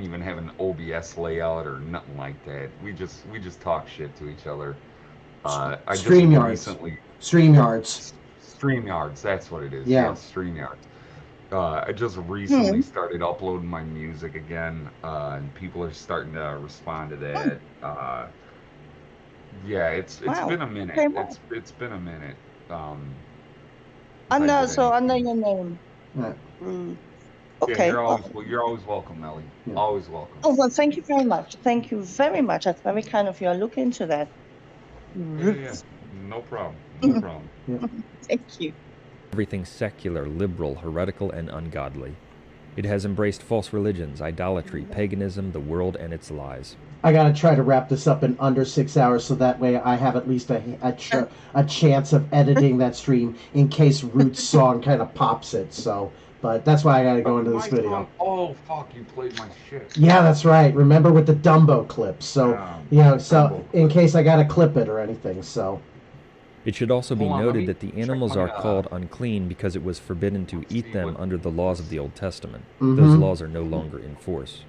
even have an OBS layout or nothing like that. We just talk shit to each other. StreamYards, that's what it is. Yeah. Yes, StreamYards. I just recently started uploading my music again, and people are starting to respond to that. Yeah, it's been a minute. It's been a minute. Under your name. Right. Okay. Yeah, you're always welcome, Melly. Yeah. Always welcome. Oh well, thank you very much. Thank you very much. That's very kind of you. I'll look into that. Yeah. No problem. No problem. Yeah. Thank you. Everything secular, liberal, heretical, and ungodly. It has embraced false religions, idolatry, paganism, the world, and its lies. I gotta try to wrap this up in under 6 hours, so that way I have at least a chance of editing that stream in case Root's song kind of pops it. So, but that's why I gotta go into this video. Oh fuck! You played my shit. Yeah, that's right. Remember with the Dumbo clips. So so in case I gotta clip it or anything. So. It should also be noted that the animals are called unclean because it was forbidden to eat them under the laws of the Old Testament. Those laws are no longer in force.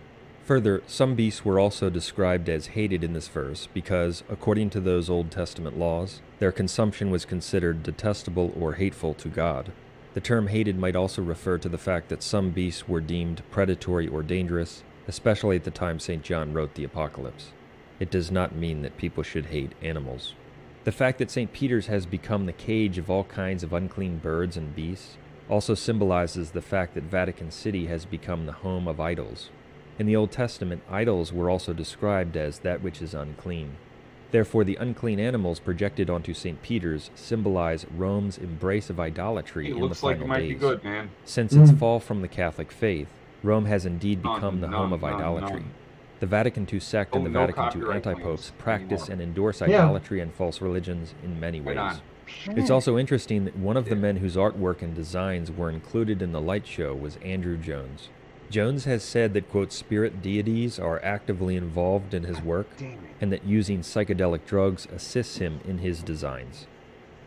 Further, some beasts were also described as hated in this verse because, according to those Old Testament laws, their consumption was considered detestable or hateful to God. The term hated might also refer to the fact that some beasts were deemed predatory or dangerous, especially at the time St. John wrote the Apocalypse. It does not mean that people should hate animals. The fact that St. Peter's has become the cage of all kinds of unclean birds and beasts also symbolizes the fact that Vatican City has become the home of idols. In the Old Testament, idols were also described as that which is unclean. Therefore, the unclean animals projected onto St. Peter's symbolize Rome's embrace of idolatry in the final days. Be good, man. Since its fall from the Catholic faith, Rome has indeed become the home of idolatry. The Vatican II sect and the Vatican II antipopes practice and endorse idolatry and false religions in many ways. It's also interesting that one of the men whose artwork and designs were included in the light show was Andrew Jones. Jones has said that, quote, spirit deities are actively involved in his work and that using psychedelic drugs assists him in his designs.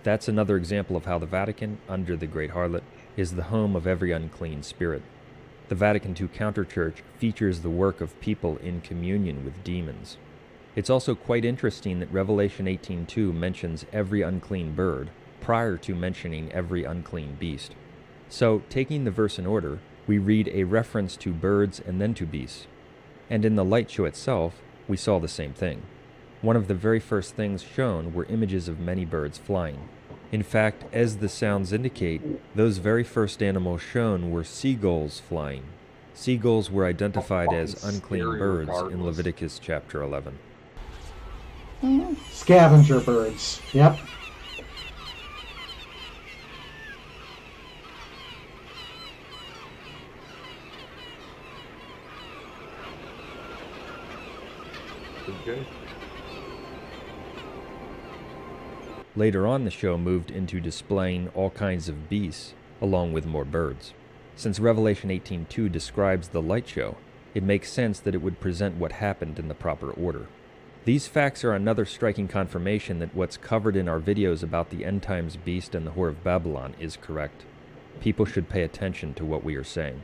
That's another example of how the Vatican, under the Great Harlot, is the home of every unclean spirit. The Vatican II counterchurch features the work of people in communion with demons. It's also quite interesting that Revelation 18:2 mentions every unclean bird prior to mentioning every unclean beast. So, taking the verse in order, we read a reference to birds and then to beasts. And in the light show itself, we saw the same thing. One of the very first things shown were images of many birds flying. In fact, as the sounds indicate, those very first animals shown were seagulls flying. Seagulls were identified as unclean birds in Leviticus chapter 11. Scavenger birds. Yep. Okay. Later on, the show moved into displaying all kinds of beasts, along with more birds. Since Revelation 18:2 describes the light show, it makes sense that it would present what happened in the proper order. These facts are another striking confirmation that what's covered in our videos about the end times beast and the Whore of Babylon is correct. People should pay attention to what we are saying.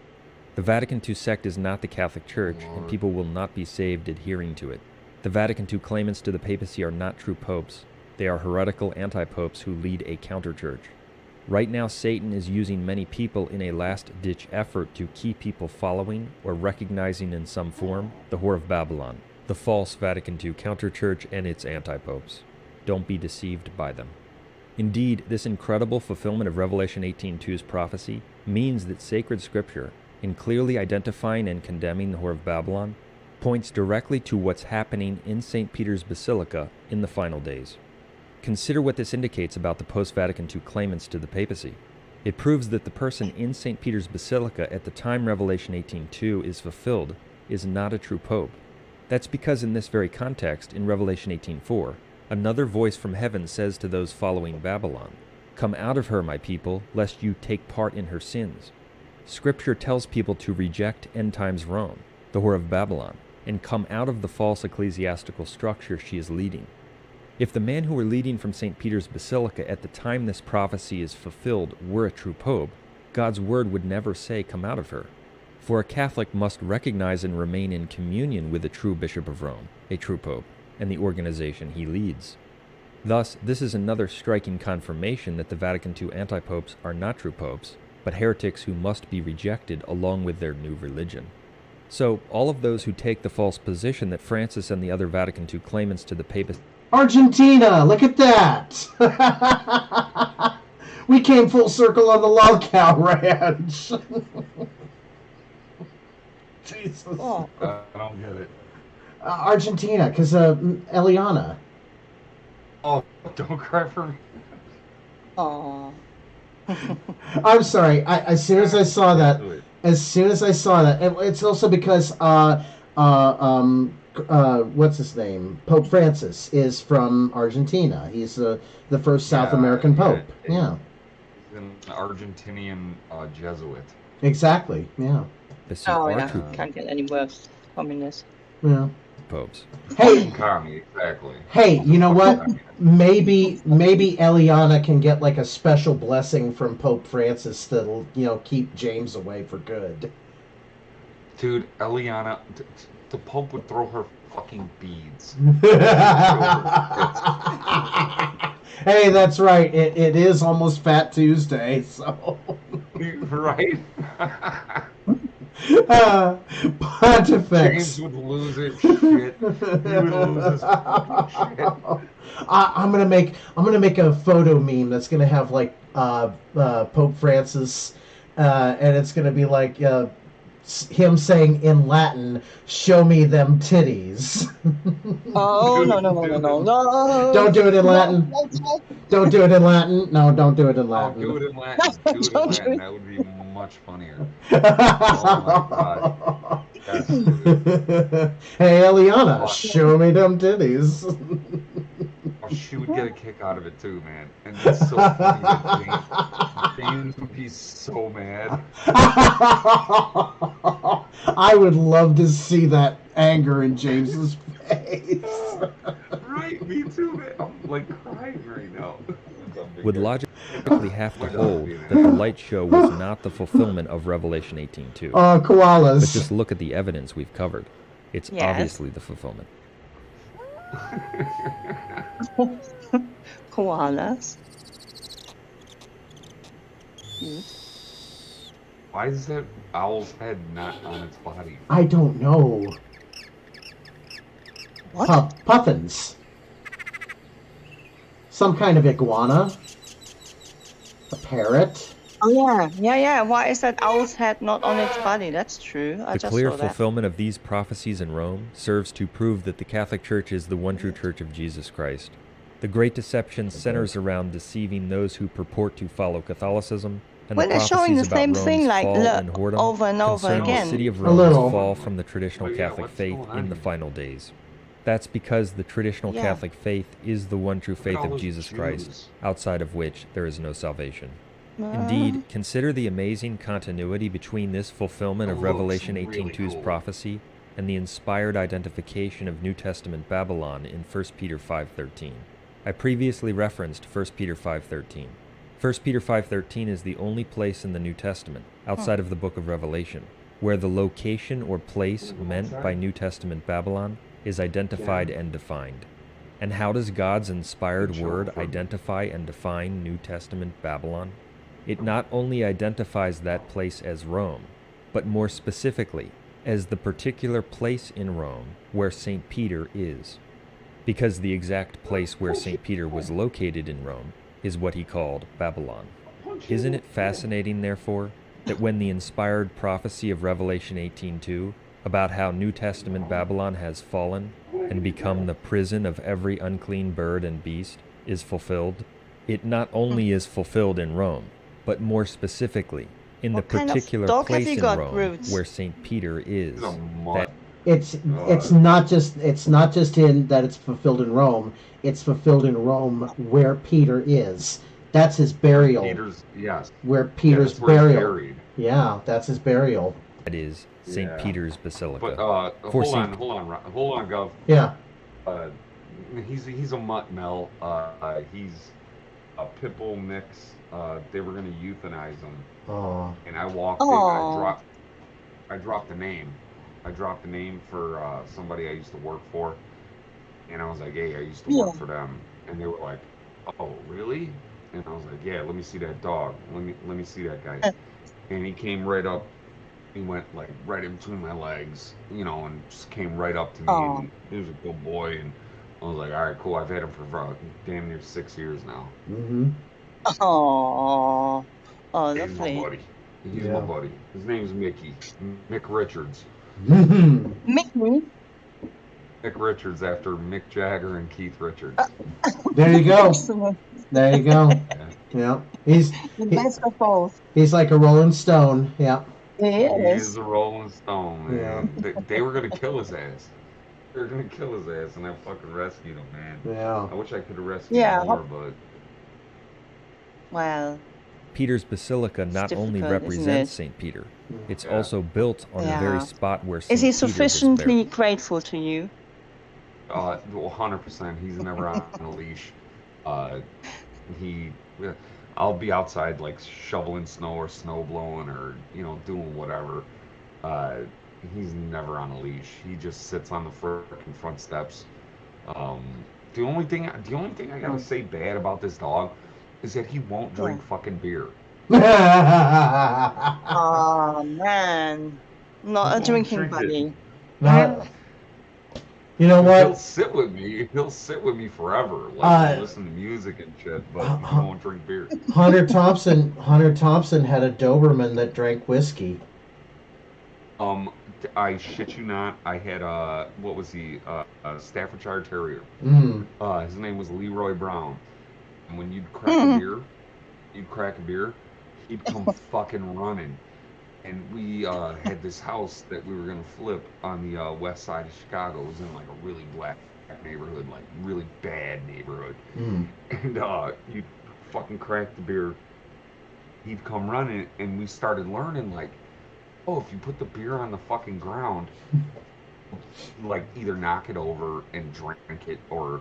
The Vatican II sect is not the Catholic Church, and people will not be saved adhering to it. The Vatican II claimants to the papacy are not true popes. They are heretical anti-popes who lead a counter-church. Right now, Satan is using many people in a last-ditch effort to keep people following or recognizing in some form the Whore of Babylon, the false Vatican II counter-church and its anti-popes. Don't be deceived by them. Indeed, this incredible fulfillment of Revelation 18:2's prophecy means that sacred scripture, in clearly identifying and condemning the Whore of Babylon, points directly to what's happening in St. Peter's Basilica in the final days. Consider what this indicates about the post-Vatican II claimants to the papacy. It proves that the person in St. Peter's Basilica at the time Revelation 18:2 is fulfilled is not a true pope. That's because in this very context, in Revelation 18:4, another voice from heaven says to those following Babylon, "Come out of her, my people, lest you take part in her sins." Scripture tells people to reject end times Rome, the whore of Babylon, and come out of the false ecclesiastical structure she is leading. If the man who were leading from St. Peter's Basilica at the time this prophecy is fulfilled were a true pope, God's word would never say, "Come out of her." For a Catholic must recognize and remain in communion with the true Bishop of Rome, a true pope, and the organization he leads. Thus, this is another striking confirmation that the Vatican II anti-popes are not true popes, but heretics who must be rejected along with their new religion. So, all of those who take the false position that Francis and the other Vatican II claimants to the papacy... Argentina, look at that! We came full circle on the LolCow ranch. Jesus. I don't get it. Argentina, because Eliana. Oh, don't cry for me. Oh. I'm sorry. As soon as I saw that, it's also because what's his name? Pope Francis is from Argentina. He's the first South American pope. Yeah. He's an Argentinian Jesuit. Exactly. Yeah. Can't get any worse. Communist. Yeah. Popes. Hey. Exactly. Hey, you know what? Maybe Eliana can get like a special blessing from Pope Francis that'll, keep James away for good. Dude, Eliana, the Pope would throw her fucking beads. Hey, that's right. It is almost Fat Tuesday, so. Right? Pontifex. James would lose his shit. He would lose his fucking shit. I'm gonna make a photo meme that's gonna have like Pope Francis, and it's gonna be like him saying in Latin, "Show me them titties." Oh, no. Don't do it in Latin. Don't do it in Latin. No, don't do it in Latin. Do it in Latin. Do it in Latin. That would be much funnier. Oh my god. Hey, Eliana, show me them titties. She would get a kick out of it too, man. And it's so funny that James would be so mad. I would love to see that anger in James's face. Right, me too, man. I'm like crying right now. Would logically have to hold that the light show was not the fulfillment of Revelation 18:2. Koalas. But just look at the evidence we've covered. It's obviously the fulfillment. Koalas. Why is that owl's head not on its body? I don't know. What? Puffins. Some kind of iguana. A parrot. Oh yeah. Why is that owl's head not on its body? That's true. The clear fulfillment of these prophecies in Rome serves to prove that the Catholic Church is the one true Church of Jesus Christ. The Great Deception centers around deceiving those who purport to follow Catholicism, and the they're showing the prophecies same about thing, Rome's like, fall look, and whoredom over and over concern again. the city of Rome's fall from the traditional Catholic faith in the final days. That's because the traditional Catholic faith is the one true faith of Jesus Christ, outside of which there is no salvation. Indeed, consider the amazing continuity between this fulfillment of Revelation 18:2's prophecy and the inspired identification of New Testament Babylon in 1 Peter 5:13. I previously referenced 1 Peter 5:13. 1 Peter 5:13 is the only place in the New Testament, outside of the book of Revelation, where the location or place meant by New Testament Babylon is identified and defined. And how does God's inspired word identify and define New Testament Babylon? It not only identifies that place as Rome, but more specifically, as the particular place in Rome where St. Peter is. Because the exact place where St. Peter was located in Rome is what he called Babylon. Isn't it fascinating, therefore, that when the inspired prophecy of Revelation 18:2 about how New Testament Babylon has fallen and become the prison of every unclean bird and beast is fulfilled, it not only is fulfilled in Rome, but more specifically, in the particular place in Rome where St. Peter is. It's not just in that it's fulfilled in Rome. It's fulfilled in Rome where Peter is. That's his burial. Yes. Where Peter's burial. Yeah, that's his burial. That is St. Peter's Basilica. But For hold St. on, Gov. Yeah. He's a mutt Mel. He's a pit bull mix. They were gonna euthanize him. Oh. And I walked in. I dropped the name. I dropped the name for somebody I used to work for, and I was like, "Hey, I used to work for them," and they were like, "Oh, really?" And I was like, "Yeah, let me see that dog. Let me see that guy." And he came right up. He went like right in between my legs, you know, and just came right up to me. And he was a good boy, and I was like, "All right, cool. I've had him for damn near 6 years now." Mm-hmm. Oh, lovely. He's my buddy. He's my buddy. His name's Mickey. Mick Richards. Mickey? Mick Richards after Mick Jagger and Keith Richards. There you go. There you go. Yeah. He's the best of both. He's like a Rolling Stone. Yeah. He is. He's a Rolling Stone, man. Yeah. They were gonna kill his ass. They were gonna kill his ass, and I fucking rescued him, man. Yeah. I wish I could have rescued more, but. Well. Peter's Basilica not only represents St. Peter, it's also built on the very spot where St. Is he Peter sufficiently grateful to you? 100%. He's never on a leash. I'll be outside like shoveling snow or snow blowing or doing whatever. He's never on a leash. He just sits on the frickin' front steps. The only thing I gotta say bad about this dog is that he won't drink fucking beer. Oh man, not a drinking buddy. You know what? He'll sit with me. He'll sit with me forever. Like listen to music and shit, but he won't drink beer. Hunter Thompson had a Doberman that drank whiskey. I shit you not. I had what was he? A Staffordshire Terrier. His name was Leroy Brown. And when you'd crack a beer, he'd come fucking running. And we had this house that we were gonna flip on the west side of Chicago. It was in like a really black neighborhood, like really bad neighborhood. And you'd fucking crack the beer, he'd come running, and we started learning like, oh, if you put the beer on the fucking ground, like either knock it over and drink it or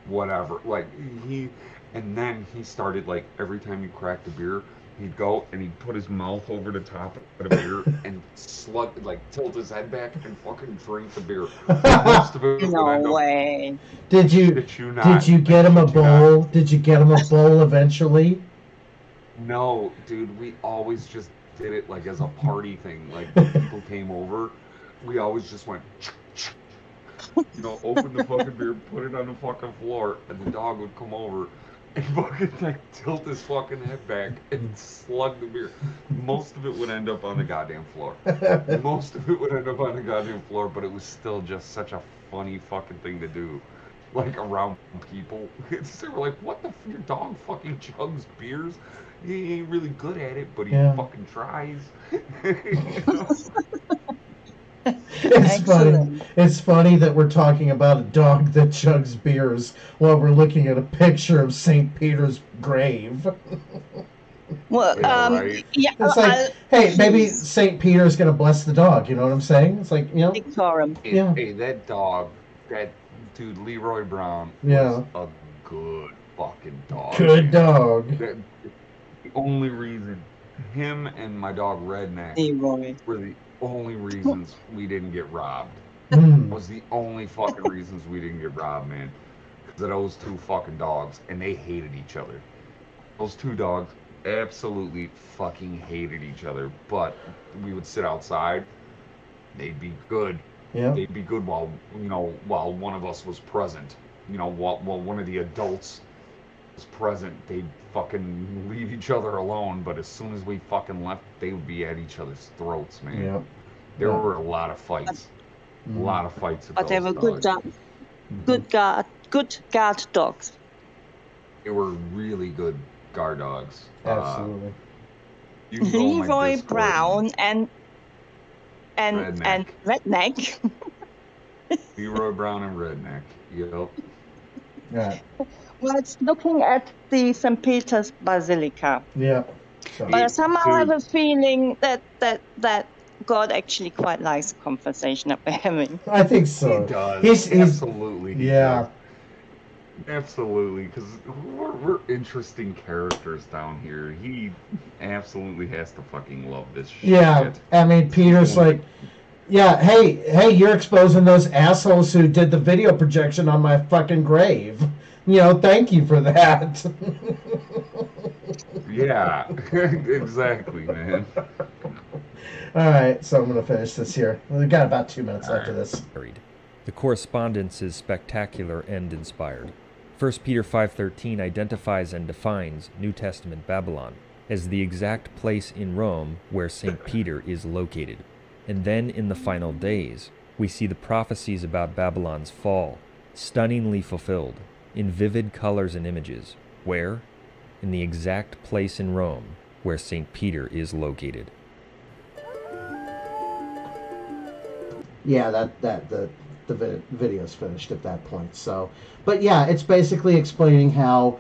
whatever. Like and then he started like every time you cracked a beer, he'd go and he'd put his mouth over the top of the beer and tilt his head back and fucking drink the beer. Most of it No way. Did you get him a bowl? Did you get him a bowl eventually? No, dude. We always just did it like as a party thing. Like when people came over, we always just went, open the fucking beer, put it on the fucking floor, and the dog would come over and fucking like tilt his fucking head back and slug the beer. Most of it would end up on the goddamn floor. But it was still just such a funny fucking thing to do. Like around people. They were like, what the your dog fucking chugs beers? He ain't really good at it, but he fucking tries. It's funny that we're talking about a dog that chugs beers while we're looking at a picture of St. Peter's grave. Well, it's like, hey, maybe St. Peter's gonna bless the dog. You know what I'm saying? It's like, Hey, that dog, that dude Leroy Brown, was a good fucking dog. Good dog. The only reason him and my dog Redneck were the only reasons we didn't get robbed. Was the only fucking reasons we didn't get robbed, man. Because of those two fucking dogs, and they hated each other. Those two dogs absolutely fucking hated each other. But we would sit outside. They'd be good. Yeah. They'd be good while one of us was present. While one of the adults was present, they'd fucking leave each other alone. But as soon as we fucking left, they would be at each other's throats, man. Yep. There were a lot of fights. A lot of fights. But they were good guard dogs. They were really good guard dogs. Absolutely. Leroy Brown and Redneck. Leroy Brown and Redneck. Yep. Yeah. Well, it's looking at the St. Peter's Basilica. Yeah. So. But somehow I have a feeling that God actually quite likes the conversation that we're having. I think so. He does. He's Absolutely. He yeah. does. Absolutely, because we're interesting characters down here. He absolutely has to fucking love this shit. Yeah, I mean, Peter's like, yeah, hey, you're exposing those assholes who did the video projection on my fucking grave. You know, thank you for that. Yeah, exactly, man. All right, so I'm going to finish this here. We've got about 2 minutes after this. The correspondence is spectacular and inspired. 1 Peter 5:13 identifies and defines New Testament Babylon as the exact place in Rome where St. Peter is located. And then in the final days, we see the prophecies about Babylon's fall, stunningly fulfilled, in vivid colors and images. Where? In the exact place in Rome where St. Peter is located. Yeah, the video's finished at that point. So, but yeah, it's basically explaining how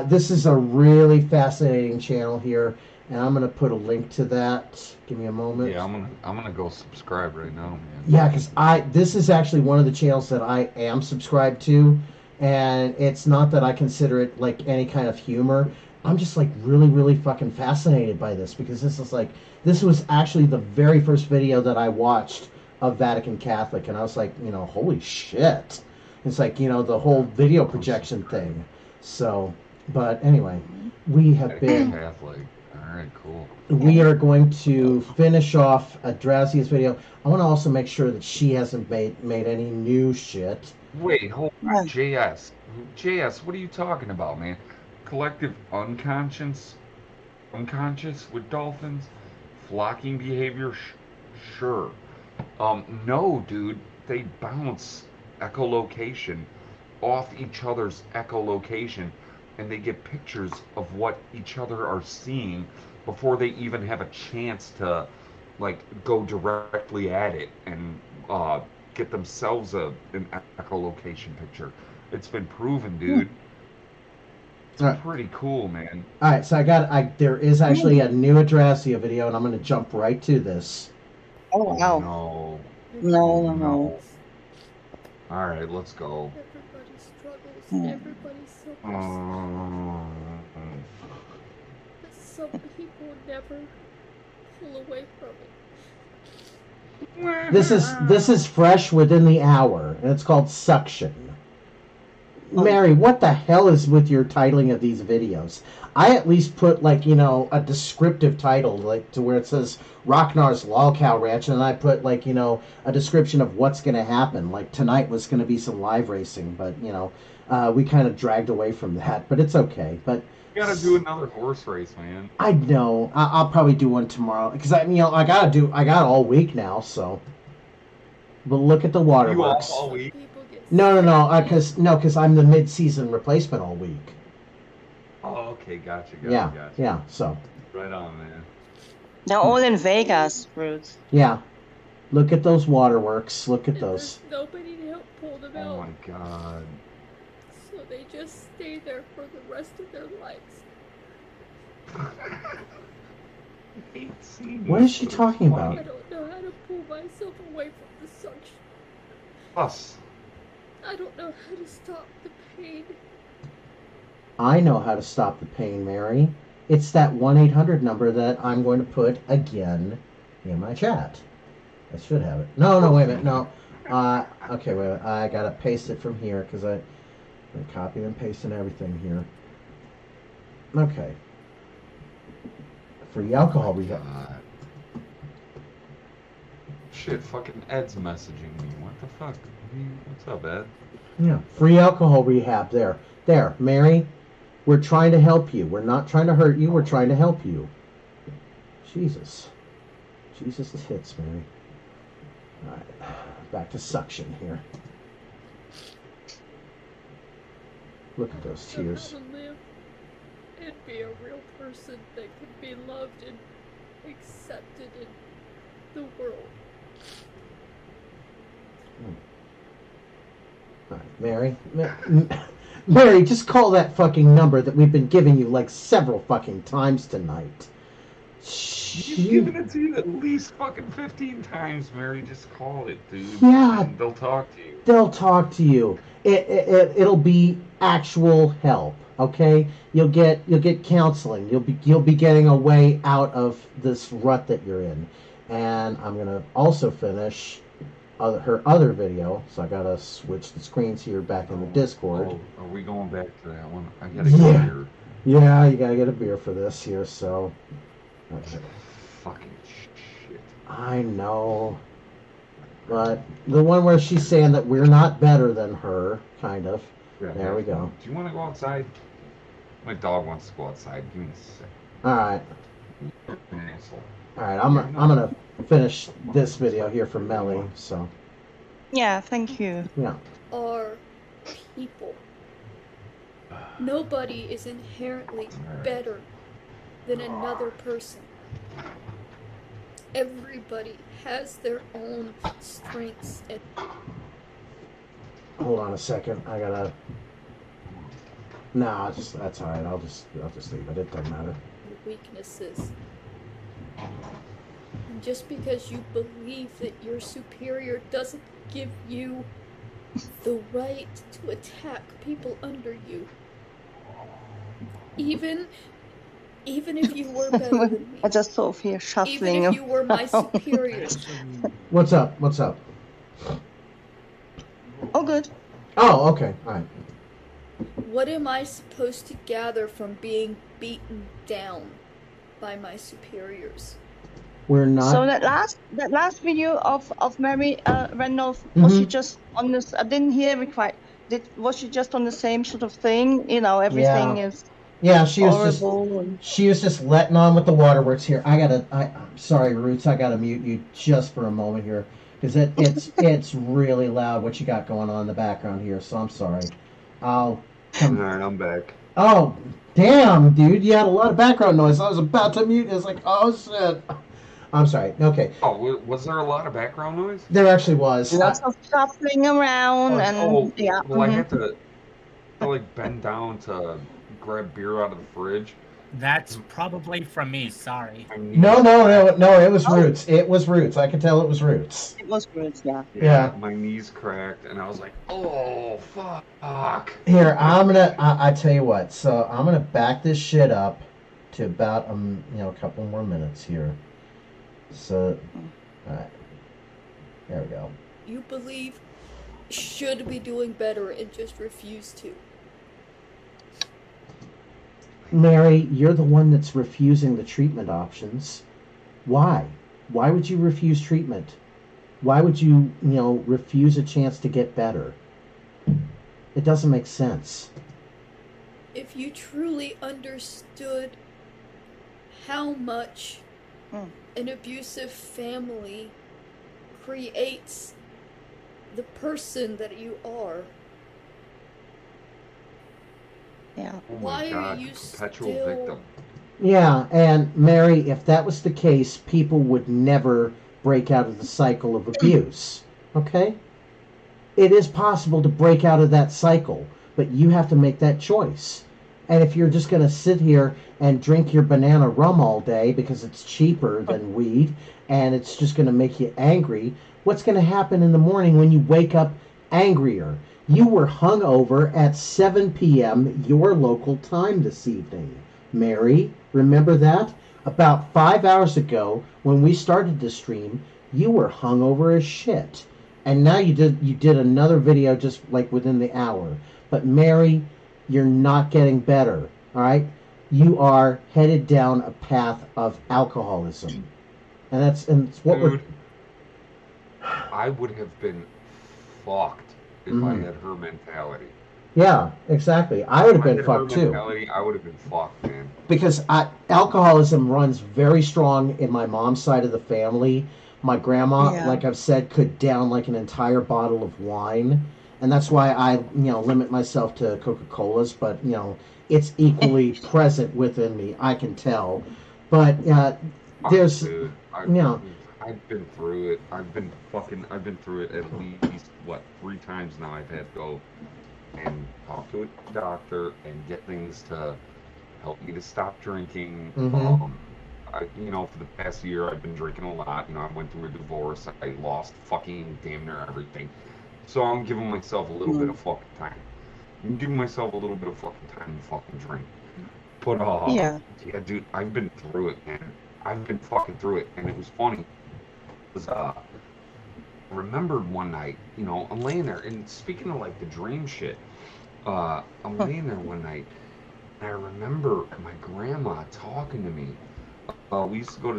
this is a really fascinating channel here, and I'm gonna put a link to that. Give me a moment. Yeah, I'm gonna go subscribe right now, man. Yeah, because this is actually one of the channels that I am subscribed to, and it's not that I consider it like any kind of humor. I'm just like really fucking fascinated by this, because this was actually the very first video that I watched of Vatican Catholic, and I was like, holy shit. It's like, the whole video projection thing. So, but anyway, we have been Catholic. All right, cool. We are going to finish off Adrasdea's video. I want to also make sure that she hasn't made any new shit. Wait, hold on, JS, what are you talking about, man? Collective unconscious with dolphins, flocking behavior, sure. No, dude, they bounce echolocation off each other's echolocation, and they get pictures of what each other are seeing before they even have a chance to, like, go directly at it and get themselves an echolocation picture. It's been proven, dude. It's pretty cool, man. All right, so there is actually a new Adrasdea video, and I'm going to jump right to this. Oh, wow. No. All right, let's go. Everybody struggles. Everybody's so but some people never pull away from it. This is fresh within the hour, and it's called Suction. Mary, what the hell is with your titling of these videos? I at least put, like, a descriptive title, like, to where it says Rocknar's LolCow Ranch, and I put, like, a description of what's going to happen. Like, tonight was going to be some live racing, but, we kind of dragged away from that, but it's okay. But you gotta do another horse race, man. I know. I'll probably do one tomorrow, because, I got all week now, so. But look at the waterworks. You all week? No, because I'm the mid-season replacement all week. Oh, okay, gotcha. Yeah, so. Right on, man. They're all in Vegas, Bruce. Yeah. Look at those waterworks. Look at those. There's nobody to help pull them out. Oh my god. So they just stay there for the rest of their lives. What is she talking about? I don't know how to pull myself away from the suction. Us. I don't know how to stop the pain. I know how to stop the pain, Mary. It's that 1-800 number that I'm going to put again in my chat. I should have it. No, wait a minute. No. Okay, wait a minute. I got to paste it from here because I'm copying and pasting everything here. Okay. Free alcohol rehab. Shit, fucking Ed's messaging me. What the fuck? What's up, Ed? Yeah, free alcohol rehab there. There, Mary, we're trying to help you. We're not trying to hurt you. We're trying to help you. Jesus. Jesus is hits, Mary. All right, back to suction here. Look at those tears. How to live and be a real person that can be loved and accepted in the world. All right, Mary. Mary, just call that fucking number that we've been giving you like several fucking times tonight. He's given it to you at least fucking 15 times, Mary. Just call it, dude. Yeah. And they'll talk to you. They'll talk to you. It'll be actual help. Okay, you'll get counseling. You'll be getting a way out of this rut that you're in. And I'm gonna also finish her other video, so I gotta switch the screens here back in the Discord. Oh, are we going back to that one? I gotta get a beer. Yeah, you gotta get a beer for this here. So, okay. Fucking shit. I know, but the one where she's saying that we're not better than her, kind of. Yeah, there we go. Do you want to go outside? My dog wants to go outside. Give me a sec. All right. Asshole. All right, I'm gonna finish this video here for Melly. So. Yeah, thank you. Yeah. Are people. Nobody is inherently better than another person. Everybody has their own strengths and. Hold on a second. I gotta. Nah, that's all right. I'll just leave it. It doesn't matter. Weaknesses. And just because you believe that you're superior doesn't give you the right to attack people under you. Even if you were better than me. I just sort of hear shuffling. Even if you were my superiors. What's up? Oh, good. Oh, okay. All right. What am I supposed to gather from being beaten down by my superiors? We're not. So that last video of Mary Randolph, was she just on this? I didn't hear it quite. Was she just on the same sort of thing? You know, everything is. Yeah, she horrible was just letting on with the waterworks here. I'm sorry, Roots. I gotta mute you just for a moment here because it's really loud what you got going on in the background here. So I'm sorry. All right, I'm back. Oh, damn, dude! You had a lot of background noise. I was about to mute. It's like, oh shit. I'm sorry. Okay. Oh, was there a lot of background noise? There actually was. Lots of shuffling around yeah. Well, I had to like bend down to grab beer out of the fridge. That's probably from me. Sorry. No. It was Roots. It was Roots. I could tell it was Roots. It was Roots. Yeah. Yeah. My knees cracked, and I was like, "Oh fuck!" Here, I tell you what. So I'm gonna back this shit up to about a couple more minutes here. So, all right. There we go. You believe should be doing better and just refuse to. Mary, you're the one that's refusing the treatment options. Why? Why would you refuse treatment? Why would you, refuse a chance to get better? It doesn't make sense. If you truly understood how much an abusive family creates the person that you are. Yeah. Oh Why God, are you perpetual still victim? Yeah, and Mary, if that was the case, people would never break out of the cycle of abuse. Okay? It is possible to break out of that cycle, but you have to make that choice. And if you're just going to sit here and drink your banana rum all day because it's cheaper than weed and it's just going to make you angry, what's going to happen in the morning when you wake up angrier? You were hungover at 7 p.m. your local time this evening. Mary, remember that? About 5 hours ago, when we started the stream, you were hungover as shit. And now you did another video just like within the hour. But Mary, you're not getting better, all right? You are headed down a path of alcoholism. And it's what Dude, I would have been fucked if I had her mentality. Yeah, exactly. I would have been fucked too. I would have been fucked, man. Because alcoholism runs very strong in my mom's side of the family. My grandma, like I've said, could down like an entire bottle of wine. And that's why I, limit myself to Coca-Colas. But, it's equally present within me. I can tell. But there's, Dude, I've been through it. I've been through it at least, 3 times now. I've had to go and talk to a doctor and get things to help me to stop drinking. you know, for the past year, I've been drinking a lot. You know, I went through a divorce. I lost fucking damn near everything. So I'm giving myself a little bit of fucking time. I'm giving myself a little bit of fucking time to fucking drink. But, yeah, dude, I've been through it, man. I've been fucking through it. And it was funny. It was, I remembered one night, you know, I'm laying there, and speaking of, like, the dream shit, I'm laying there one night, and I remember my grandma talking to me. We used to go to